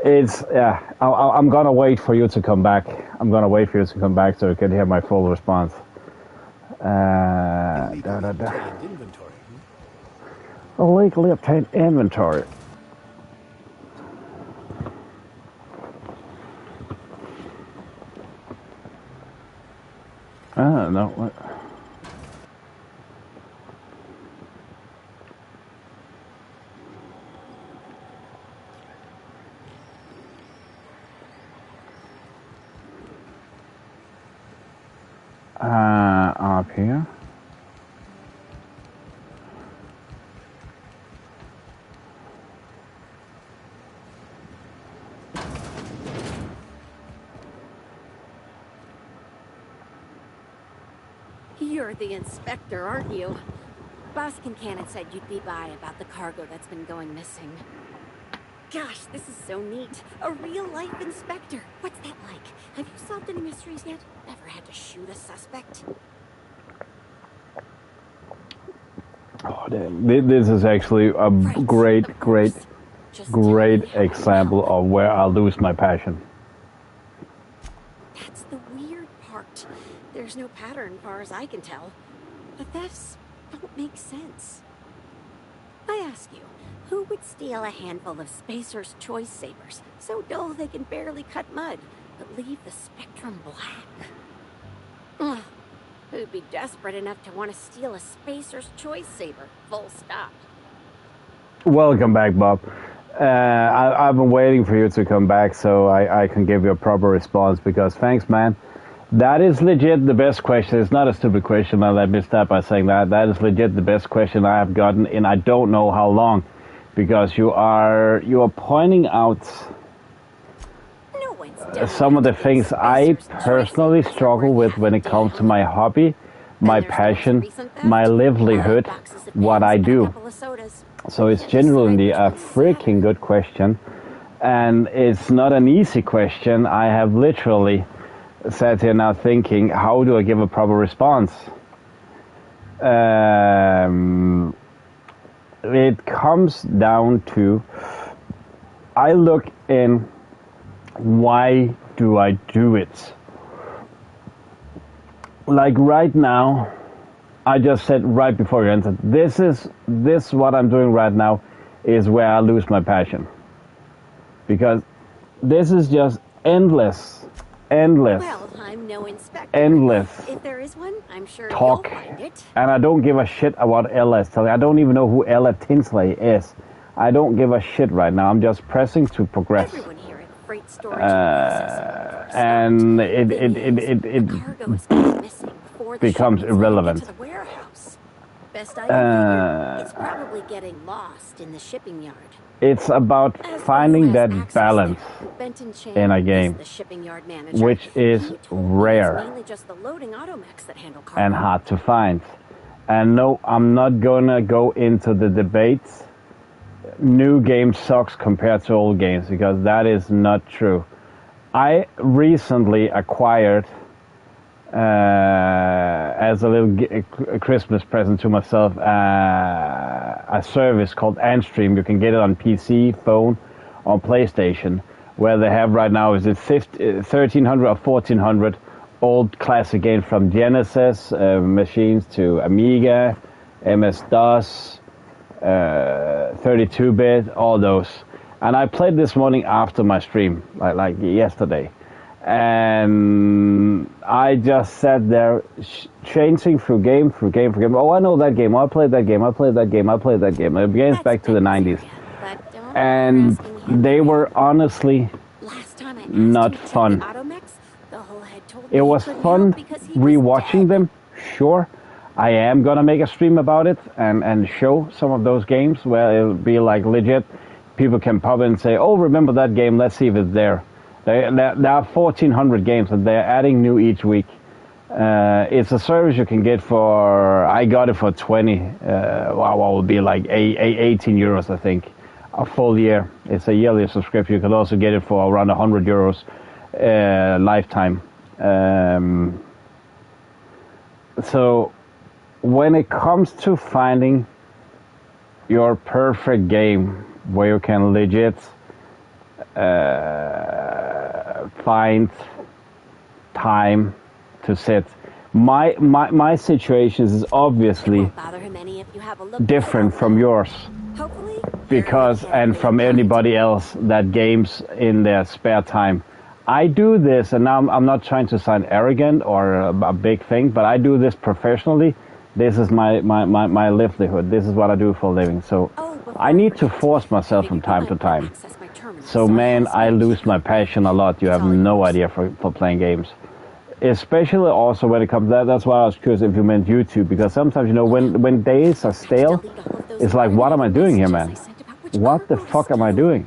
It's, yeah, I'm gonna wait for you to come back. I'm gonna wait for you to come back so you can hear my full response. Illegally obtained inventory. I don't know what. Up here. You're the inspector, aren't you? Boss Kincannon said you'd be by about the cargo that's been going missing. Gosh, this is so neat. A real-life inspector. What's that like? Have you solved any mysteries yet? Ever had to shoot a suspect? Oh, this is actually a great example of where I lose my passion. That's the weird part. There's no pattern, far as I can tell. The thefts don't make sense. I ask you, who would steal a handful of Spacer's Choice Sabers, so dull they can barely cut mud, but leave the spectrum black? Ugh. Who'd be desperate enough to want to steal a Spacer's Choice Saber, full stop? Welcome back, Bob. I've been waiting for you to come back so I can give you a proper response, because thanks, man. That is legit the best question. It's not a stupid question, man. Let me start by saying that. That is legit the best question I have gotten in I don't know how long, because you are pointing out some of the things I personally struggle with when it comes to my hobby, my passion, my livelihood, what I do. So it's genuinely a freaking good question, and it's not an easy question. I have literally sat here now thinking, how do I give a proper response? It comes down to, I look in, why do I do it? Like right now, I just said right before you entered, this what I'm doing right now is where I lose my passion. Because this is just endless Well, I'm no inspector. endless If there is one, I'm sure talk, you'll find it. and I don't give a shit about Ella is telling. I don't even know who Ella Tinsley is. I don't give a shit right now. I'm just pressing to progress. Everyone here at Freight Storage And it becomes irrelevant. to the warehouse. Best I can figure, it's probably getting lost in the shipping yard. It's about finding that balance Benton Chan in a is game, the shipping yard manager. which is rare It's mainly just the loading automechs that handle cargo. and hard to find. And no, I'm not gonna go into the debates. New game sucks compared to old games, because that is not true. I recently acquired, as a little Christmas present to myself, a service called Antstream. You can get it on PC, phone, on PlayStation, where they have right now is it 1300 or 1400 old classic games from Genesis machines to Amiga, MS-DOS, 32-bit, all those. And I played this morning after my stream, like yesterday. And I just sat there changing through game. Oh, I know that game. I played that game. It begins back to the 90s. And they were honestly not fun. It was fun rewatching them, sure. I am gonna make a stream about it and show some of those games where it'll be like legit. People can pop in and say, oh, remember that game, let's see if it's there. There are 1,400 games and they're adding new each week. It's a service you can get for, I got it for 20, what would be like 18 euros, I think, a full year. It's a yearly subscription. You can also get it for around 100 euros lifetime. So when it comes to finding your perfect game where you can legit find time to sit, my situation is obviously different from yours, because and from anybody else that games in their spare time. I do this, and now I'm not trying to sound arrogant or a big thing, but I do this professionally. This is my livelihood. This is what I do for a living. So I need to force myself from time to time. So man, I lose my passion a lot. You have no idea for playing games. Especially also when it comes to that. That's why I was curious if you meant YouTube, because sometimes, you know, when days are stale, it's like, what am I doing here, man? What the fuck am I doing?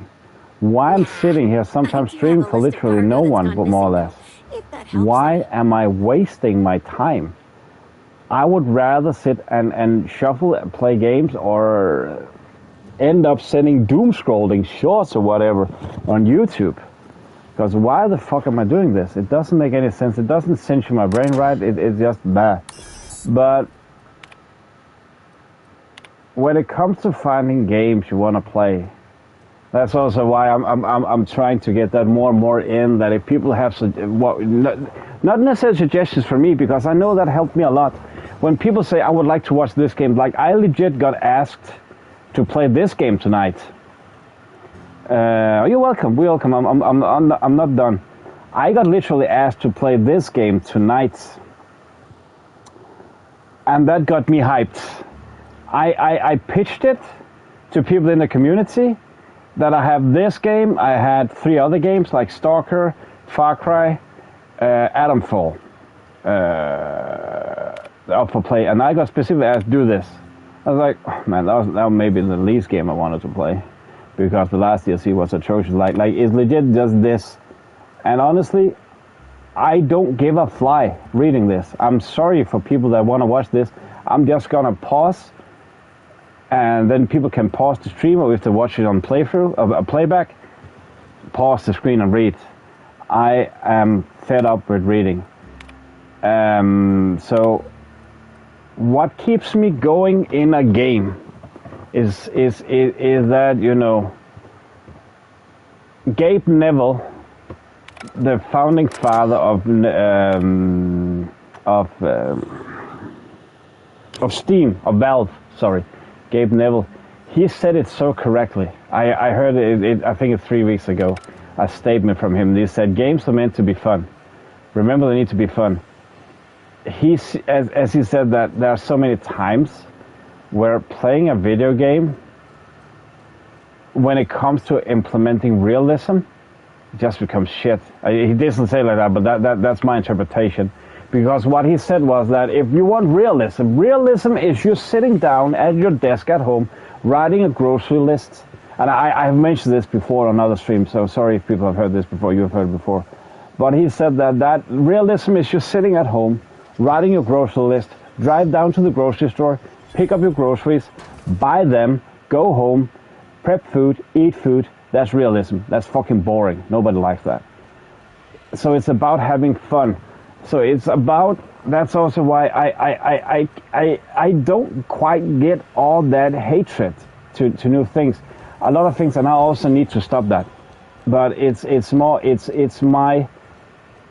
Why I'm sitting here sometimes streaming for literally no one, but more or less. Why am I wasting my time? I would rather sit and shuffle and play games, or end up sending doom scrolling shorts or whatever on YouTube. Because why the fuck am I doing this? It doesn't make any sense. It doesn't censure my brain right. It's just bad. But when it comes to finding games you want to play, that's also why I'm trying to get that more and more in. That if people have not necessarily suggestions for me, because I know that helped me a lot. When people say I would like to watch this game, like I legit got asked to play this game tonight. You're welcome. Welcome. I'm not done. I got literally asked to play this game tonight, and that got me hyped. I pitched it to people in the community that I have this game. I had 3 other games like Stalker, Far Cry, Adamfall up for play, and I got specifically asked to do this. I was like, oh, man, that was maybe the least game I wanted to play, because the last DLC was atrocious. Like it's legit just this. And honestly, I don't give a fly reading this. I'm sorry for people that want to watch this. I'm just gonna pause, and then people can pause the stream, or if they watch it on playback, pause the screen and read. I am fed up with reading. So what keeps me going in a game is that, you know, Gabe Neville, the founding father of Steam, of Valve, sorry, Gabe Neville, he said it so correctly. I heard it, I think it's 3 weeks ago, a statement from him. He said, games are meant to be fun. Remember, they need to be fun. As he said, that there are so many times where playing a video game, when it comes to implementing realism, just becomes shit. He doesn't say like that, but that's my interpretation. Because what he said was that if you want realism is you sitting down at your desk at home, writing a grocery list. And I have mentioned this before on other streams, so sorry if people have heard this before, you've heard it before. But he said that realism is you sitting at home, writing your grocery list, drive down to the grocery store, pick up your groceries, buy them, go home, prep food, eat food. That's realism. That's fucking boring. Nobody likes that. So it's about having fun. So it's about, that's also why I don't quite get all that hatred to new things. A lot of things, and I also need to stop that. But it's my,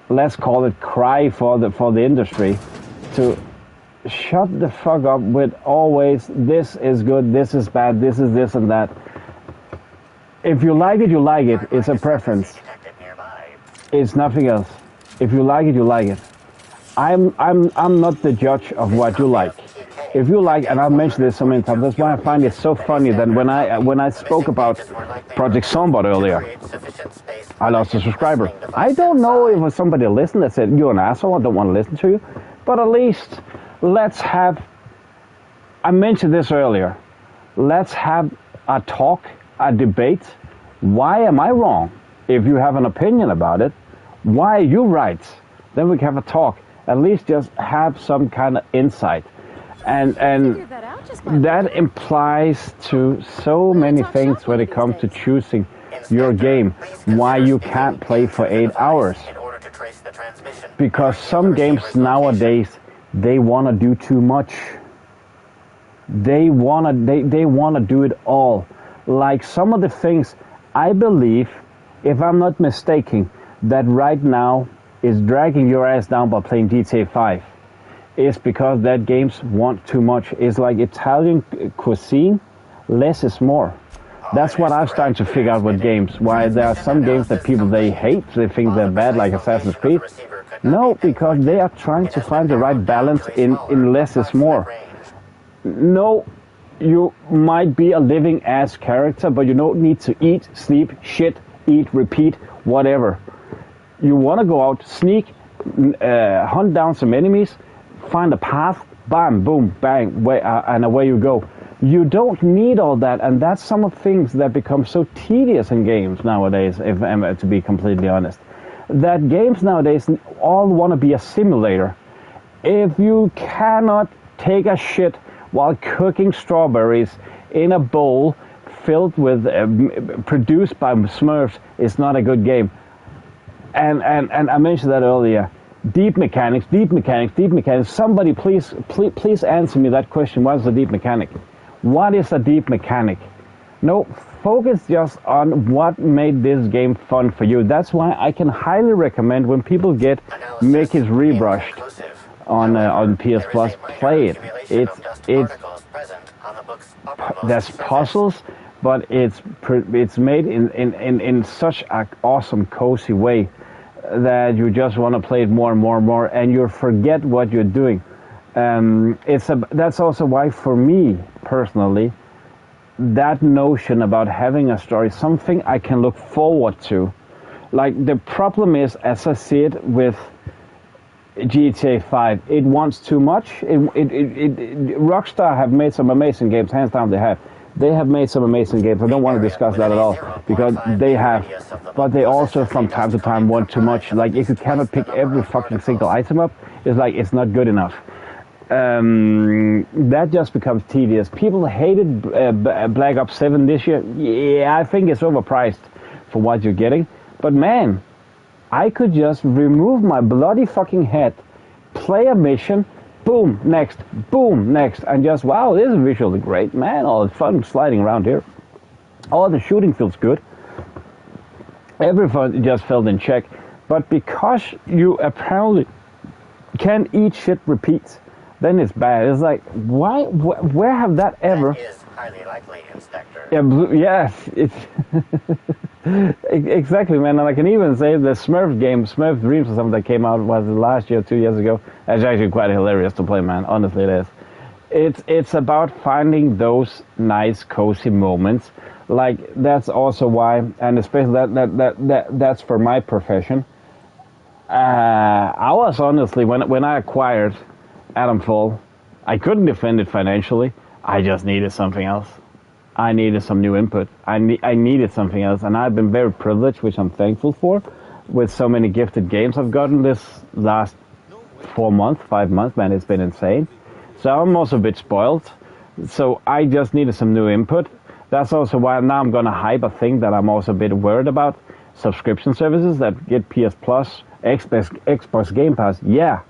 let's call it, cry for the industry to shut the fuck up with always this is good, this is bad, this is this and that. If you like it, you like it. It's a preference. It's nothing else. If you like it, you like it. I'm not the judge of what you like. If you like, and I've mentioned this so many times, that's why I find it so funny that when I spoke about Project Zombot earlier, I lost a subscriber. I don't know if it was somebody listened that said, you're an asshole, I don't want to listen to you. But at least, let's have, I mentioned this earlier, let's have a talk, a debate. Why am I wrong? If you have an opinion about it, why are you right? Then we can have a talk. At least just have some kind of insight. And that implies to so many things when it comes to choosing your game, why you can't play for 8 hours. Because some games nowadays, they want to do too much. They wanna do it all. Like some of the things, I believe, if I'm not mistaken, that right now is dragging your ass down by playing GTA 5. Is because that games want too much. It's like Italian cuisine, less is more. That's what I'm starting to figure out with games. Why there are some games that people they hate, they think they're bad, like Assassin's Creed. No, because they are trying to find the right balance in less is more. No, you might be a living ass character, but you don't need to eat, sleep, shit, eat, repeat, whatever. You want to go out, sneak, hunt down some enemies, find a path, bam, boom, bang, and away you go. You don't need all that, and that's some of the things that become so tedious in games nowadays, if I'm to be completely honest. That games nowadays all want to be a simulator. If you cannot take a shit while cooking strawberries in a bowl filled with, produced by Smurfs, it's not a good game. And I mentioned that earlier. Deep mechanics. Somebody please answer me that question. What is a deep mechanic? What is a deep mechanic? No, focus just on what made this game fun for you. That's why I can highly recommend when people get Mickey's Rebrushed on PS Plus, play it. There's puzzles, but it's made in such an awesome, cozy way that you just want to play it more and more and more, and you forget what you're doing. That's also why, for me personally, that notion about having a story, something I can look forward to. Like, the problem is, as I see it with GTA 5, it wants too much. Rockstar have made some amazing games, hands down they have. They have made some amazing games. I don't want to discuss that at all, because they have. But they also, from time to time, want too much. Like, if you cannot pick every fucking single item up, it's like, it's not good enough. That just becomes tedious. People hated Black Ops 7 this year. Yeah, I think it's overpriced for what you're getting. But man, I could just remove my bloody fucking head, play a mission, boom, next, and just, wow, this is visually great, man. All the fun sliding around here. All the shooting feels good. Everything just felt in check. But because you apparently can eat shit repeats, then it's bad. It's like, why? Where have that ever? That is highly likely, Inspector. Yeah, it's exactly, man. And I can even say the Smurf game, Smurf Dreams, or something that came out was last year, 2 years ago. It's actually quite hilarious to play, man. Honestly, it is. It's about finding those nice, cozy moments. Like, that's also why, and especially that's for my profession. I was honestly, when I acquired Adamfall, I couldn't defend it financially. I just needed something else. I needed some new input. I needed something else, and I've been very privileged, which I'm thankful for, with so many gifted games I've gotten this last 5 months, man. It's been insane. So I'm also a bit spoiled. So I just needed some new input. That's also why now I'm gonna hype a thing that I'm also a bit worried about: subscription services that get PS Plus, Xbox Game Pass. Yeah,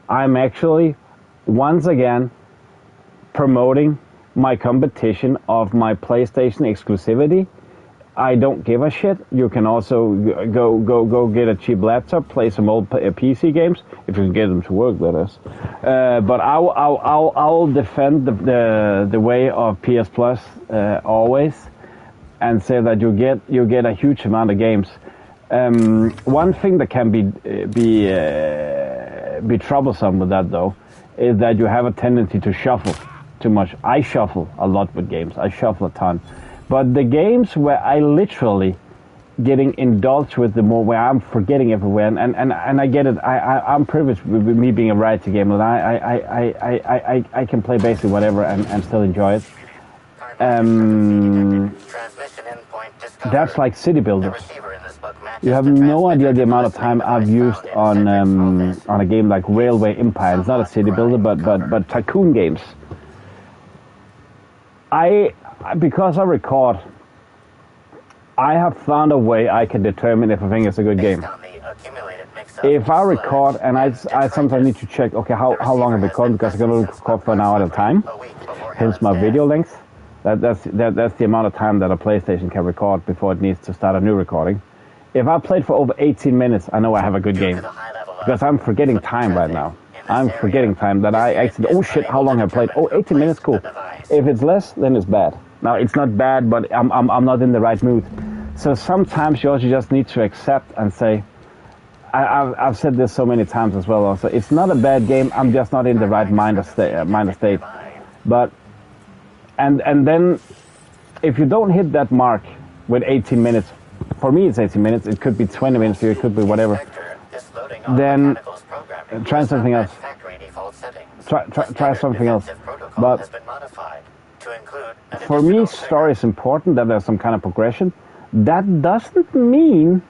I'm actually once again promoting my competition of my PlayStation exclusivity. I don't give a shit. You can also go get a cheap laptop, play some old PC games if you can get them to work. That is. But I'll defend the way of PS Plus always, and say that you get a huge amount of games. One thing that can be troublesome with that, though, is that you have a tendency to shuffle too much. I shuffle a lot with games. I shuffle a ton. But the games where I literally getting indulged with the more, where I'm forgetting everywhere, and I get it. I'm privileged with me being a variety gamer. I can play basically whatever and still enjoy it. That's like city builders. You have no idea the amount of time I've used on a game like Railway Empire. It's not a city builder, but tycoon games. Because I record, I have found a way I can determine if a thing is a good game. If I record, and I sometimes need to check, okay, how long I've recorded, because I can only record for an hour at a time. hence my video length. That's the amount of time that a PlayStation can record before it needs to start a new recording. If I played for over 18 minutes, I know I have a good game. Because I'm forgetting time right now. I'm forgetting time that I actually, oh shit, how long have I played? Oh, 18 minutes, cool. If it's less, then it's bad. Now, it's not bad, but I'm not in the right mood. So sometimes you also just need to accept and say, I've said this so many times as well also, it's not a bad game, I'm just not in the right mind state. But, and then, if you don't hit that mark with 18 minutes, for me it's 18 minutes, it could be 20 minutes for you, it could be whatever, then try something else. Try something else. But for me, story is important, that there's some kind of progression. That doesn't mean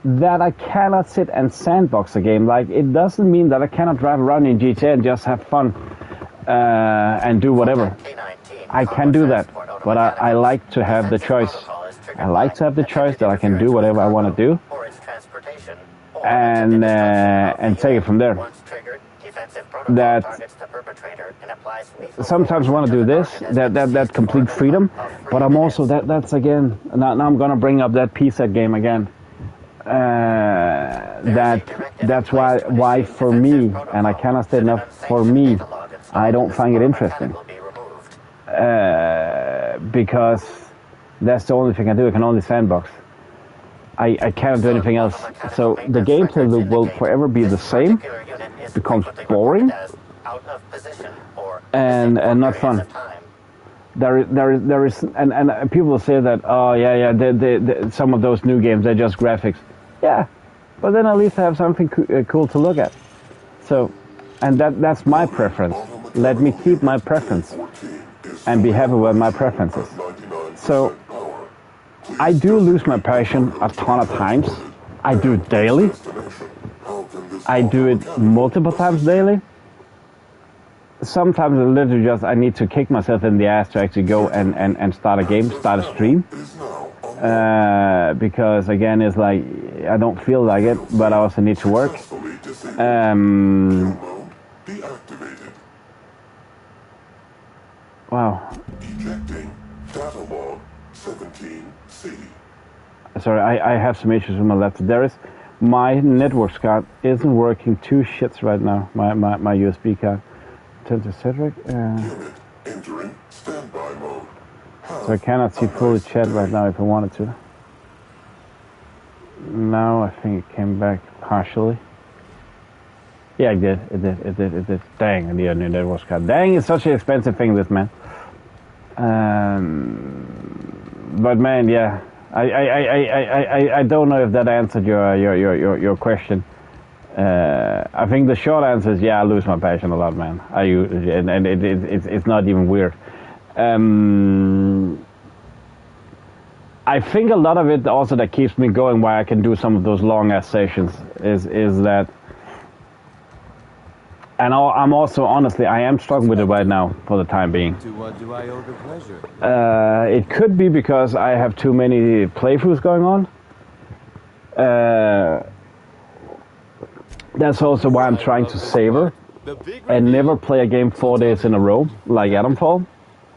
that I cannot sit and sandbox a game. Like, it doesn't mean that I cannot drive around in GTA and just have fun and do whatever. I can do that, but I like to have the choice. I like to have the choice that I can do whatever I want to do, and take it from there. That sometimes I want to do this, that complete freedom, but I'm also that's again. Now I'm gonna bring up that PSET game again. That's why for me, and I cannot say enough, for me, I don't find it interesting. Because that's the only thing I do. I can only sandbox. I cannot do anything else. So the gameplay loop will forever be the same. It becomes boring and not fun. There is and people will say that, oh yeah, some of those new games, they're just graphics. Yeah, but then at least I have something cool to look at. So, and that's my preference. Let me keep my preference and be happy with my preferences. So, I do lose my passion a ton of times. I do it daily. I do it multiple times daily. Sometimes it's literally just I need to kick myself in the ass to actually go and start a game, start a stream. Because again, it's like I don't feel like it, but I also need to work. Wow. Sorry, I have some issues with my laptop. My network card isn't working two shits right now. My USB card. Turn to Cedric. Entering standby mode. So I cannot see fully chat right now if I wanted to. Now I think it came back partially. Yeah, it did. Dang, I need a new network card. Dang, it's such an expensive thing, this, man. But man, yeah. I don't know if that answered your question. I think the short answer is yeah, I lose my passion a lot, man. And it's not even weird. I think a lot of it also that keeps me going, why I can do some of those long ass sessions, is that. And I'm also, honestly, I am struggling with it right now for the time being. To what do I owe the pleasure? It could be because I have too many playthroughs going on. That's also why I'm trying to savor and never play a game 4 days in a row, like Adamfall.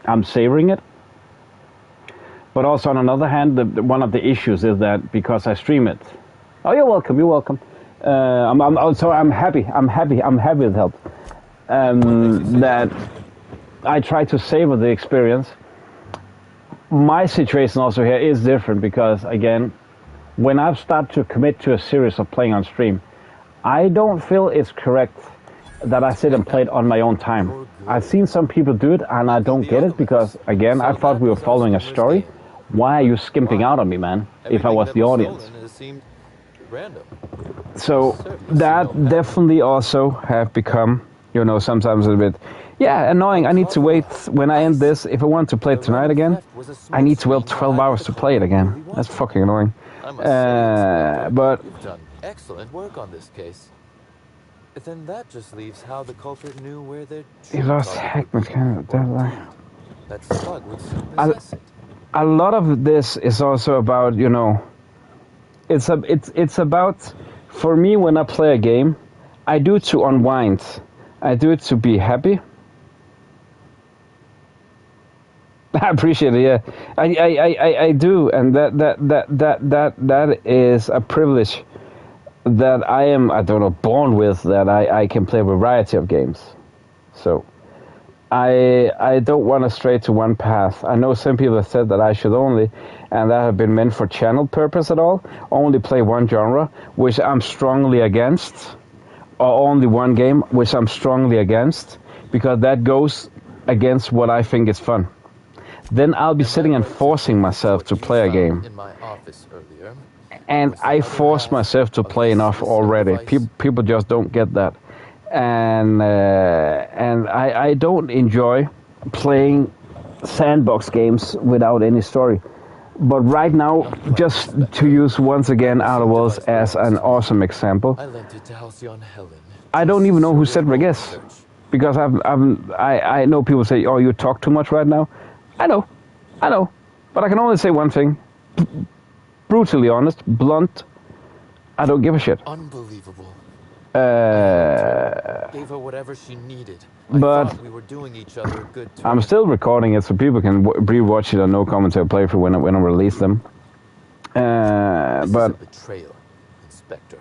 I'm savoring it. But also on another hand, one of the issues is that because I stream it. Oh, you're welcome. You're welcome. I'm happy it helped. That I try to savor the experience. My situation also here is different because, again, when I've started to commit to a series of playing on stream, I don't feel it's correct that I sit and play it on my own time. I've seen some people do it and I don't get it because, again, I thought we were following a story. Why are you skimping out on me, man, if I was the audience? Random. So that definitely also have become, sometimes a bit, annoying. I need to wait when I end this. If I want to play it tonight again, I need to wait 12 hours to play it again. That's fucking annoying. But you've done excellent work on this case. Then that just leaves how the culprit knew where their he lost Hackman's kind of deadline. That slug would soon possess it. A lot of this is also about, it's about, for me, when I play a game, I do it to unwind. I do it to be happy. I appreciate it. Yeah, I do, and that is a privilege that I am, I don't know, born with, that I can play a variety of games. So I don't want to stray to one path. I know some people have said that I should only, and that have been meant for channel purpose at all, only play one genre, which I'm strongly against, or only one game, which I'm strongly against, because that goes against what I think is fun. Then I'll be sitting and forcing myself to play a game. And I force myself to play enough already. People just don't get that. And I don't enjoy playing sandbox games without any story. But right now, just to use once again Outer Worlds as an awesome example, I don't even know who Cedric is. Because I know people say, oh, you talk too much right now. I know. But I can only say one thing. Brutally honest, blunt, I don't give a shit. Unbelievable. Gave her whatever she needed. But we were doing each other a good turn. I'm still recording it so people can re-watch it on no commentary playthrough when I release them. This but is a betrayal, Inspector.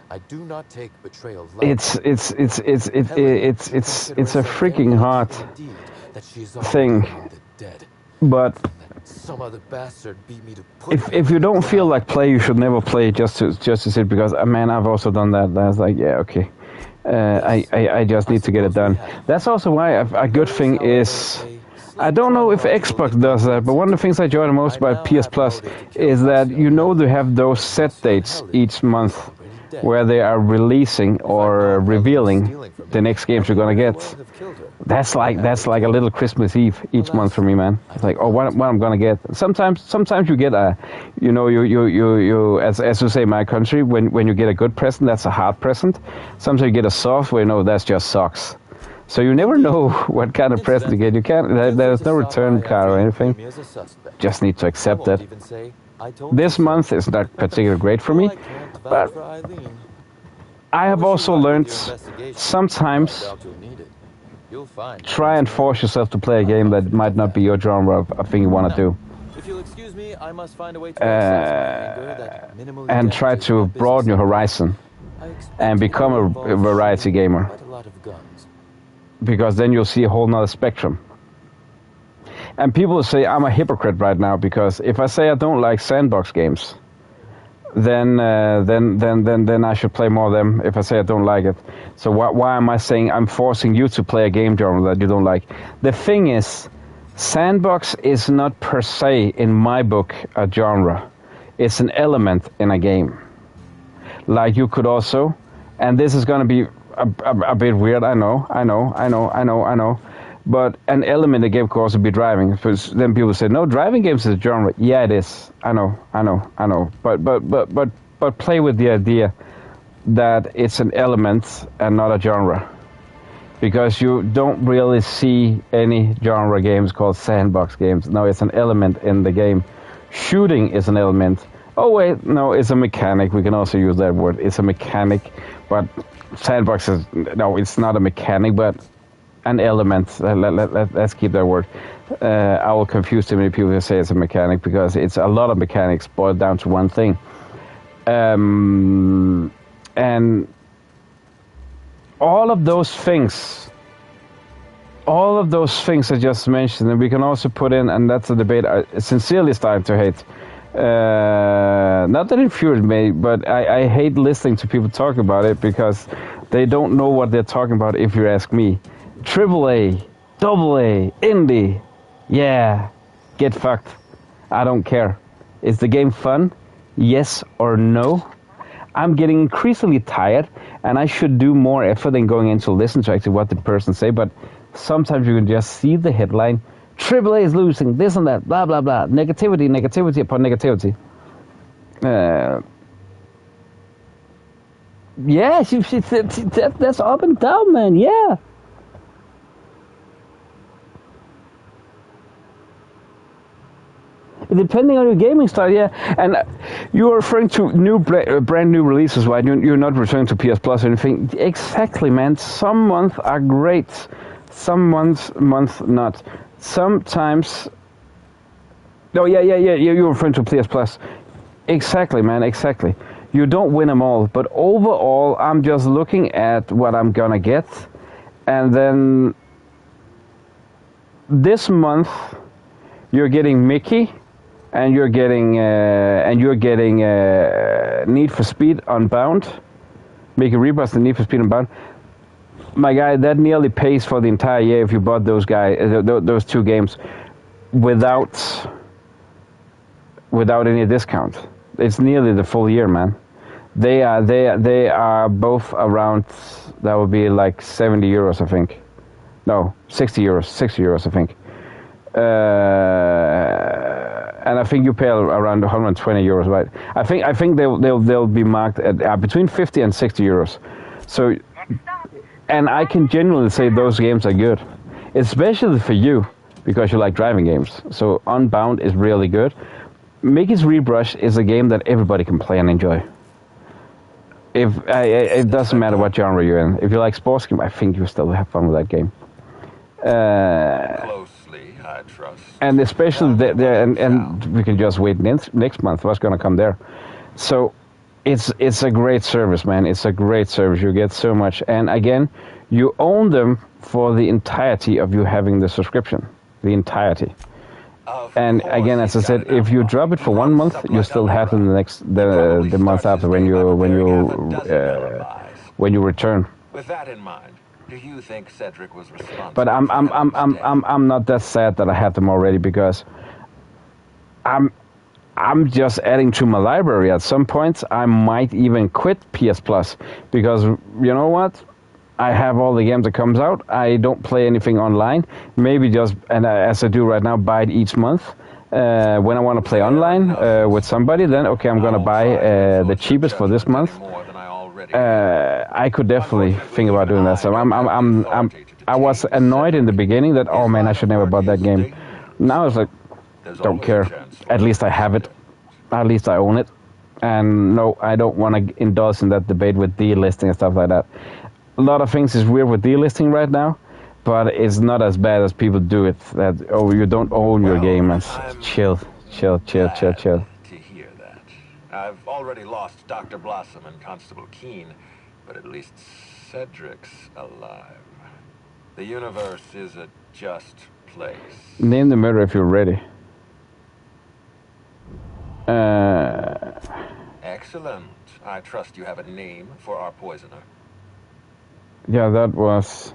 I do not take betrayal. It's a freaking hard thing. But some other bastard beat me to if you don't feel like play, you should never play just to sit, because man, I've also done that. That's like, yeah, okay. I just need to get it done. That's also why a good thing is, I don't know if Xbox does that, but one of the things I enjoy the most about PS Plus is that they have those set dates each month where they are releasing or revealing the next games you're gonna get. That's like a little Christmas Eve each month for me, man. It's like, oh, what I'm gonna get. Sometimes you get a, you as you say in my country, when you get a good present, that's a hard present. Sometimes you get a soft, where that's just socks. So you never know what kind of present you get. You can't. There's no return card or anything. Just need to accept that. This month is not particularly great for me, but I have also learned sometimes try and force yourself to play a game that might not be your genre of thing you want to do. If you'll excuse me, I must find a way to and try to broaden your horizon and become a variety gamer. Because then you'll see a whole nother spectrum. And people will say I'm a hypocrite right now, because if I say I don't like sandbox games, then I should play more of them. If I say I don't like it, so why am I saying I'm forcing you to play a game genre that you don't like? The thing is, sandbox is not per se in my book a genre. It's an element in a game. Like you could also, and this is going to be a bit weird. I know. But an element in the game could also be driving. Because then people say, no, driving games is a genre. Yeah, it is. I know. But play with the idea that it's an element and not a genre. Because you don't really see any genre games called sandbox games. No, it's an element in the game. Shooting is an element. Oh, wait, no, it's a mechanic. We can also use that word. It's a mechanic. But sandbox is, no, it's not a mechanic, but an element. Let's keep that word. I will confuse too many people who say it's a mechanic, because it's a lot of mechanics boiled down to one thing. And all of those things I just mentioned, and we can also put in, and that's a debate I sincerely starting to hate. Not that it infuriates me, but I hate listening to people talk about it, because they don't know what they're talking about, if you ask me. AAA, AA, indie, yeah, get fucked. I don't care. Is the game fun? Yes or no? I'm getting increasingly tired, and I should do more effort than going in to listen to actually what the person say, but sometimes you can just see the headline, AAA is losing, this and that, blah, blah, blah, negativity upon negativity. Yeah, that's up and down, man, yeah. Depending on your gaming style, yeah. And you're referring to brand new releases, right? You're not referring to PS Plus or anything. Exactly, man. Some months are great, some months not. sometimes... Oh, yeah, you're referring to PS Plus. Exactly, man, exactly. You don't win them all, but overall, I'm just looking at what I'm gonna get, and then this month you're getting Mickey, and you're getting Need for Speed Unbound, Mickey Rebus and Need for Speed Unbound. My guy, that nearly pays for the entire year if you bought those those two games without any discount. It's nearly the full year, man. They are both around, that would be like 70 euros, I think. No, 60 euros, I think. And I think you pay around 120 euros, right? I think they'll be marked at between 50 and 60 euros. So, and I can genuinely say those games are good, especially for you because you like driving games. So Unbound is really good. Mickey's Rebrush is a game that everybody can play and enjoy. It doesn't matter what genre you're in. If you like sports game, I think you still have fun with that game. Closely, I trust. And especially and we can just wait next month. What's going to come there? So it's a great service, man. It's a great service. You get so much, and again, you own them for the entirety of you having the subscription. The entirety. And again, as I said, if you drop it for 1 month, you still have them the month after when you return. With that in mind, do you think Cedric was responsible? But I'm not that sad that I had them already, because I'm just adding to my library. At some points, I might even quit PS Plus, because you know what? I have all the games that comes out. I don't play anything online. Maybe just, and as I do right now, buy it each month. When I want to play online with somebody, then okay, I'm gonna buy the cheapest for this month. I could definitely think about doing that. So I was annoyed in the beginning that, oh man, I should never bought that game. Now it's like, don't care. At least I have it. At least I own it. And no, I don't want to indulge in that debate with delisting and stuff like that. A lot of things is weird with delisting right now, but it's not as bad as people do it. That, oh, you don't own your game. And chill. To hear that. I've already lost Dr. Blossom and Constable Keene, but at least Cedric's alive. The universe is a just place. Name the murder if you're ready. Excellent. I trust you have a name for our poisoner. Yeah, that was...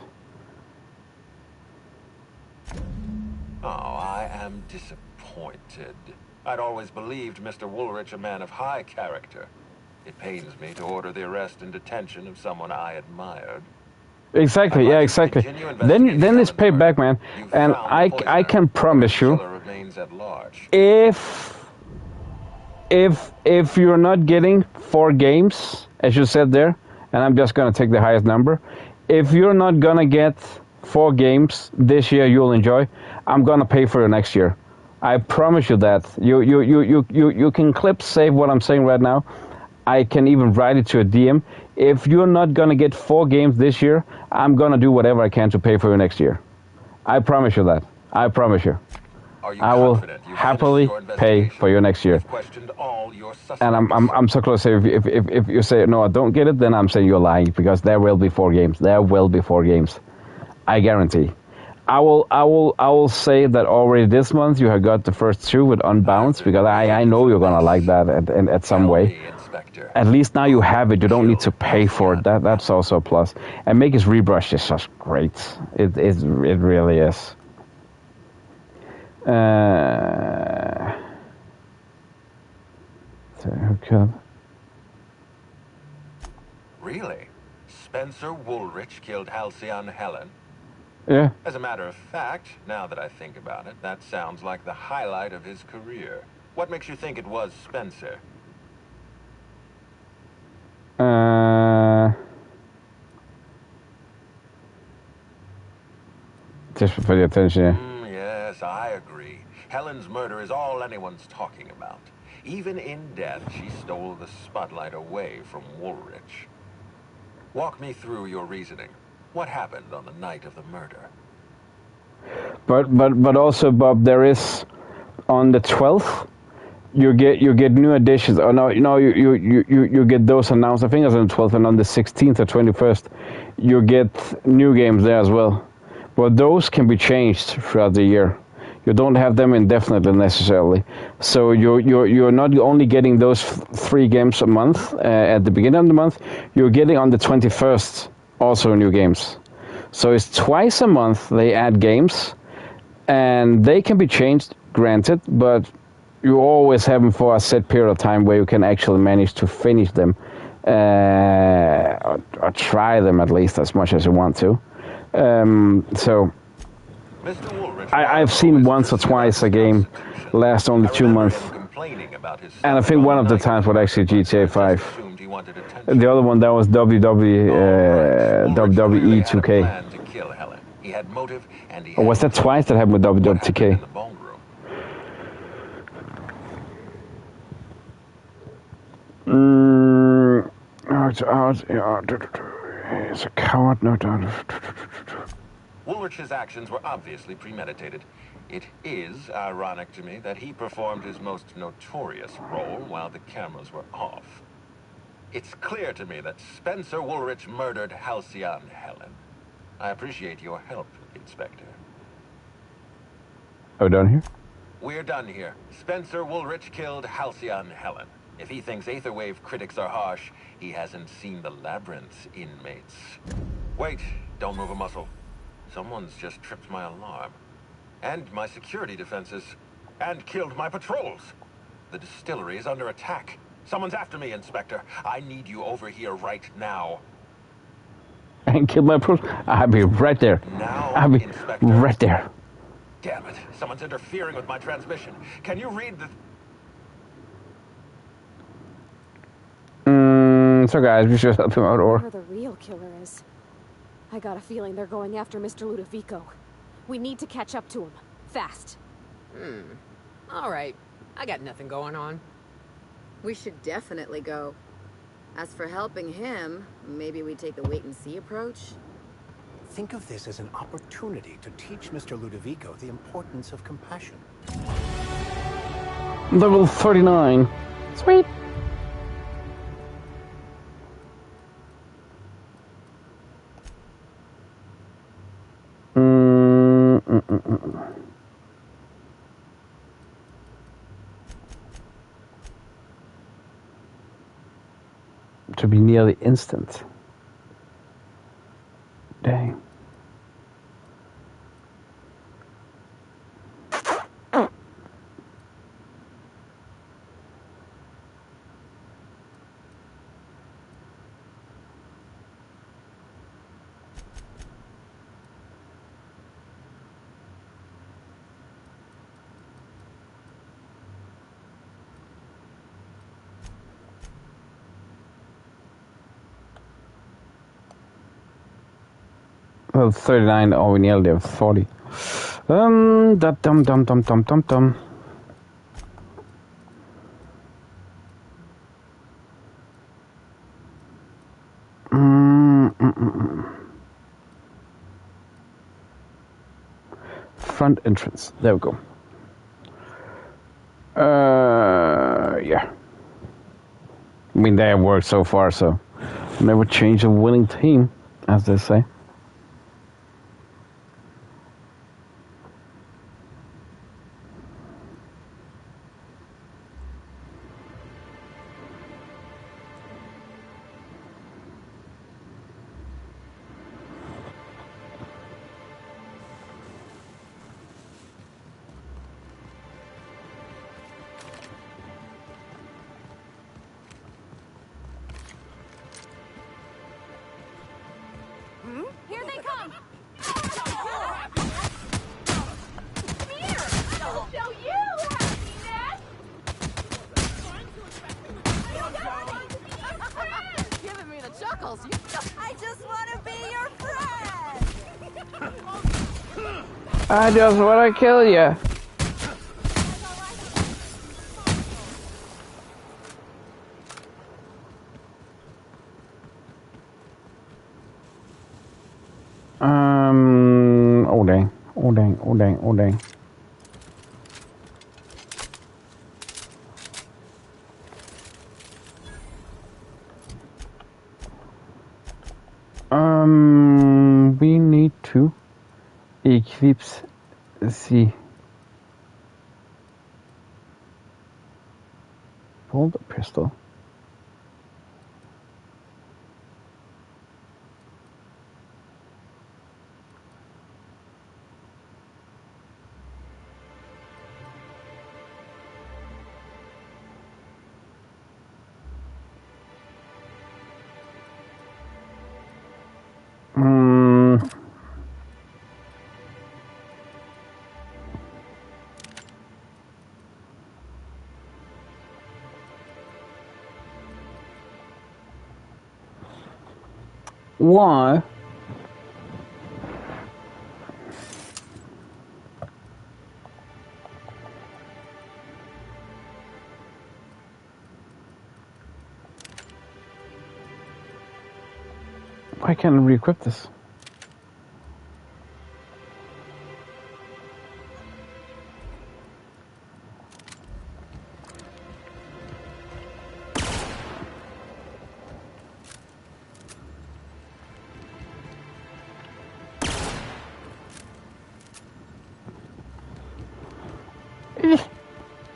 Oh, I am disappointed. I'd always believed Mr. Woolrich a man of high character. It pains me to order the arrest and detention of someone I admired. Exactly, yeah, exactly. Then it's paid back, man. And I can promise you, if you're not getting 4 games, as you said there, and I'm just gonna take the highest number, if you're not gonna get 4 games this year you'll enjoy, I'm gonna pay for it next year. I promise you that. You can clip save what I'm saying right now. I can even write it to a DM. If you're not gonna get 4 games this year, I'm gonna do whatever I can to pay for you next year. I promise you that. I promise you. I will happily pay for you next year. And I'm so close. If you say no, I don't get it, then I'm saying you're lying, because there will be 4 games. There will be 4 games. I guarantee. I will say that already this month you have got the first 2 with Unbound, because I know you're gonna like that at some way. At least now you have it. You don't need to pay for it. That's also a plus. And Maker's Rebrush is just great. It really is. Really? Spencer Woolrich killed Halcyon Helen? Yeah. As a matter of fact, now that I think about it, that sounds like the highlight of his career. What makes you think it was Spencer? Just for the attention, yeah. Yes, I agree. Helen's murder is all anyone's talking about. Even in death, she stole the spotlight away from Woolrich. Walk me through your reasoning. What happened on the night of the murder? But also, Bob, there is on the 12th. You get new additions. Oh no, you get those announced. I think it's on the 12th, and on the 16th or 21st, you get new games there as well. But those can be changed throughout the year. You don't have them indefinitely necessarily. So you're not only getting those 3 games a month at the beginning of the month. You're getting on the 21st also new games. So it's twice a month they add games, and they can be changed, granted, but you always have them for a set period of time where you can actually manage to finish them, or try them at least as much as you want to. So I've seen once or twice a game last only 2 months, and I think one of the times was actually GTA 5. The other one, that was WWE 2K. Or was that twice that happened with WWE 2K? He's a coward, no doubt. Woolrich's actions were obviously premeditated. It is ironic to me that he performed his most notorious role while the cameras were off. It's clear to me that Spencer Woolrich murdered Halcyon Helen. I appreciate your help, Inspector. Are we done here? We're done here. Spencer Woolrich killed Halcyon Helen. If he thinks Aetherwave critics are harsh, he hasn't seen the Labyrinth's inmates. Wait, don't move a muscle. Someone's just tripped my alarm. And my security defenses. And killed my patrols. The distillery is under attack. Someone's after me, Inspector. I need you over here right now. And kill my patrols? I'll be right there. Now, I'll be Inspector. right there. Damn it. Someone's interfering with my transmission. Can you read the... So guys, we should help him out, or... Where the real killer is. I got a feeling they're going after Mr. Ludovico. We need to catch up to him. Fast. Alright. I got nothing going on. We should definitely go. As for helping him, maybe we take the wait-and-see approach? Think of this as an opportunity to teach Mr. Ludovico the importance of compassion. Level 39. Sweet. To be nearly instant. Dang. Well, 39, oh, we nearly have 40. Dum. Front entrance. There we go. Yeah. I mean, they have worked so far, so never change a winning team, as they say. Here they come! I'll show you, happiness! Giving me the chuckles. I just want to be your friend! I just want to kill you. Oh dang, oh dang, oh dang. We need to equip the hold the pistol. Why? Why can't I re-equip this?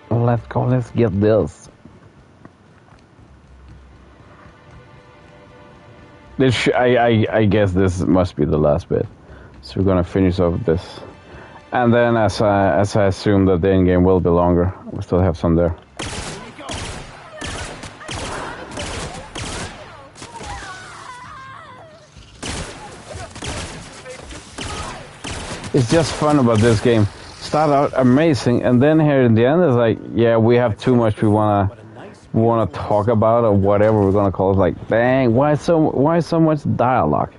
Let's go, let's get this. I guess this must be the last bit. So we're gonna finish off this. And then as I assume that the end game will be longer, we still have some there. It's just fun about this game. Start out amazing, and then here in the end it's like, yeah, we have too much we wanna talk about, or whatever we're gonna call it. Like, dang, why so much dialogue?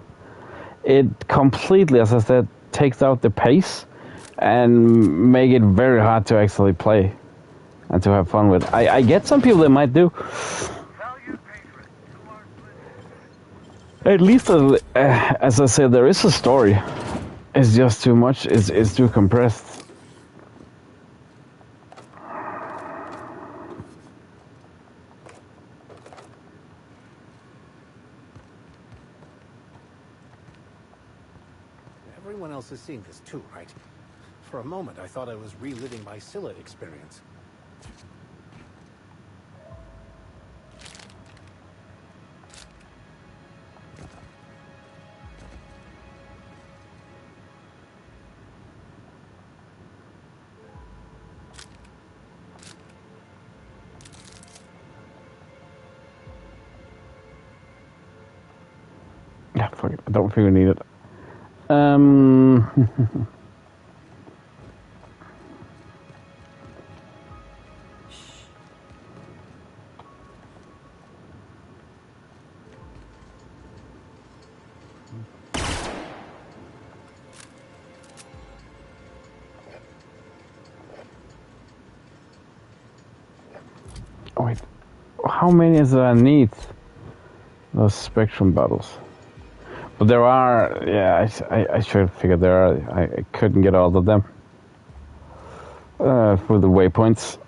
It completely, as I said, takes out the pace and make it very hard to actually play and to have fun with. I get some people that might do. At least as I said, there is a story. It's just too much. It's too compressed. Everyone else is seeing this too, right? For a moment, I thought I was reliving my Scylla experience. Yeah, fuck it. I don't think we need it. Oh, wait. How many is I need? Those spectrum bottles. But there are, yeah, I should figure there are, I couldn't get all of them for the waypoints.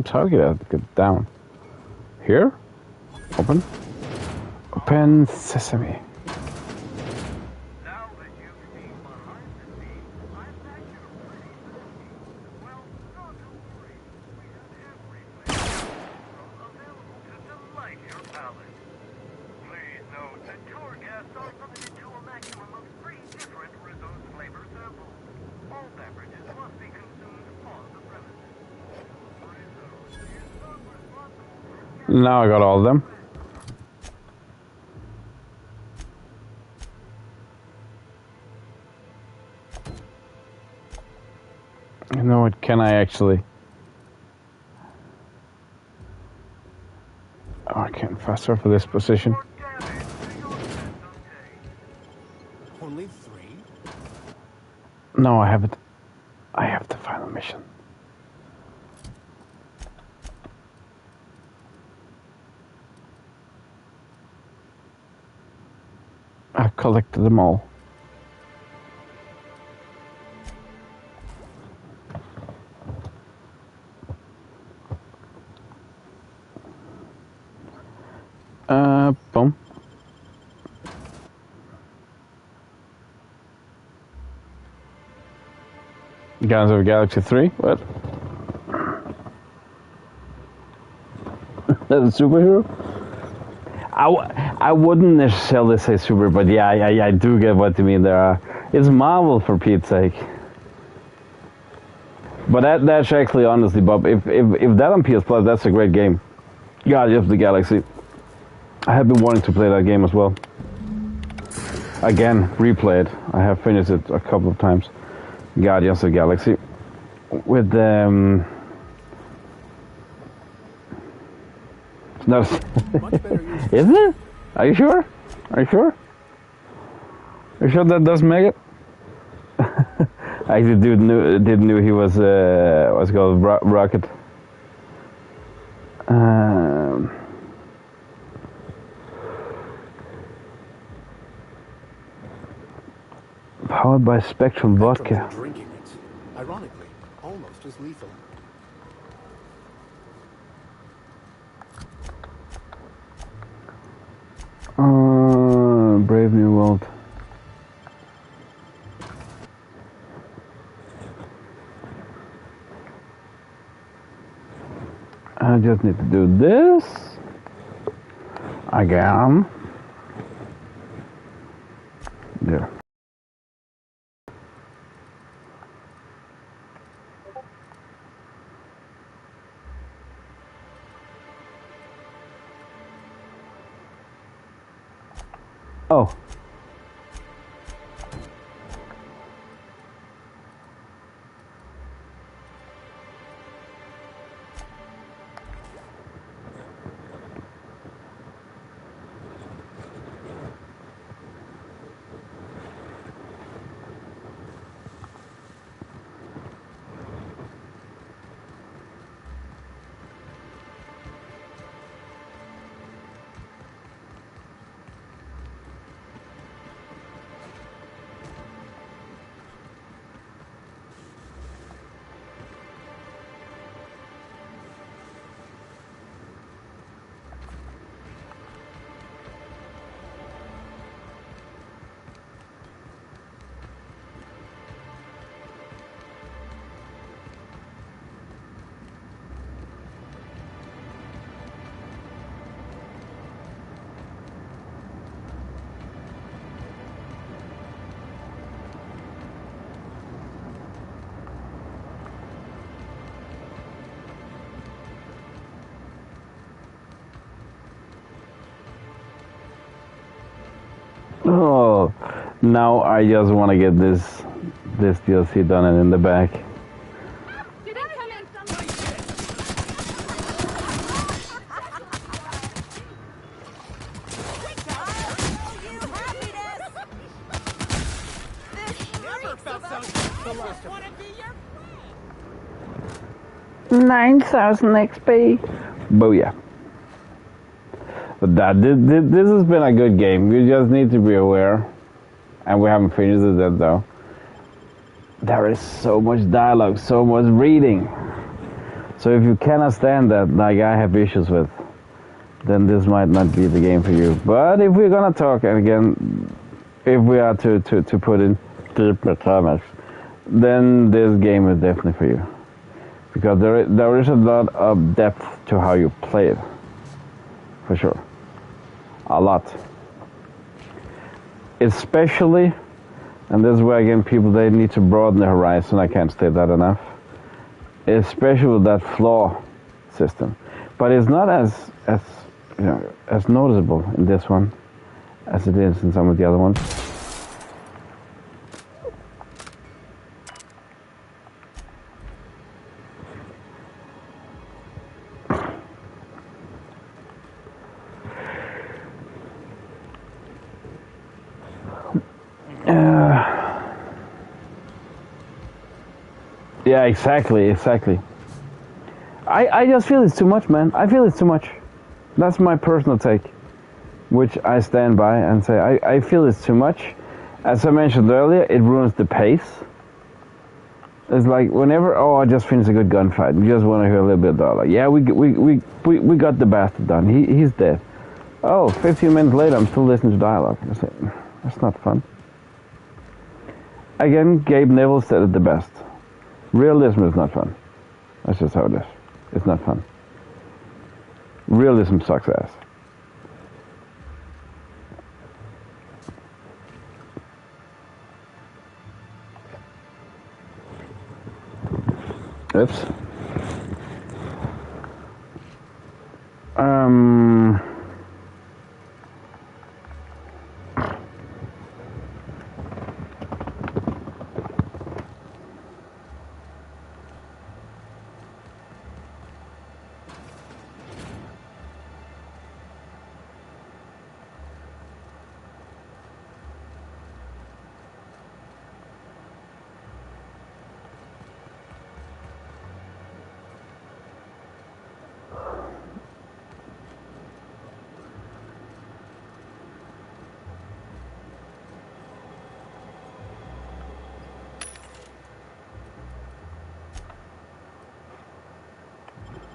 Target it, get down. Here? Open. Open sesame. Now I got all of them. You know what, can I actually... Oh, I can't faster for this position. Only 3? No, I haven't. I have the final mission. I've collected them all. Boom. Guardians of the Galaxy 3? What? That's a superhero? I wouldn't necessarily say super, but yeah, I do get what you mean. It's Marvel, for Pete's sake. But that's actually, honestly, Bob, if that on PS Plus, that's a great game. Guardians of the Galaxy. I have been wanting to play that game as well. Again, replay it. I have finished it a couple of times. Guardians of the Galaxy. With no. Isn't it? Are you sure? Are you sure? Are you sure that does make it? I actually didn't know he was what's it called, Rocket. Powered by Spectrum vodka. Drinking it. Ironically, almost as lethal. Brave New World. I just need to do this again. There. Oh. Oh, now I just want to get this DLC done and in the back. Never 9,000 XP. Booyah. But this has been a good game. You just need to be aware. And we haven't finished it yet though. There is so much dialogue, so much reading. So if you cannot stand that, like I have issues with, then this might not be the game for you. But if we're gonna talk, and again, if we are to put in deep mechanics, then this game is definitely for you. Because there is a lot of depth to how you play it. For sure. A lot. Especially, and this is where again people, they need to broaden the horizon, I can't state that enough. Especially with that flaw system, but it's not as you know, as noticeable in this one as it is in some of the other ones. Yeah, exactly. I just feel it's too much, man. I feel it's too much. That's my personal take, which I stand by and say I feel it's too much. As I mentioned earlier, it ruins the pace. It's like whenever, I just finished a good gunfight. You just want to hear a little bit of dialogue. Yeah, we got the bastard done. He's dead. 15 minutes later, I'm still listening to dialogue. That's not fun. Again, Gabe Neville said it the best. Realism is not fun. That's just how it is. It's not fun. Realism sucks ass. Oops.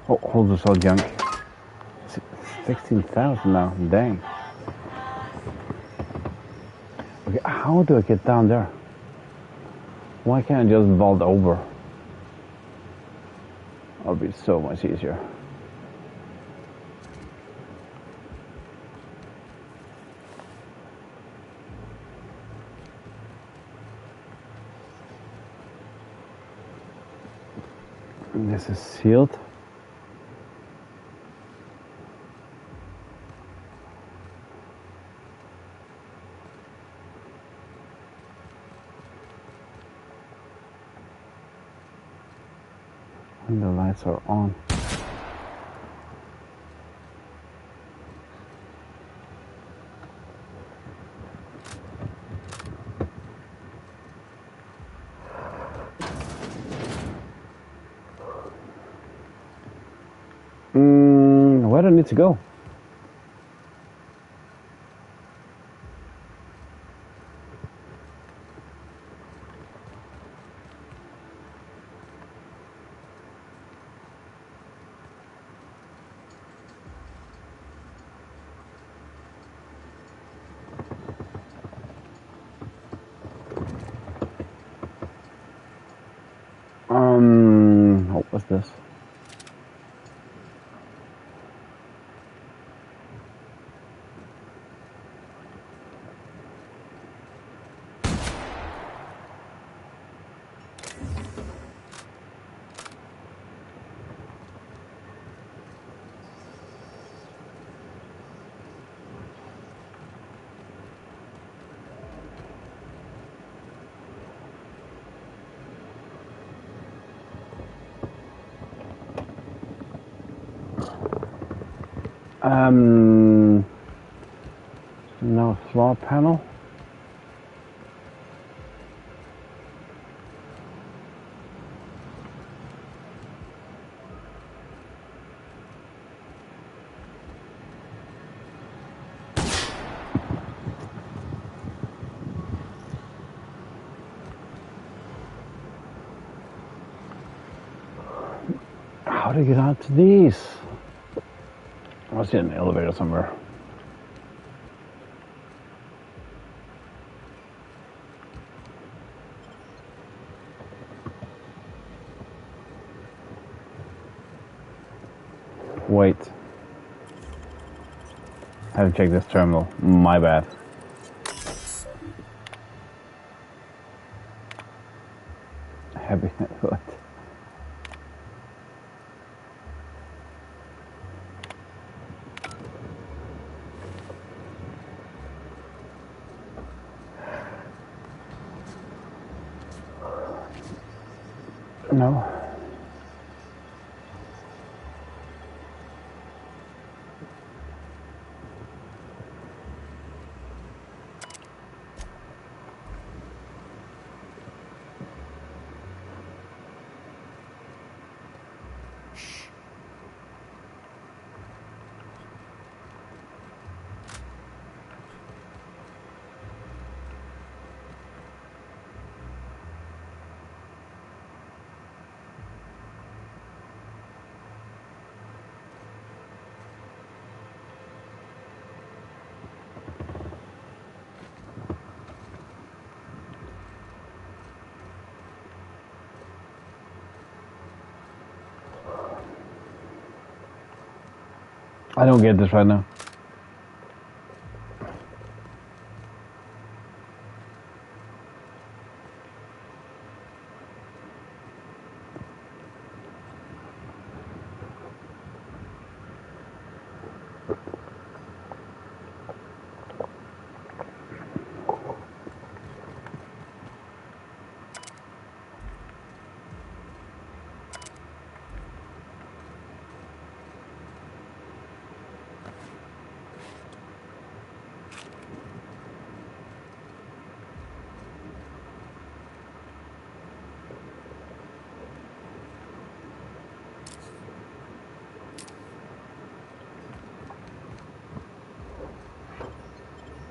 Oh, hold this all junk. 16,000 now, dang. Okay, how do I get down there? Why can't I just vault over? That'll be so much easier. This is sealed. And the lights are on. Where do I need to go? What was this? No floor panel. How to get out to these? I see an elevator somewhere. Wait. I have to check this terminal. My bad. Heavy. What? No. I don't get this right now.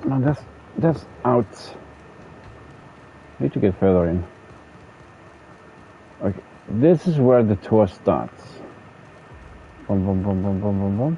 No, that's out. Need to get further in. Okay, this is where the tour starts. Boom, boom, boom, boom, boom, boom, boom.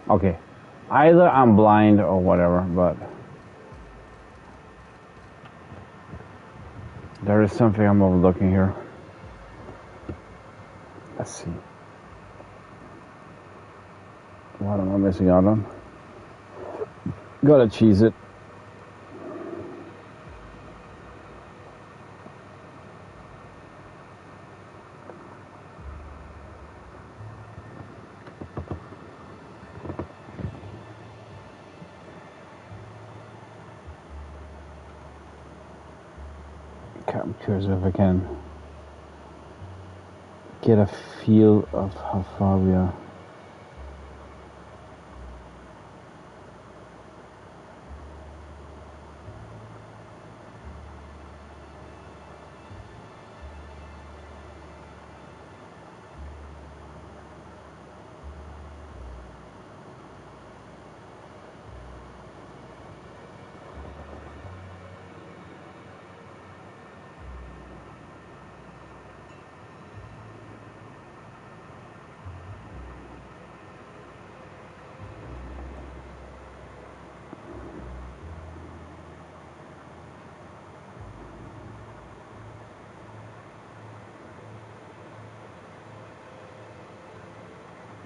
Okay, either I'm blind or whatever, but there is something I'm overlooking here. Let's see. What am I missing out on? Gotta cheese it. I'm curious if I can get a feel of how far we are.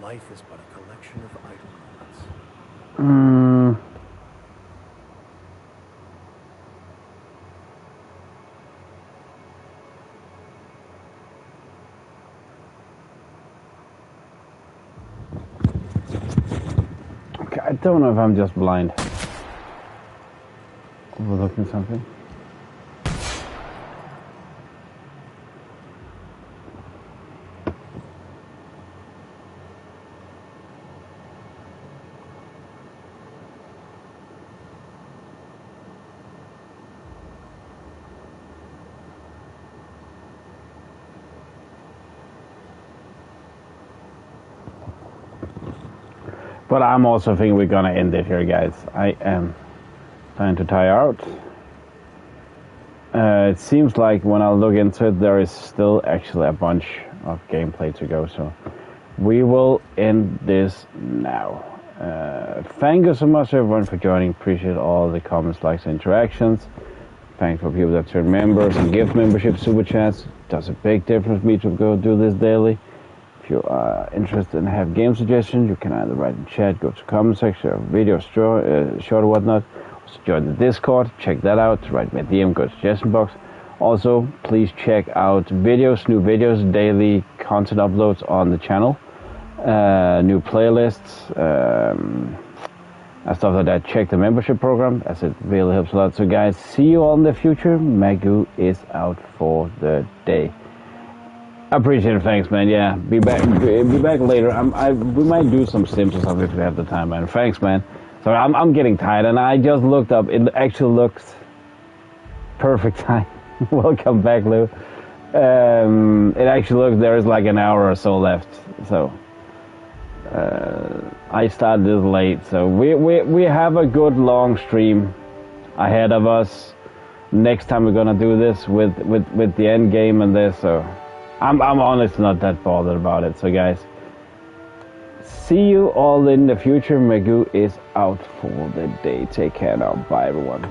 Life is but a collection of idle moments. Okay, I don't know if I'm just blind. Overlooking something. But I'm also thinking we're gonna end it here, guys. I am trying to tire out. It seems like when I look into it, there is still actually a bunch of gameplay to go, so we will end this now. Thank you so much everyone for joining. Appreciate all the comments, likes, and interactions. Thanks for people that turn members and give membership super chats. Does a big difference for me to go do this daily. If you are interested and have game suggestions, you can either write in chat, go to comment section, or video short or whatnot. Also join the Discord, check that out. Write me a DM, go to suggestion box. Also, please check out new videos, daily content uploads on the channel. New playlists, and stuff like that. Check the membership program, as it really helps a lot. So guys, see you all in the future. Magoo is out for the day. I appreciate it, thanks man. Yeah, be back later. We might do some sims or something if we have the time, man. Thanks man. Sorry, I'm getting tired, and I just looked up. It actually looks perfect time. Welcome back, Lou. It actually looks there is like an hour or so left, so I started this late, so we have a good long stream ahead of us. Next time we're gonna do this with the end game and this, so I'm honestly not that bothered about it. So guys, see you all in the future. Magoo is out for the day. Take care now. Bye everyone.